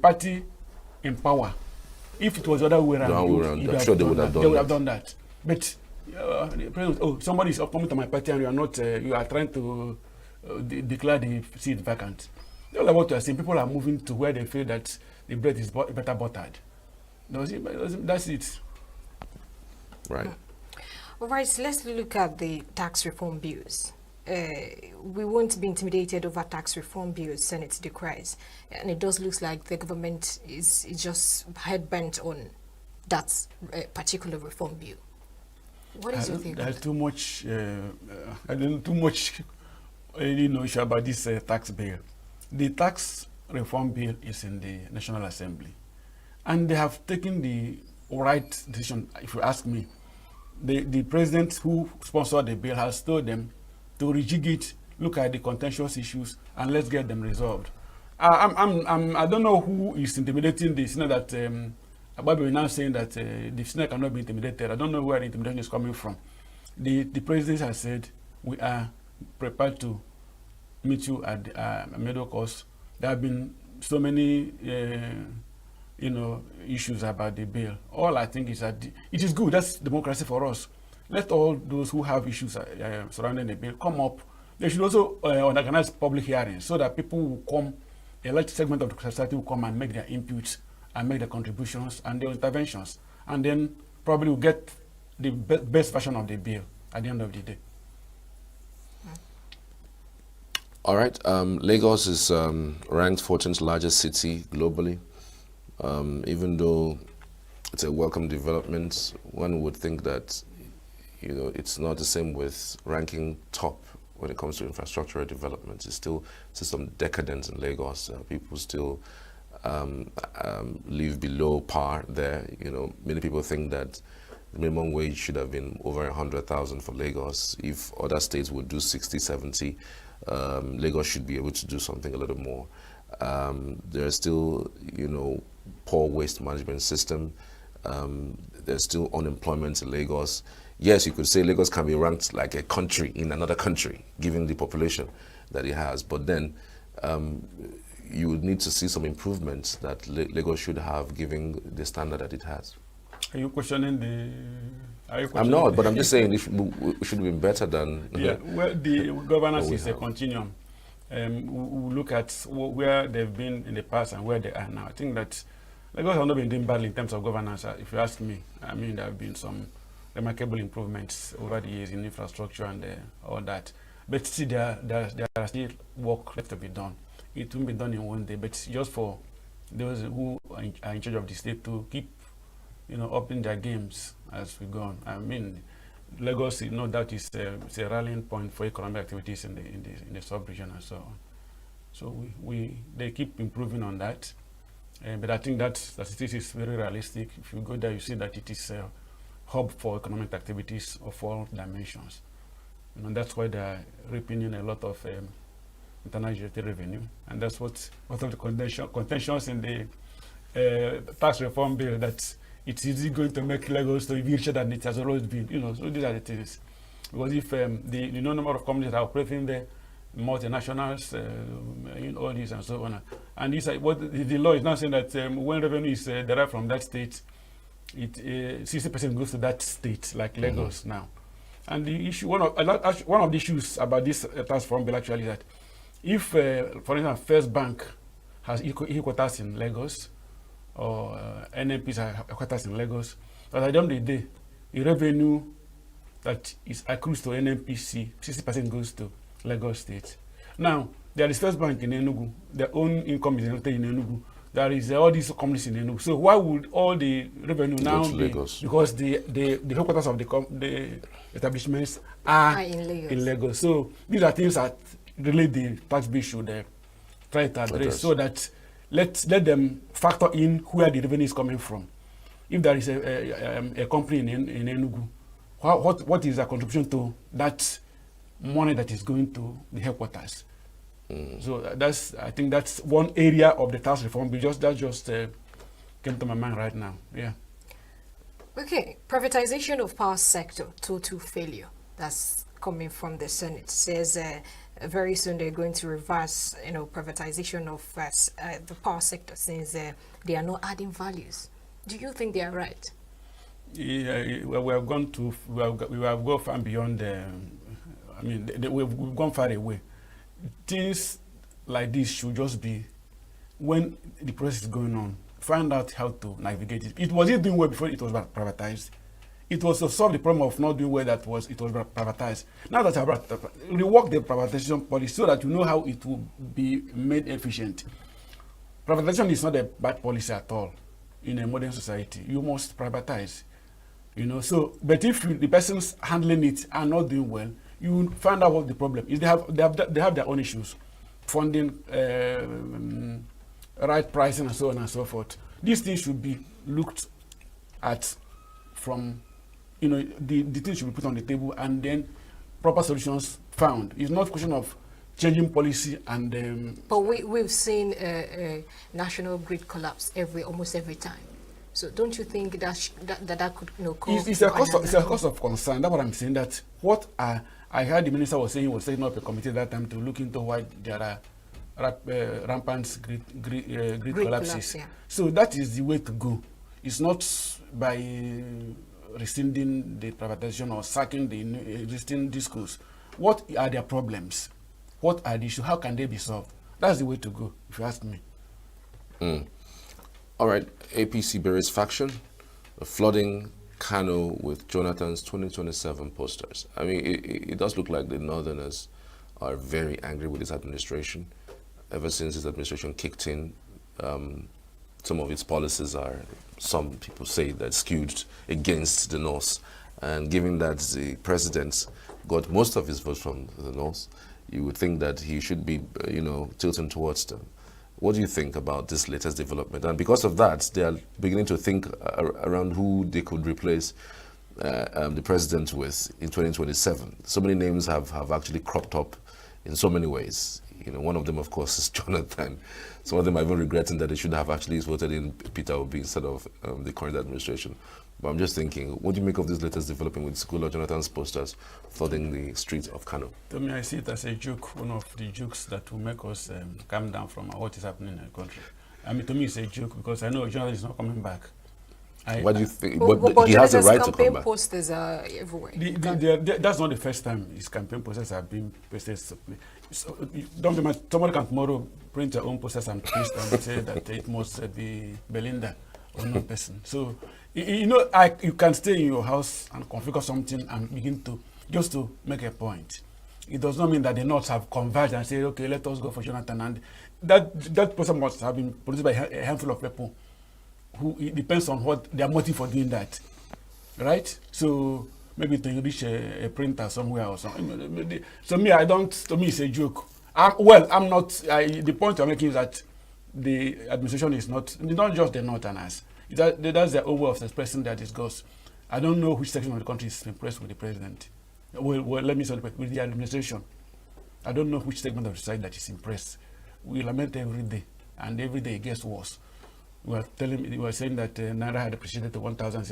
Speaker 6: party in power, if it was the other way around,
Speaker 3: I'm sure they would have done
Speaker 6: that. But somebody is coming to my party and you are not. You are trying to declare the seat vacant. All about to say, people are moving to where they feel that the bread is better buttered. That's it.
Speaker 3: Right.
Speaker 9: All right, so let's look at the tax reform bills. We won't be intimidated over tax reform bills, Senate decries, and it does look like the government is just head-bent on that particular reform bill. What is your take?
Speaker 6: There's too much. I don't know too much. Issue about this tax bill. The tax reform bill is in the National Assembly. And they have taken the right decision, if you ask me. The president who sponsored the bill has told them to rejig it, look at the contentious issues, and let's get them resolved. I don't know who is intimidating the Senate that Ababi is now saying that the Senate cannot be intimidated. I don't know where the intimidation is coming from. The president has said, we are prepared to meet you at a middle course. There have been so many issues about the bill. All I think is that it is good. That's democracy for us. Let all those who have issues surrounding the bill come up. They should also organize public hearings so that people will come, a large segment of the society will come and make their inputs and make their contributions and their interventions. And then probably we'll get the best version of the bill at the end of the day.
Speaker 3: All right. Lagos is ranked 14th largest city globally. Even though it's a welcome development, one would think that it's not the same with ranking top when it comes to infrastructural development. It's still some decadence in Lagos. People still live below par there. Many people think that the minimum wage should have been over 100,000 for Lagos. If other states would do 60, 70, Lagos should be able to do something a little more. There's still, poor waste management system. There's still unemployment in Lagos. Yes, you could say Lagos can be ranked like a country in another country, given the population that it has. But then you would need to see some improvements that Lagos should have, given the standard that it has.
Speaker 6: Are you questioning
Speaker 3: I'm not, but I'm just saying it should be better than...
Speaker 6: Yeah, well, the governance is a continuum. We look at where they've been in the past and where they are now. I think that Lagos has not been doing badly in terms of governance, if you ask me. I mean, there have been some remarkable improvements over the years in infrastructure and all that. But still, there are still work left to be done. It won't be done in one day, but just for those who are in charge of the state to keep, upping their games as we go on. I mean, Lagos, no doubt, is a rallying point for economic activities in the sub-region and so on. So they keep improving on that. But I think that statistics is very realistic. If you go there, you see that it is a hub for economic activities of all dimensions. That's why they are reaping in a lot of internal revenue, and that's what of the contentions in the tax reform bill, that it's easy going to make Lagos to be richer than it has always been. So these are the things. Because if the number of companies that are operating there, multinationals, all these and so on, and this what the law is now saying that when revenue is derived from that state, 60% goes to that state, like Lagos now. And the issue, one of the issues about this tax reform bill actually is that if, for instance, First Bank has headquarters in Lagos, or NMPs have headquarters in Lagos, but at the end of the day, the revenue that is accrues to NMPC, 60% goes to Lagos State. Now, there is First Bank in ENUGU, their own income is generated in ENUGU. There is all these companies in ENUGU. So why would all the revenue now be? Lagos? Because the headquarters of the establishments are in Lagos. So these are things that really the tax bill should try to address, so that let them factor in where the revenue is coming from. If there is a company in ENUGU, what is the contribution to that money that is going to the headquarters? So I think that's one area of the tax reform bill. That just came to my mind right now. Yeah.
Speaker 9: Okay, privatization of power sector, total failure. That's coming from the Senate. Says very soon they're going to reverse, privatization of the power sector, since they are not adding values. Do you think they are right?
Speaker 6: Yeah, we have gone far beyond. We've gone far away. Things like this should just be, when the process is going on, find out how to navigate it. It wasn't doing well before it was privatized. It was to solve the problem of not doing well it was privatized. Now that rework the privatization policy so that you know how it will be made efficient. Privatization is not a bad policy at all in a modern society. You must privatize, So, but if the persons handling it are not doing well, you will find out what the problem is. They have their own issues, funding right pricing and so on and so forth. These things should be looked at from, the things should be put on the table and then proper solutions found. It's not a question of changing policy and...
Speaker 9: But we've seen a national grid collapse almost every time. So don't you think that could cause...
Speaker 6: It's a cause of concern. That's what I'm saying. That what I heard the minister was setting up a committee that time to look into why there are rampant grid collapses. Yeah. So that is the way to go. It's not by rescinding the privatization or sacking the existing discourse. What are their problems? What are the issues? How can they be solved? That's the way to go, if you ask me.
Speaker 3: All right, APC Berets faction, flooding Kano with Jonathan's 2027 posters. I mean, it does look like the Northerners are very angry with this administration. Ever since this administration kicked in, some of its policies are, some people say, that skewed against the North. And given that the president got most of his votes from the North, you would think that he should be, tilting towards them. What do you think about this latest development? And because of that, they are beginning to think around who they could replace the president with in 2027. So many names have actually cropped up in so many ways. One of them, of course, is Jonathan. Some of them are even regretting that they should have actually voted in Peter Obi instead of the current administration. But I'm just thinking, what do you make of this latest development with School of Jonathan's posters flooding the streets of Kano?
Speaker 6: To me, I see it as a joke, one of the jokes that will make us calm down from what is happening in the country. I mean, to me, it's a joke because I know Jonathan is not coming back.
Speaker 3: What do you think? But he has a right to come back.
Speaker 9: Campaign posters are everywhere.
Speaker 6: That's not the first time his campaign posters have been pasted. So, don't remember, somebody can tomorrow print their own posters and paste and say that it must be Belinda or no person. So, you can stay in your house and configure something and begin to, just to make a point. It does not mean that the North have converged and say, okay, let us go for Jonathan. And that poster must have been produced by a handful of people who, it depends on what their motive for doing that, right? So maybe to reach a printer somewhere or something. So to me, it's a joke. I'm not, the point I'm making is that the administration is not just the Northerners. That's their own way of expressing their disgust. I don't know which section of the country is impressed with the president. Well, let me say with the administration. I don't know which segment of the society that is impressed. We lament every day, and every day it gets worse. We were saying that Naira had appreciated to 1,000.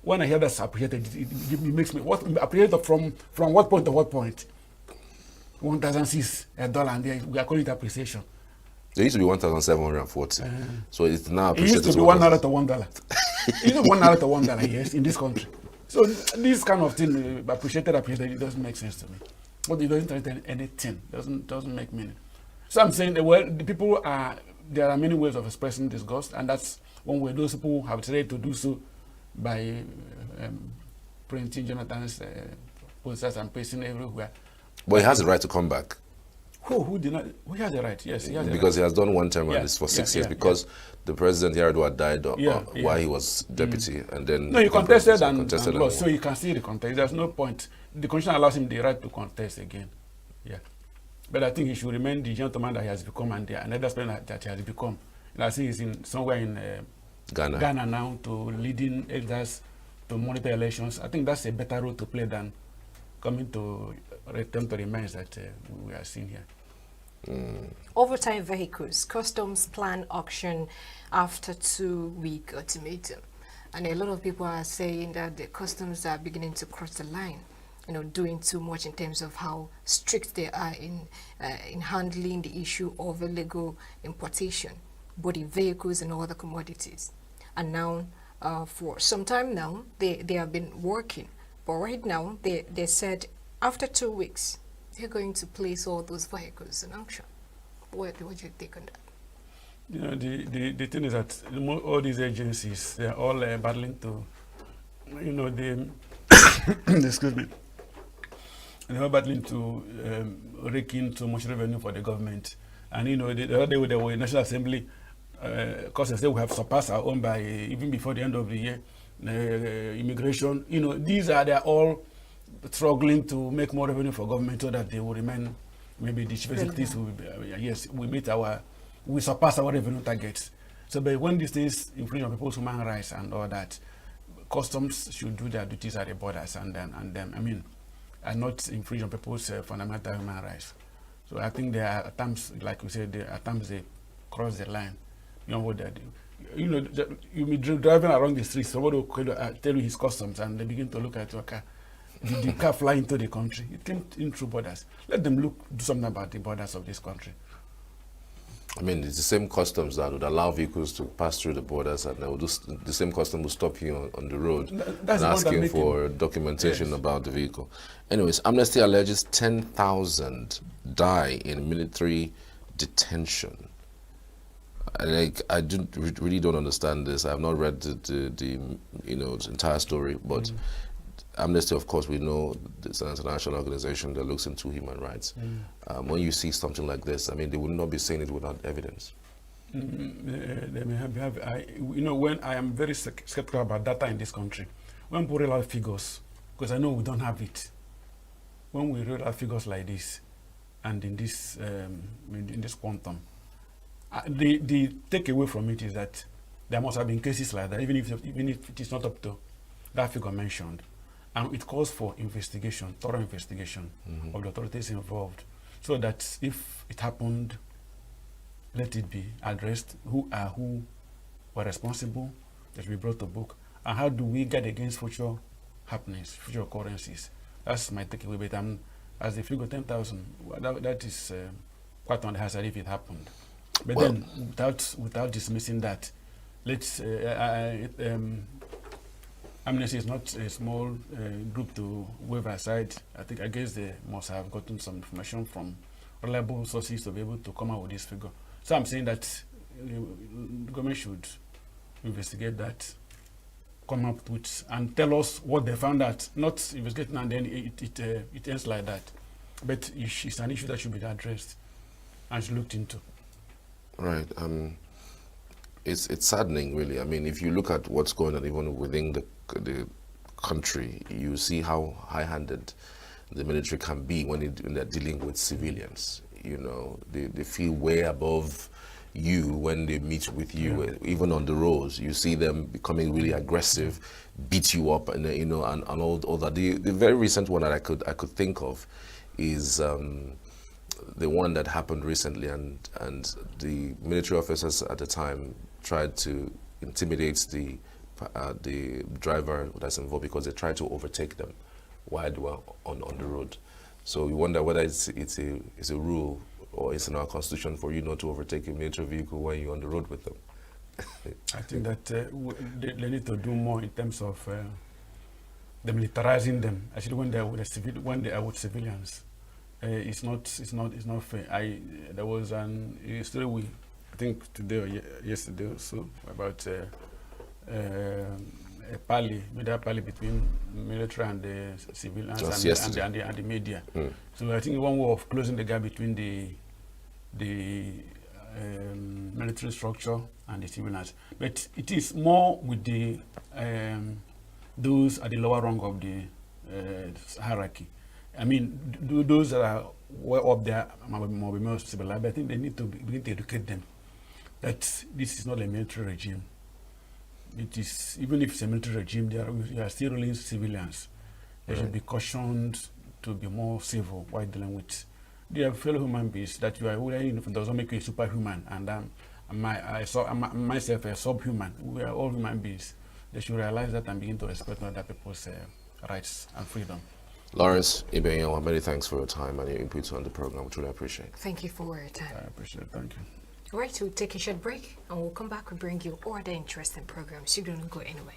Speaker 6: When I hear that's appreciated, it makes me appreciated from what point to what point? 1,006 $1, and we are calling it appreciation.
Speaker 3: There used to be 1,740. So it's now appreciated.
Speaker 6: It used to be $1 to $1. It used to be $1 to $1, yes, in this country. So this kind of thing, appreciated, it doesn't make sense to me. But it doesn't translate anything. Doesn't make meaning. So I'm saying, the people are. There are many ways of expressing disgust, and that's one way. Those people have tried to do so by printing Jonathan's posters and pasting everywhere.
Speaker 3: But he has the right to come back.
Speaker 6: Who did not? Who has the right? Yes, he has
Speaker 3: because
Speaker 6: the
Speaker 3: he has done one term at least for 6 years. Because the president Yar'Adua died while he was deputy, and then
Speaker 6: he contested and lost. So he can see the contest. There's no point. The constitution allows him the right to contest again. Yeah. But I think he should remain the gentleman that he has become and another person that he has become. And I think he's somewhere in Ghana now to leading elders to monitor elections. I think that's a better role to play than coming to return to the mines that we are seeing here.
Speaker 9: Overtime vehicles, customs plan auction after 2-week ultimatum. And a lot of people are saying that the customs are beginning to cross the line. Doing too much in terms of how strict they are in handling the issue of illegal importation, both in vehicles and other commodities. And now, for some time now, they have been working. But right now, they said after 2 weeks, they're going to place all those vehicles in auction. What do you think on that?
Speaker 6: The thing is that all these agencies, they're all battling to, excuse me. They were battling to rake in too much revenue for the government. And the other day they were in National Assembly, because they say we have surpassed our own by even before the end of the year. Immigration, they're all struggling to make more revenue for government so that they will remain, maybe the chief executives will be, yes, we meet our we surpass our revenue targets. So, but when these things infringe on people's human rights and all that, customs should do their duties at the borders and not infringe on people's fundamental human rights. So I think there are at times, like we said, there are times they cross the line. You know what they do. You be driving around the streets, somebody will tell you his customs, and they begin to look at your car. Did the car fly into the country? It came in through borders. Let them do something about the borders of this country.
Speaker 3: I mean, it's the same customs that would allow vehicles to pass through the borders, and the same custom will stop you on the road and asking for documentation about the vehicle. Anyways, Amnesty alleges 10,000 die in military detention. I really don't understand this. I have not read the entire story, but Amnesty, of course, we know it's an international organization that looks into human rights. When you see something like this, I mean, they would not be saying it without evidence.
Speaker 6: They may have when I am very skeptical about data in this country, when we roll out figures, because I know we don't have it. When we roll out figures like this, and in this quantum, the takeaway from it is that there must have been cases like that, even if it is not up to that figure mentioned. And it calls for investigation, thorough investigation of the authorities involved, so that if it happened, let it be addressed. Who were responsible? That should be brought to book. And how do we guard against future happenings, future occurrences? That's my takeaway. But as the figure 10,000, that is quite on the hazard if it happened. But then, without dismissing that, let's. Amnesty is not a small group to wave aside. I guess they must have gotten some information from reliable sources to be able to come out with this figure. So I'm saying that the government should investigate that, come up with, and tell us what they found out. Not investigating and then it ends like that. But it's an issue that should be addressed and should looked into.
Speaker 3: Right. It's saddening, really. I mean, if you look at what's going on even within the country, you see how high-handed the military can be when they're dealing with civilians. You know, they feel way above you when they meet with you, even on the roads. You see them becoming really aggressive, beat you up, and and all that. The very recent one that I could think of is the one that happened recently, and the military officers at the time tried to intimidate the driver that's involved because they tried to overtake them while they were on the road. So we wonder whether it's a rule or it's in our constitution for you not to overtake a military vehicle when you're on the road with them.
Speaker 6: I think that they need to do more in terms of demilitarizing them. Actually, when they are with civilians, it's not fair. There was a story I think today or yesterday or so about a pally between military and the civilians and the media. So I think one way of closing the gap between the military structure and the civilians, but it is more with the those at the lower rung of the hierarchy. I mean, those that are well up there might be more civilized, but I think they need to begin to educate them that this is not a military regime. It is, even if it's a military regime, they are still ruling civilians. They should be cautioned to be more civil while dealing with their fellow human beings. That you are doesn't make you a superhuman, and myself a subhuman. We are all human beings. They should realize that and begin to respect other people's rights and freedom.
Speaker 3: Lawrence Ibenyo, many thanks for your time and your input on the program. We truly appreciate it.
Speaker 9: Thank you for your time.
Speaker 6: I appreciate it. Thank you.
Speaker 9: All right, we'll take a short break and we'll come back and bring you other interesting programs. You don't go anywhere.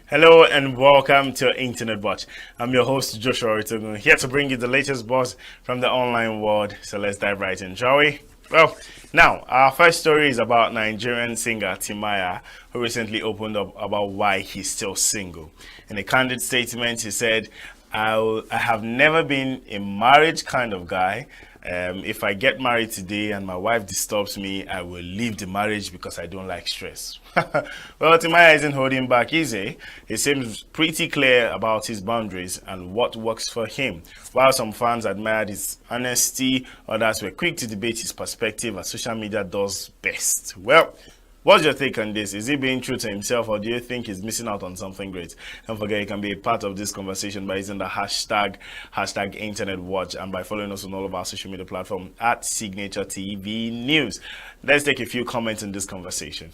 Speaker 7: Hello and welcome to Internet Watch. I'm your host Joshua Oritogun, here to bring you the latest buzz from the online world. So let's dive right in, shall we? Well, now our first story is about Nigerian singer Timaya, who recently opened up about why he's still single. In a candid statement, he said, I have never been a marriage kind of guy. If I get married today and my wife disturbs me, I will leave the marriage because I don't like stress. Well, Timaya isn't holding back, is he? He seems pretty clear about his boundaries and what works for him. While some fans admired his honesty, others were quick to debate his perspective as social media does best. Well, what's your take on this? Is he being true to himself, or do you think he's missing out on something great? Don't forget, you can be a part of this conversation by using the hashtag Internet Watch and by following us on all of our social media platforms at Signature TV News. Let's take a few comments in this conversation.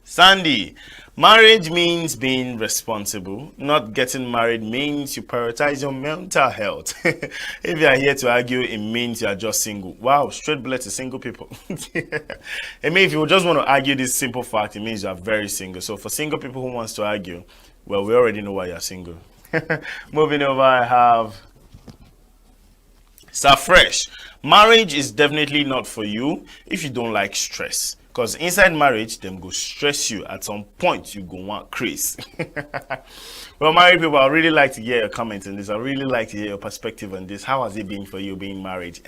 Speaker 7: Sandy, marriage means being responsible. Not getting married means you prioritize your mental health. If you are here to argue, it means you are just single. Wow, straight bullet to single people. I mean, if you just want to argue this simple fact, it means you are very single. So for single people who wants to argue, well, we already know why you are single. Moving over, I have Sir Fresh. Marriage is definitely not for you if you don't like stress. Because inside marriage, them go stress you. At some point, you go want craze. Well, married people, I really like to hear your comments on this. I really like to hear your perspective on this. How has it been for you being married?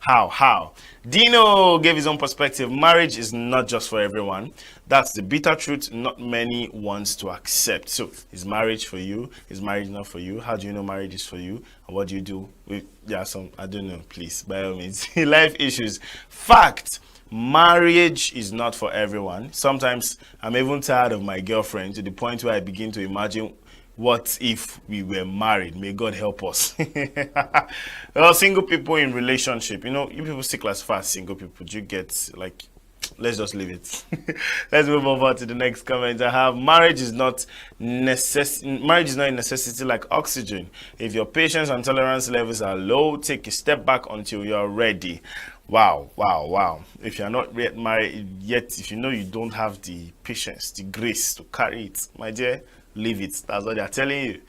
Speaker 7: How? Dino gave his own perspective. Marriage is not just for everyone. That's the bitter truth not many wants to accept. So, is marriage for you? Is marriage not for you? How do you know marriage is for you? And what do you do? I don't know, please, by all means. Life issues. Fact. Marriage is not for everyone. Sometimes I'm even tired of my girlfriend to the point where I begin to imagine what if we were married. May God help us. Well, single people in relationship, you people still classify as single people. Do you get, like, let's just leave it. Let's move over to the next comment. I have marriage is not a necessity like oxygen. If your patience and tolerance levels are low, take a step back until you're ready. Wow. If you're not yet married yet, if you know you don't have the patience, the grace to carry it, my dear, leave it. That's what they're telling you.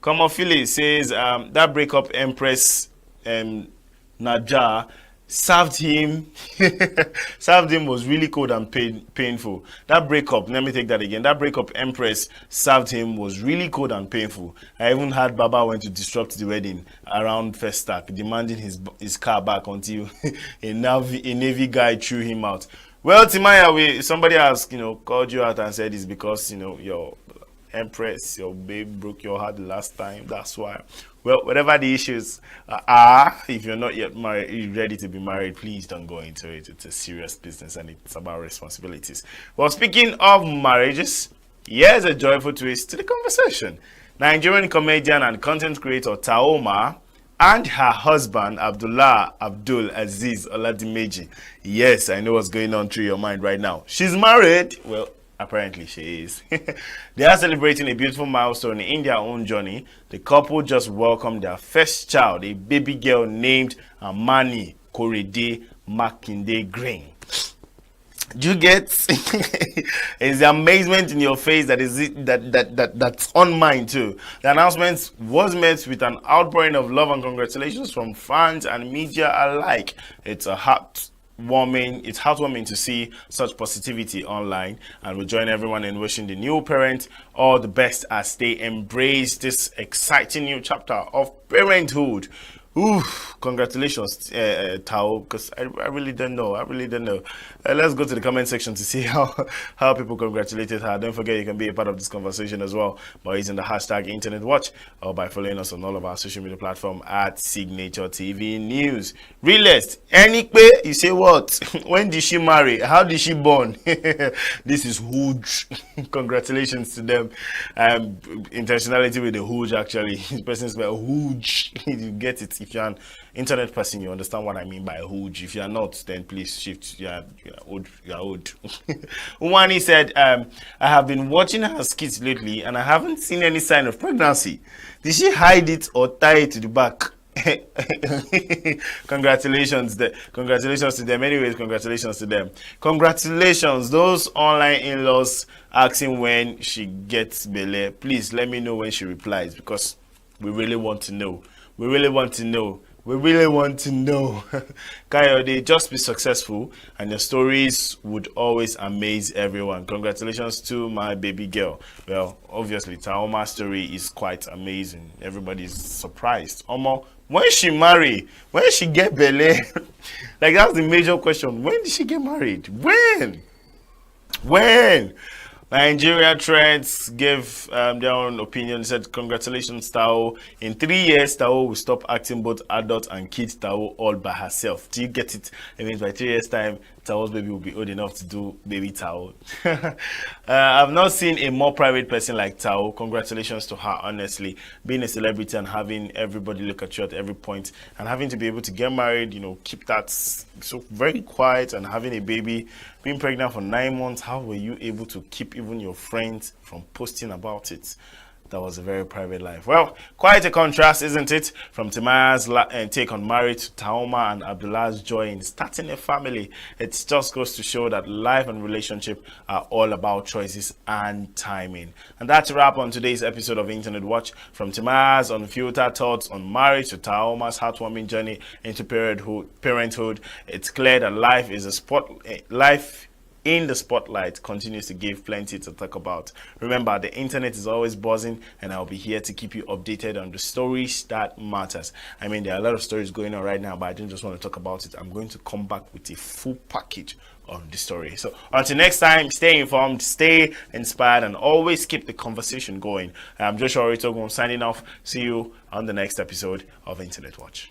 Speaker 7: Komofili says that breakup Empress Naja served him was really cold and painful. That breakup, let me take that again. That breakup Empress served him was really cold and painful. I even had Baba went to disrupt the wedding around Festac, demanding his car back until a Navy guy threw him out. Well, Timaya, somebody has called you out and said it's because your Empress, your babe broke your heart the last time. That's why. Well, whatever the issues are, if you're not yet married, ready to be married, please don't go into it. It's a serious business and it's about responsibilities. Well, speaking of marriages, here's a joyful twist to the conversation. Nigerian comedian and content creator Taoma and her husband Abdullah Abdul Aziz Oladimeji. Yes, I know what's going on through your mind right now. She's married. Well, apparently she is. They are celebrating a beautiful milestone in their own journey. The couple just welcomed their first child, a baby girl named Amani Korede Makinde Green. Do you get is the amazement in your face that's on mine too. The announcement was met with an outpouring of love and congratulations from fans and media alike. It's heartwarming to see such positivity online, and we join everyone in wishing the new parent all the best as they embrace this exciting new chapter of parenthood. Congratulations, Tao, because I really don't know. Let's go to the comment section to see how people congratulated her. Don't forget, you can be a part of this conversation as well by using the hashtag Internet Watch or by following us on all of our social media platforms at Signature TV News. Realist, Enikpe, you say what? When did she marry? How did she born? This is huge. Congratulations to them. Intentionality with the huge, actually. This person spelled huge. You get it. If you're an internet person, you understand what I mean by huge. If you're not, then please shift. You're old. Umani said, I have been watching her skits lately and I haven't seen any sign of pregnancy. Did she hide it or tie it to the back? Congratulations to them. Anyways, congratulations to them. Congratulations, those online in-laws asking when she gets belle. Please let me know when she replies, because we really want to know. We really want to know. Kayode, just be successful, and your stories would always amaze everyone. Congratulations to my baby girl. Well, obviously, Taoma's story is quite amazing. Everybody's surprised. Omo, when she marry? When she get belle? Like, that's the major question. When did she get married? When? Nigeria Trends gave their own opinion. Said, congratulations, Tao. In 3 years, Tao will stop acting both adult and kid Tao all by herself. Do you get it? I mean, by 3 years' time, Tao's baby will be old enough to do baby Tao. I've not seen a more private person like Tao. Congratulations to her, honestly. Being a celebrity and having everybody look at you at every point, and having to be able to get married, keep that so very quiet, and having a baby, being pregnant for 9 months. How were you able to keep even your friends from posting about it? That was a very private life. Well, quite a contrast, isn't it? From Timaya's take on marriage to Taoma and Abdullah's joy in starting a family. It just goes to show that life and relationship are all about choices and timing. And that's a wrap on today's episode of Internet Watch. From Timaya's unfiltered thoughts on marriage to Taoma's heartwarming journey into parenthood, it's clear that life in the spotlight continues to give plenty to talk about. Remember, the internet is always buzzing, and I'll be here to keep you updated on the stories that matters. I mean, there are a lot of stories going on right now, but I don't just want to talk about it. I'm going to come back with a full package on the story. So until next time, stay informed, stay inspired, and always keep the conversation going. I'm Joshua Oritogun signing off. See you on the next episode of Internet Watch.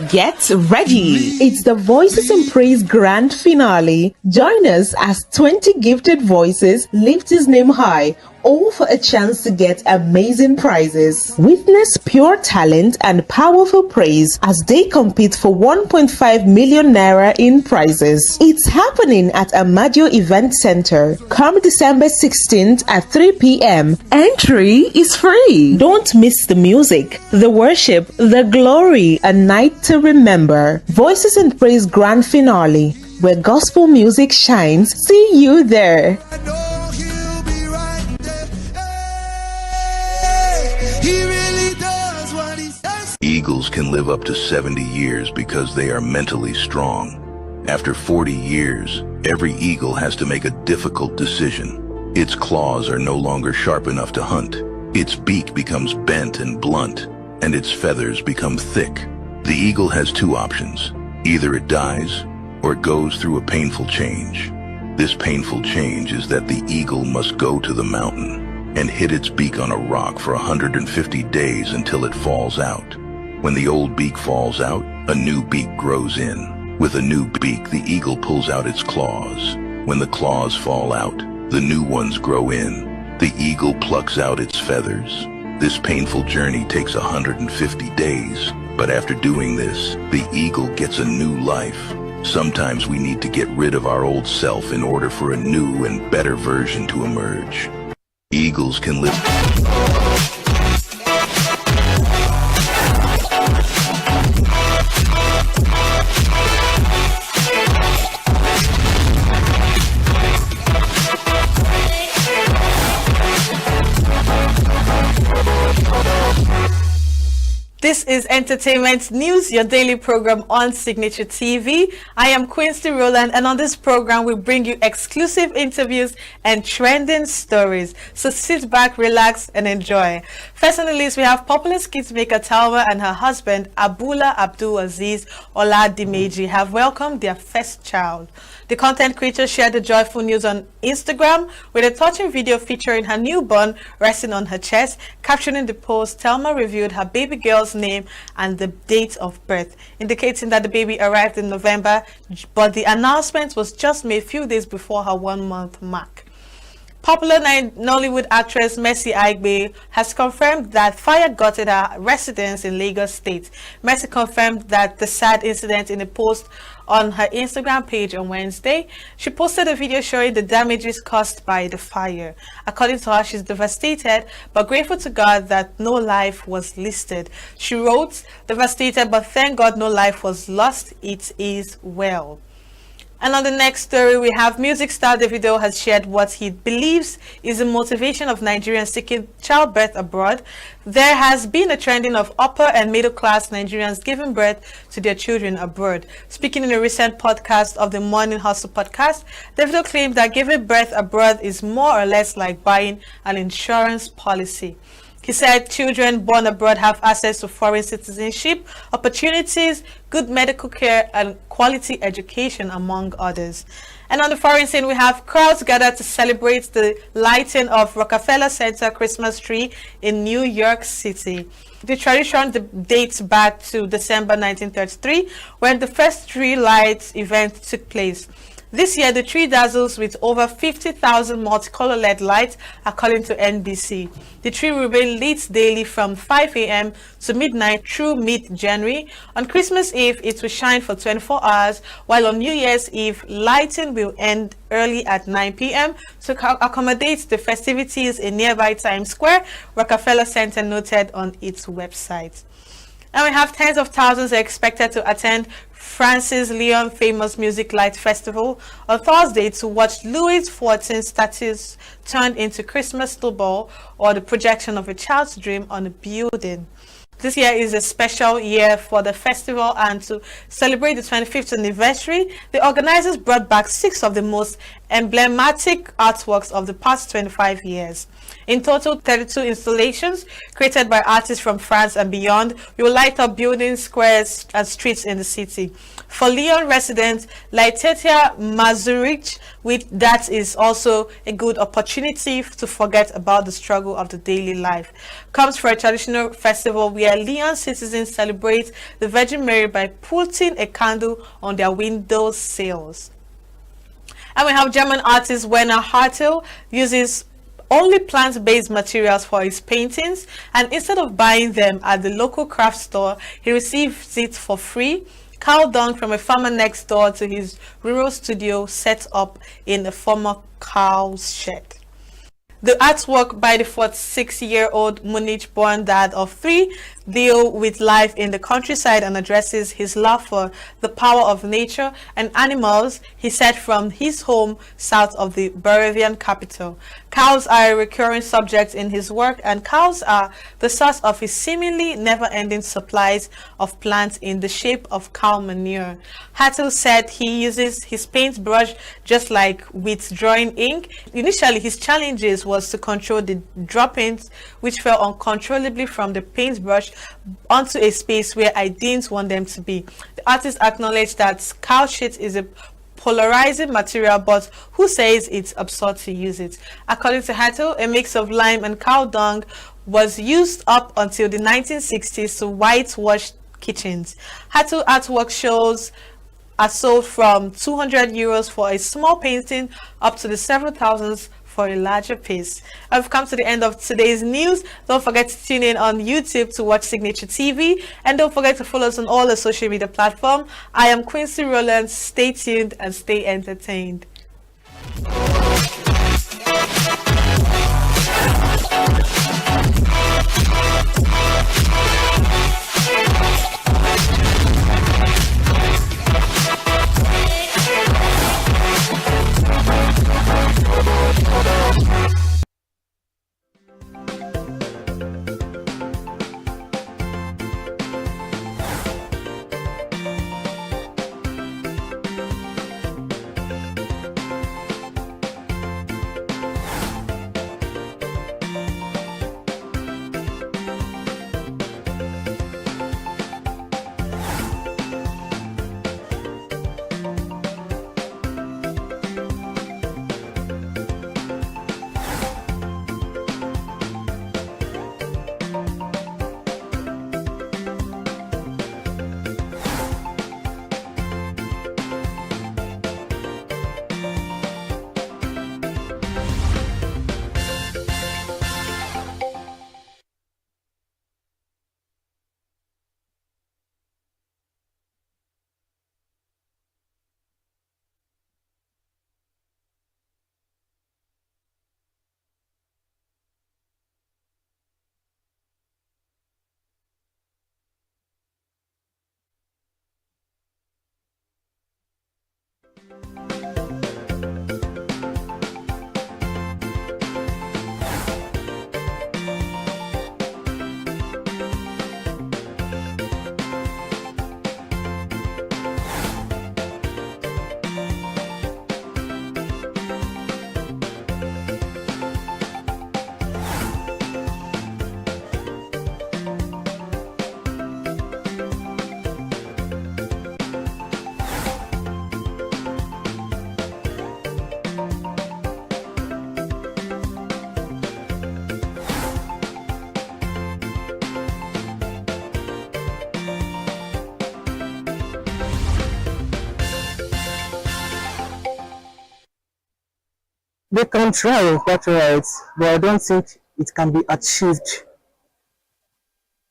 Speaker 11: Get ready. It's the Voices and Praise Grand Finale. Join us as 20 gifted voices lift his name high, all for a chance to get amazing prizes. Witness pure talent and powerful praise as they compete for 1.5 million naira in prizes. It's happening at Amadio Event Center. Come December 16th at 3 p.m. Entry is free. Don't miss the music, the worship, the glory, a night to remember. Voices and Praise Grand Finale, where gospel music shines. See you there.
Speaker 18: Eagles can live up to 70 years because they are mentally strong. After 40 years, every eagle has to make a difficult decision. Its claws are no longer sharp enough to hunt. Its beak becomes bent and blunt, and its feathers become thick. The eagle has two options. Either it dies, or it goes through a painful change. This painful change is that the eagle must go to the mountain and hit its beak on a rock for 150 days until it falls out. When the old beak falls out, a new beak grows in. With a new beak, the eagle pulls out its claws. When the claws fall out, the new ones grow in. The eagle plucks out its feathers. This painful journey takes 150 days, but after doing this, the eagle gets a new life. Sometimes we need to get rid of our old self in order for a new and better version to emerge. Eagles can live.
Speaker 19: This is Entertainment News, your daily program on Signature TV. I am Quincy Roland, and on this program we bring you exclusive interviews and trending stories. So sit back, relax, and enjoy. First on the list, we have popular skit maker Talma and her husband Abula Abdul Aziz Oladimeji have welcomed their first child. The content creator shared the joyful news on Instagram with a touching video featuring her newborn resting on her chest. Captioning the post, Talma revealed her baby girl's name and the date of birth, indicating that the baby arrived in November, but the announcement was just made a few days before her 1-month mark. Popular Nollywood actress Mercy Aigbe has confirmed that fire gutted her residence in Lagos State. Mercy confirmed that the sad incident in a post on her Instagram page on Wednesday. She posted a video showing the damages caused by the fire. According to her, she's devastated but grateful to God that no life was listed. She wrote, "Devastated, but thank God no life was lost. It is well." And on the next story, we have music star Davido has shared what he believes is the motivation of Nigerians seeking childbirth abroad. There has been a trending of upper and middle class Nigerians giving birth to their children abroad. Speaking in a recent podcast of the Morning Hustle podcast, Davido claimed that giving birth abroad is more or less like buying an insurance policy. He said children born abroad have access to foreign citizenship, opportunities, good medical care, and quality education, among others. And on the foreign scene, we have crowds gathered to celebrate the lighting of Rockefeller Center Christmas tree in New York City. The tradition dates back to December 1933, when the first tree light event took place. This year, the tree dazzles with over 50,000 multicolor LED lights, according to NBC. The tree will be lit daily from 5 a.m. to midnight through mid-January. On Christmas Eve, it will shine for 24 hours, while on New Year's Eve, lighting will end early at 9 p.m. to accommodate the festivities in nearby Times Square, Rockefeller Center noted on its website. And we have tens of thousands are expected to attend Francis Leon Famous Music Light Festival on Thursday to watch Louis XIV's statues turned into Christmas snowball, or the projection of a child's dream on a building. This year is a special year for the festival, and to celebrate the 25th anniversary, the organizers brought back 6 of the most emblematic artworks of the past 25 years. In total, 32 installations created by artists from France and beyond will light up buildings, squares, and streets in the city. For Lyon resident Laetitia Mazurich, that is also a good opportunity to forget about the struggle of the daily life. Comes for a traditional festival where Lyon citizens celebrate the Virgin Mary by putting a candle on their window sills. And we have German artist Werner Hartl uses only plant-based materials for his paintings, and instead of buying them at the local craft store, he receives it for free. Cow dung from a farmer next door to his rural studio set up in a former cow's shed. The artwork by the 46-year-old Munich-born dad of 3 deal with life in the countryside and addresses his love for the power of nature and animals, he said from his home south of the Bavarian capital. Cows are a recurring subject in his work, and cows are the source of his seemingly never-ending supplies of plants in the shape of cow manure. Hartl said he uses his paintbrush just like with drawing ink. Initially, his challenges was to control the droppings which fell uncontrollably from the paintbrush onto a space where I didn't want them to be. The artist acknowledged that cow shit is a polarizing material, but who says it's absurd to use it? According to Hartl, a mix of lime and cow dung was used up until the 1960s to whitewash kitchens. Hartl artwork shows are sold from €200 for a small painting up to the several thousands for a larger piece. I've come to the end of today's news. Don't forget to tune in on YouTube to watch Signature TV, and don't forget to follow us on all the social media platforms. I am Quincy Rowland. Stay tuned and stay entertained.
Speaker 10: They can try water rights, but I don't think it can be achieved.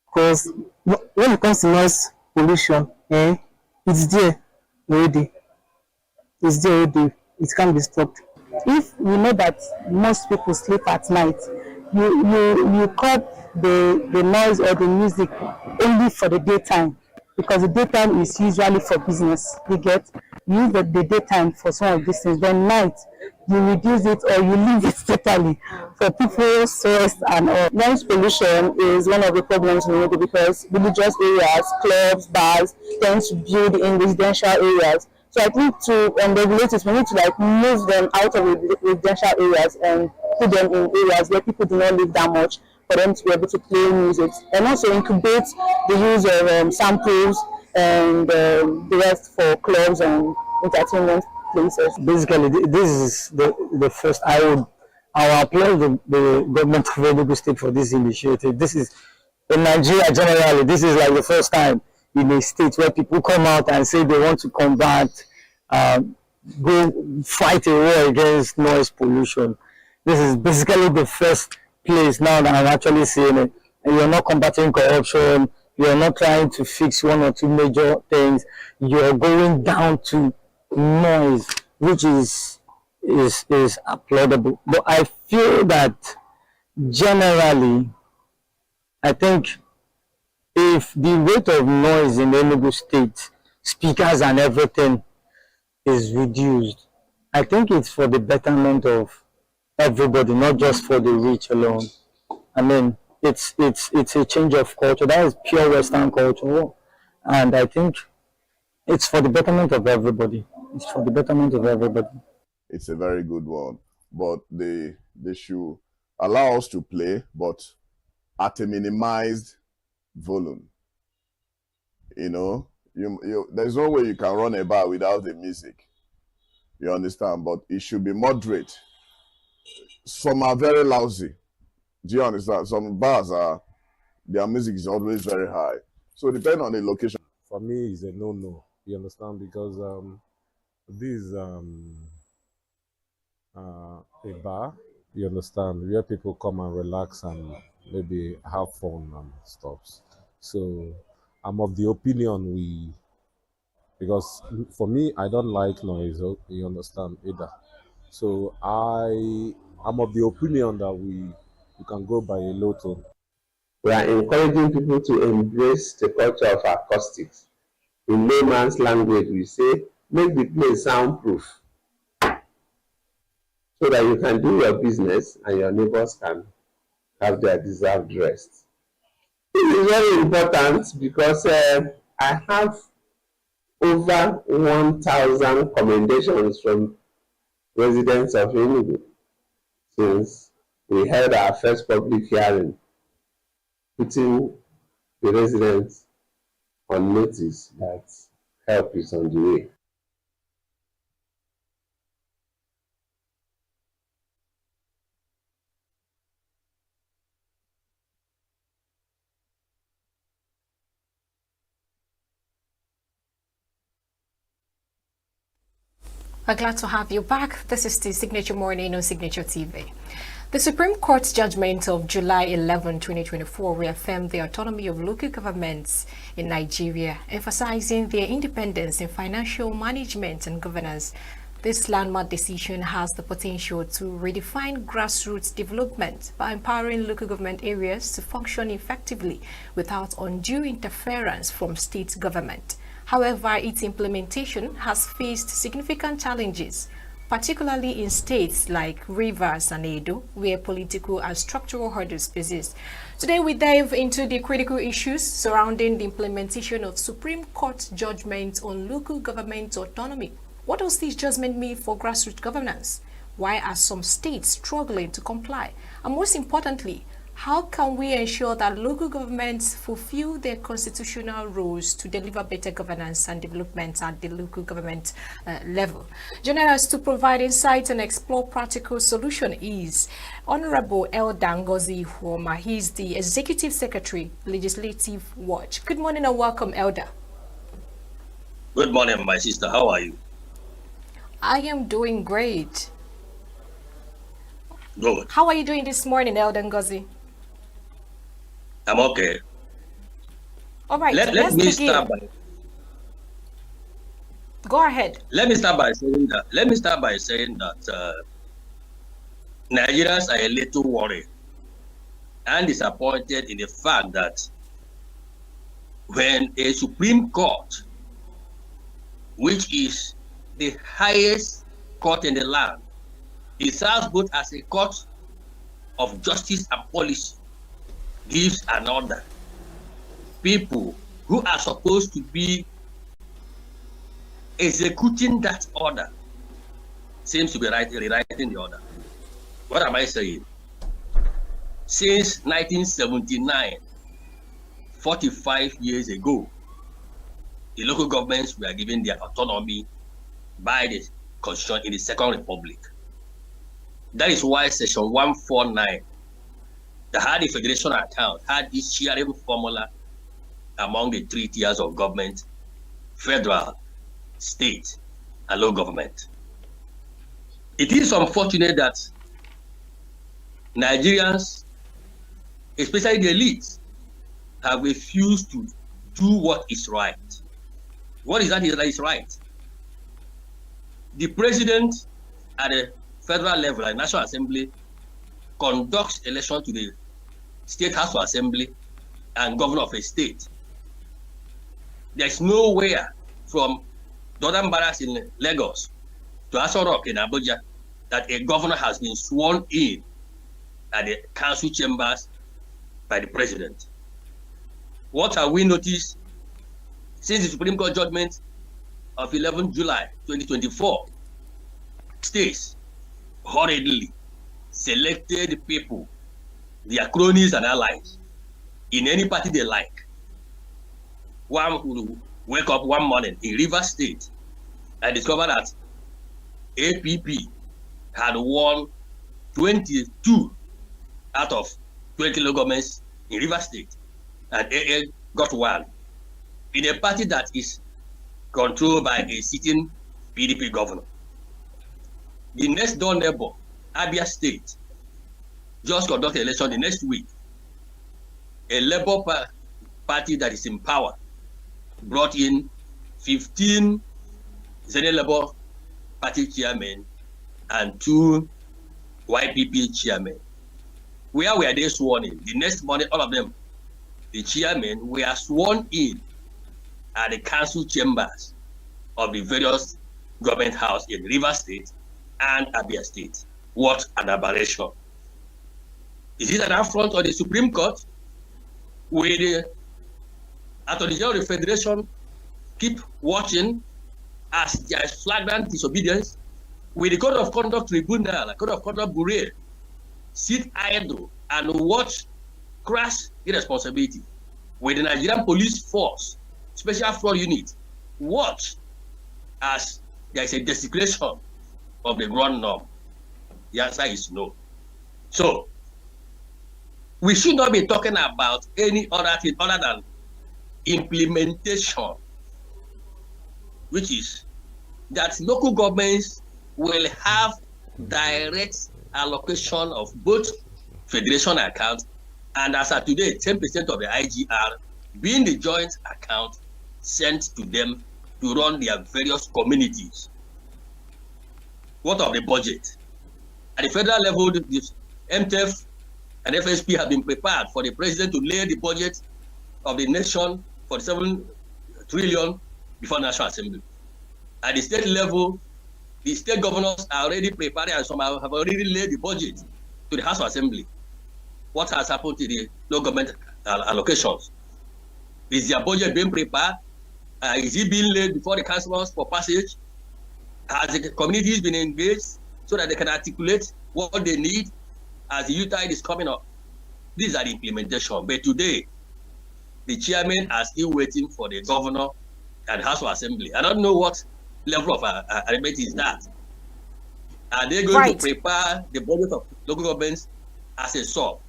Speaker 10: Because when it comes to noise pollution, it's there already. It's there already. It can't be stopped. If we know that most people sleep at night, you cut the noise or the music only for the daytime, because the daytime is usually for business. You use the daytime for some of these things. Then night, you reduce it or you leave it totally for people's rest and all. Noise pollution is one of the problems in Enugu because religious areas, clubs, bars tend to build in residential areas. So I think to regulate it, we need to like move them out of residential areas and put them in areas where people do not live that much for them to be able to play music, and also incubate the use of samples and the rest for clubs and entertainment places.
Speaker 13: Basically, this is the first. I will applaud the government of Enugu State for this initiative. This is in Nigeria generally. This is like the first time in a state where people come out and say they want to combat, go fight a war against noise pollution. This is basically the first place now that I'm actually seeing it. And you're not combating corruption. You're not trying to fix one or two major things. You're going down to noise, which is applaudable. But I feel that generally, I think if the rate of noise in Enugu State, speakers and everything, is reduced, I think it's for the betterment of everybody, not just for the rich alone. I mean, it's a change of culture. That is pure Western culture, and I think it's for the betterment of everybody. It's for the betterment of everybody.
Speaker 20: It's a very good one, but they should allow us to play, but at a minimized volume. You know, there's no way you can run a bar without the music. You understand? But it should be moderate. Some are very lousy. Do you understand? Some bars their music is always very high. So depending on the location.
Speaker 21: For me, it's a no-no. You understand? Because this is a bar, you understand, where people come and relax and maybe have fun and stuff. So I'm of the opinion because for me, I don't like noise, you understand, either. So I'm of the opinion that we can go by a low tone.
Speaker 22: We are encouraging people to embrace the culture of acoustics. In layman's language, we say, make the place soundproof so that you can do your business and your neighbors can have their deserved rest. This is very important because I have over 1,000 commendations from residents of ENUGU since we held our first public hearing, putting the residents on notice that help is on the way.
Speaker 9: We're glad to have you back. This is the Signature Morning on Signature TV. The Supreme Court's judgment of July 11, 2024 reaffirmed the autonomy of local governments in Nigeria, emphasizing their independence in financial management and governance. This landmark decision has the potential to redefine grassroots development by empowering local government areas to function effectively without undue interference from state government. However, its implementation has faced significant challenges, particularly in states like Rivers and Edo, where political and structural hurdles persist. Today, we dive into the critical issues surrounding the implementation of Supreme Court judgment on local government autonomy. What does this judgment mean for grassroots governance? Why are some states struggling to comply? And most importantly, how can we ensure that local governments fulfill their constitutional roles to deliver better governance and development at the local government level? Joining us to provide insight and explore practical solution is Honorable Elder Ngozi Ihuoma. He is the Executive Secretary, Legislative Watch. Good morning and welcome, Elder.
Speaker 25: Good morning, my sister. How are you?
Speaker 9: I am doing great.
Speaker 25: Good.
Speaker 9: How are you doing this morning, Elder Ngozi?
Speaker 25: I'm okay.
Speaker 9: All right,
Speaker 25: let me
Speaker 9: begin.
Speaker 25: start by.
Speaker 9: Go ahead.
Speaker 25: Let me start by saying that. Nigerians are a little worried and disappointed in the fact that when a Supreme Court, which is the highest court in the land, it serves both as a court of justice and policy, gives an order, people who are supposed to be executing that order seems to be rewriting the order. What am I saying? Since 1979, 45 years ago, the local governments were given their autonomy by the Constitution in the Second Republic. That is why Section 149, that had the federation account, had this sharing formula among the three tiers of government: federal, state, and local government. It is unfortunate that Nigerians, especially the elites, have refused to do what is right. What is that is right? The president at the federal level, at National Assembly, conducts election to the State House of Assembly and governor of a state. There's nowhere from Northern Barracks in Lagos to Aso Rock in Abuja that a governor has been sworn in at the council chambers by the president. What have we noticed since the Supreme Court judgment of 11 July 2024? States hurriedly selected people, their cronies and allies, in any party they like. One who wake up one morning in Rivers State and discover that APP had won 22 out of 20 local governments in Rivers State, and AA got one in a party that is controlled by a sitting PDP governor. The next door neighbor, Abia State, just conducted election the next week. A Labour party that is in power brought in 15 Zenith Labour Party chairmen and 2 YPP chairmen. Where were they sworn in? The next morning, all of them, the chairmen, were sworn in at the council chambers of the various government house in Rivers State and Abia State. What an aberration. Is it an affront of the Supreme Court? Will the Attorney General of the Federation keep watching as there is flagrant disobedience? Will the Code of Conduct Tribunal, the Code of Conduct Bureau, sit idle and watch crass irresponsibility? Will the Nigerian Police Force, Special Fraud Unit, watch as there is a desecration of the ground norm? The answer is no. So, we should not be talking about any other thing other than implementation, which is that local governments will have direct allocation of both federation accounts and, as of today, 10% of the IGR being the joint account sent to them to run their various communities. What of the budget? At the federal level, the MTF and FSP have been prepared for the president to lay the budget of the nation for 7 trillion before National Assembly. At the state level, the state governors are already prepared and some have already laid the budget to the House of Assembly. What has happened to the local government allocations? Is their budget being prepared? Is it being laid before the councils for passage? Has the communities been engaged so that they can articulate what they need as the U-tide is coming up? These are the implementation. But today, the chairmen are still waiting for the governor and House of Assembly. I don't know what level of arithmetic is that. Are they going to prepare the budget of local governments as a sub?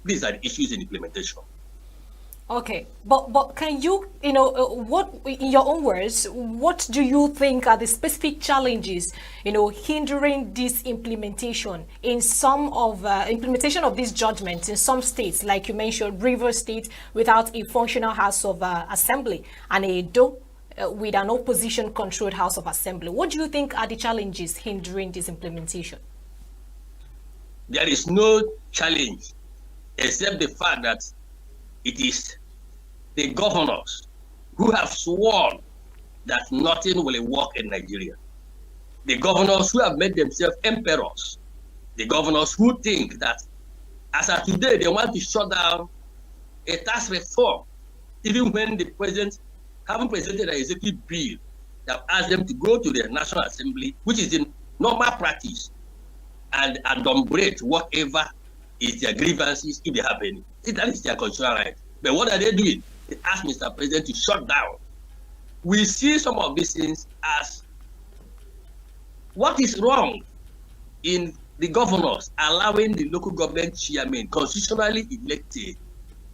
Speaker 25: These are the issues in implementation.
Speaker 9: Okay, but can you, what, in your own words, what do you think are the specific challenges, hindering this implementation in some of, implementation of these judgments in some states, like you mentioned, Rivers State without a functional House of Assembly, and Edo with an opposition-controlled House of Assembly? What do you think are the challenges hindering this implementation?
Speaker 25: There is no challenge except the fact that it is the governors who have sworn that nothing will work in Nigeria. The governors who have made themselves emperors. The governors who think that as of today they want to shut down a tax reform, even when the president haven't presented an executive bill They have asked them to go to the National Assembly, which is in normal practice, and adumbrate whatever is their grievances if they have any. That is their constitutional right. But what are they doing? They ask Mr. President to shut down. We see some of these things as what is wrong in the governors allowing the local government chairman constitutionally elected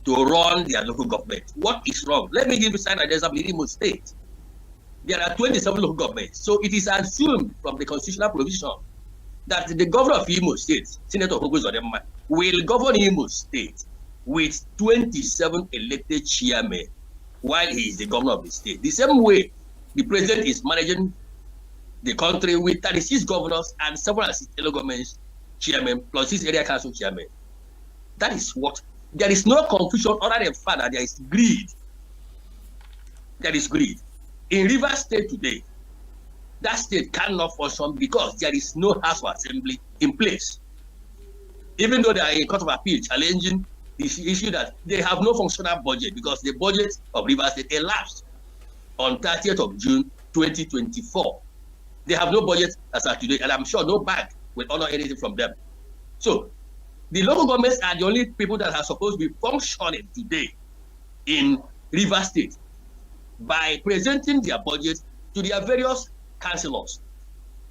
Speaker 25: to run their local government. What is wrong? Let me give you an example in Imo State. There are 27 local governments. So it is assumed from the constitutional provision that the governor of Imo State, Senator Ogogo Uzodimma, will govern Imo State with 27 elected chairmen while he is the governor of the state. The same way the president is managing the country with 36 governors and several local governments chairmen plus 6 area council chairmen. That is what, there is no confusion other than the fact that there is greed. There is greed. In Rivers State today, that state cannot function because there is no House of Assembly in place. Even though they are in court of appeal challenging the issue that they have no functional budget because the budget of Rivers State elapsed on 30th of June 2024. They have no budget as of today, and I'm sure no bank will honor anything from them. So the local governments are the only people that are supposed to be functioning today in Rivers State by presenting their budget to their various councillors,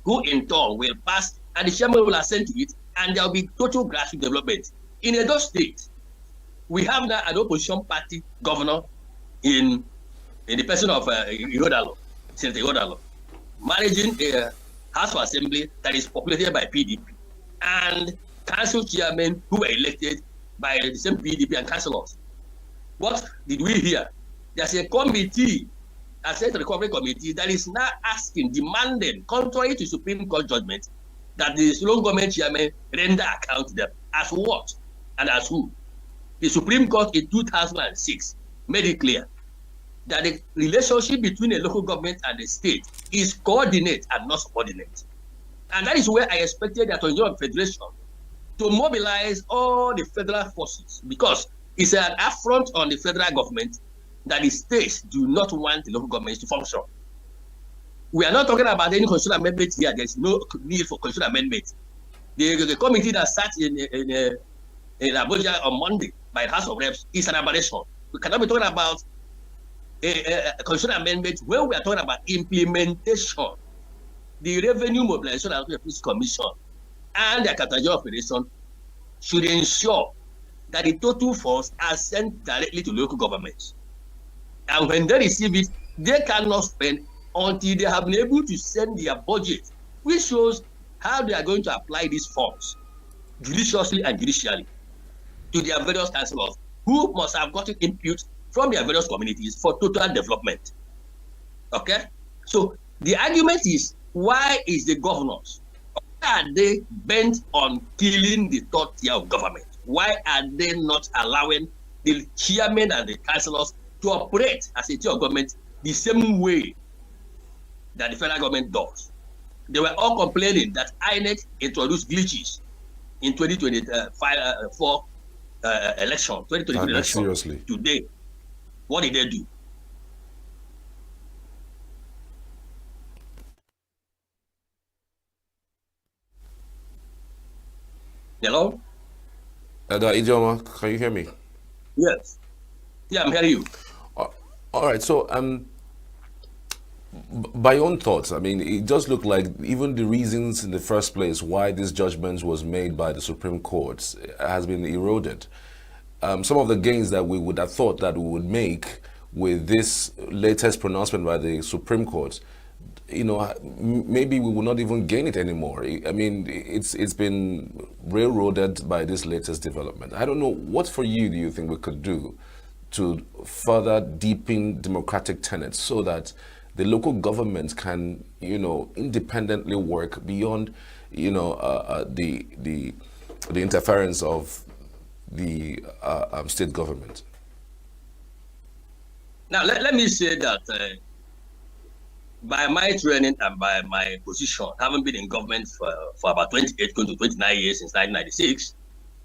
Speaker 25: who in turn will pass, and the chairman will assent to it, and there will be total grassroots development. In Edo State, we have now an opposition party governor in the person of Ihodalo, Senator Ihodalo, managing a House of Assembly that is populated by PDP, and council chairmen who were elected by the same PDP and councillors. What did we hear? There's a committee, a State Recovery Committee, that is now asking, demanding, contrary to Supreme Court judgment, that the local government chairman render account to them. As what and as who? The Supreme Court in 2006 made it clear that the relationship between a local government and the state is coordinate and not subordinate. And that is where I expected the Attorney General of Federation to mobilize all the federal forces, because it's an affront on the federal government that the states do not want the local governments to function. We are not talking about any constitutional amendment here. There is no need for constitutional amendment. The committee that sat in Abuja on Monday by the House of Reps is an aberration. We cannot be talking about a constitutional amendment when we are talking about implementation. The Revenue Mobilization and Police Commission and the Attorney General of Federation should ensure that the total funds are sent directly to local governments. And when they receive it, they cannot spend until they have been able to send their budget, which shows how they are going to apply these funds judiciously and judicially to their various councillors, who must have gotten input from their various communities for total development. Okay? So the argument is, why is the governors, why are they bent on killing the third tier of government? Why are they not allowing the chairmen and the councillors to operate as a tier of government the same way that the federal government does? They were all complaining that INEC introduced glitches in 2024 election, 2023 election.
Speaker 3: Seriously.
Speaker 25: Today, what did they do? Hello?
Speaker 3: Ijoma, can you hear me?
Speaker 25: Yes. Yeah, I'm hearing you.
Speaker 3: All right, so by your own thoughts, I mean, it does look like even the reasons in the first place why this judgment was made by the Supreme Court has been eroded. Some of the gains that we would have thought that we would make with this latest pronouncement by the Supreme Court, you know, maybe we will not even gain it anymore. I mean, it's been railroaded by this latest development. I don't know, what for you do you think we could do to further deepen democratic tenets so that the local government can, you know, independently work beyond, you know, the interference of the state government?
Speaker 25: Now, let me say that by my training and by my position, having been in government for about 28, going to 29 years since 1996,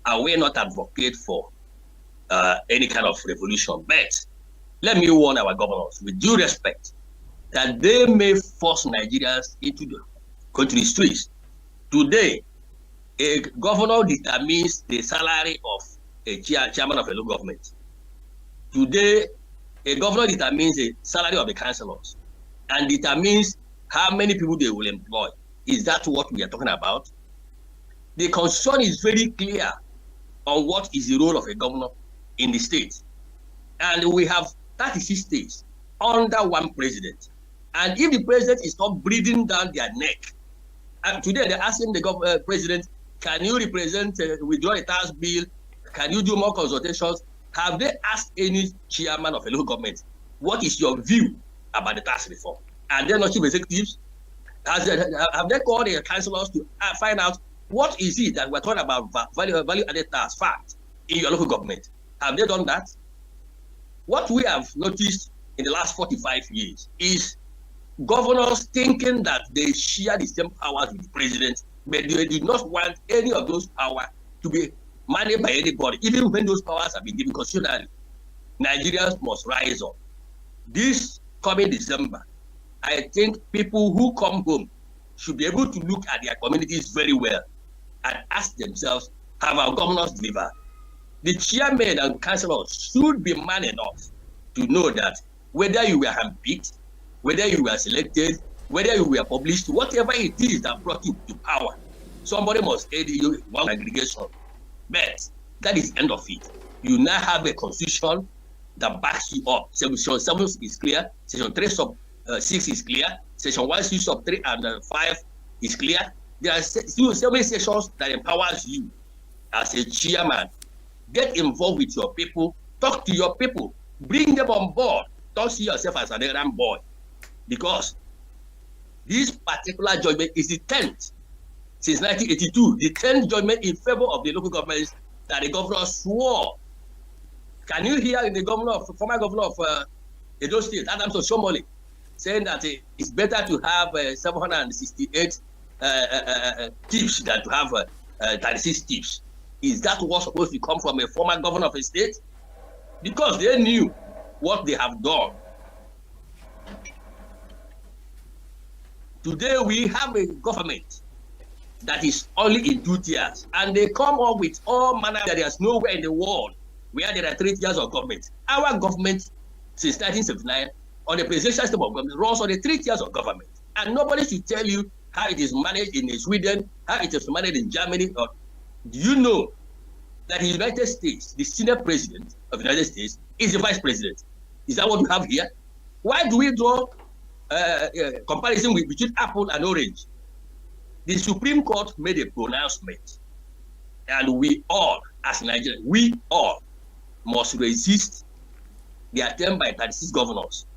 Speaker 25: I will not advocate for any kind of revolution. But let me warn our governors, with due respect, that they may force Nigerians into the country streets. Today, a governor determines the salary of a chairman of a local government. Today, a governor determines the salary of the councillors and determines how many people they will employ. Is that what we are talking about? The constitution is very clear on what is the role of a governor in the state. And we have 36 states under one president. And if the president is not breathing down their neck, and today they're asking the president, can you represent, withdraw a tax bill? Can you do more consultations? Have they asked any chairman of a local government, what is your view about the tax reform? And they're not chief executives. Have they called their councillors to find out what is it that we're talking about value-added tax fact in your local government? Have they done that? What we have noticed in the last 45 years is governors thinking that they share the same powers with the president, but they do not want any of those powers to be managed by anybody, even when those powers have been given constitutionally. Nigerians must rise up. This coming December, I think people who come home should be able to look at their communities very well and ask themselves, have our governors delivered? The chairmen and councillors should be man enough to know that whether you were handpicked, whether you were selected, whether you were published, whatever it is that brought you to power, somebody must aid you one aggregation. But that is the end of it. You now have a constitution that backs you up. Section 7 is clear. Section 3 sub 6 is clear. Section 1 6 sub 3 and 5 is clear. There are so many sections that empowers you as a chairman. Get involved with your people. Talk to your people. Bring them on board. Don't see yourself as an errand boy. Because this particular judgment is the 10th since 1982, the 10th judgment in favor of the local governments that the governor swore. Can you hear the former governor of Edo State, Adams Oshomole, saying that it's better to have 768 tips than to have 36 tips? Is that what's supposed to come from a former governor of a state? Because they knew what they have done. Today we have a government that is only in 2 tiers, and they come up with all manner. There's nowhere in the world where there are 3 tiers of government. Our government, since 1979, on the presidential system of government, runs on the 3 tiers of government, and nobody should tell you how it is managed in Sweden, how it is managed in Germany. Or do you know that in the United States, the senior president of the United States is the vice president? Is that what you have here? Why do we draw comparison between apple and orange? The Supreme Court made a pronouncement, and we all, as Nigerians, we all must resist the attempt by 36 governors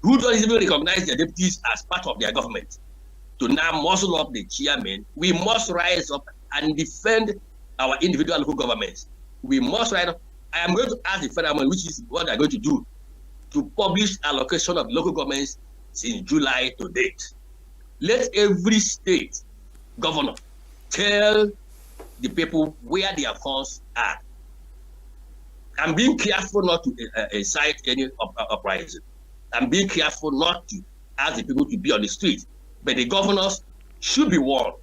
Speaker 25: who don't even recognize their deputies as part of their government to now muzzle up the chairman. We must rise up and defend our individual local governments. We must rise up. I am going to ask the federal government, which is what they're going to do, to publish allocation of local governments since July to date. Let every state governor tell the people where their funds are. I'm being careful not to incite any uprising. I'm being careful not to ask the people to be on the street. But the governors should be warned.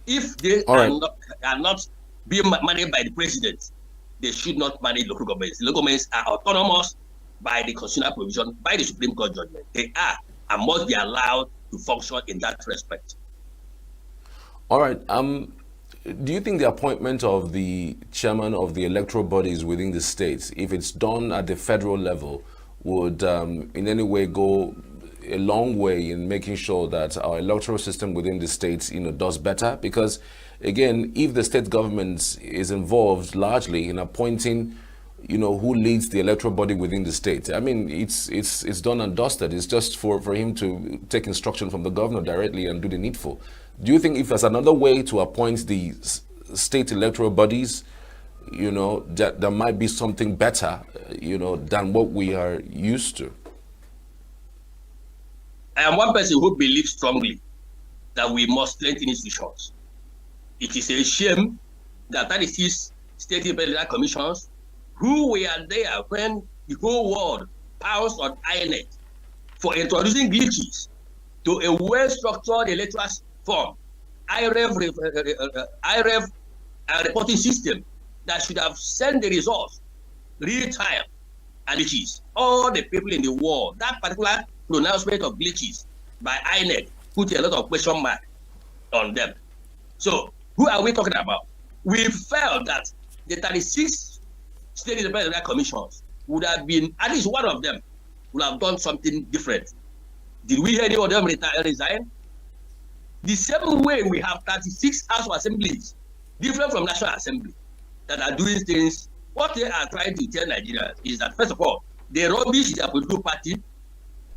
Speaker 25: If they are not being managed by the president, they should not manage local governments. Local governments are autonomous by the constitutional provision, by the Supreme Court judgment. They are and must be allowed to function in that respect.
Speaker 3: All right. Do you think the appointment of the chairman of the electoral bodies within the states, if it's done at the federal level, would in any way go a long way in making sure that our electoral system within the states, does better? Because again, if the state government is involved largely in appointing, who leads the electoral body within the state, I mean, it's done and dusted. It's just for him to take instruction from the governor directly and do the needful. Do you think if there's another way to appoint the state electoral bodies, that there might be something better, than what we are used to?
Speaker 25: I am one person who believes strongly that we must strengthen institutions. It is a shame that 36 state independent commissions who were there when the whole world pounced on INEC for introducing glitches to a well-structured electoral form, IREV reporting system that should have sent the results real time and glitches. All the people in the world, that particular pronouncement of glitches by INEC put a lot of question mark on them. So who are we talking about? We felt that the 36 state independent commissions would have been, at least one of them would have done something different. Did we hear any of them resign? The same way we have 36 House of Assemblies, different from National Assembly, that are doing things. What they are trying to tell Nigerians is that, first of all, the rubbish is a political party.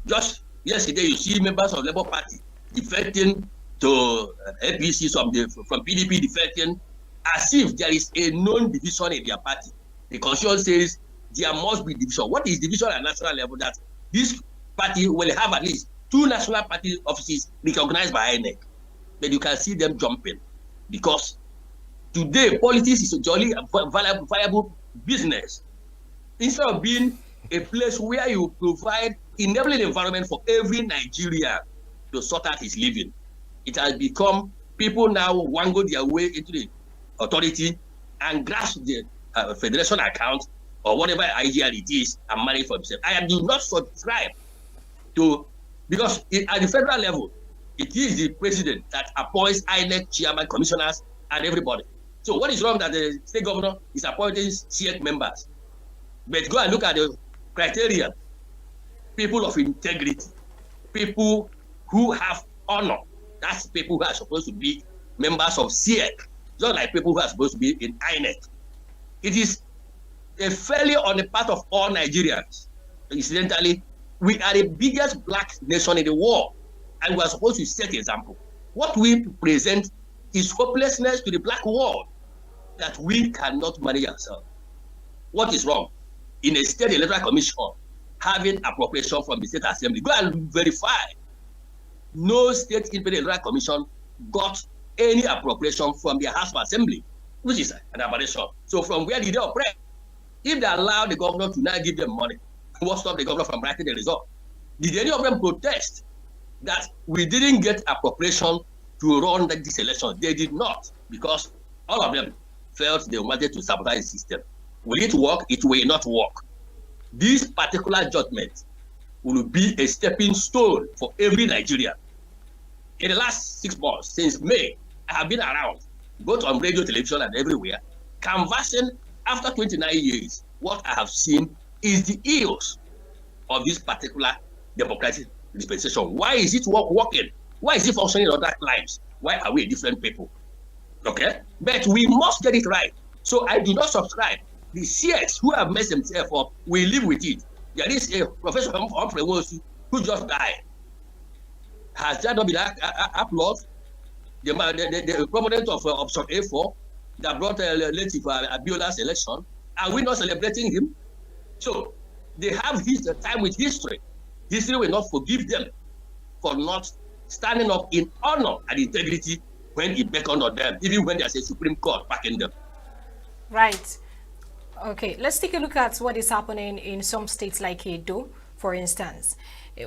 Speaker 25: Just yesterday, you see members of Labour Party defecting to APC, from PDP defecting, as if there is a known division in their party. The constitution says there must be division. What is division at national level? That this party will have at least 2 national party offices recognized by INEC. But you can see them jumping, because today politics is a jolly viable business. Instead of being a place where you provide enabling environment for every Nigerian to sort out his living, it has become people now wangle their way into the authority and grasp the federation account or whatever idea it is and manage for themselves. I do not subscribe to, because at the federal level, it is the president that appoints INEC chairman, commissioners, and everybody. So what is wrong that the state governor is appointing CX members? But go and look at the criteria. People of integrity, people who have honor. That's people who are supposed to be members of CX, just like people who are supposed to be in INEC. It is a failure on the part of all Nigerians. Incidentally, we are the biggest black nation in the world, and we are supposed to set the example. What we present is hopelessness to the black world, that we cannot manage ourselves. What is wrong in a state electoral commission having appropriation from the state assembly? Go and verify. No state independent electoral commission got any appropriation from their House of Assembly, which is an aberration. So from where did they operate? If they allow the governor to now give them money, what stopped the governor from writing the result? Did any of them protest that we didn't get appropriation to run this election? They did not, because all of them felt they wanted to sabotage the system. Will it work? It will not work. This particular judgment will be a stepping stone for every Nigerian. In the last 6 months, since May, I have been around, both on radio, television, and everywhere, canvassing. After 29 years, what I have seen is the ills of this particular democratic dispensation. Why is it working? Why is it functioning in other lives? Why are we different people? Okay? But we must get it right. So I do not subscribe. The CX who have messed themselves up will live with it. There is a Professor Humphrey Wosu who just died. Has that not been applauded? The proponent of option A4 that brought late Abiola's election, are we not celebrating him? So they have his time with history. History will not forgive them for not standing up in honor and integrity when it beckoned on them, even when there's a Supreme Court backing them.
Speaker 9: Right. Okay, let's take a look at what is happening in some states like Edo, for instance.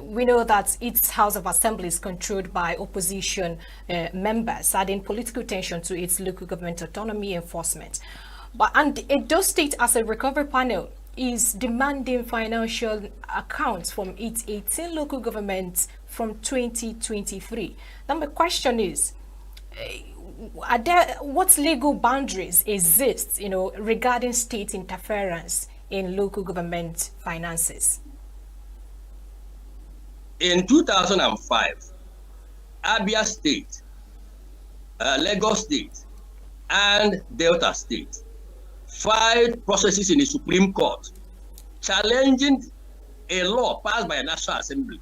Speaker 9: We know that its House of Assembly is controlled by opposition members, adding political tension to its local government autonomy enforcement. And Edo State, as a recovery panel, is demanding financial accounts from its 18 local governments from 2023. Now my question is, what legal boundaries exist, regarding state interference in local government finances?
Speaker 25: In 2005, Abia State, Lagos State, and Delta State filed processes in the Supreme Court challenging a law passed by a National Assembly,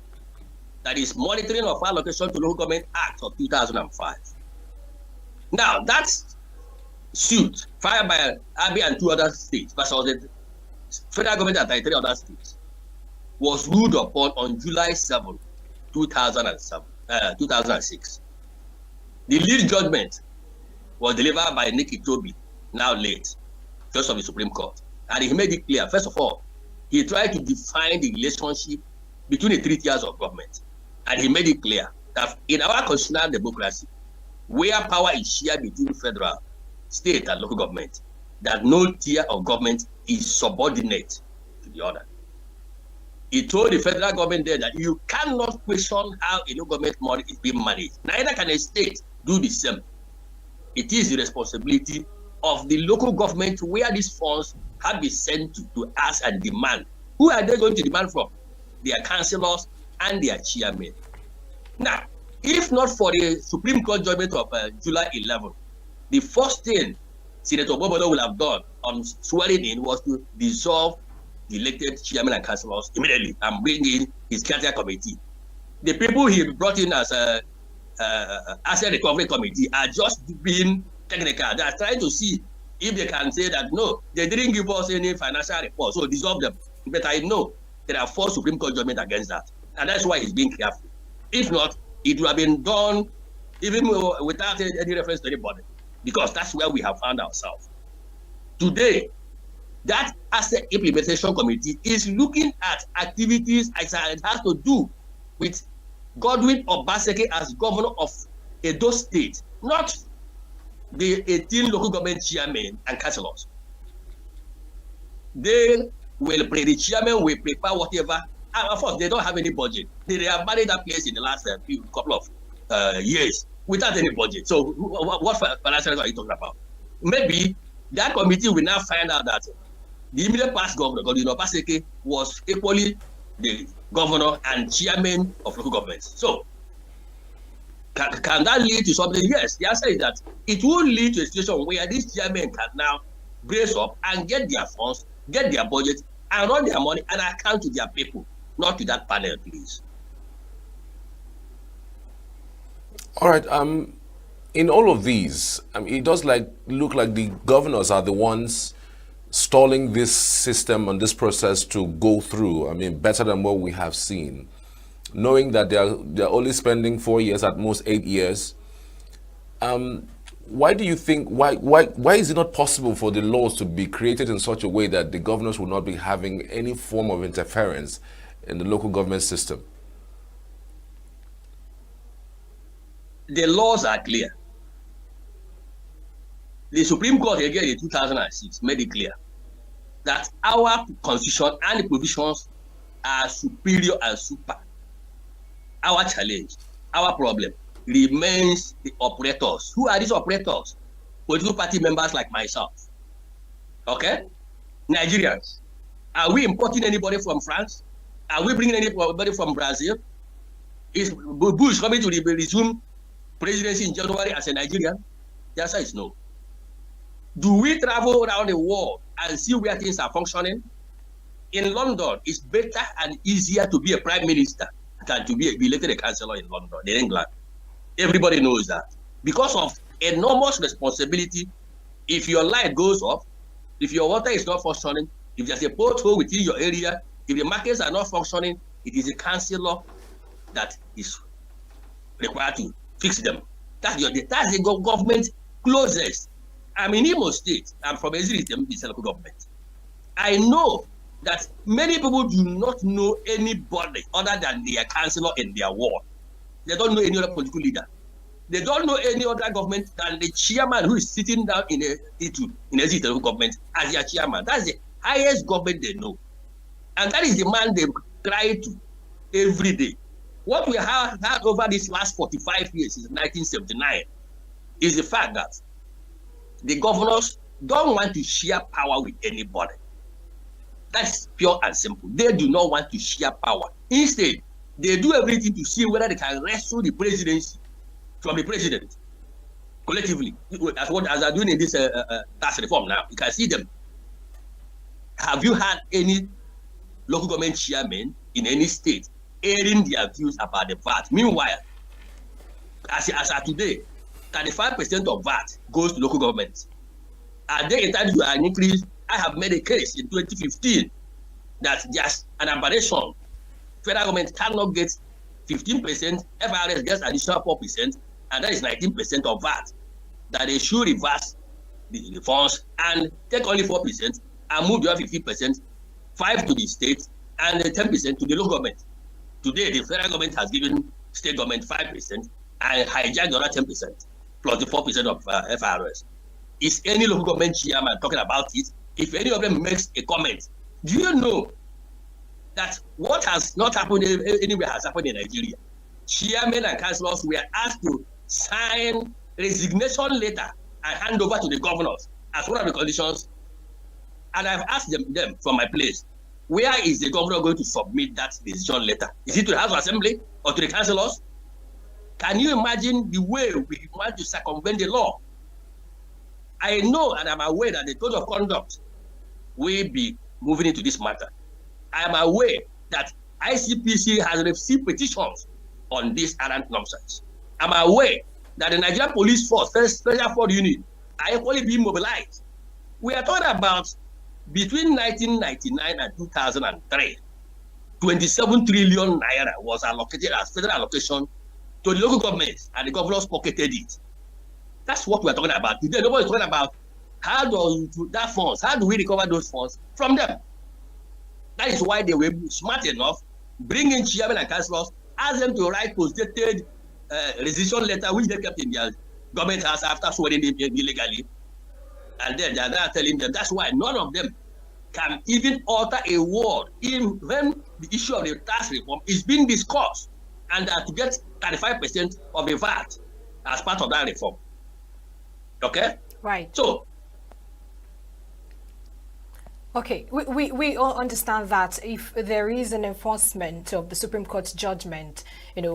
Speaker 25: that is Monitoring of Allocation to Local Government Act of 2005. Now, that suit filed by Abia and 2 other states versus the federal government and 33 other states was ruled upon on July 7, 2006. The lead judgment was delivered by Nick Itobi, now late, Justice of the Supreme Court. And he made it clear, first of all, he tried to define the relationship between the 3 tiers of government. And he made it clear that in our constitutional democracy, where power is shared between federal, state, and local government, that no tier of government is subordinate to the other. He told the federal government there that you cannot question how a local government money is being managed. Neither can a state do the same. It is the responsibility of the local government where these funds have been sent to ask and demand. Who are they going to demand from? Their councillors and their chairmen. Now, if not for the Supreme Court judgment of July 11, the first thing Senator Bobodo would have done on swearing in was to dissolve the elected chairman and councillors immediately and bring in his caretaker committee. The people he brought in as a asset recovery committee are just being technical. They are trying to see if they can say that no, they didn't give us any financial report, so dissolve them. But I know there are 4 Supreme Court judgments against that, and that's why he's being careful. If not, it would have been done even without any reference to anybody, because that's where we have found ourselves. Today, that asset implementation committee is looking at activities as it has to do with Godwin Obaseki as governor of Edo State, not the 18 local government chairmen and councillors. The chairman will prepare whatever. And of course, they don't have any budget. They have managed that place in the last couple of years without any budget. So what financials are you talking about? Maybe that committee will now find out that the immediate past governor, Godwin Obaseki, was equally the governor and chairman of local governments. So can that lead to something? Yes, the answer is that it will lead to a situation where these chairmen can now brace up and get their funds, get their budget, and run their money and account to their people, not to that panel, please.
Speaker 3: All right. In all of these, it does look like the governors are the ones stalling this system and this process to go through. Better than what we have seen, knowing that they're only spending 4 years, at most 8 years. Why do you think? Why is it not possible for the laws to be created in such a way that the governors will not be having any form of interference in the local government system?
Speaker 25: The laws are clear. The Supreme Court again in 2006 made it clear that our constitution and the provisions are superior and super. Our challenge, our problem remains the operators. Who are these operators? Political party members like myself. Okay? Nigerians. Are we importing anybody from France? Are we bringing anybody from Brazil? Is Bush coming to resume presidency in January as a Nigerian? The answer is no. Do we travel around the world and see where things are functioning? In London, it's better and easier to be a prime minister than to be elected a councillor in London, in England. Everybody knows that. Because of enormous responsibility, if your light goes off, if your water is not functioning, if there's a pothole within your area, if the markets are not functioning, it is a councillor that is required to fix them. That's the government closest. I'm in Imo State. I'm from Eziritem, the local government. I know that many people do not know anybody other than their councillor in their ward. They don't know any other political leader. They don't know any other government than the chairman who is sitting down in Eziritem local government as their chairman. That's the highest government they know. And that is the man they cry to every day. What we have had over these last 45 years, since 1979, is the fact that the governors don't want to share power with anybody. That's pure and simple. They do not want to share power. Instead, they do everything to see whether they can wrestle the presidency from the president collectively, as they're doing in this tax reform now. You can see them. Have you had any local government chairman in any state airing their views about the VAT? Meanwhile, as of today, 35% of VAT goes to local government. Are they entitled to an increase? I have made a case in 2015 that there's an aberration. Federal government cannot get 15%, FRS gets additional 4%, and that is 19% of VAT. That they should reverse the funds and take only 4% and move the other 50%, 5% to the state and 10% to the local government. Today, the federal government has given state government 5% and hijacked the other 10% plus the 4% of FRS. Is any local government chairman talking about it? If any of them makes a comment, do you know that what has not happened anywhere has happened in Nigeria? Chairmen and councillors were asked to sign resignation letter and hand over to the governors as one of the conditions. And I've asked them from my place, where is the governor going to submit that decision letter? Is it to the House of Assembly or to the councillors? Can you imagine the way we want to circumvent the law? I know and I'm aware that the code of conduct will be moving into this matter. I am aware that ICPC has received petitions on this errant nonsense. I'm aware that the Nigerian Police Force, Special Force Unit, are equally being mobilized. We are talking about between 1999 and 2003, 27 trillion naira was allocated as federal allocation to the local governments, and the governors pocketed it. That's what we're talking about. Today, nobody's talking about how do we recover those funds from them? That is why they were smart enough, bring in chairmen and councillors, ask them to write post-dated resignation letter, which they kept in their government house after swearing them illegally. And then they are now telling them that's why none of them can even utter a word when the issue of the tax reform is being discussed, and to get 35% of the VAT as part of that reform. Okay?
Speaker 9: Right.
Speaker 25: So,
Speaker 9: okay, we all understand that if there is an enforcement of the Supreme Court's judgment,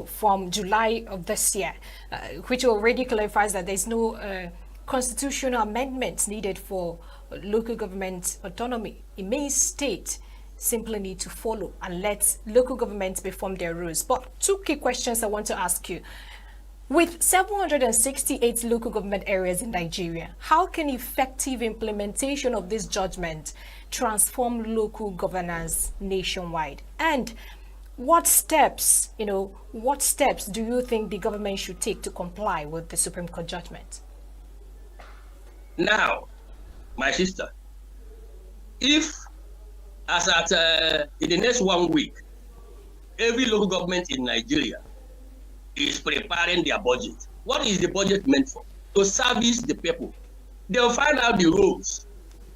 Speaker 9: from July of this year, which already clarifies that there's no constitutional amendments needed for local government autonomy. It means state simply need to follow and let local governments perform their rules. But two key questions I want to ask you. With 768 local government areas in Nigeria, how can effective implementation of this judgment transform local governance nationwide? And what steps do you think the government should take to comply with the Supreme Court judgment?
Speaker 25: Now, my sister, if as at in the next 1 week, every local government in Nigeria is preparing their budget. What is the budget meant for? To service the people. They'll find out the rules.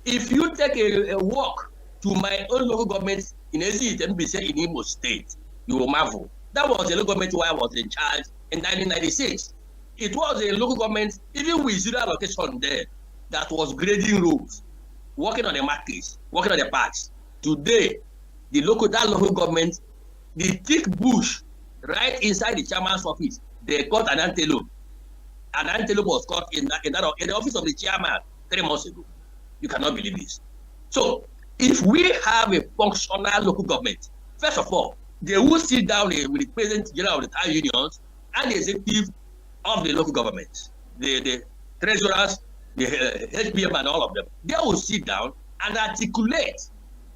Speaker 25: If you take a walk to my own local government in in Imo State, you will marvel. That was the local government where I was in charge in 1996. It was a local government, even with zero allocation there, that was grading roads, working on the markets, working on the parks. Today, that local government, the thick bush right inside the chairman's office, they caught an antelope. An antelope was caught in the office of the chairman 3 months ago. You cannot believe this. So, if we have a functional local government, first of all, they will sit down with the President General of the town unions and the executive of the local government, the treasurers, the HPM and all of them. They will sit down and articulate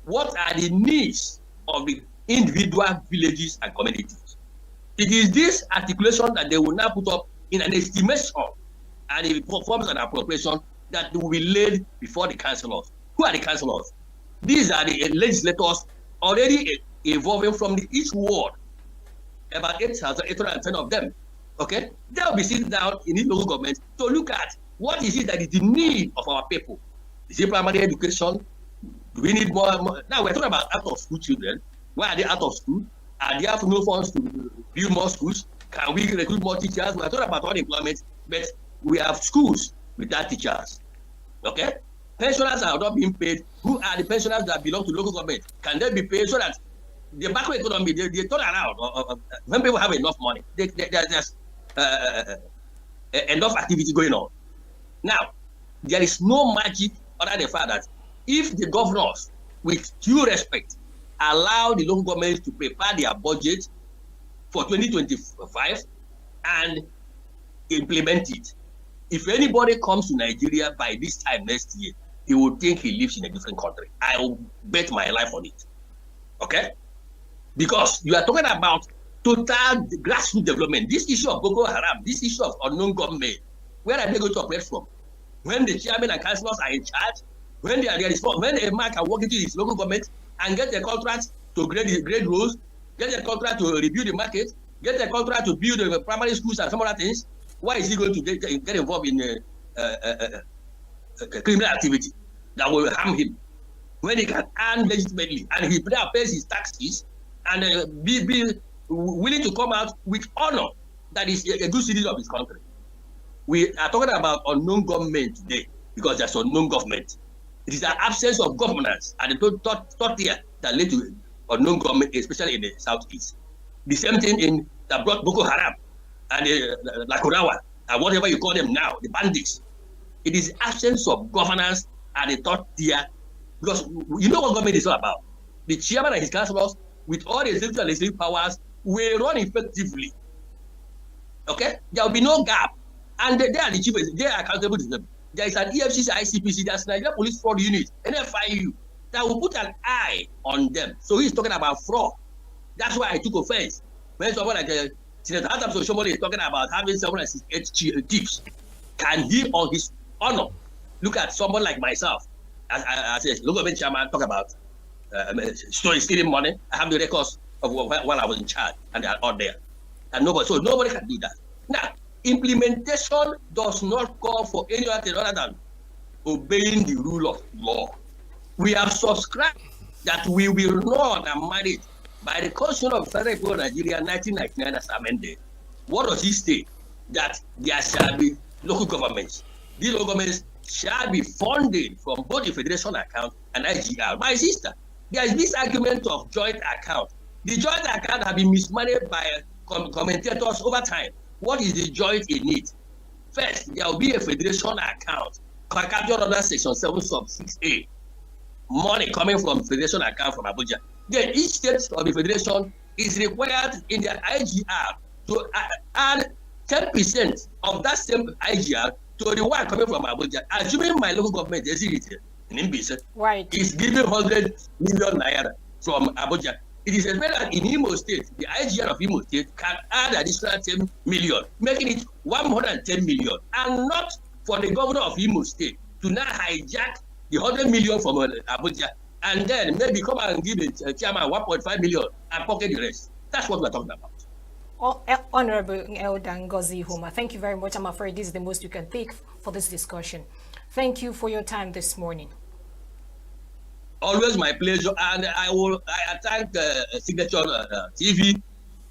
Speaker 25: what are the needs of the individual villages and communities. It is this articulation that they will now put up in an estimation and it performs an appropriation that will be laid before the councillors. Who are the councillors? These are the legislators already evolving from each ward, about 8,810 of them. Okay? They'll be sitting down in the local government to look at what is it that is the need of our people. Is it primary education? Do we need more? Now we're talking about out of school children. Why are they out of school? Are they have no funds to build more schools? Can we recruit more teachers? We're talking about unemployment, but we have schools without teachers. Okay? Pensioners are not being paid. Who are the pensioners that belong to local government? Can they be paid so that the macro economy, they turn around? When people have enough money, there's enough activity going on. Now, there is no magic other than the fact that if the governors, with due respect, allow the local governments to prepare their budget for 2025 and implement it, if anybody comes to Nigeria by this time next year, he will think he lives in a different country. I will bet my life on it. Okay? Because you are talking about total grassroots development. This issue of Boko Haram, this issue of unknown government, where are they going to operate from? When the chairman and councillors are in charge, when a man can walk into his local government and get a contract to grade roads, get a contract to rebuild the market, get a contract to build the primary schools and some other things. Why is he going to get involved in criminal activity that will harm him when he can earn legitimately and he pays his taxes and be willing to come out with honor that is a good citizen of his country? We are talking about unknown government today because there's unknown government. It is the absence of governance and the third tier that led to unknown government, especially in the southeast. The same thing that brought Boko Haram and Lakurawa and whatever you call them now, the bandits. It is absence of governance at the third tier, because you know what government is all about. The chairman and his councillors, with all the executive and legislative powers, will run effectively. Okay, there will be no gap, and they are the chiefest. They are accountable to them. There is an EFCC, ICPC, there's Nigeria Police Fraud Unit, NFIU, that will put an eye on them. So he's talking about fraud. That's why I took offense when someone like Senator Adams Oshomole is talking about having someone as his chiefs. Can he, on his honor, look at someone like myself as a local government chairman, talk about stealing money? I have the records of while I was in charge, and they are all there. And nobody can do that. Now, implementation does not call for any other than obeying the rule of law. We have subscribed that we will run and manage by the Constitution of Federal Republic of Nigeria 1999 as amended. What does it state? That there shall be local governments. These local governments shall be funded from both the federation account and IGR. My sister, there is this argument of joint account. The joint account has been mismanaged by commentators over time. What is the joint in it? First, there will be a federation account captured under Section 7 sub 6A. Money coming from federation account from Abuja. Then each state of the federation is required in their IGR to add 10% of that same IGR to the one coming from Abuja. Assuming my local government is in Mbise, is giving 100 million naira from Abuja. It is expected that in Imo State, the IGR of Imo State can add additional 10 million, making it 110 million, and not for the governor of Imo State to now hijack the 100 million from Abuja and then maybe come and give the chairman 1.5 million and pocket the rest. That's what we're talking about.
Speaker 9: Honorable Elder Ngozi Homa, thank you very much. I'm afraid this is the most you can take for this discussion. Thank you for your time this morning.
Speaker 25: Always my pleasure, and I thank Signature TV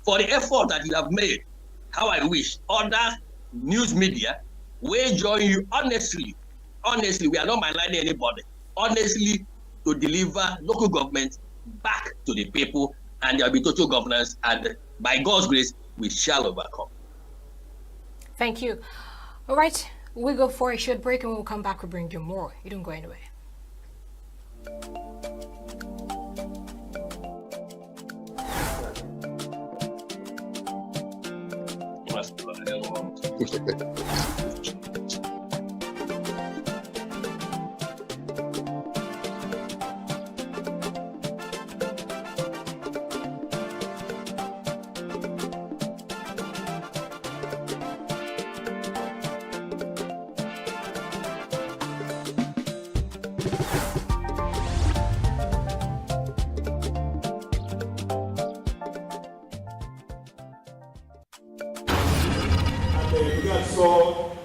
Speaker 25: for the effort that you have made. How I wish other news media will join you honestly. Honestly, we are not maligning anybody. Honestly, to deliver local government back to the people, and there will be total governance, and by God's grace, we shall overcome.
Speaker 9: Thank you. All right, we go for a short break, and when we come back, we'll bring you more. You don't go anywhere.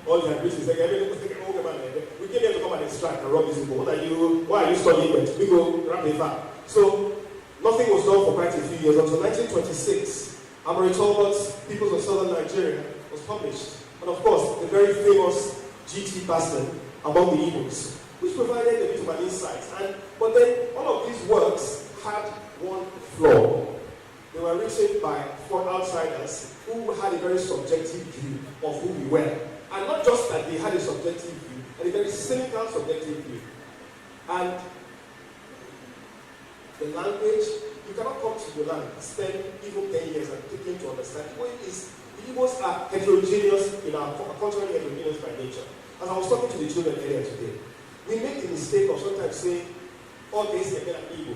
Speaker 1: All the ambitions, we came here to come and extract and rob these people. Why are you studying it? We go wrap it up. So nothing was done for quite a few years until 1926. Amory Talbot's Peoples of Southern Nigeria was published. And of course, the very famous G.T. Baston among the Igbos, which provided a bit of an insight. But then all of these works had one flaw. They were written by 4 outsiders who had a very subjective view of who we were. And not just that they had a subjective view, and a very cynical subjective view. And the language, you cannot come to the land, spend even 10 years and taking to understand. The Igbos are heterogeneous in our culturally heterogeneous by nature. As I was talking to the children earlier today, we make the mistake of sometimes saying, all this is an Igbo.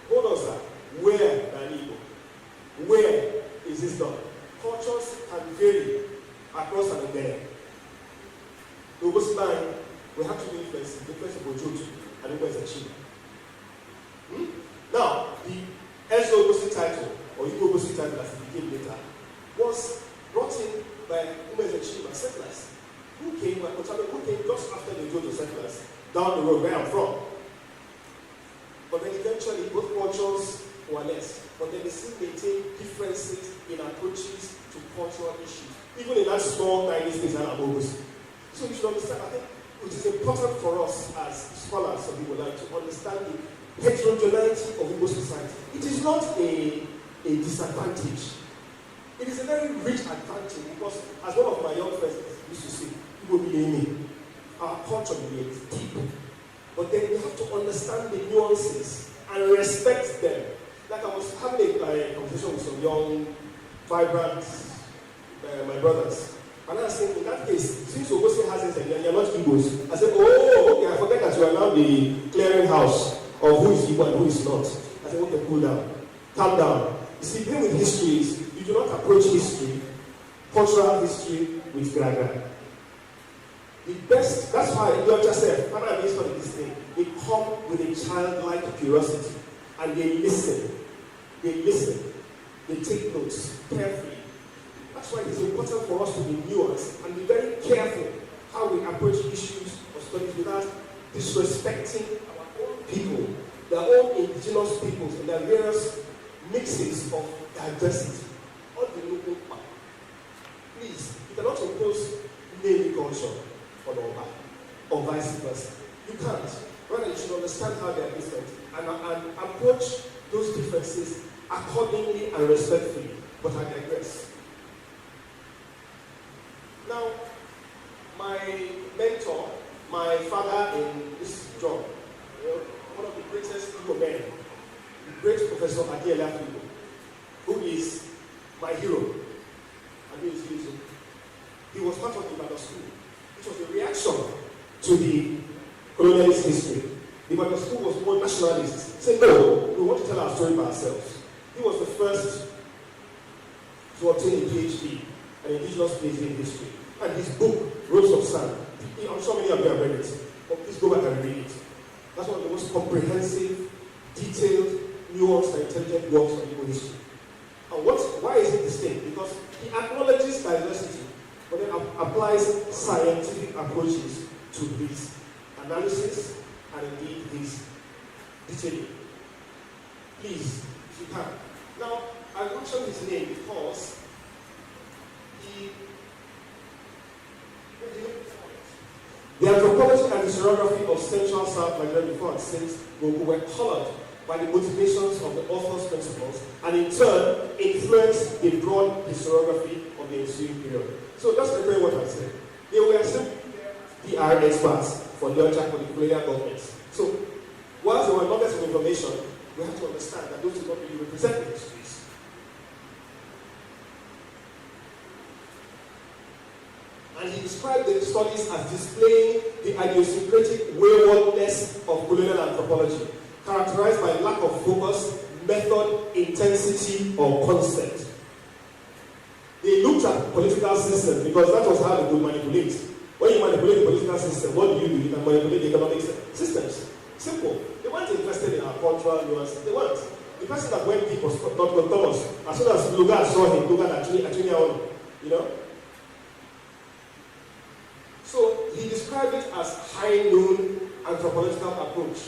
Speaker 1: Hold on, sir. Where an Igbo? Where is this done? Cultures can vary across an area. The Ogosi line, we have to be influence of Ojoto and Ogosi Chima. Now, the Ezo Ogosi title, or time as it became later, was brought in by Umezechima settlers who came just after the Jojo settlers down the road where I'm from. But then eventually both cultures were less. But then they still maintain differences in approaches to cultural issues, even in that small tiny space that I'm always. So you should understand, I think it is important for us as scholars of Igbo land to understand the heterogeneity of Igbo society. It is not a disadvantage. It is a very rich advantage because, as one of my young friends used to say, Igbo Millennium, our culture is deep. But then we have to understand the nuances and respect them. Like I was having a conversation with some young, vibrant, my brothers. And I was saying, in that case, since Ogosi has it and you're not Igbos, I said, oh, okay, I forget that you are now the clearinghouse of who is Igbo and who is not. I said, okay, cool down. Calm down. You see, the thing with history is, you do not approach history, cultural history, with gragra. The best, that's why you just said, when I study this thing, they come with a childlike curiosity and they listen. They take notes carefully. That's why it's important for us to be nuanced and be very careful how we approach issues of studies without disrespecting our own people, their own indigenous peoples, and their various mixes of diversity. All the local part. Please, you cannot impose naming culture on Oba, or vice versa. You can't. Rather, you should understand how they are different and approach those differences accordingly and respectfully. But I digress. Now, my mentor, my father in this job, one of the greatest Igbo men, the great Professor Adiela Igbo, who is my hero. He was part of the Ibadan school, which was a reaction to the colonialist history. The Ibadan school was more nationalist. Said, no, we want to tell our story by ourselves. He was the first to obtain a PhD, an indigenous PhD in history. And his book, Rose of Sand, I'm sure many of you have read it, but please go back and read it. That's one of the most comprehensive, detailed, nuanced, and intelligent works on Igbo history. And why is it distinct? Because he acknowledges diversity, but then applies scientific approaches to his analysis and indeed his detailing. Please, if you can. Now, I mentioned his name because the anthropology and the historiography of Central South Nigeria before and since were colored by the motivations of the author's principles and in turn influenced the broad historiography of the ensuing period. So just prepare what I said. They were simply PR experts for the for the colonial governments. So whilst there were nuggets of information, we have to understand that those do not really represent the histories. And he described the studies as displaying the idiosyncratic waywardness of colonial anthropology, characterized by lack of focus, method, intensity, or concept. They looked at political systems because that was how they could manipulate. When you manipulate the political system, what do? You can manipulate the economic systems. Simple. They weren't interested in our cultural nuances. They weren't. The person that went deep was Dr. Thomas. As soon as Lugard saw him, Lugard actually you know. So he described it as high-noon anthropological approach,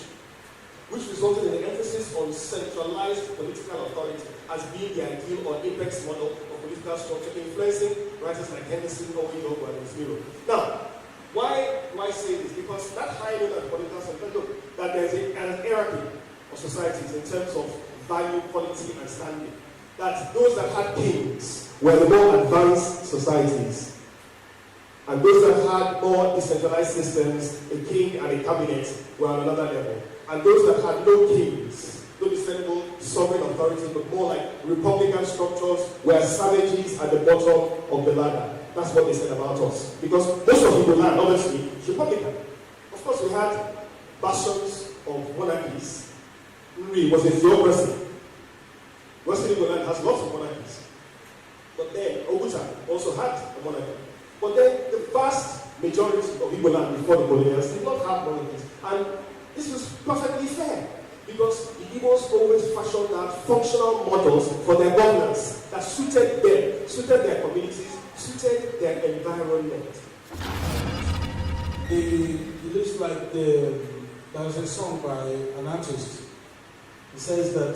Speaker 1: which resulted in the emphasis on centralized political authority as being the ideal or apex model of political structure, influencing writers like Henderson, Owen, Yogo, and Zero. Now, why do I say this? Because that high-noon anthropological structure, look, that there's an hierarchy of societies in terms of value, quality, and standing. That those that had kings were the more advanced societies. And those that had more decentralized systems, a king and a cabinet, were on another level. And those that had no kings, no descendable sovereign authority, but more like republican structures, were savages at the bottom of the ladder. That's what they said about us. Because most of Igbo land, obviously, is republican. Of course, we had bastions of monarchies. It was a theocracy. Western Igbo land has lots of monarchies. But then, Oguta also had a monarchy. But then, the vast majority of Igbo land before the colonials did not have monarchies. And this was perfectly fair, because the Igbos always fashioned out functional models for their governance that suited them, suited their communities, suited their environment.
Speaker 5: It looks like there's a song by an artist. It says that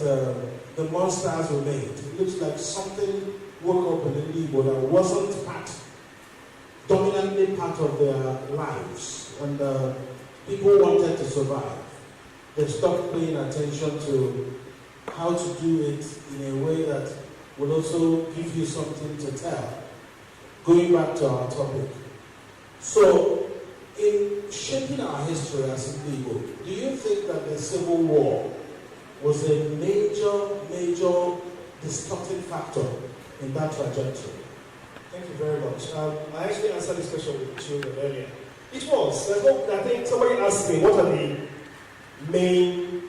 Speaker 5: the monsters were made. It looks like something woke up in the Igbo that wasn't dominantly part of their lives. And people wanted to survive. They stopped paying attention to how to do it in a way that will also give you something to tell. Going back to our topic. So, in shaping our history as Igbo, do you think that the Civil War was a major distorting factor in that trajectory?
Speaker 1: Thank you very much. I actually answered this question with the children earlier. It was. I think somebody asked me what are the main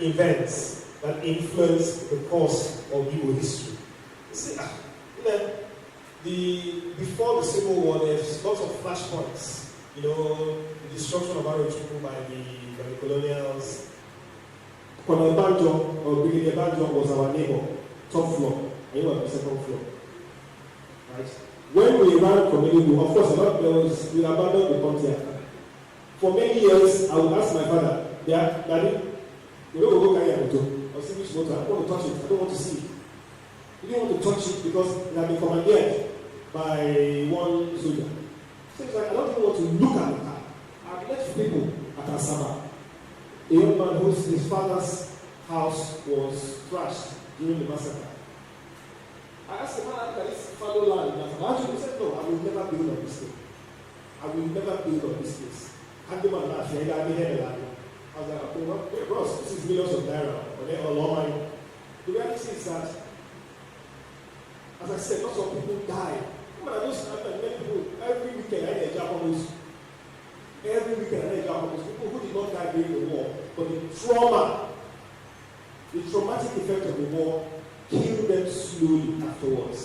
Speaker 1: events that influenced the course of Igbo history. See, before the Civil War, there's lots of flashpoints. You know, the destruction of Arochukwu by the colonials. Colonel Banjo, or Brigadier Banjo, was our neighbor, top floor, and you were on the second floor. Right? When we ran from ENUGU, of course, we abandoned the country. For many years, I would ask my father, Daddy, you don't go carry a motor, or see which motor, I don't want to touch it, I don't want to see it. He didn't want to touch it because it had been commanded by one soldier. So it's like, I don't even want to look at the car. I've met people at Asaba. A young man his father's house was trashed during the massacre. I asked him, can this fallow land in Asaba? He said, no, I will never build on this thing. I will never build on this place. I was like, okay, bros, this is millions of naira. The reality is that, as I said, lots of people die. Many people, every weekend I had a job almost. Every weekend I had a job almost. People who did not die during the war, but the traumatic effect of the war killed them slowly afterwards.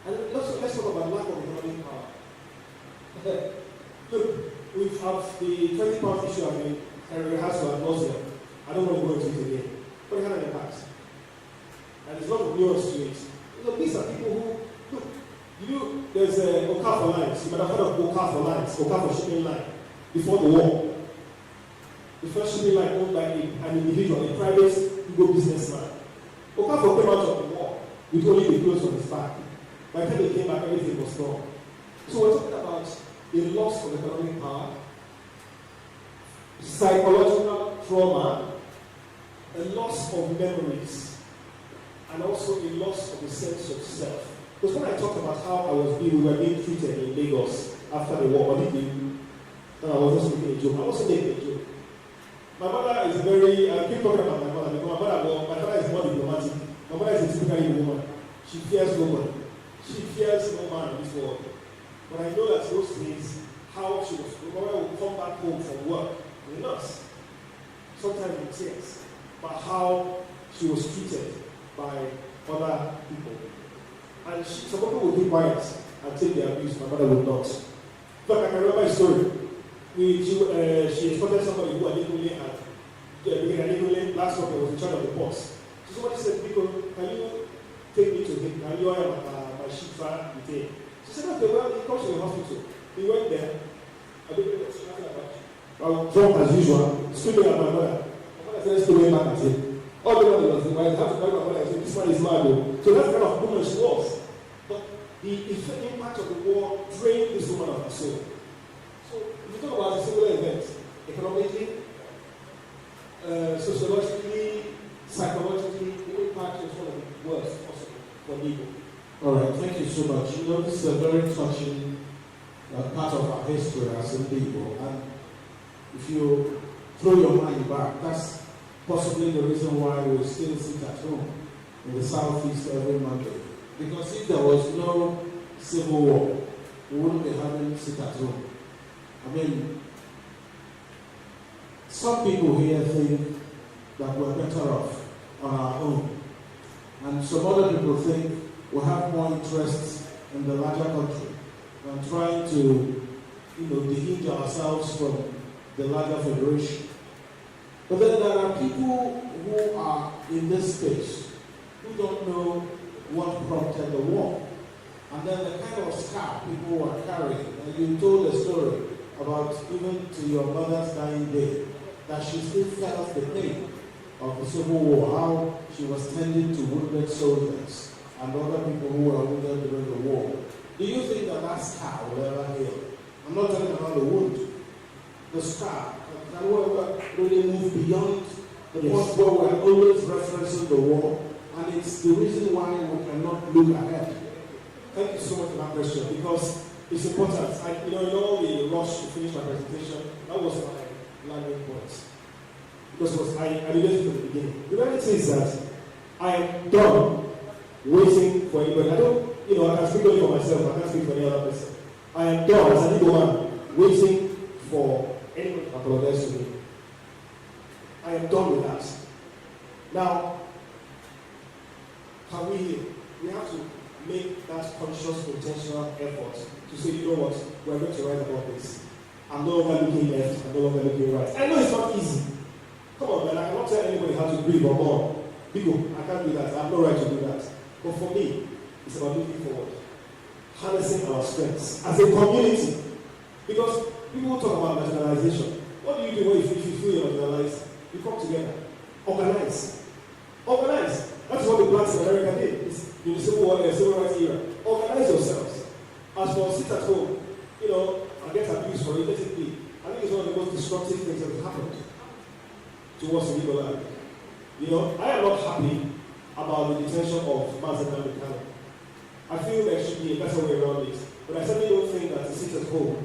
Speaker 1: And let's talk about lack of economic power. Look, we have the 20 pound issue and rehearsal at nauseam. I don't want to go into it again. But it had an impact. And there's a lot of nuance to it. These are people who, there's Okafor lines. You might have heard of Okafor lines, Okafor shipping line, before the war. The first shipping line owned by an individual, a private Igbo businessman. Okafor came out of the war with only the clothes on his back. By the time he came back, everything was gone. So we're talking about a loss of economic power, psychological trauma, a loss of memories, and also a loss of a sense of self. Because when I talked about how we were being treated in Lagos after the war, I was just making a joke. I also making a joke. My mother is I keep talking about my mother because my father is more diplomatic. My mother is a typical young woman. She fears nobody. She fears no man in this world. But I know that those days, how she was, my mother would come back home from work with us, sometimes in tears, but how she was treated by other people. And some people would be quiet and take the abuse, my mother would not. But I can remember a story. She expected somebody who Adekunle had, last month was in charge of the boss. So somebody said, Nico, can you take me to him? Can you hire my Shifa with him? She said, okay, well, he comes to the hospital. He went there. I don't know what's nothing about it. I was drunk as usual, screaming at my mother. My mother said, screaming back at him. All the money was in my house to carry my mother and say, this man is mad. So that's the kind of woman she was. But the impact of the war drained this woman of her soul. So if you talk about a singular event, economically, sociologically, psychologically, the impact was one of the worst possible for people.
Speaker 5: All right, thank you so much. You know, this is a very touching part of our history as a people. And if you throw your mind back, that's possibly the reason why we still sit at home in the southeast every Monday. Because if there was no civil war, we wouldn't be having to sit at home. I mean, some people here think that we're better off on our own. And some other people think we have more interests in the larger country than trying to, dehinge ourselves from the larger federation. But then there are people who are in this space who don't know what prompted the war. And then the kind of scar people were carrying. And you told a story about even to your mother's dying day, that she still felt the pain of the Civil War, how she was tending to wounded soldiers and other people who were wounded during the war. Do you think that that scar will ever heal? I'm not talking about the wound, the scar. Can we ever really move beyond the point where we're always referencing the war, and it's the reason why we cannot look ahead? Thank you so much for that question, because it's important. In all the rush to finish my presentation, that was my landing point. Because I alluded to the beginning. The reality is that I am done waiting for anybody. I can speak only for myself, I can't speak for any other person. I am done as an Igbo man waiting for anyone to apologize to me. I am done with that. Now, can we have to make that conscious, intentional effort to say, you know what, we're going to write about this. I'm no longer looking left, I'm no longer looking right. I know it's not easy. Come on, man, I cannot tell anybody how to breathe or more. People, I can't do that, I have no right to do that. But for me, it's about looking forward. Harnessing our strengths as a community. Because people talk about marginalization. What do you do when you feel you're marginalized? You come together. Organize. Organize. That's what the blacks in America did. In the Civil War, the Civil Rights era. Organize yourselves. As for sit at home, and get abused for it, let it be. I think it's one of the most destructive things that has happened to us in Igbo land. I am not happy about the detention of Mazen Namikano. I feel there should be a better way around it. But I certainly don't think that to sit at home,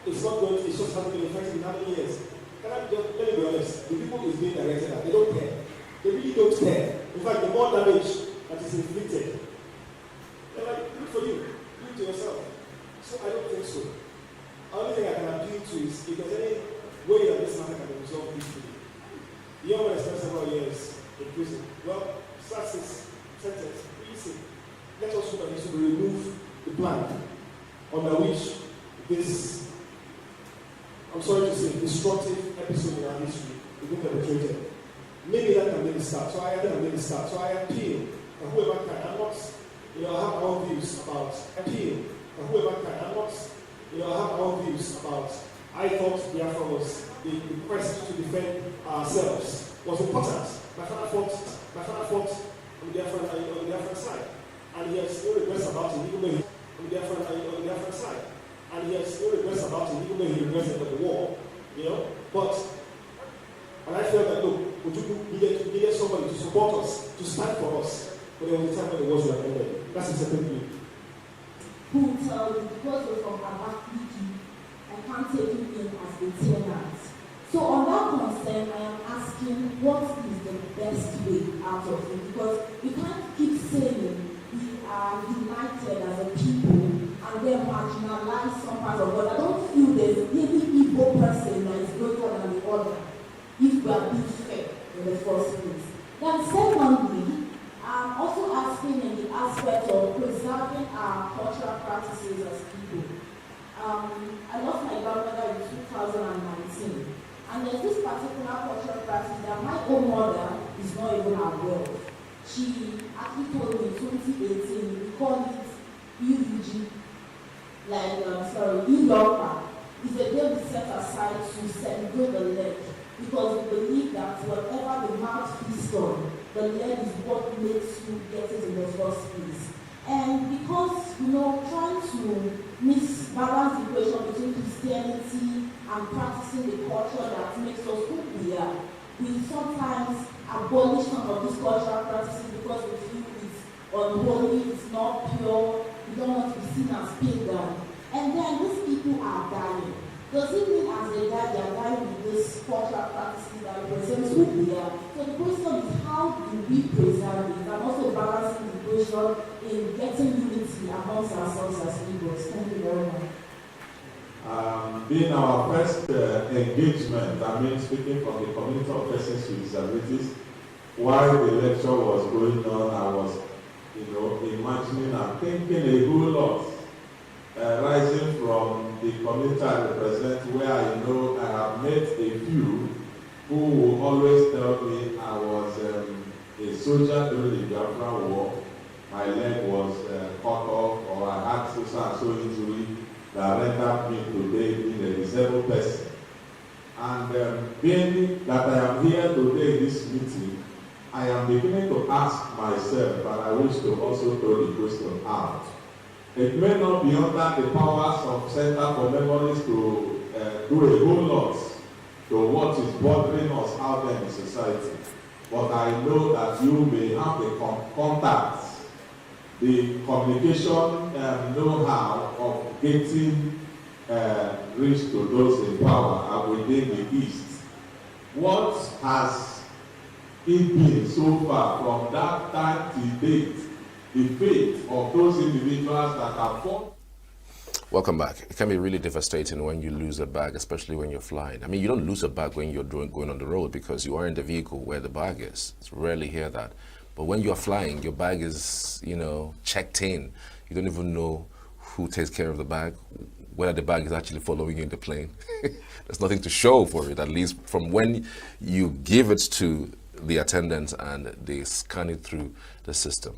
Speaker 5: it's just hasn't been effective in how many years. Let me be honest, the people who is being directed at, they don't care. They really don't care. In fact, the more damage that is inflicted, they're like, good for you, do it to yourself. So I don't think so. The only thing I can appeal to is if there's any way that this matter can be resolved peacefully. The young man spent several years in prison. Well, starts his sentence. Easy. Let us hope that he should remove the plan under which this, I'm sorry to say, destructive episode in our history is being perpetrated. Maybe that can be the start. So I appeal that whoever can, I'm not, I have my own views about appeal. That whoever can, I'm not, I have my own views about. I thought Biafra was the quest to defend ourselves was important. My father fought on the Biafran side, and he has no regrets about it, even though he on the Biafran side, and he has no regrets about it, even though he regretted the war. And I felt that, look, we needed somebody to support us, to stand for us. But there was a time when the wars were ended. That's the second thing.
Speaker 14: Who tell you, because we're from Abakiki, I can't take you in as a tenant. So on that concern, I am asking, what is the best way out of it? Because we can't keep saying we are united as a people and then marginalize some part of it. I don't feel there's any Igbo person that is greater than the other, if we are being fair in the first place. Then secondly, I'm also asking in the aspect of preserving our cultural practices as people. I lost my grandmother in 2019, and there's this particular cultural practice that my own mother is not even aware of. She actually told me in 2018, we call it ENUGU, ENUGU. It's a day we set aside to celebrate the leg, because we believe that whatever the mouth feasts on, the leg is what makes you get it in the first place. And because, trying to balance the equation between Christianity and practicing the culture that makes us who we are, we sometimes abolish some of these cultural practices because we feel it's unholy, it's not pure, we don't want to be seen as pagan. And then these people are dying. Does it mean as they die, they are dying with this cultural practices that represents who we are? So the question is, how do we preserve it and also balancing the equation in getting unity amongst ourselves as Igbos? Thank you very much.
Speaker 15: Being our first engagement, speaking from the community of persons with disabilities, while the lecture was going on, I was, imagining and thinking a whole lot, rising from the community I represent, where I know I have met a few who will always tell me I was a soldier during the Biafra War. My leg was cut off, or I had so injury that rendered me today being a disabled person. And being that I am here today in this meeting, I am beginning to ask myself, and I wish to also throw the question out. It may not be under the powers of Center for Memories to do a whole lot to what is bothering us out there in society. But I know that you may have the contacts, the communication know-how of getting reach to those in power within the East. What has it been so far from that time to date, the fate of those individuals that have fought?
Speaker 3: Welcome back. It can be really devastating when you lose a bag, especially when you're flying. I mean, you don't lose a bag when you're going on the road because you are in the vehicle where the bag is. It's rarely hear that. But when you're flying, your bag is, checked in. You don't even know who takes care of the bag, whether the bag is actually following you in the plane. There's nothing to show for it, at least from when you give it to the attendant and they scan it through the system.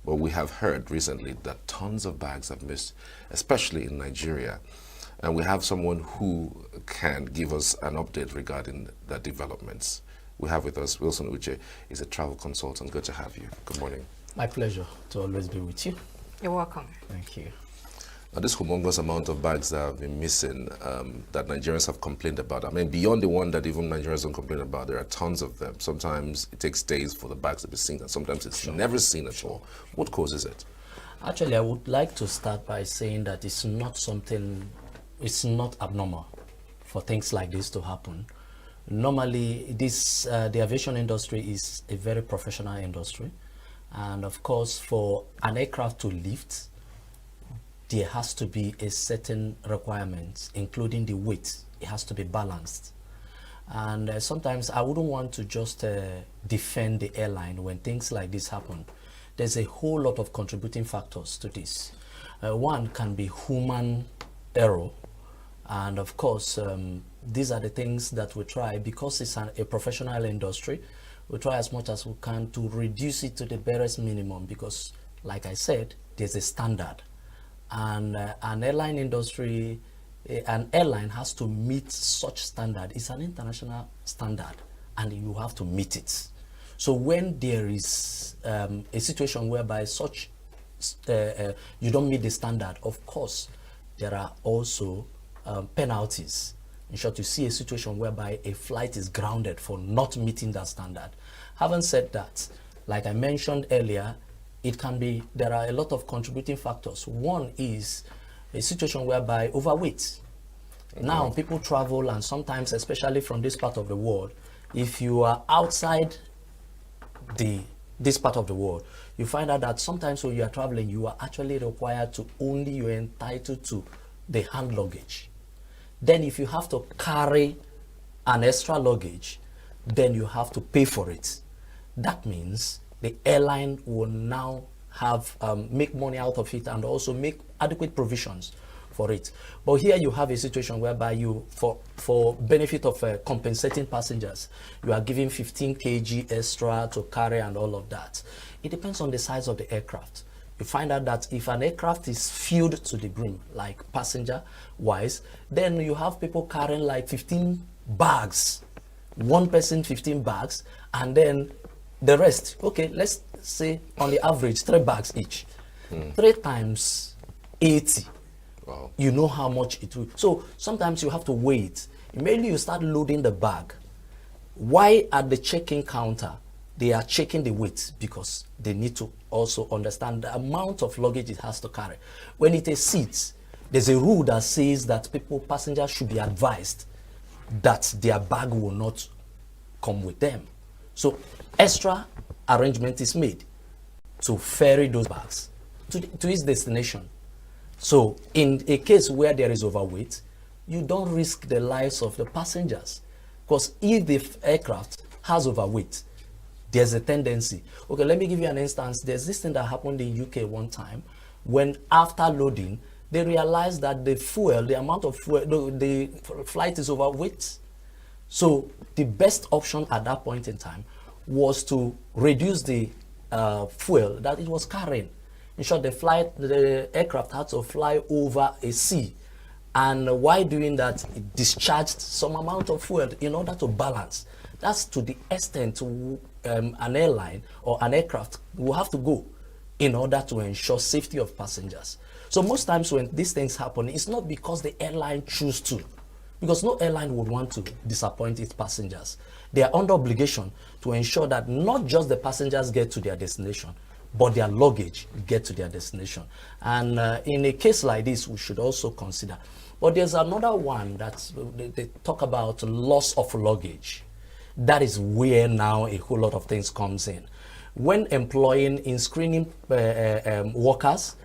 Speaker 3: But we have heard recently that tons of bags have missed, especially in Nigeria. And we have someone who can give us an update regarding the developments. We have with us Wilson Uche. He's a travel consultant. Good to have you. Good morning.
Speaker 4: My pleasure to always be with you.
Speaker 9: You're welcome.
Speaker 4: Thank you.
Speaker 3: Now, this humongous amount of bags that have been missing that Nigerians have complained about, I mean, beyond the one that even Nigerians don't complain about, there are tons of them. Sometimes it takes days for the bags to be seen, and sometimes it's never seen at all. What causes it?
Speaker 4: Actually, I would like to start by saying that it's not abnormal for things like this to happen. Normally, the aviation industry is a very professional industry. And of course, for an aircraft to lift, there has to be a certain requirement, including the weight. It has to be balanced. And sometimes I wouldn't want to just defend the airline when things like this happen. There's a whole lot of contributing factors to this. One can be human error. And of course, these are the things that we try, because it's a professional industry, we try as much as we can to reduce it to the barest minimum, because like I said, there's a standard. And an airline industry, an airline has to meet such standard. It's an international standard, and you have to meet it. So when there is a situation whereby such you don't meet the standard, of course, there are also penalties. In short, you see a situation whereby a flight is grounded for not meeting that standard. Having said that, like I mentioned earlier, there are a lot of contributing factors. One is a situation whereby overweight. Okay. Now people travel, and sometimes, especially from this part of the world, if you are outside this part of the world, you find out that sometimes when you are traveling, you are actually required to you're entitled to the hand luggage. Then if you have to carry an extra luggage, then you have to pay for it. That means the airline will now have make money out of it and also make adequate provisions for it. But here you have a situation whereby you, for benefit of compensating passengers, you are giving 15 kg extra to carry and all of that. It depends on the size of the aircraft. You find out that if an aircraft is filled to the brim, like passenger-wise, then you have people carrying like 15 bags. One person, 15 bags, and then the rest, okay, let's say on the average 3 bags each. 3 times 80. Wow. You know how much it will. So sometimes you have to wait. Immediately you start loading the bag. Why at the check-in counter they are checking the weight? Because they need to also understand the amount of luggage it has to carry. When it is seats, there's a rule that says that passengers should be advised that their bag will not come with them. So extra arrangement is made to ferry those bags to its destination. So in a case where there is overweight, you don't risk the lives of the passengers, because if the aircraft has overweight, there's a tendency. Okay, let me give you an instance. There's this thing that happened in UK one time when after loading, they realized that the fuel, the amount of fuel, the flight is overweight. So the best option at that point in time was to reduce the fuel that it was carrying. In short, the aircraft had to fly over a sea. And while doing that, it discharged some amount of fuel in order to balance. That's to the extent an airline or an aircraft will have to go in order to ensure safety of passengers. So most times when these things happen, it's not because the airline choose to, because no airline would want to disappoint its passengers. They are under obligation to ensure that not just the passengers get to their destination, but their luggage get to their destination. And in a case like this, we should also consider. But there's another one that they talk about loss of luggage. That is where now a whole lot of things comes in. When employing in screening workers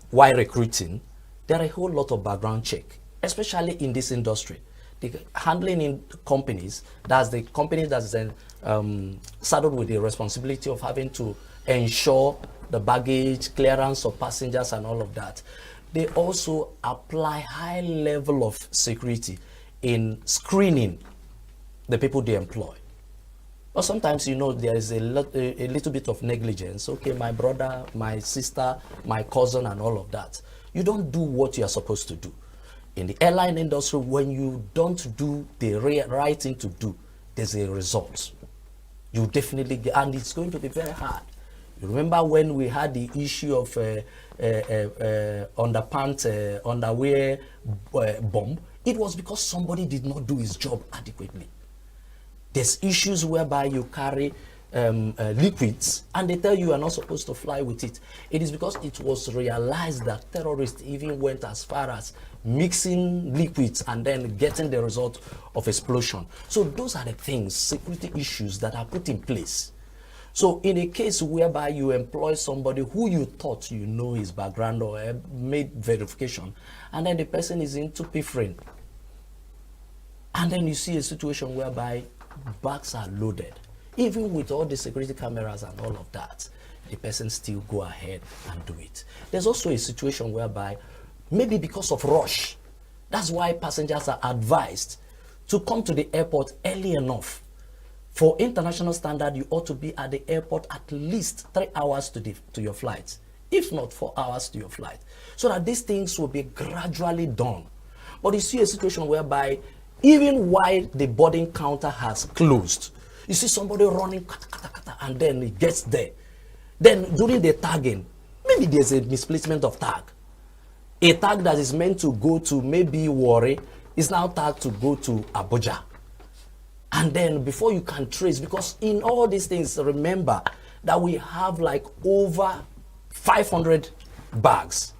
Speaker 4: while recruiting, there are a whole lot of background check, especially in this industry. The handling in companies, that's the company that's then saddled with the responsibility of having to ensure the baggage, clearance of passengers and all of that. They also apply high level of security in screening the people they employ. But sometimes, you know, there is a little bit of negligence. Okay, my brother, my sister, my cousin and all of that. You don't do what you are supposed to do. In the airline industry, when you don't do the right thing to do, there's a result. You definitely get, and it's going to be very hard. You remember when we had the issue of underpants, underwear bomb? It was because somebody did not do his job adequately. There's issues whereby you carry liquids and they tell you are not supposed to fly with it. It is because it was realized that terrorists even went as far as mixing liquids and then getting the result of explosion. So those are the things, security issues that are put in place. So in a case whereby you employ somebody who you thought you know his background or made verification, and then the person is into piffering, and then you see a situation whereby bags are loaded, even with all the security cameras and all of that, the person still go ahead and do it. There's also a situation whereby maybe because of rush, that's why passengers are advised to come to the airport early enough. For international standard, you ought to be at the airport at least 3 hours to your flight, if not 4 hours to your flight, so that these things will be gradually done. But you see a situation whereby even while the boarding counter has closed, you see somebody running and then he gets there. Then during the tagging, maybe there's a misplacement of tag. A tag that is meant to go to maybe Warri is now tagged to go to Abuja. And then before you can trace, because in all these things, remember that we have like over 500 bags.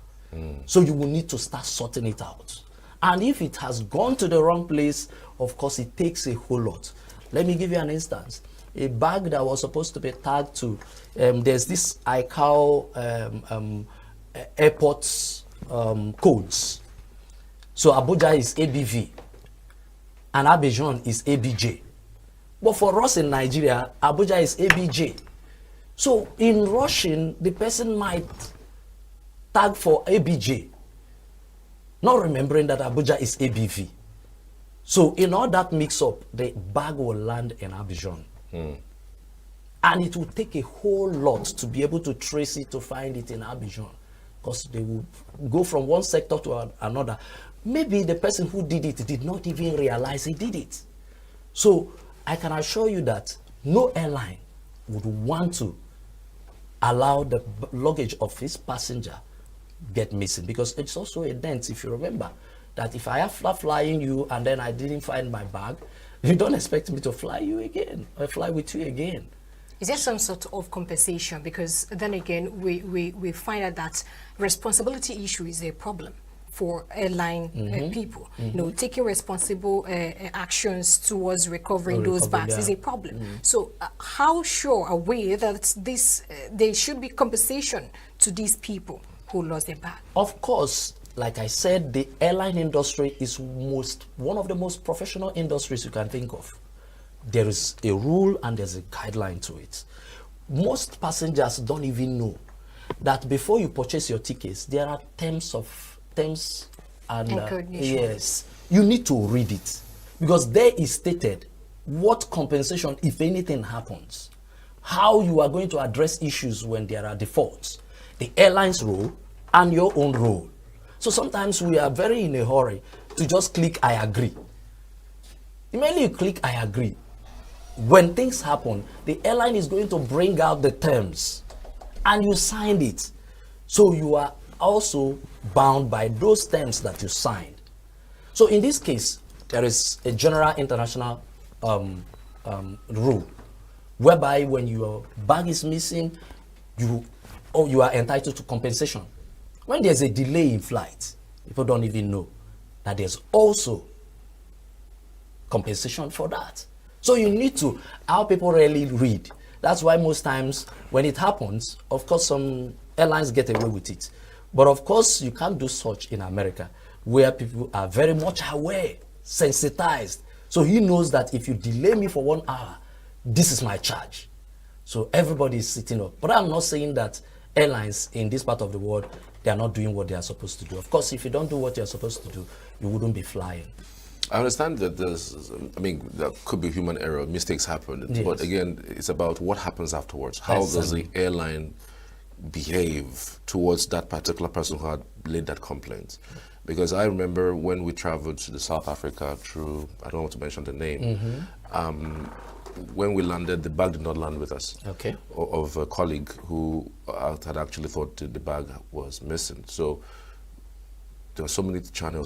Speaker 4: So you will need to start sorting it out. And if it has gone to the wrong place, of course, it takes a whole lot. Let me give you an instance. A bag that was supposed to be tagged to, there's this ICAO airports codes. So Abuja is ABV and Abidjan is ABJ. But for us in Nigeria, Abuja is ABJ. So in rushing, the person might tag for ABJ, not remembering that Abuja is ABV. So in all that mix-up, the bag will land in Abidjan. And it will take a whole lot to be able to trace it, to find it in Abidjan, because they will go from one sector to another. Maybe the person who did it did not even realize he did it. So I can assure you that no airline would want to allow the luggage of his passenger get missing, because it's also a dent. If you remember that if I have flying you and then I didn't find my bag, you don't expect me to fly you again or fly with you again.
Speaker 9: Is there some sort of compensation? Because then again, we find out that responsibility issue is a problem for airline people. You know, taking responsible actions towards recovering those bags is a problem. So how sure are we that there should be compensation to these people who lost their bag?
Speaker 4: Of course, like I said, the airline industry is one of the most professional industries you can think of. There is a rule and there's a guideline to it. Most passengers don't even know that before you purchase your tickets, there are terms of terms and
Speaker 9: conditions.
Speaker 4: yes, you need to read it, because there is stated what compensation, if anything happens, how you are going to address issues when there are defaults, the airline's role and your own role. So sometimes we are very in a hurry to just click I agree. Immediately you click I agree, when things happen, the airline is going to bring out the terms and you signed it. So you are also bound by those terms that you signed. So in this case, there is a general international rule whereby when your bag is missing, you are entitled to compensation. When there's a delay in flight, people don't even know that there's also compensation for that. So you need to, how people rarely read. That's why most times when it happens, of course some airlines get away with it. But of course you can't do such in America, where people are very much aware, sensitized. So he knows that if you delay me for 1 hour, this is my charge. So everybody is sitting up. But I'm not saying that airlines in this part of the world, they are not doing what they are supposed to do. Of course, if you don't do what you're supposed to do, you wouldn't be flying.
Speaker 3: I understand that there could be human error, mistakes happen,
Speaker 4: yes.
Speaker 3: But again, it's about what happens afterwards. How does the airline behave towards that particular person who had laid that complaint? Because I remember when we traveled to South Africa through, I don't want to mention the name, when we landed, the bag did not land with us.
Speaker 4: Okay.
Speaker 3: Of a colleague who had actually thought the bag was missing. So there were so many channels that